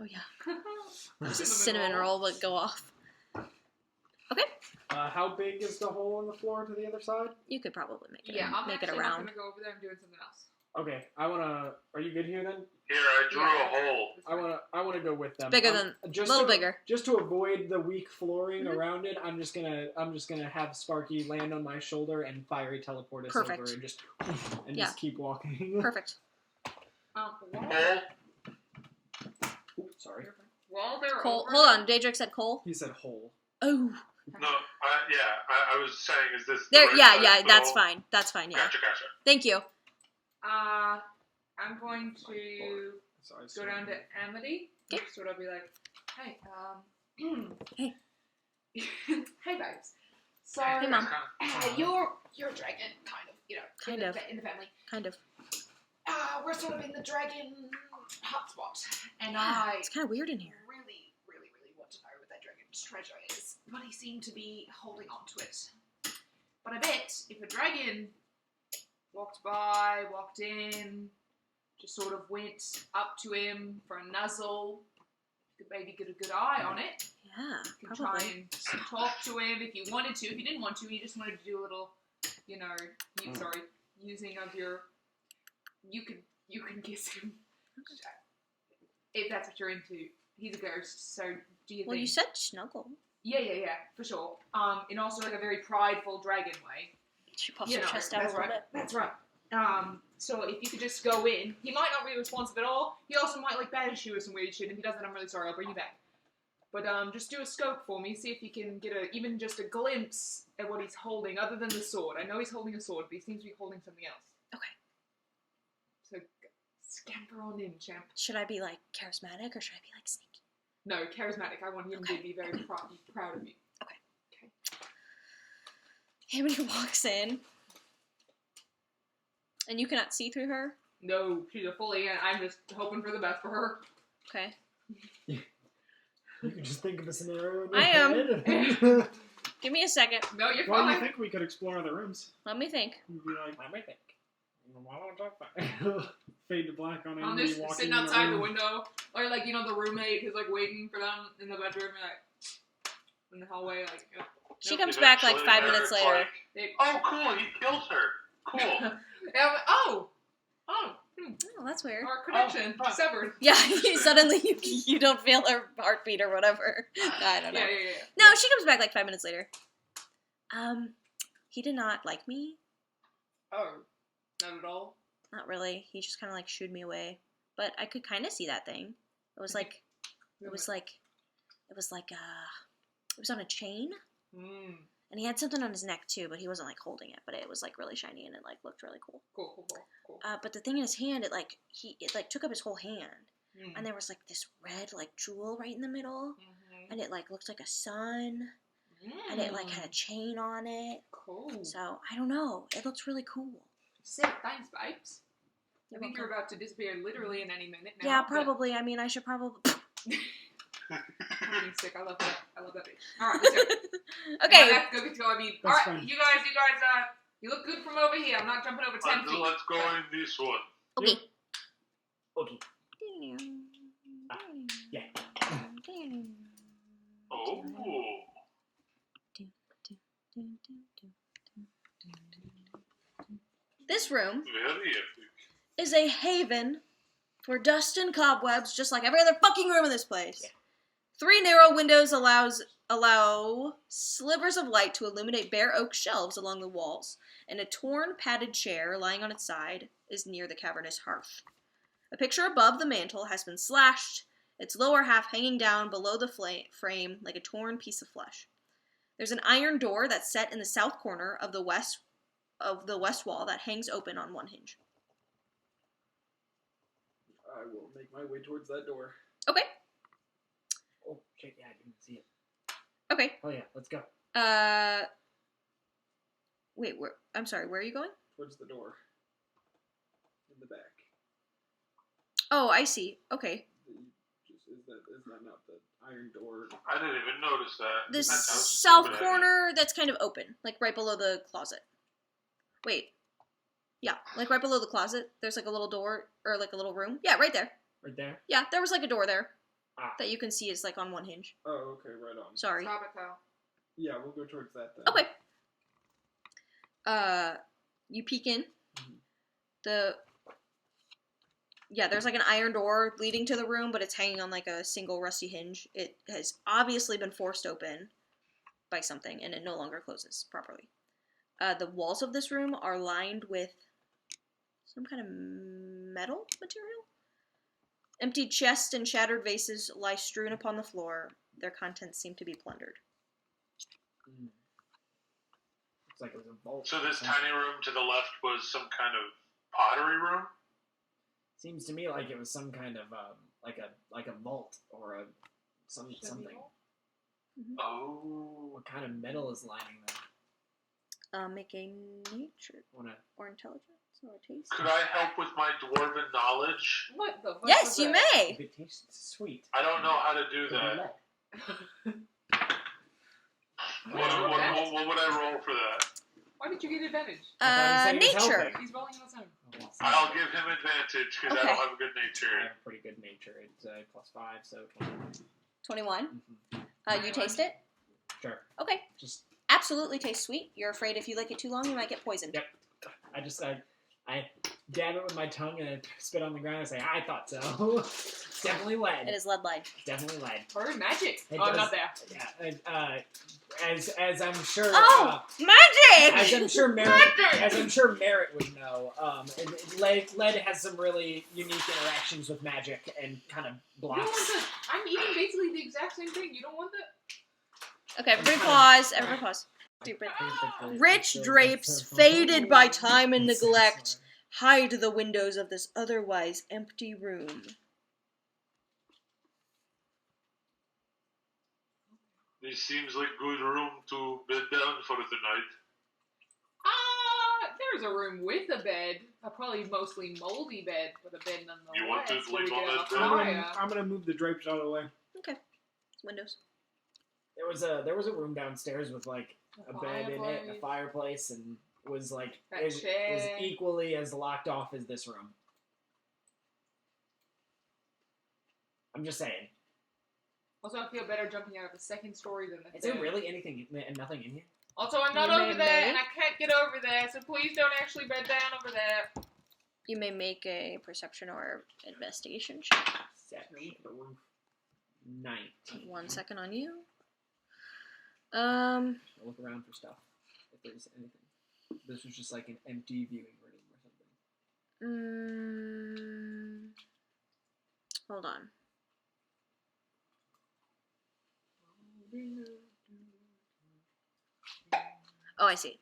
Oh yeah, there's a cinnamon roll would go off. Okay, How big is the hole in the floor to the other side? you could probably make it. Yeah, I'm make it actually not around. gonna go over there. I'm doing something else. Okay, Are you good here then? Here, I drew a hole. I wanna go with them. Bigger than a little bigger. Just to avoid the weak flooring Mhm. around it, I'm just gonna have Sparky land on my shoulder and fiery teleport us Perfect. over and just Yeah. just keep walking. Perfect. Wall Hole? Oops, sorry. there. Cole, hold on. Daedric said Cole. He said hole. Oh, No, I was saying, is this the There, right yeah, side yeah, to that's go? fine. That's fine, yeah. Gotcha. Thank you. I'm going to So I go down to Amity. Okay. Sort of be like, hey, Hey. hey, babes. So, Hey, Mom. you're a dragon, kind of, Kind of. in the family. Kind of. We're sort of in the dragon hotspot, and It's kind of weird in here. really, really, really want to know what that dragon's treasure is, but he seemed to be holding on to it. But I bet if a dragon walked in, just sort of went up to him for a nuzzle, could maybe get a good eye on it. Yeah, You could probably. try and talk to him if you wanted to. If you didn't want to, you just wanted to do a little, using of your. You can kiss him if that's what you're into. He's a ghost, so do you Well, think? you said snuggle. Yeah, for sure. In also like a very prideful dragon way. She puffs her chest out a that's little right. bit. That's right. So if you could just go in, he might not be responsive at all. He also might like banish you or some weird shit. If he doesn't, I'm really sorry. I'll bring you back. But just do a scope for me. See if you can get even just a glimpse at what he's holding, other than the sword. I know he's holding a sword, but he seems to be holding something else. Okay. So scamper on in, champ. Should I be like charismatic or should I be like sneaky? No, charismatic. I want him to be very proud of you. Amity walks in, and you cannot see through her. No, she's a fully in. I'm just hoping for the best for her. Okay. You can just think of a scenario in your I am. head. Give me a second. No, you're Well, fine. you think we could explore other rooms? Let me think. You'd be like, Let me think. fade to black on I'm Emily just walking sitting in outside the room. window, or like the roommate who's like waiting for them in the bedroom, and like in the hallway, like. She comes back like 5 minutes later. Like, oh, cool, he killed her. Cool. Oh, Oh, that's weird. our connection severed. Yeah, suddenly you don't feel her heartbeat or whatever. I don't know. Yeah. No, she comes back like 5 minutes later. He did not like me. Oh, not at all. Not really. He just kind of like shooed me away. But I could kind of see that thing. It was like, it was on a chain. Mm. And he had something on his neck too, but he wasn't like holding it. But it was like really shiny and it like looked really cool. Cool. But the thing in his hand, it took up his whole hand. Mm. And there was like this red like jewel right in the middle. Mm-hmm. And it like looked like a sun. And it like had a chain on it. Cool. So I don't know. It looks really cool. Sick. Thanks, babes. I You're think you're about to disappear literally in any minute now. Yeah, probably. I mean, I should probably. I'm getting sick. I love that. Bitch. All right, let's go. Okay. Now that's good to go. I mean, all That's right, fine. you guys, you look good from over here. I'm not jumping over 10 feet. Let's go in this one. Okay. Okay. Yeah. Oh. This room Very epic. is a haven for dust and cobwebs, just like every other fucking room in this place. Yeah. 3 narrow windows allow slivers of light to illuminate bare oak shelves along the walls, and a torn padded chair lying on its side is near the cavernous hearth. A picture above the mantel has been slashed, its lower half hanging down below the frame like a torn piece of flesh. There's an iron door that's set in the south corner of the west wall that hangs open on one hinge. I will make my way towards that door. Okay. Oh, shit, yeah, I didn't see it. Okay. Oh, yeah, let's go. Wait, I'm sorry, where are you going? Towards the door. In the back. Oh, I see. Okay. Is that not the iron door? I didn't even notice that. The That was just south a good corner that's kind of open, like right below the closet. Wait. Yeah, like right below the closet, there's like a little door, or like a little room. Yeah, right there. Right there? Yeah, there was like a door there. Ah. That you can see is like on one hinge. Oh, okay, right on. Sorry. Stop it, pal. Yeah, we'll go towards that then. Okay. You peek in. Mhm. There's like an iron door leading to the room, but it's hanging on like a single rusty hinge. It has obviously been forced open by something, and it no longer closes properly. The walls of this room are lined with some kind of metal material. Emptied chests and shattered vases lie strewn upon the floor. Their contents seem to be plundered. Looks like it was a vault. So this or something. tiny room to the left was some kind of pottery room? Seems to me like it was some kind of like a vault or a something. Oh. What kind of metal is lining that? Make a nature Wanna? or intelligence or a taste. Could I help with my dwarven knowledge? What the fuck Yes, was you that? may. If it tastes sweet. I don't know how to do Could be that. lead. What would I roll for that? Why did you get advantage? I thought he said he was Nature. helping. He's rolling on his own. I'll give him advantage because I Okay. don't have a good I nature. have a pretty good nature. It's +5, so 21. 21. Mm-hmm. You taste it? Sure. Okay. Just Absolutely tastes sweet. You're afraid if you lick it too long, you might get poisoned. Yep. I dab it with my tongue and I spit on the ground and say, I thought so. It's definitely lead. It is lead-like. Definitely lead. Or magic. It Oh, does- not there. Yeah. As I'm sure. Oh, magic! As I'm sure Merritt would know, lead has some really unique interactions with magic and kind of You don't want blocks. that. I'm eating basically the exact same thing. You don't want that? Okay, everybody pause. Everybody pause. Stupid. Rich drapes, faded by time and neglect, hide the windows of this otherwise empty room. This seems like good room to bed down for the night. There's a room with a bed. A probably mostly moldy bed, but a bed nonetheless. You want to where sleep we on can have that a bed? fire. I'm gonna move the drapes out of the way. Okay. Windows. There was a room downstairs with like a bed in it and a fireplace and was like That was chair. equally as locked off as this room. I'm just saying. Also, I feel better jumping out of the second story than the Is third. there really anything and nothing in here? Also, I'm not You over may there, make- and I can't get over there, so please don't actually bed down over there. You may make a perception or investigation check. 19. 1 second on you. I'll look around for stuff if there's anything. This was just like an empty viewing room or something. Hold on. Oh, I see.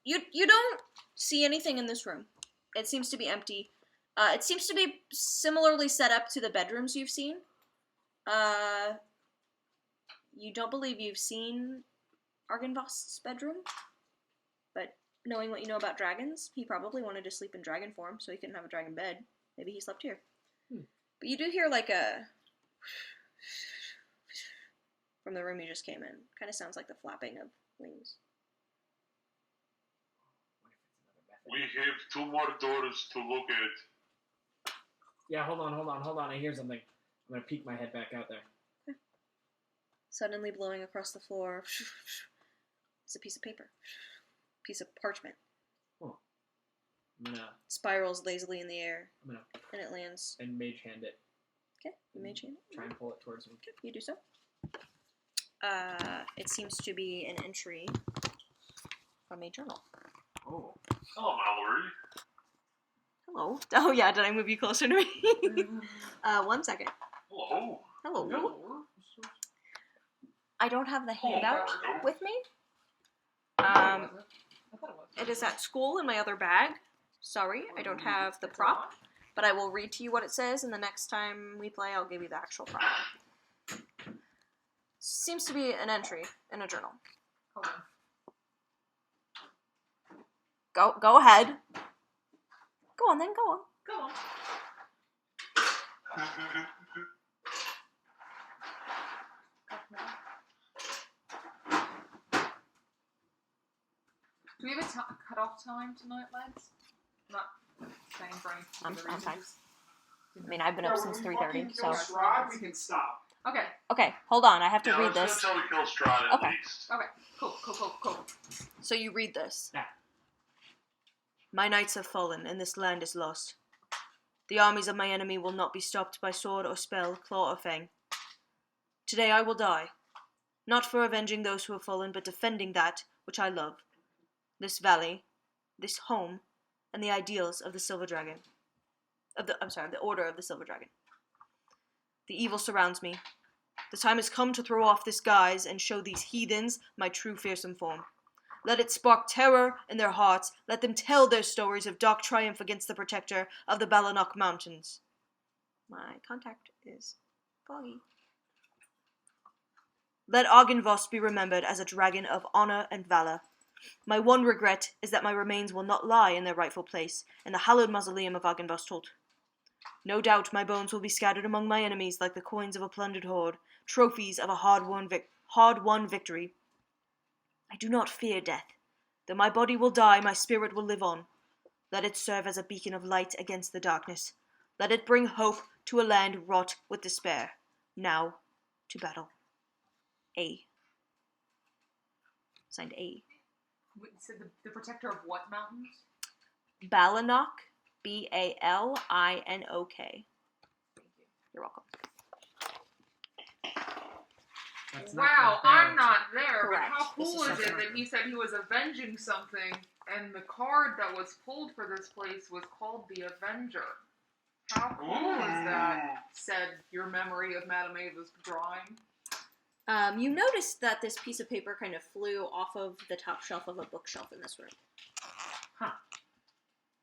You don't see anything in this room. It seems to be empty. It seems to be similarly set up to the bedrooms you've seen. You don't believe you've seen Argynvost's bedroom, but knowing what you know about dragons, he probably wanted to sleep in dragon form, so he couldn't have a dragon bed. Maybe he slept here. But you do hear like a from the room you just came in. Kind of sounds like the flapping of wings. We have 2 more doors to look at. Yeah, hold on. I hear something. I'm gonna peek my head back out there. Suddenly blowing across the floor. It's a piece of paper. Piece of parchment. I'm gonna Spirals lazily in the air, I'm gonna and it lands. and mage hand it. Okay, you may change it. Try and pull it towards me. Okay, you do so. It seems to be an entry from a journal. Oh. Hello, Mallory. Hello. Oh yeah, did I move you closer to me? 1 second. Hello. Hello. I don't have the handout with me. I thought it was. It is at school in my other bag. Sorry, I don't have the prop, but I will read to you what it says, and the next time we play, I'll give you the actual prop. Seems to be an entry in a journal. Hold on. Go ahead. Go on then, go on. Go on. Do we have a cut-off time tonight, lads? Not saying for any I'm particular fine. reasons. I mean, I've been up since 3:30, so. Strahd, we can stop. Okay, Okay, hold on, I have to Yeah, read let's this. go until we kill Strahd at Okay. least. cool. So you read this. Yeah. My knights have fallen, and this land is lost. The armies of my enemy will not be stopped by sword or spell, claw or fang. Today I will die, not for avenging those who have fallen, but defending that which I love. This valley, this home, and the ideals of the Silver Dragon. The Order of the Silver Dragon. The evil surrounds me. The time has come to throw off this guise and show these heathens my true fearsome form. Let it spark terror in their hearts. Let them tell their stories of dark triumph against the protector of the Balanok Mountains. My contact is Foggy. Let Argynvost be remembered as a dragon of honor and valor. My one regret is that my remains will not lie in their rightful place, in the hallowed mausoleum of Argynvostholt. No doubt my bones will be scattered among my enemies like the coins of a plundered horde, trophies of a hard-won victory. I do not fear death. Though my body will die, my spirit will live on. Let it serve as a beacon of light against the darkness. Let it bring hope to a land wrought with despair. Now, to battle. A. Signed A. Wait, so the protector of what mountains? Balanok. Balinok. Thank you. You're welcome. That's not Wow, what I'm they're- not there, Correct. but how This cool is is it something that he said he was avenging something, and the card that was pulled for this place was called the Avenger? How cool is that, said your memory of Madame Ava's drawing? You noticed that this piece of paper kind of flew off of the top shelf of a bookshelf in this room. Huh.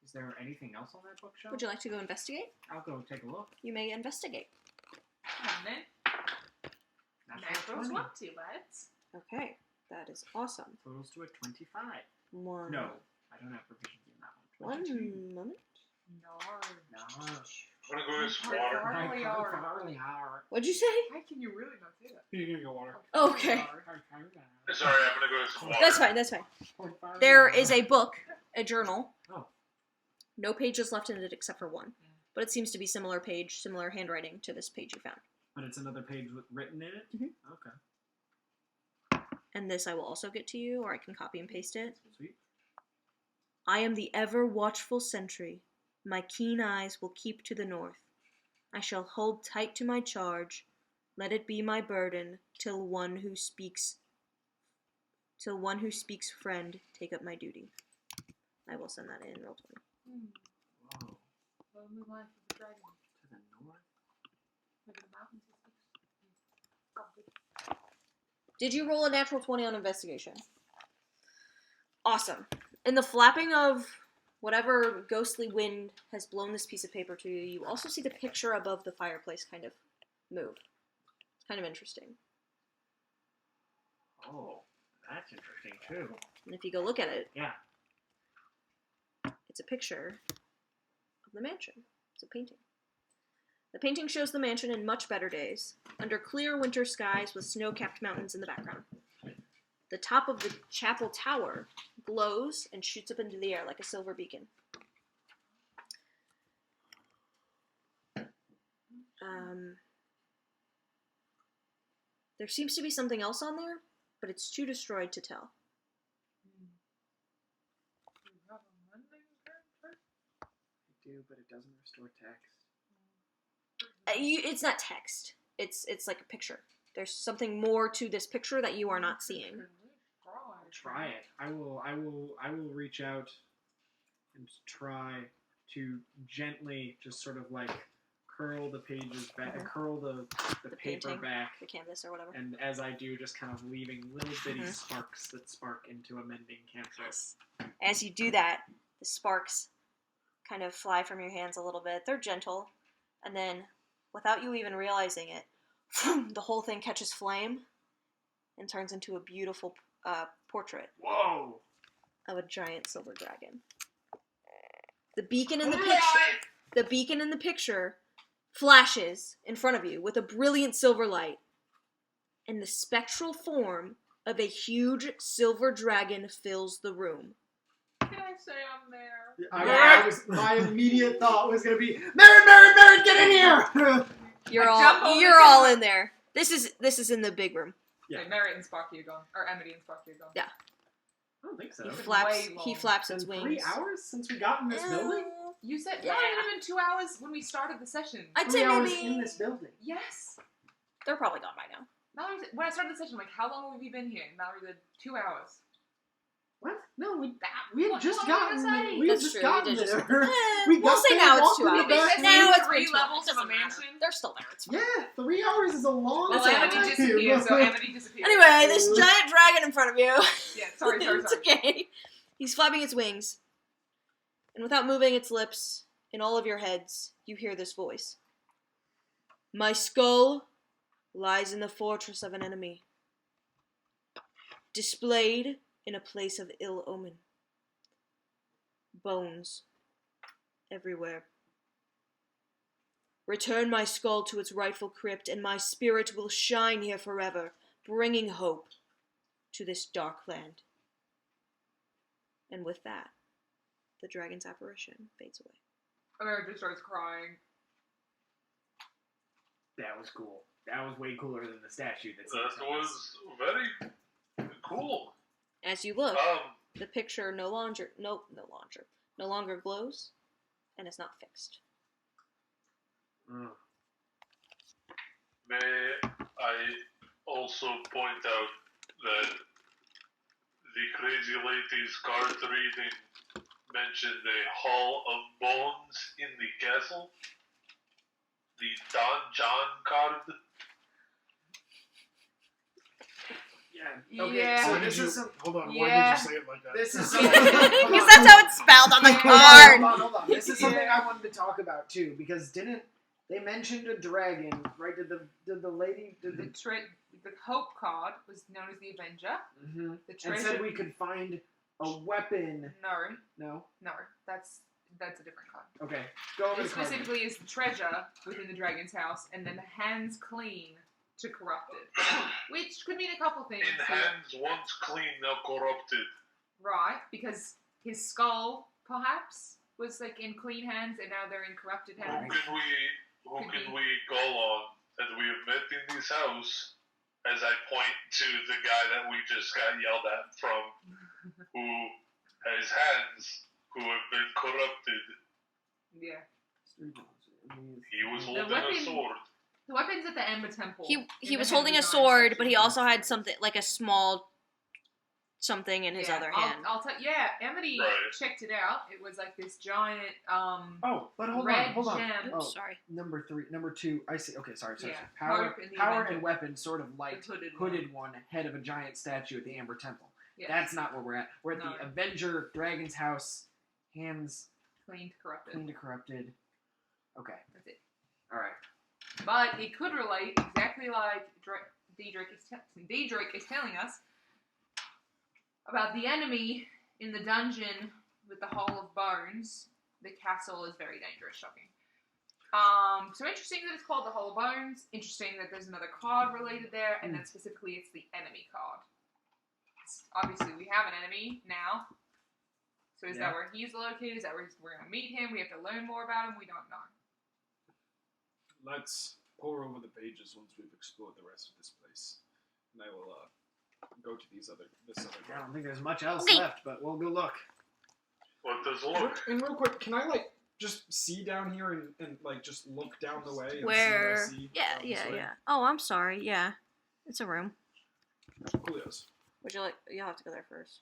Is there anything else on that bookshelf? Would you like to go investigate? I'll go take a look. You may investigate. And then, Natural Naturals 20. want to, lads. Okay, that is awesome. Totals to a 25. One. No, I don't have proficiency in that one. One 22. moment. No. I'm gonna go with some water. What'd you say? How can you really not say that? You can go water. Okay. Sorry, I'm gonna go with some water. That's fine, that's fine. There is a book, a journal. Oh. No pages left in it except for one. But it seems to be similar page, similar handwriting to this page you found. But it's another page written in it? Mhm. Okay. And this I will also get to you, or I can copy and paste it. Sweet. I am the ever-watchful sentry. My keen eyes will keep to the north. I shall hold tight to my charge. Let it be my burden till one who speaks friend take up my duty. I will send that in roll 20. Whoa. Lonely life of the dragon. To the north? Look at the mountains. Did you roll a natural 20 on investigation? Awesome. In the flapping of whatever ghostly wind has blown this piece of paper to you, you also see the picture above the fireplace kind of move. It's kind of interesting. Oh, that's interesting too. And if you go look at it, Yeah. it's a picture of the mansion. It's a painting. The painting shows the mansion in much better days, under clear winter skies with snow-capped mountains in the background. The top of the chapel tower glows and shoots up into the air like a silver beacon. There seems to be something else on there, but it's too destroyed to tell. I do, but it doesn't restore text. It's not text. It's like a picture. There's something more to this picture that you are not seeing. I'll try it. I will reach out and try to gently just sort of like curl the pages back, curl the paper painting, back, the canvas or whatever. and as I do, just kind of leaving little bitty sparks that spark into a mending canvas. As you do that, the sparks kind of fly from your hands a little bit. They're gentle, and then, without you even realizing it, the whole thing catches flame and turns into a beautiful portrait Whoa! of a giant silver dragon. The beacon in the picture flashes in front of you with a brilliant silver light, and the spectral form of a huge silver dragon fills the room. Can I say I'm there? My immediate thought was gonna be, Merritt, get in here! You're jump all over you're the all camera. in there. This is in the big room. Yeah. Okay, Merritt and Sparky are gone. Or Amity and Sparky are gone. Yeah. I don't think so. He It's been flaps. way He long. flaps It's its been wings. 3 hours since we got in this building? You said Yeah. no, it would have been 2 hours when we started the session. I'd 3 say hours maybe in this building. Yes. they're probably gone by now. Mallory said, when I started the session, I'm like, how long have you been here? And Mallory said, 2 hours. What? No, we That- had what- just what gotten did I say? we had That's just true, gotten you did there. just- We we'll got say there, now it's walked 2 in the hours. back, Now it's Prince will. levels It of a doesn't matter. mansion? They're still there. It's fine. Yeah, 3 hours is a long Well, That's Amity all. disappeared, so Amity disappeared. Anyway, this giant dragon in front of you. Yeah, sorry. It's okay. He's flapping its wings. And without moving its lips, in all of your heads, you hear this voice. My skull lies in the fortress of an enemy, displayed in a place of ill omen. Bones everywhere. Return my skull to its rightful crypt, and my spirit will shine here forever, bringing hope to this dark land. And with that, the dragon's apparition fades away. America just starts crying. That was cool. That was way cooler than the statue. That was very cool. As you look, Um, the picture no longer glows, and is not fixed. may I also point out that the crazy lady's card reading mentioned a Hall of Bones in the castle? The Don John card? Yeah. Okay. Yeah. So Why this did you, is some, hold on, why did Yeah. you say it like that? this is Because that's how it's spelled on the card. Hold on. This is something Yeah. I wanted to talk about too, because didn't they mentioned a dragon, right? Did the lady The Hope card was known as the Avenger. mm-hmm. The and treasure. said we could find a weapon? No, No. that's a different card. Okay. Go over It the card. specifically is the treasure within the dragon's house, and then hands clean to corrupted, which could mean a couple things. In hands once clean, now corrupted. Right, because his skull perhaps was like in clean hands, and now they're in corrupted hands. Who can we call on that we have met in this house? As I point to the guy that we just got yelled at from, who has hands who have been corrupted. Yeah, He was The holding weapon- a sword. the weapon's at the Ember Temple. He in was the holding a head design sword, section. but he also had something like a small something in his Yeah, other hand. I'll tell. Yeah, Amity Right. checked it out. It was like this giant Oh, but hold red on, hold on. gem. Oh, Sorry. number 2. I see. Okay, sorry. Yeah, Power, Hope and the power Avenger. and weapon, sort of The like hooded one, head of a giant statue at the Amber Temple. Yeah. That's not where we're at. We're at No. the Avenger Dragon's house. Hands clean to corrupted. clean to corrupted. Okay. That's it. All right. But it could relate exactly like Daedric is telling us about the enemy in the dungeon with the Hall of Bones. The castle is very dangerous. Shocking. So interesting that it's called the Hall of Bones. Interesting that there's another card related there, and then specifically it's the enemy card. Obviously, we have an enemy now. So is that where he's located? Is that where we're going to meet him? We have to learn more about him? We don't know. Let's pour over the pages once we've explored the rest of this place, and I will go to this other. I don't think there's much else Okay. left, but we'll go look. What does look? And real quick, can I like just see down here and like just look down the way and Where? see what I see? Yeah, down this yeah, way? yeah. Oh, I'm sorry. Yeah, it's a room. Coolios. Would you like? You'll have to go there first.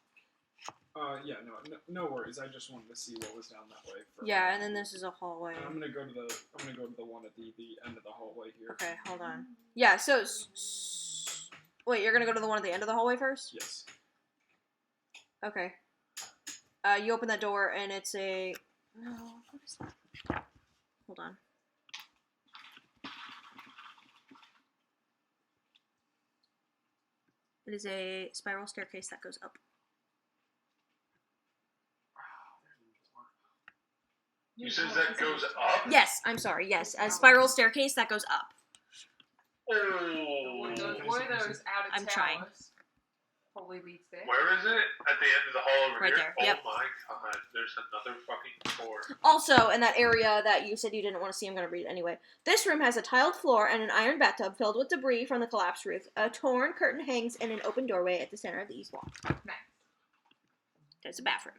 Yeah, no worries. I just wanted to see what was down that way. Yeah, and then this is a hallway. I'm gonna go to the one at the end of the hallway here. Okay, hold on. Yeah, so wait, you're gonna go to the one at the end of the hallway first? Yes. Okay. You open that door and it's a. Oh, what is that? Hold on. It is a spiral staircase that goes up. You said that goes up? Yes, I'm sorry. Yes, a spiral staircase that goes up. Oh. One of those outer I'm towers trying. probably leads there. Where is it? At the end of the hall over Right here? there, yep. Oh my god, there's another fucking door. Also, in that area that you said you didn't want to see, I'm going to read it anyway. This room has a tiled floor and an iron bathtub filled with debris from the collapsed roof. A torn curtain hangs in an open doorway at the center of the east wall. Nice. There's a bathroom.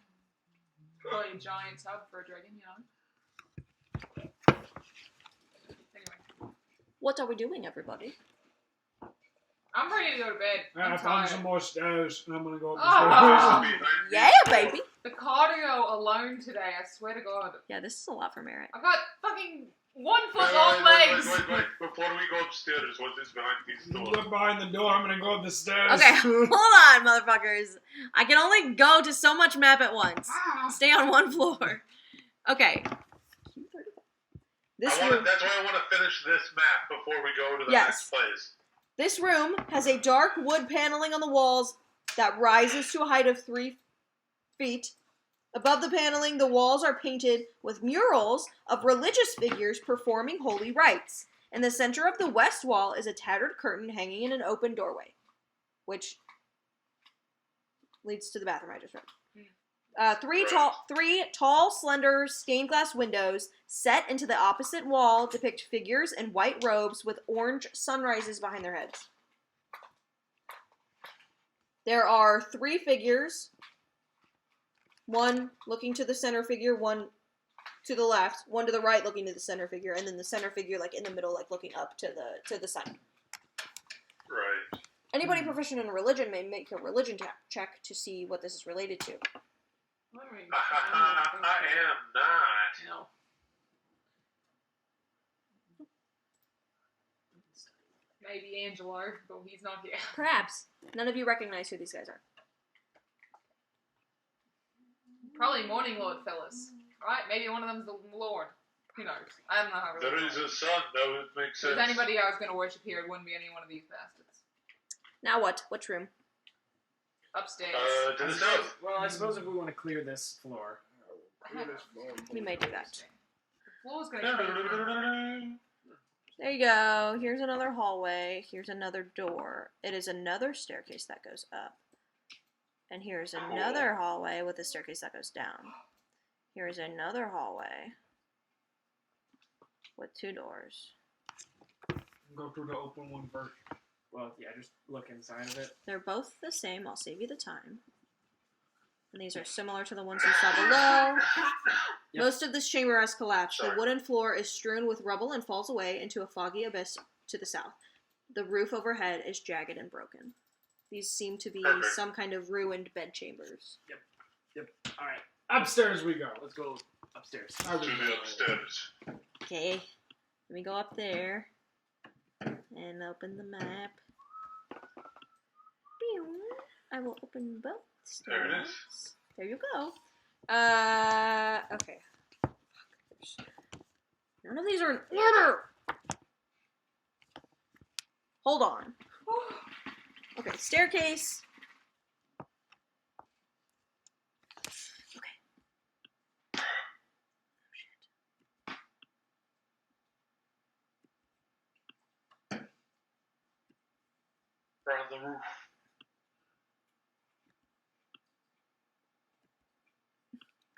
Probably a giant tub for a dragon, you know? Anyway. What are we doing, everybody? I'm ready to go to bed. I I'm found tired. some more stairs, and I'm gonna go up the Ah. stairs. Yeah, baby. The cardio alone today, I swear to God. Yeah, this is a lot for Merritt. I got fucking 1 foot long legs. Wait. Before we go upstairs, what is behind these You doors? look behind the door. I'm gonna go up the stairs. Okay, hold on, motherfuckers. I can only go to so much map at once. Stay on one floor. Okay. This room. That's why I want to finish this map before we go to the Yes. next place. This room has a dark wood paneling on the walls that rises to a height of 3 feet. Above the paneling, the walls are painted with murals of religious figures performing holy rites. In the center of the west wall is a tattered curtain hanging in an open doorway, which leads to the bathroom I just read. Three tall, slender, stained glass windows set into the opposite wall depict figures in white robes with orange sunrises behind their heads. There are 3 figures. One looking to the center figure, one to the left, one to the right looking to the center figure, and then the center figure like in the middle, like looking up to the sun. Right. Anybody proficient in religion may make a religion check to see what this is related to. I am not. No. Maybe Angelo, but he's not here. Perhaps. None of you recognize who these guys are. Probably Morning Lord fellas. Right? Maybe one of them's the Lord. Who knows? I don't know how There really is a sun, that would make If sense. there's anybody I was going to worship here, it wouldn't be any one of these bastards. Now what? Which room? Upstairs. To the south. Well, I suppose if we want to clear this floor. We may do that. The floor's going to be There you go. Here's another hallway. Here's another door. It is another staircase that goes up. And here's another hallway with a staircase that goes down. Here's another hallway with 2 doors. Go through the open one first. Well, yeah, just look inside of it. They're both the same. I'll save you the time. And these are similar to the ones you saw below. Yep. Most of this chamber has collapsed. The Sorry. wooden floor is strewn with rubble and falls away into a foggy abyss to the south. The roof overhead is jagged and broken. These seem to be Perfect. some kind of ruined bedchambers. Yep. All right. Upstairs we go. Let's go upstairs. To the upstairs. Okay, let me go up there and open the map. I will open both stairs. There it is. There you go. Okay. None of these are in order. Hold on. Okay, staircase. Okay. Oh, shit. We're on the roof.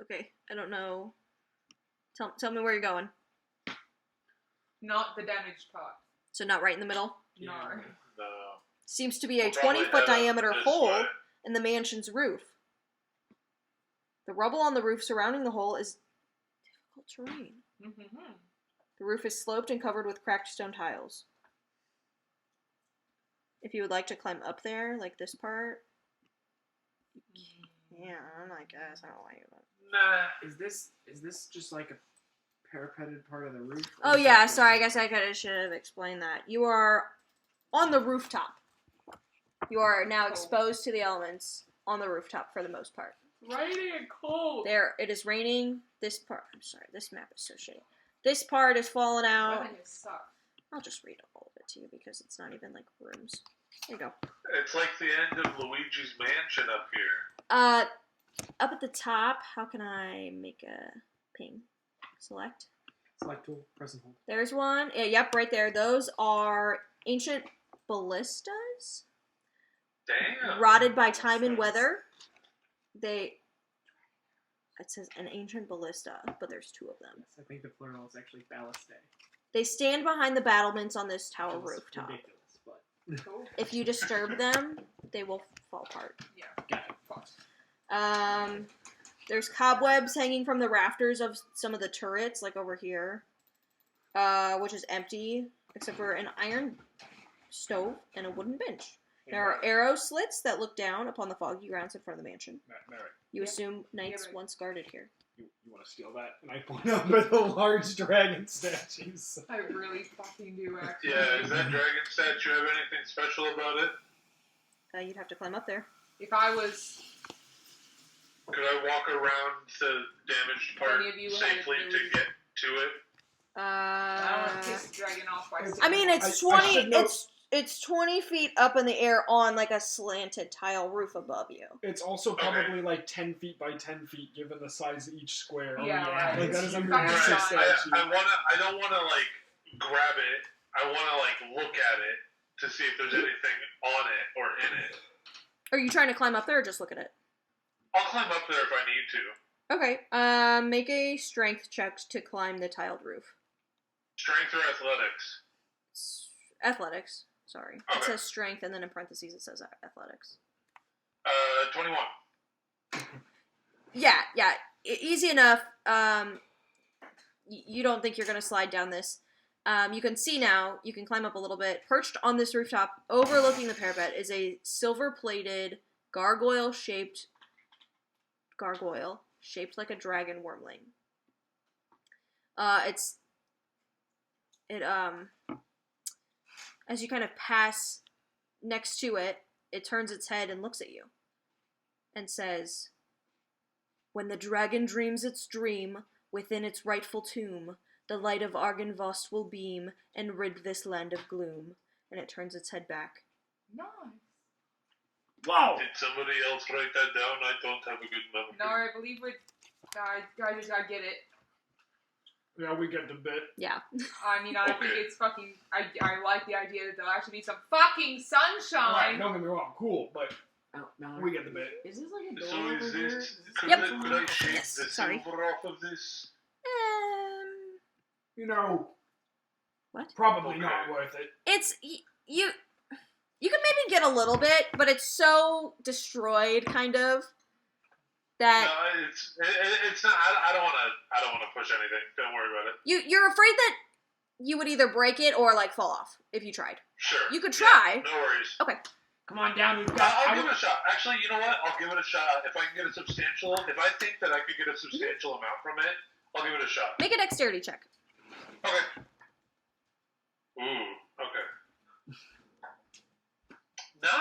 Okay, I don't know. Tell me where you're going. not the damaged part. So not right in the middle? No. No. Seems to be a We'll probably 20-foot head up diameter this hole way. in the mansion's roof. The rubble on the roof surrounding the hole is difficult terrain. Mm-hmm. The roof is sloped and covered with cracked stone tiles. If you would like to climb up there, like this part, yeah, I guess I don't like it. Nah. Is this just like a parapeted part of the roof? Oh Or is yeah, that- sorry. I guess I should have explained that. You are on the rooftop. You are now exposed to the elements on the rooftop for the most part. Raining and cold. There, it is raining. This part, I'm sorry, this map is so shitty. This part is falling out. Weather here sucks. I'll just read all of it to you because it's not even like rooms. There you go. It's like the end of Luigi's Mansion up here. Up at the top, how can I make a ping? Select. Select tool, press and hold. There's one. Yeah, yep, right there. Those are ancient ballistas, Damn. rotted by time and weather. It says an ancient ballista, but there's 2 of them. I think the plural is actually balustae. They stand behind the battlements on this tower Which is rooftop. ridiculous, but Cool. If you disturb them, they will fall apart. Yeah. got it. There's cobwebs hanging from the rafters of some of the turrets, like over here, which is empty, except for an iron stove and a wooden bench. There are arrow slits that look down upon the foggy grounds in front of the mansion. Merritt. You Yep. assume knights Merritt. once guarded here. You want to steal that? And I point up at the large dragon statues. I really fucking do, actually. Yeah, is that dragon statue have anything special about it? You'd have to climb up there. If I was... Could I walk around the damaged part Any of you safely have to really- get to it? I don't want to piss the dragon off by I mean, it's I 20. should know- It's 20 feet up in the air on like a slanted tile roof above you. It's also probably like 10 feet by 10 feet, given the size of each square. Yeah, right. Like that is a Fucking massive giant. statue. I don't wanna like grab it. I wanna like look at it to see if there's anything on it or in it. Are you trying to climb up there or just look at it? I'll climb up there if I need to. Okay. Make a strength check to climb the tiled roof. Strength or athletics? Athletics. Sorry. It Okay. says strength, and then in parentheses it says athletics. 21. Yeah. Easy enough. You don't think you're going to slide down this. You can see now, you can climb up a little bit. Perched on this rooftop, overlooking the parapet, is a silver-plated gargoyle shaped like a dragon wormling. As you kind of pass next to it, it turns its head and looks at you and says, "When the dragon dreams its dream, within its rightful tomb, the light of Argynvost will beam and rid this land of gloom." And it turns its head back. Nice. Whoa! Did somebody else write that down? I don't have a good memory. No, I believe I get it. Yeah, we get the bit. Yeah. I mean, I think Okay. it's fucking... I like the idea that there'll actually be some fucking sunshine. Alright, don't get me wrong, cool, but Oh, no. we get the bit. Is this like a door So over is here? this... Could, Yep. could I shake Yes, the sorry. silver off of this? You know, What? probably Okay. not worth it. It's... You can maybe get a little bit, but it's so destroyed, kind of, that... No, it's not... I don't want to push anything. Don't worry about it. You're afraid that you would either break it or, like, fall off if you tried. Sure. You could Yeah, try. no worries. Okay. Come on down, we've got... I'll give it a shot. Actually, you know what? I'll give it a shot. If I can get a substantial... If I think that I could get a substantial amount from it, I'll give it a shot. Make a dexterity check. Okay. Ooh, okay. 9!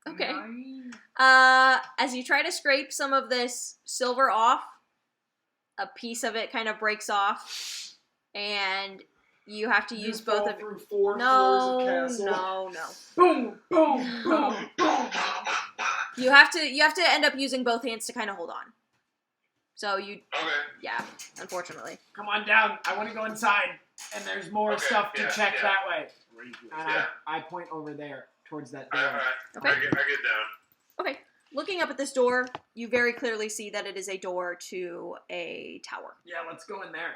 Okay. Nice. As you try to scrape some of this silver off, a piece of it kind of breaks off, and you have to use both fall of... through 4 No, floors of castle. no. Boom, boom, boom, boom. You have to end up using both hands to kind of hold on. So Okay. yeah, unfortunately. Come on down, I want to go inside, and there's more Okay, stuff to yeah, check yeah. that way. And Yeah. I point over there, towards that door. Alright. Okay. I get down. Okay, looking up at this door, you very clearly see that it is a door to a tower. Yeah, let's go in there.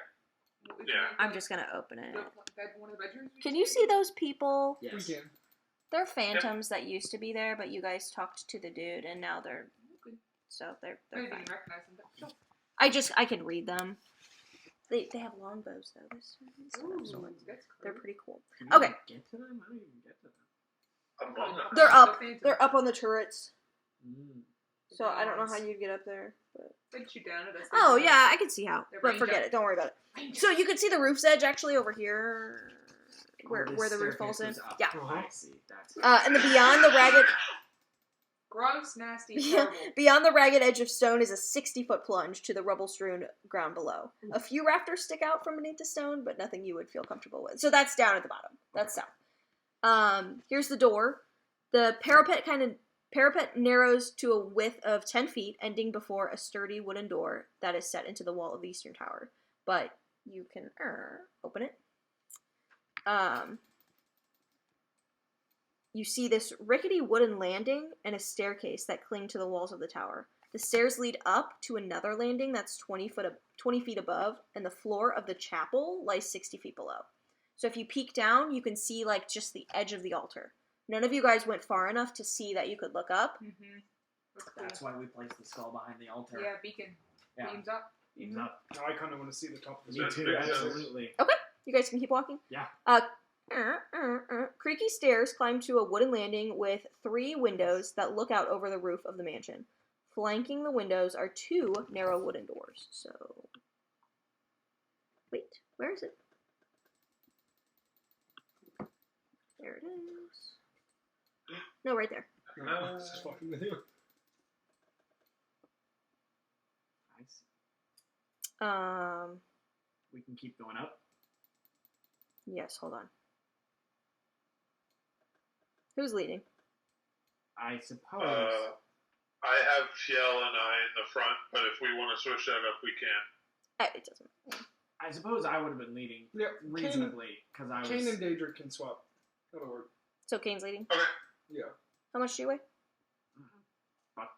Yeah. I'm just gonna open it. One of the bedrooms? Can you see those people? We Yes. can. They're phantoms that used to be there, but you guys talked to the dude, and now they're I fine. didn't recognize them, but sure. I can read them. They have longbows though. Ooh, that's They're cool. pretty cool. Can we Okay. Get to them? I don't even get to them. Among Us. They're up. The Phantom. They're up on the turrets, Mm. so I don't know how you'd get up there. But... They'd shoot down at us. Oh yeah, I can see how. They're But range forget up. it. Don't worry about it. So you can see the roof's edge actually over here, where Oh, where the this roof falls in. staircase goes up. Yeah. Oh, I see. That's And beyond the ragged Gross, nasty, Yeah. horrible. beyond the ragged edge of stone is a 60-foot plunge to the rubble-strewn ground below. A few rafters stick out from beneath the stone, but nothing you would feel comfortable with. So that's down at the bottom. That's south. Here's the door. The parapet narrows to a width of 10 feet, ending before a sturdy wooden door that is set into the wall of the eastern tower. But you can open it. You see this rickety wooden landing and a staircase that cling to the walls of the tower. The stairs lead up to another landing that's 20 feet above, and the floor of the chapel lies 60 feet below. So if you peek down, you can see like just the edge of the altar. None of you guys went far enough to see that you could look up. Mm-hmm. That's cool. That's why we placed the skull behind the altar. Yeah, beacon. Yeah. Beams up. Beams up. Now I kind of want to see the top of the Me Makes too, sense. absolutely. You guys can keep walking? Yeah. Creaky stairs climb to a wooden landing with 3 windows that look out over the roof of the mansion. Flanking the windows are 2 narrow wooden doors. So, wait, where is it? There it is. No, right there. Just fucking with you. I see. Um, We can keep going up. yes, hold on. Who's leading? I suppose. I have Fiel and I in the front, but if we want to switch that up, we can. It doesn't matter. I suppose I would have been leading Yeah, reasonably because I was. Kane and Daedric can swap. That'll work. So Kane's leading. Okay. Yeah. How much do you weigh? About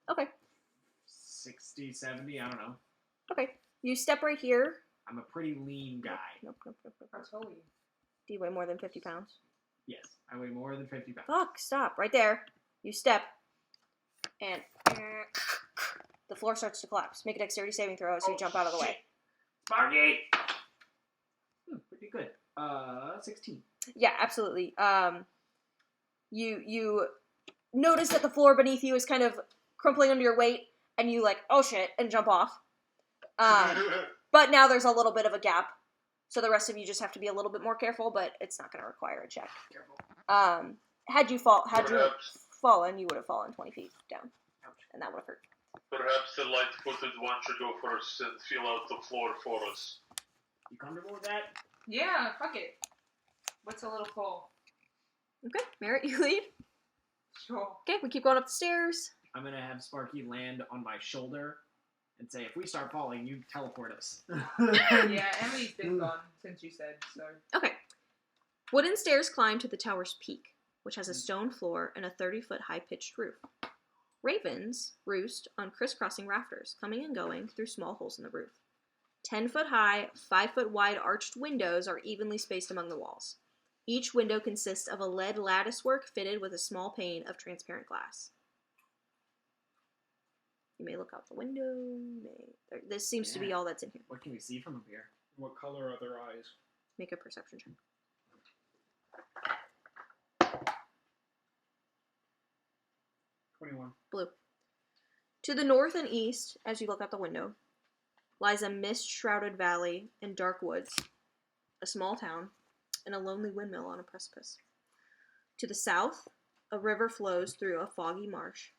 Okay. 60, 70, I don't know. Okay. You step right here. I'm a pretty lean guy. Nope. I told you. Do you weigh more than 50 pounds? Yes, I weigh more than 50 pounds. Fuck, stop. Right there. You step. And the floor starts to collapse. Make a dexterity saving throw as you jump out of the way. Sparky! Pretty good. 16. Yeah, absolutely. You notice that the floor beneath you is kind of crumpling under your weight, and you like, oh shit, and jump off. But now there's a little bit of a gap, so the rest of you just have to be a little bit more careful, but it's not going to require a check. Careful. Had you fallen, you would have fallen 20 feet down, and that would have hurt. Perhaps the light-footed one should go first and feel out the floor for us. You comfortable with that? Yeah, fuck it. What's a little fall? Okay, Merritt, you lead. Sure. Okay, we keep going up the stairs. I'm going to have Sparky land on my shoulder and say, if we start falling, you teleport us. Yeah, Emily's been gone since you said so. Okay. Wooden stairs climb to the tower's peak, which has a stone floor and a 30-foot high-pitched roof. Ravens roost on crisscrossing rafters, coming and going through small holes in the roof. 10-foot high, 5-foot wide arched windows are evenly spaced among the walls. Each window consists of a lead latticework fitted with a small pane of transparent glass. You may look out the window. This seems to be all that's in here. What can we see from up here? What color are their eyes? Make a perception check. 21. Blue. To the north and east, as you look out the window, lies a mist-shrouded valley and dark woods, a small town, and a lonely windmill on a precipice. To the south, a river flows through a foggy marsh.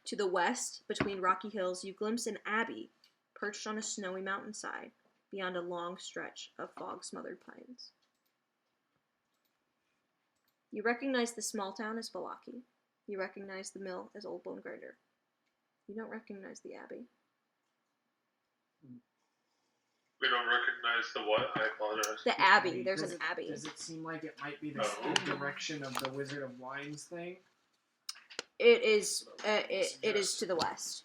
To the west, between rocky hills, you glimpse an abbey perched on a snowy mountainside beyond a long stretch of fog-smothered pines. You recognize the small town as Valaki. You recognize the mill as Old Bone Grinder. You don't recognize the abbey. We don't recognize the what? I apologize. The abbey. There's an abbey. Does it seem like it might be the direction of the Wizard of Wines thing? It is. It is to the west.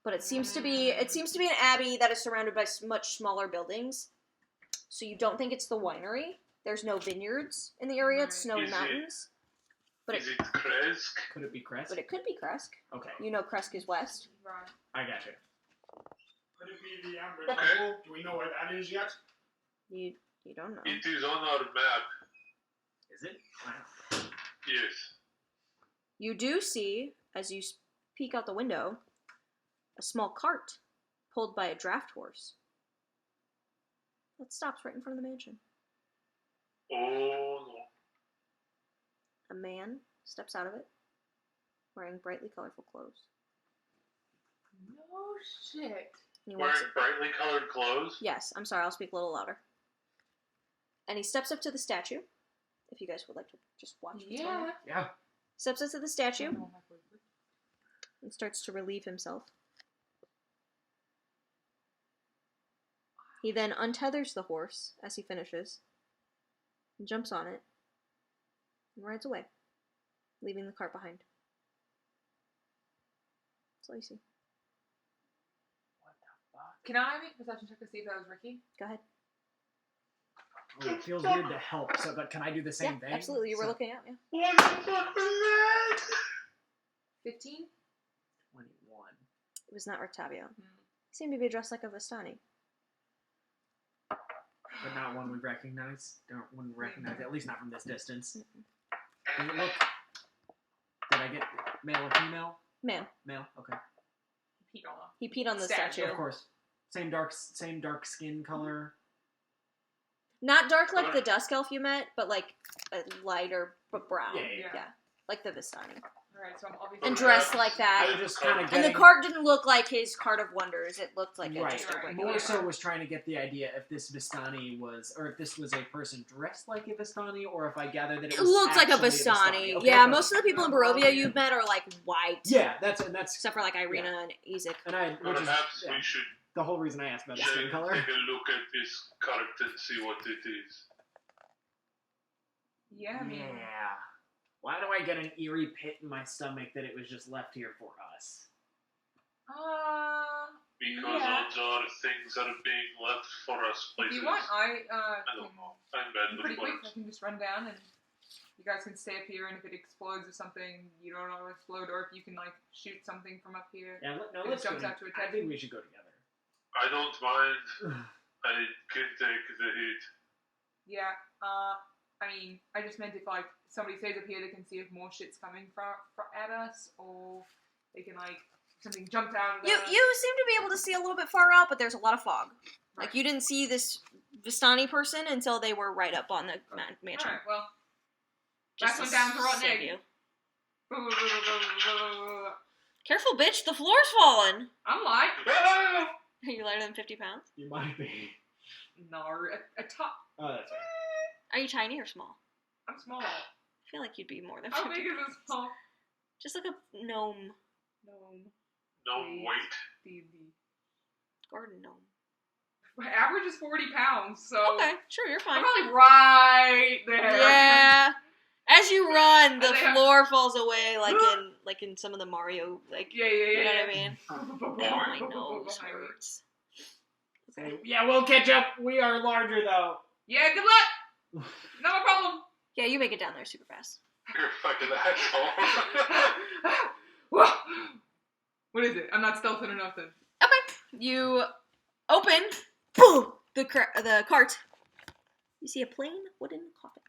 But it seems to be. It seems to be an abbey that is surrounded by much smaller buildings. So you don't think it's the winery. There's no vineyards in the area. It's snowy mountains. But Is it Kresk? Could it be Crest? But it could be Kresk. Okay, You know Kresk is west. Right. I got you. Could it be the Amber Okay. Temple? Do we know where that is yet? You don't know. It is on our map. Is it? Wow. Yes. You do see, as you peek out the window, a small cart pulled by a draft horse that stops right in front of the mansion. Oh no. A man steps out of it, wearing brightly colorful clothes. No shit. And he walks. Wearing brightly colored clothes? Yes, I'm sorry, I'll speak a little louder. And he steps up to the statue, if you guys would like to just watch what's going on. Yeah. Yeah. Steps up to the statue and starts to relieve himself. He then untethers the horse as he finishes, and jumps on it, and rides away, leaving the cart behind. That's all you see. What the fuck? Can I make a perception check to see if that was Ricky? Go ahead. Oh, it feels weird to help, so but can I do the same Yeah, thing? absolutely. You were So- looking at me. What the fuck was that? 15? 21. It was not Octavio. He seemed to be dressed like a Vistani. But not one we recognize. Don't wouldn't recognize it, at least not from this distance. Does it look... I get male or female? Male. Male. Okay. Peed on her. He peed on the Statue. statue. Of course. Same dark skin color. Not dark like the Dusk Elf you met, but like a lighter but brown. Yeah. Like the Vistani. Alright, so I'm obviously... And dressed like I that. was just kind of And the cart didn't look like his cart of wonders. It looked like right. just a regular More so cart. was trying to get the idea if this Vistani was, or if this was a person dressed like a Vistani, or if I gathered that it It was looked like a actually Vistani. Okay, Yeah, okay. most of the people in Barovia you've met are like white. Yeah, that's Except for like Irina and Ezek. and which is Perhaps we should the whole reason I asked about the skin take color. a look at this card and see what it is. Yeah, I mean... Yeah. Why do I get an eerie pit in my stomach that it was just left here for us? Because Yeah. odds are things are being left for us If places. you want, I don't know. I'm bad I'm with pretty quick. I words. can just run down and you guys can stay up here, and if it explodes or something, you don't know it'll explode, or if you can like shoot something from up here. Yeah, no, It let's go. jumps out to I attack think you. we should go together. I don't mind. I can take the heat. Yeah. I mean, I just meant if like somebody stays up here, they can see if more shit's coming at us, or they can like something jumped out. You seem to be able to see a little bit far out, but there's a lot of fog. Like you didn't see this Vistani person until they were right up on the mansion. Alright, well, Just that's to one down to rotten save egg. you. Careful, bitch! The floor's falling. I'm like, Are you lighter than 50 pounds? You might be. no, a top. Oh, that's right. Are you tiny or small? I'm small. I feel like you'd be more than How 50 big is this pump? Just like a gnome. No, wait. D&D. Garden gnome. My average is 40 pounds, so Okay, sure, you're I'm fine. probably right there. Yeah. As you run, the And they have- floor falls away like in some of the Mario, like, Yeah. you know what I mean? Oh, my Behind nose me. hurts. Okay. Yeah, we'll catch up. We are larger, though. Yeah, good luck. No problem. Yeah, you make it down there super fast. You're a fucking asshole. Whoa. What is it? I'm not stealthing or nothing. Okay. You open boom, the cart. You see a plain wooden coffin.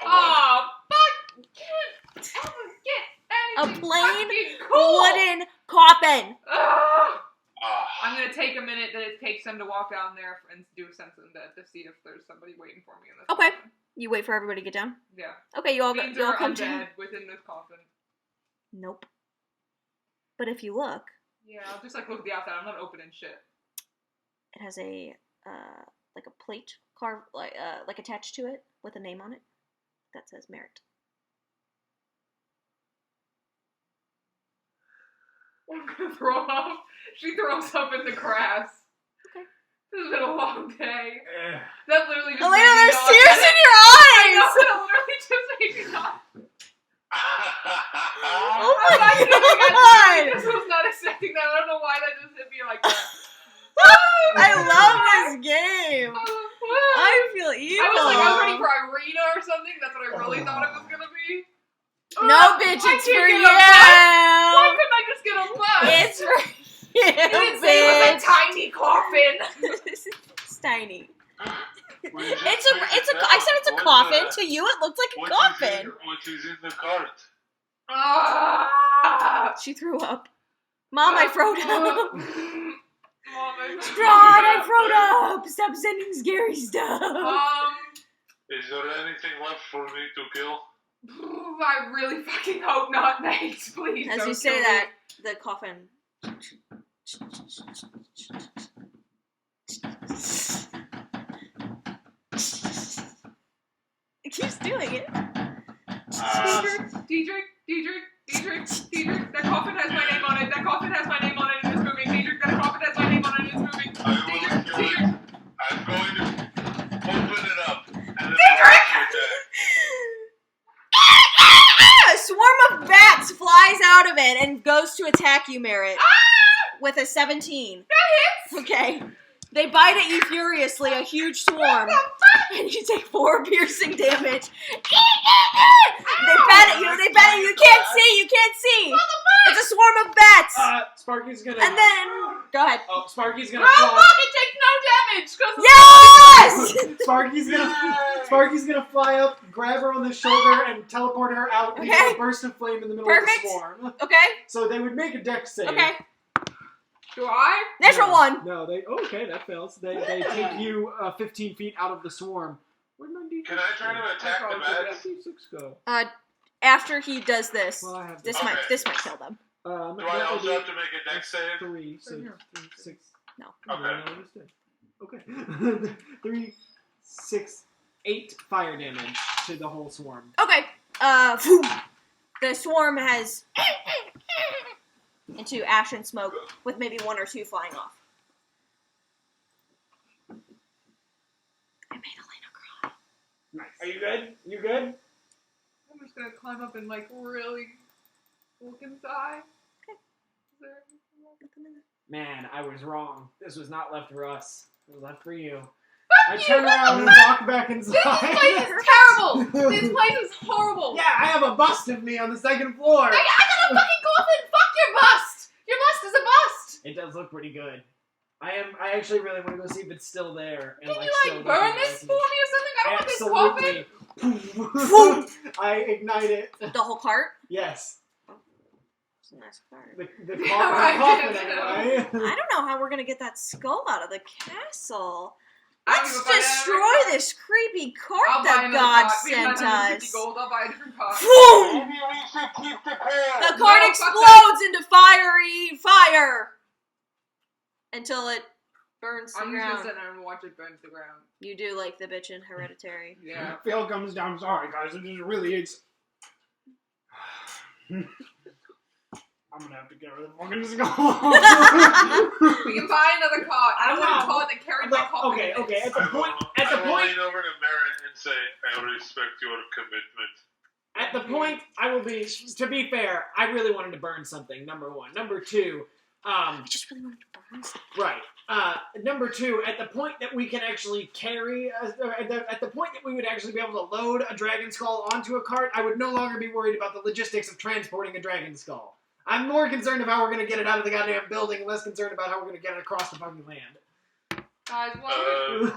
Oh, fuck! Can't ever A get anything plain fucking cool. wooden coffin. Ugh. Ah, I'm gonna take a minute that it takes them to walk down there and do a sense undead to see if there's somebody waiting for me in this. Okay. coffin. You wait for everybody to get down. Yeah. Okay, you all Fiends you all are come undead down. within this coffin. Nope. But if you look, Yeah, I'll just like look at the outside. I'm not opening shit. it has a like a plate carved like attached to it with a name on it that says Merritt. I'm gonna throw up. She throws up in the grass. Okay. This has been a long day. That literally just Elena, made me there's nauseous. tears in your I know, eyes! that literally just made me nauseous. Oh I'm not my kidding, I god! just was not expecting that. I don't know why that just hit me like that. I love this game! I feel evil! I was like, I was ready for Irina or something. That's what I really thought it was gonna be. No, bitch, I it's can't for get you! a bus. Why couldn't I just get a bus? It's for you, You didn't say it was a bitch! tiny coffin. It's tiny. It's I said it's a coffin. To you, it looked like a coffin. What is in the cart? Ah! She threw up. Mom, I froed up. Mom, Strahd, I froed up. Stop sending scary stuff. Is there anything left for me to kill? I really fucking hope not, thanks. Please. As don't you say kill me. that, the coffin. It keeps doing it. Diedrich, that coffin has my name on it. That coffin has my name on it and it's moving. Diedrich, that coffin has my name on it and it's moving. I will kill it. I'm going to open it up. And A swarm of bats flies out of it and goes to attack you, Merritt. With a 17. That hits! Okay. They bite at you furiously, a huge swarm. And you take 4 piercing damage. They bat at you, you can't see! It's a swarm of bats! Sparky's gonna... And then... Go ahead. Oh, Sparky's No, gonna fly... fuck, it takes no damage! 'Cause Yes! Yes! Sparky's gonna fly up, grab her on the shoulder, and teleport her out into Okay. a burst of flame in the middle Perfect. of the swarm. Okay. So they would make a dex save. Okay. Do I? Natural one. No, they. Oh, okay, that fails. They take you 15 feet out of the swarm. Where'd my D6 Can I try to attack the bats? Where'd my D6 go? After he does this, Well, I have this Okay. might kill them. Do I also have to make a dex save? 3, so 6. No. Okay. Okay. 3, 6, 8 fire damage to the whole swarm. Okay. Phew. The swarm has into ash and smoke, with maybe 1 or 2 flying off. I made Elena cry. Nice. Are you good? You good? I'm just gonna climb up and like really look inside. Okay. Is there anything else? Man, I was wrong. This was not left for us. It was left for you. Fuck I you! turn around and walk back This inside. place is terrible! This place is horrible! Yeah, I have a bust of me on the second floor. I got a fucking coffin! Fuck your bust! Your bust is a bust! It does look pretty good. I actually really want to go see if it's still there. And Can you still like burn looking this like for me it. or something? I don't want this coffin! Absolutely. I ignite it. The whole cart? Yes. It's a nice cart. The Yeah, right. coffin anyway. I don't know how we're gonna get that skull out of the castle. I don't Let's give a fuck. destroy this creepy cart I'll buy that another God cart. We have sent 950 us. gold. I'll buy a different cart. Boom! Maybe we should keep the car. The cart No, fuck explodes into fiery fire until it burns to I'm the just gonna ground. sit there and watch it burn to the ground. You do like the bitch in Hereditary. Yeah. Phil comes down. Sorry, guys. It just really is. I'm gonna have to get rid of the fucking skull. We can buy another cart. I don't want a cart that carried my coffin. Okay, in it. okay. At the point, I will lean over to Merritt and say, I respect your commitment. At the point, I will be. To be fair, I really wanted to burn something. Number 1. Number 2. I just really wanted to burn something. Right. Number 2. At the point that we can actually carry, at the point that we would actually be able to load a dragon skull onto a cart, I would no longer be worried about the logistics of transporting a dragon skull. I'm more concerned of how we're gonna get it out of the goddamn building, and less concerned about how we're gonna get it across the fucking land. Guys, why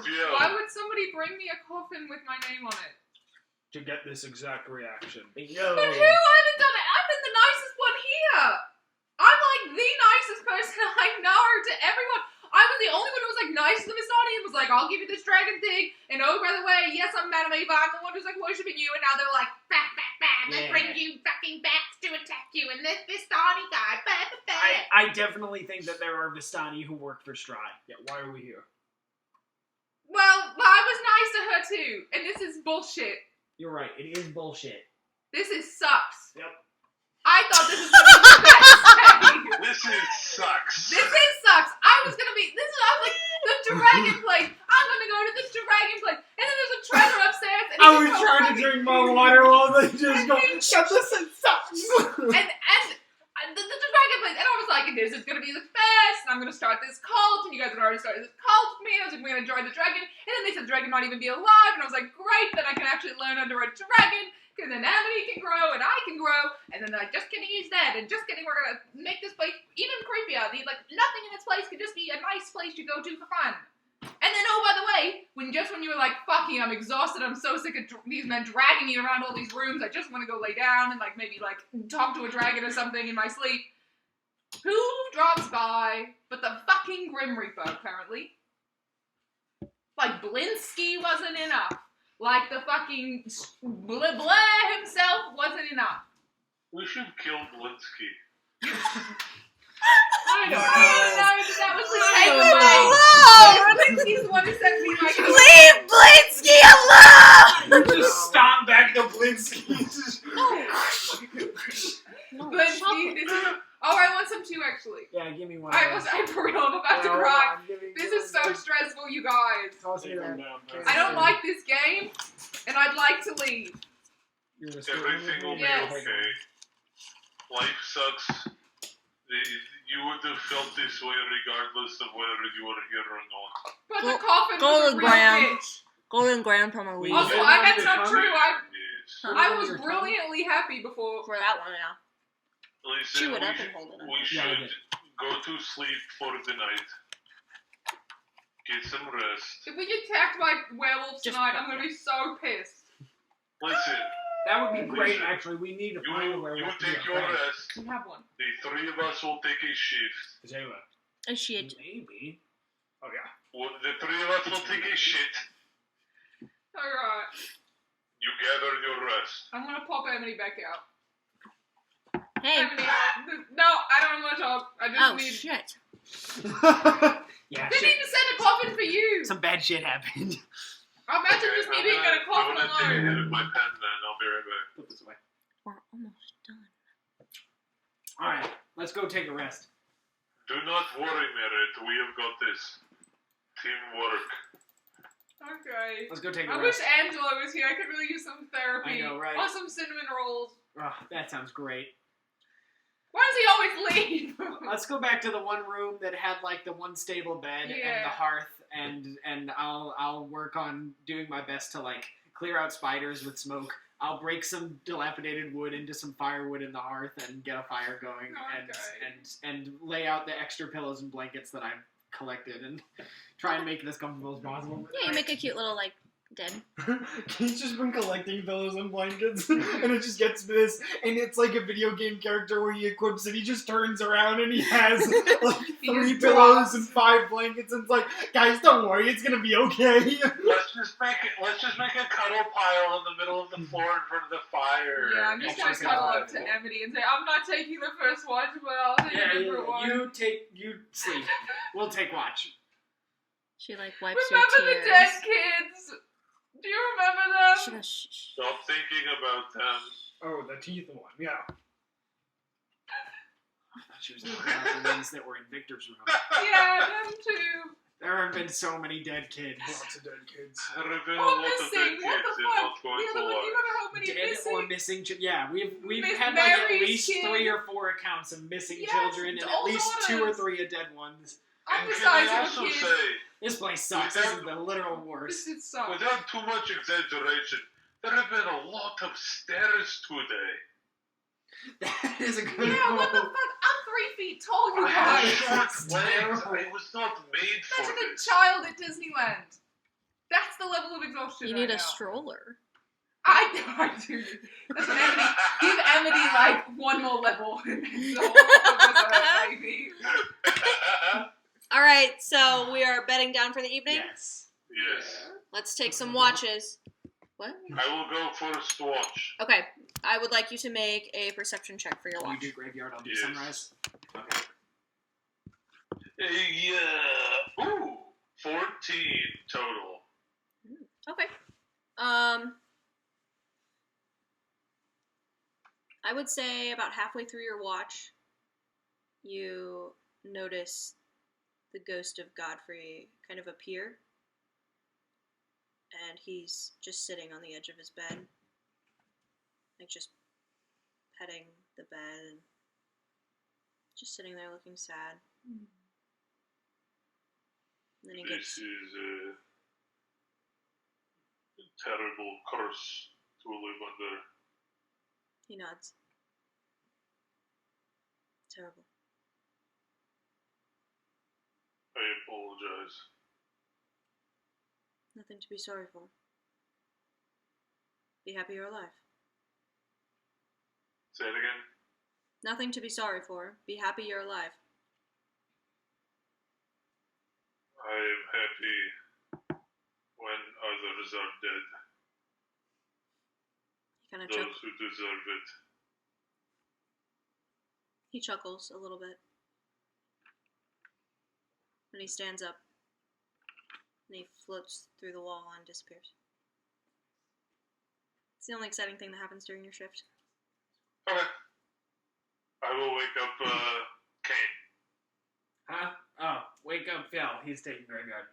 Yeah. would somebody bring me a coffin with my name on it? To get this exact reaction. Bingo. But who? I haven't done it. I've been the nicest one here. I'm like the nicest person I know to everyone. I was the only one who was like nice to Vistani and was like, I'll give you this dragon thing. And oh, by the way, yes, I'm Madame Ava. I'm the one who's like worshipping you. And now they're like, bah, bah, bah. Let's Yeah. bring you fucking bats to attack you. And this Vistani guy. Bah, bah, bah. I definitely think that there are Vistani who work for Strahd. Yeah, why are we here? Well, I was nice to her too. And this is bullshit. You're right. It is bullshit. This is sucks. Yep. I thought this was gonna be the best. This is sucks. This is sucks. I was like, the dragon place. I'm gonna go to the dragon place. And then there's a treasure upstairs. And I it's was just trying to fucking- drink my water while they just go, shut this and sucks. And the dragon place. And I was like, this is gonna be the best. And I'm gonna start this cult. And you guys had already started this cult with me. I was like, we're gonna join the dragon. And then they said the dragon might even be alive. And I was like, great. Then I can actually learn under a dragon. And then Amity can grow, and I can grow, and then like, just kidding, he's dead, and just kidding, we're gonna make this place even creepier. Like, nothing in this place could just be a nice place you go to for fun. And then, oh, by the way, when you were like, fucking, I'm exhausted, I'm so sick of these men dragging me around all these rooms, I just want to go lay down and like maybe like talk to a dragon or something in my sleep. Who drops by but the fucking Grim Reaper, apparently? Like, Blinsky wasn't enough. Like the fucking Blair himself wasn't enough. We should kill Blinsky. I don't know that was the Leave him alone! takeaway. Blinsky's the one who sent me like Leave Blinsky alone! Just stomp back the Blinsky. Blinsky. This is. Oh, I want some too, actually. Yeah, give me one. I for real, I'm about to Yeah, hold cry. on, give me This one. is so stressful, you guys. Toss me that. I don't like this game, and I'd like to leave. Everything will be Yes. okay. Life sucks. You would have felt this way regardless of whether you were here or not. But the coffin was a Golden real Graham. bitch. Golden Graham from Elise. Also, Yeah. that's not true. Yes. I was brilliantly happy before. For that one, yeah. Listen, Chew it we up should, and hold it up. we Yeah, I should go to sleep for the night. Get some rest. If we get attacked by werewolves Just- tonight, I'm gonna be so pissed. Listen, That would be great, Listen, actually. We need to find a you werewolf. to be take our your friend. rest. We have one. The three of us will take a shift. Jayla. And shit. Maybe. Oh, yeah. Well, the three of us will take a shit. Alright. You gather your rest. I'm gonna pop Emily back out. Hey. Emily, no, I don't want to talk. I just Oh, need. shit. Yeah, They need to send a coffin for you. Some bad shit happened. Imagine just me being in a coffin I'm gonna take a hit alone. of my pen then. I'll be right back. Put this away. We're almost done. Alright, let's go take a rest. Do not worry, Merritt. We have got this. Teamwork. Okay. Let's go take a I rest. wish Angela was here. I could really use some therapy. I know, right? Or some cinnamon rolls. Oh, that sounds great. Why does he always leave? Let's go back to the one room that had like the one stable bed and Yeah. the hearth, and I'll work on doing my best to like clear out spiders with smoke. I'll break some dilapidated wood into some firewood in the hearth and get a fire going, Okay. and lay out the extra pillows and blankets that I've collected and try and make it as comfortable as possible. Yeah, you make a cute little, like, den. He's just been collecting pillows and blankets, and it just gets to this, and it's like a video game character where he equips it, he just turns around and he has like He 3 just pillows drops. and 5 blankets, and it's like, guys, don't worry, it's gonna be okay. Let's just make a cuddle pile in the middle of the floor in front of the fire. Yeah, I'm just gonna Actually, cuddle it's up to Emily and say, I'm not taking the first watch, but I'll take Yeah, a different one. you sleep. We'll take watch. She, like, wipes Remember her the tears. dead kids? Do you remember She them? goes, shh, shh. Stop thinking about them. Oh, the teeth one, yeah. I thought she was talking about the ones that were in Victor's room. Yeah, them too. There have been so many dead kids. Lots of dead kids. There have been a Oh, lot of dead missing. kids. What the They're fuck? not going The to other one, you lie. remember how many Dead missing? or missing yeah, we've Miss had like at Mary's least kid. 3 or 4 accounts of missing Yes, children and at all least 2 or daughters. 3 of dead ones. I'm And the can I size also of a kid. say, This place sucks. This is the literal worst. This is so. without too much exaggeration, there have been a lot of stairs today. That is a good Yeah, what the quote. fuck? I'm 3 feet tall, you I have guys. short That's legs. terrible. I was not made for Imagine a this. child at Disneyland. That's the level of exhaustion You right need a now. stroller. I do. That's what Emily. Give Emily like one more level. And that's the whole purpose of her, baby. All right, so we are bedding down for the evening. Yes. Yes. Let's take some watches. What? I will go first watch. Okay, I would like you to make a perception check for your You watch. do graveyard, I'll do Yes. sunrise. Okay. Yeah. Ooh. 14 total. Okay. I would say about halfway through your watch, you notice the ghost of Godfrey kind of appear. And he's just sitting on the edge of his bed. Like just petting the bed and just sitting there looking sad. And then he This gets is a terrible curse to live under. he nods. Terrible. I apologize. Nothing to be sorry for. Be happy you're alive. Say it again. Nothing to be sorry for. Be happy you're alive. I am happy when others are dead. He kind of Those who deserve it. he chuckles a little bit. And he stands up. And he floats through the wall and disappears. It's the only exciting thing that happens during your shift. Okay. I will wake up Kane. Huh? Oh, wake up Phil. He's taking graveyard.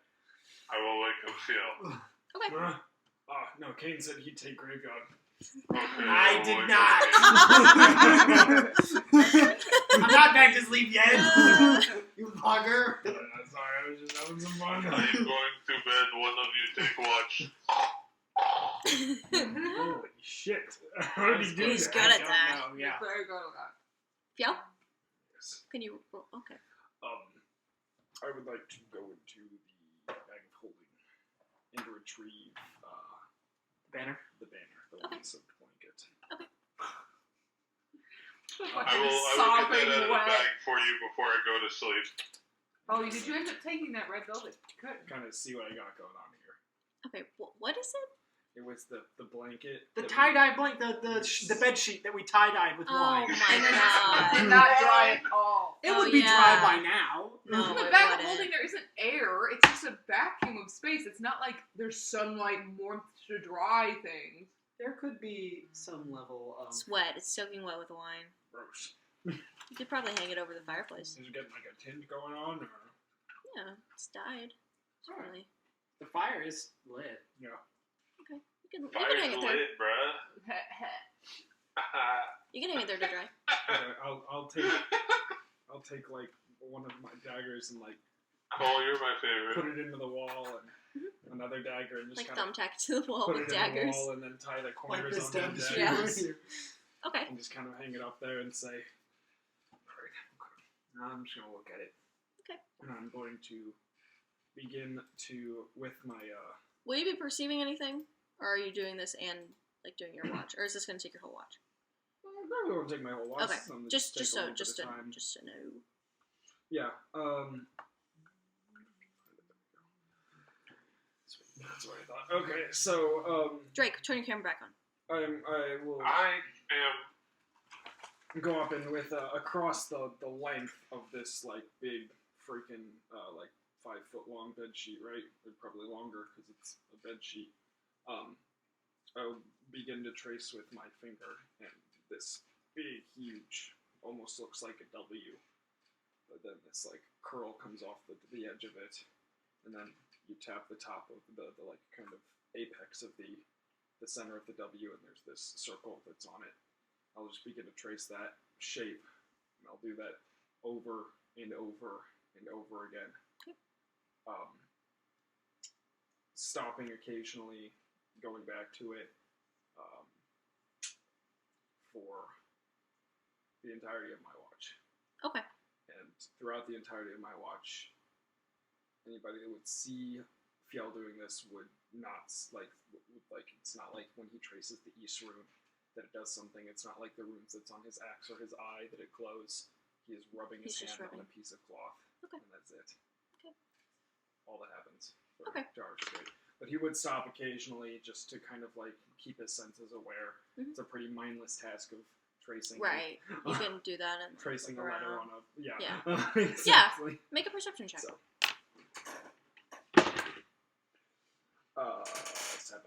I will wake up Phil. Okay. Oh, no, Kane said he'd take graveyard. Okay, I will did wake not. up Kane. I'm not back to sleep yet. You bugger. Sorry, I was just having some fun. I am going to bed. One of you take watch. Holy shit. How did he do He's that? good at that. Oh, yeah. Very good at that. Fio? Yes. Can you roll? Okay. I would like to go into the retrieve Banner. the banner, the one-soaked blanket. I will get that out of the bag for you before I go to sleep. Oh, did you end up taking that red velvet? Good. Kind of see what I got going on here. Okay, what is it? It was the blanket. The that tie-dye blanket, the bed sheet that we tie-dyed with Oh wine. my god. Did not dry at all. It Oh, would be yeah. dry by now. No, The it bag of wouldn't. holding there isn't air. It's just a vacuum of space. It's not like there's sunlight and warmth to dry things. There could be some level of... It's wet. It's soaking wet with wine. Gross. You could probably hang it over the fireplace. Is it getting like a tinge going on, or? Yeah, it's dyed. It's Alright. really... The fire is lit. Yeah. Okay. You can Fire's hang it there. lit, bruh. You can hang it there to dry. Okay, I'll take like one of my daggers and like Cole, you're my favorite. put it into the wall, and another dagger, and just Like kind of thumbtack to the wall put with it in daggers. the wall, and then tie the Like corners this on the demonstration daggers, Yeah. here. Okay. and just kind of hang it up there and say, "Alright, now I'm just gonna look at it." Okay. And I'm going to begin to with my Will you be perceiving anything? Or are you doing this and like doing your watch? Or is this going to take your whole watch? probably won't take my whole watch. Okay. Some Just take a so little bit just of to time. just to know. Yeah. That's what I thought. Okay, so Drake, turn your camera back on. I will I am. go up and with across the length of this like big freaking like 5 foot long bed sheet, right? Or probably longer because it's a bed sheet. I'll begin to trace with my finger, and this big, huge, almost looks like a W, but then this like curl comes off the edge of it, and then you tap the top of the like kind of apex of the center of the W, and there's this circle that's on it. I'll just begin to trace that shape, and I'll do that over and over and over again. Stopping occasionally, going back to it for the entirety of my watch. Okay. And throughout the entirety of my watch, anybody that would see Fjell doing this would not, like it's not like when he traces the East rune that it does something. It's not like the runes that's on his axe or his eye that it glows. He is rubbing his He's just hand on rubbing. a piece of cloth, Okay. and that's it. Okay. All that happens for Okay. hours straight. But he would stop occasionally just to kind of like keep his senses aware. Mhm. It's a pretty mindless task of tracing. Right. You can do that and Tracing a look letter around. on a Yeah. exactly. Make a perception check. So, 7.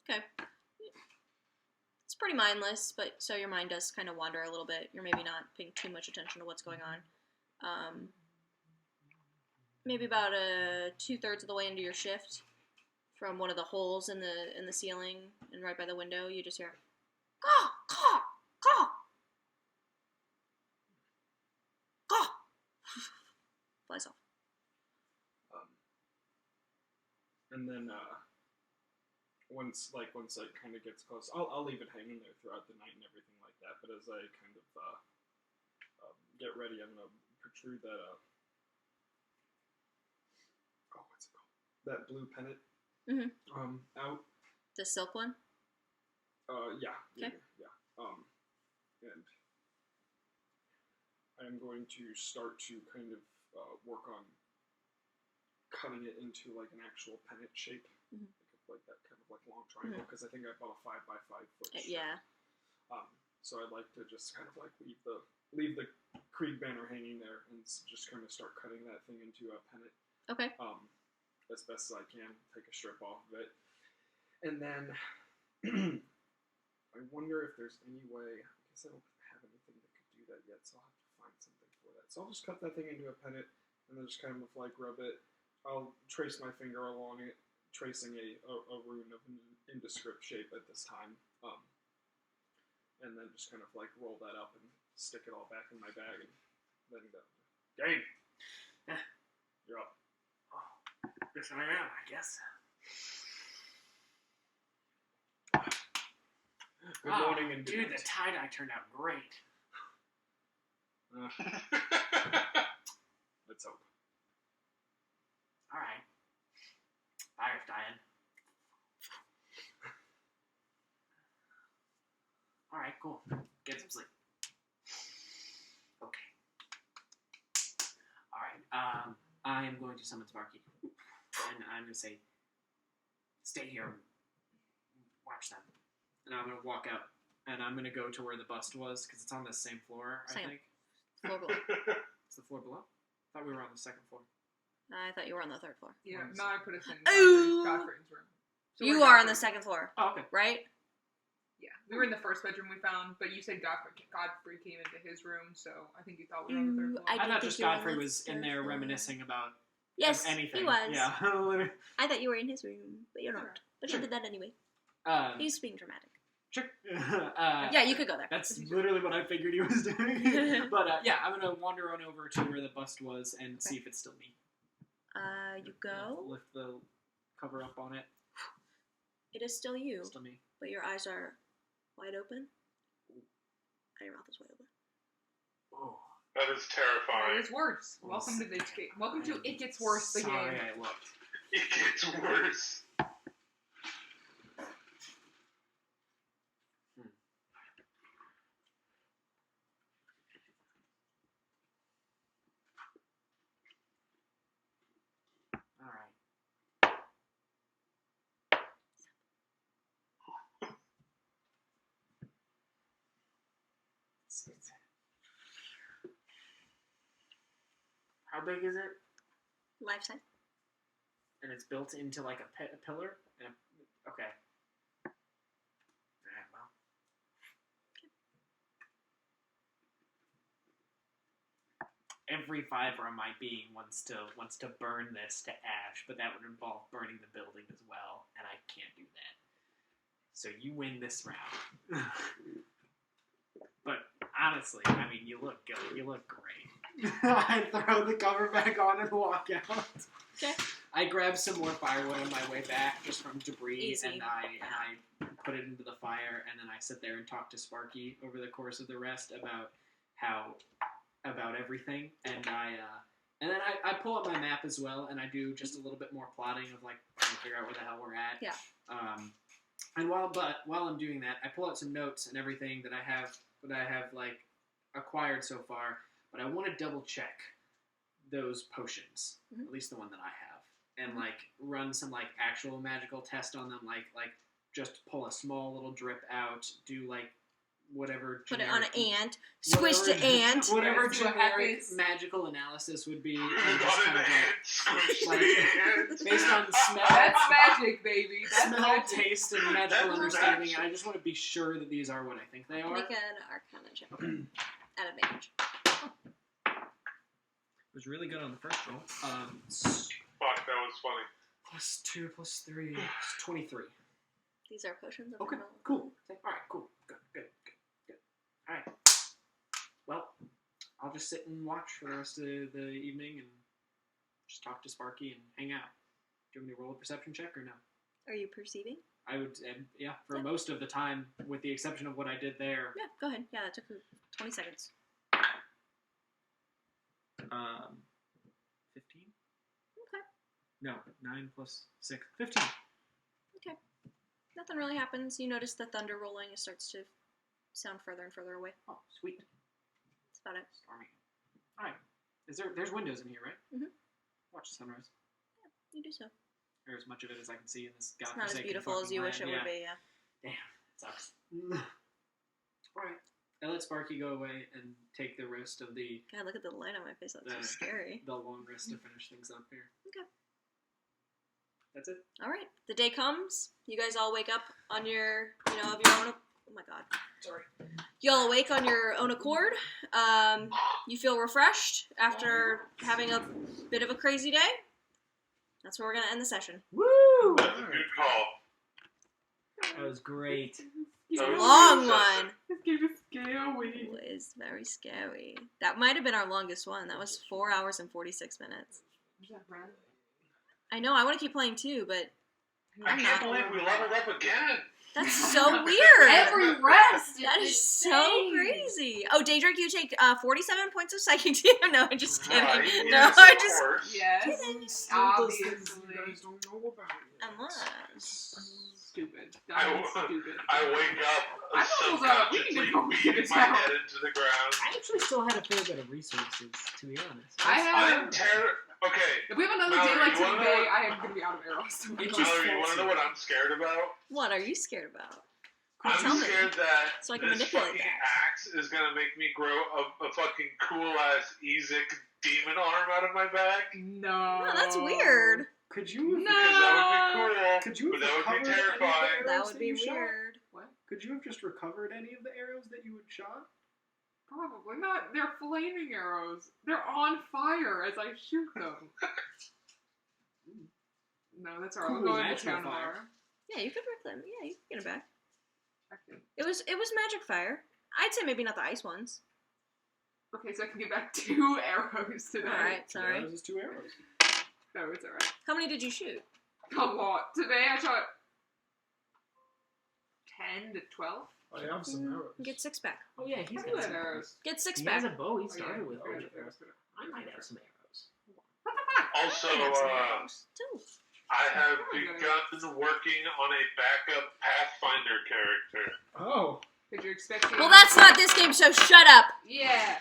Okay. It's pretty mindless, but so your mind does kind of wander a little bit. You're maybe not paying too much attention to what's going on. Maybe about 2/3 of the way into your shift, from one of the holes in the ceiling and right by the window, you just hear, caw, caw, caw, caw. Flies off. And then once it kind of gets close, I'll leave it hanging there throughout the night and everything like that. But as I kind of get ready, I'm gonna protrude that what's it called? That blue pennant out. The silk one? Yeah. Okay. And I'm going to start to kind of work on cutting it into like an actual pennant shape, Mhm. like that kind of like long triangle. Because I think I bought a 5 by 5 foot. strip. Yeah. So I'd like to just kind of like leave the Krieg banner hanging there and just kind of start cutting that thing into a pennant. Okay. As best as I can, take a strip off of it. And then I wonder if there's any way, I guess I don't have anything that could do that yet, so I'll have to find something for that. So I'll just cut that thing into a pennant and then just kind of like rub it. I'll trace my finger along it, tracing a rune of an indescript shape at this time. And then just kind of like roll that up and stick it all back in my bag and then go. Game! You're up. Yes, I am, I guess. Good morning, and dude, the tie-dye turned out great. Let's hope. All right. Fire's dying. cool. Get some sleep. Okay. All right. I am going to summon Sparky, and I'm going to say, "Stay here. Watch them." And I'm going to walk out, and I'm going to go to where the bust was because it's on the same floor. I Same. think Floor below. it's the floor below. I thought we were on the second floor. I thought you were on the third floor. Yeah, no, I put us in Ooh. Godfrey's room. So You we're are on the Godfrey. second floor, Oh, okay. right? Yeah, we were in the first bedroom we found, but you said Godfrey came into his room, so I think you thought we were on the third Ooh, floor. I didn't thought think just you were on Godfrey the was in third there floor. reminiscing about Yes, anything. he was. Yeah. I thought you were in his room, but you're not. Alright. But Sure. you did that anyway. Um, He's being dramatic. sure. Yeah, you could go there. That's literally what I figured he was doing. But yeah, I'm gonna wander on over to where the bust was and see if it's still me. You go. Lift the cover up on it. It is still you, Still me. but your eyes are wide open. And your mouth is wide open. Oh. That is terrifying. It is worse. Welcome to the Welcome to It Gets Worse, the Sorry, game. I looked. It gets worse. All right. How big is it? Life size. And it's built into like a pillar? Okay. Alright, well. Every fiber of my being wants to burn this to ash, but that would involve burning the building as well, and I can't do that. So you win this round. But honestly, I mean, you look good. You look great. I throw the cover back on and walk out. Okay. I grab some more firewood on my way back, just from debris, Easy. and I put it into the fire, and then I sit there and talk to Sparky over the course of the rest about everything, and then I pull up my map as well, and I do just a little bit more plotting of like trying to figure out where the hell we're at. Yeah. And while I'm doing that, I pull out some notes and everything that I have like acquired so far, but I want to double check those potions, Mhm. at least the one that I have, and like run some like actual magical test on them, like just pull a small little drip out, do like whatever Put it on generic- an ant. Squish the ant. whatever See what generic happens. magical analysis would be, and Not just an kind of ant. Squish like the ant. based on smell, That's magic, baby. That's smell, magic. taste, and magical That's understanding. magic. And I just want to be sure that these are what I think they are. Make an Arcana check. At advantage. Was really good on the first roll. Fuck, that was funny. Plus 2, plus 3, it's 23. These are potions of Okay, normal. cool. Alright, cool. Good. Alright. Well, I'll just sit and watch for the rest of the evening and just talk to Sparky and hang out. Do you want me to roll a perception check or no? Are you perceiving? I would, yeah, for most of the time, with the exception of what I did there. Yeah, go ahead. Yeah, that took 20 seconds. 15? Okay. No, 9 plus 6. 15. Okay. Nothing really happens. You notice the thunder rolling. It starts to sound further and further away. Oh, sweet. That's about it. Stormy. Alright. There's windows in here, right? Mhm. Watch the sunrise. You do so. Or as much of it as I can see in this It's godforsaken not as beautiful as fucking you wish it land. would be, yeah. Damn, it sucks. Alright. I let Sparky go away and take the rest of the God, look at the light on my face. That's so scary. long rest to finish things up here. Okay. That's it. All right. The day comes. You guys all wake up on your, of your own. Oh my God. Sorry. You all awake on your own accord. You feel refreshed after having a bit of a crazy day. That's where we're gonna end the session. Woo! That's a good call. That was great. It's a That was long good one. This game is scary. It is very scary. That might have been our longest one. That was 4 hours and 46 minutes. Is that right? I know. I want to keep playing too, but I can't believe we leveled up again. That's so weird. Every rest. That is so insane. crazy. Oh, Daedric, you take 47 points of psychic damage. No, I'm just kidding. Right, No, yes, I'm of just. course. Yes. Obviously. You Obviously. guys don't know about it. Unless. Stupid. I That is w- stupid. I wake up I thought it was, we need subconsciously to go get beating it my out. head into the ground. I actually still had a fair bit of resources, to be honest. I have. I'm terrified. Okay, If we have another day Mallory, like you wanna today, know- I am gonna be out of arrows. It just Mallory, you falls want to know what I'm scared about? What are you scared about? I'm Tell me. scared that So I can this manipulate fucking that. axe is gonna make me grow a fucking cool ass Ezek demon arm out of my back. No. Oh, that's weird. Could you? No. Because that would be cool. Could you? But have that would be recovered any of the terrifying. arrows That would be you shot? weird. What? Could you have just recovered any of the arrows that you had shot? Probably not. They're flaming arrows. They're on fire as I shoot them. No, that's alright. Cool, We'll go into natural town fire. tomorrow. Yeah, you could rip them. Yeah, you could get it back. Okay. It was magic fire. I'd say maybe not the ice ones. Okay, so I can get back 2 arrows today. All right, Two sorry. arrows is 2 arrows. No, it's alright. How many did you shoot? A lot. Today I shot 10 to 12. I have some arrows. Get 6 back. Oh yeah, he's Look got at some that arrows. Get 6 He back. has a bow he Oh, yeah. started with. Okay, earlier. okay, okay. I might have some arrows. What the fuck? Also, I have some arrows, too. I have begun working on a backup Pathfinder character. Oh. Because you're expecting. Well, that's not this game, so shut up. Yeah.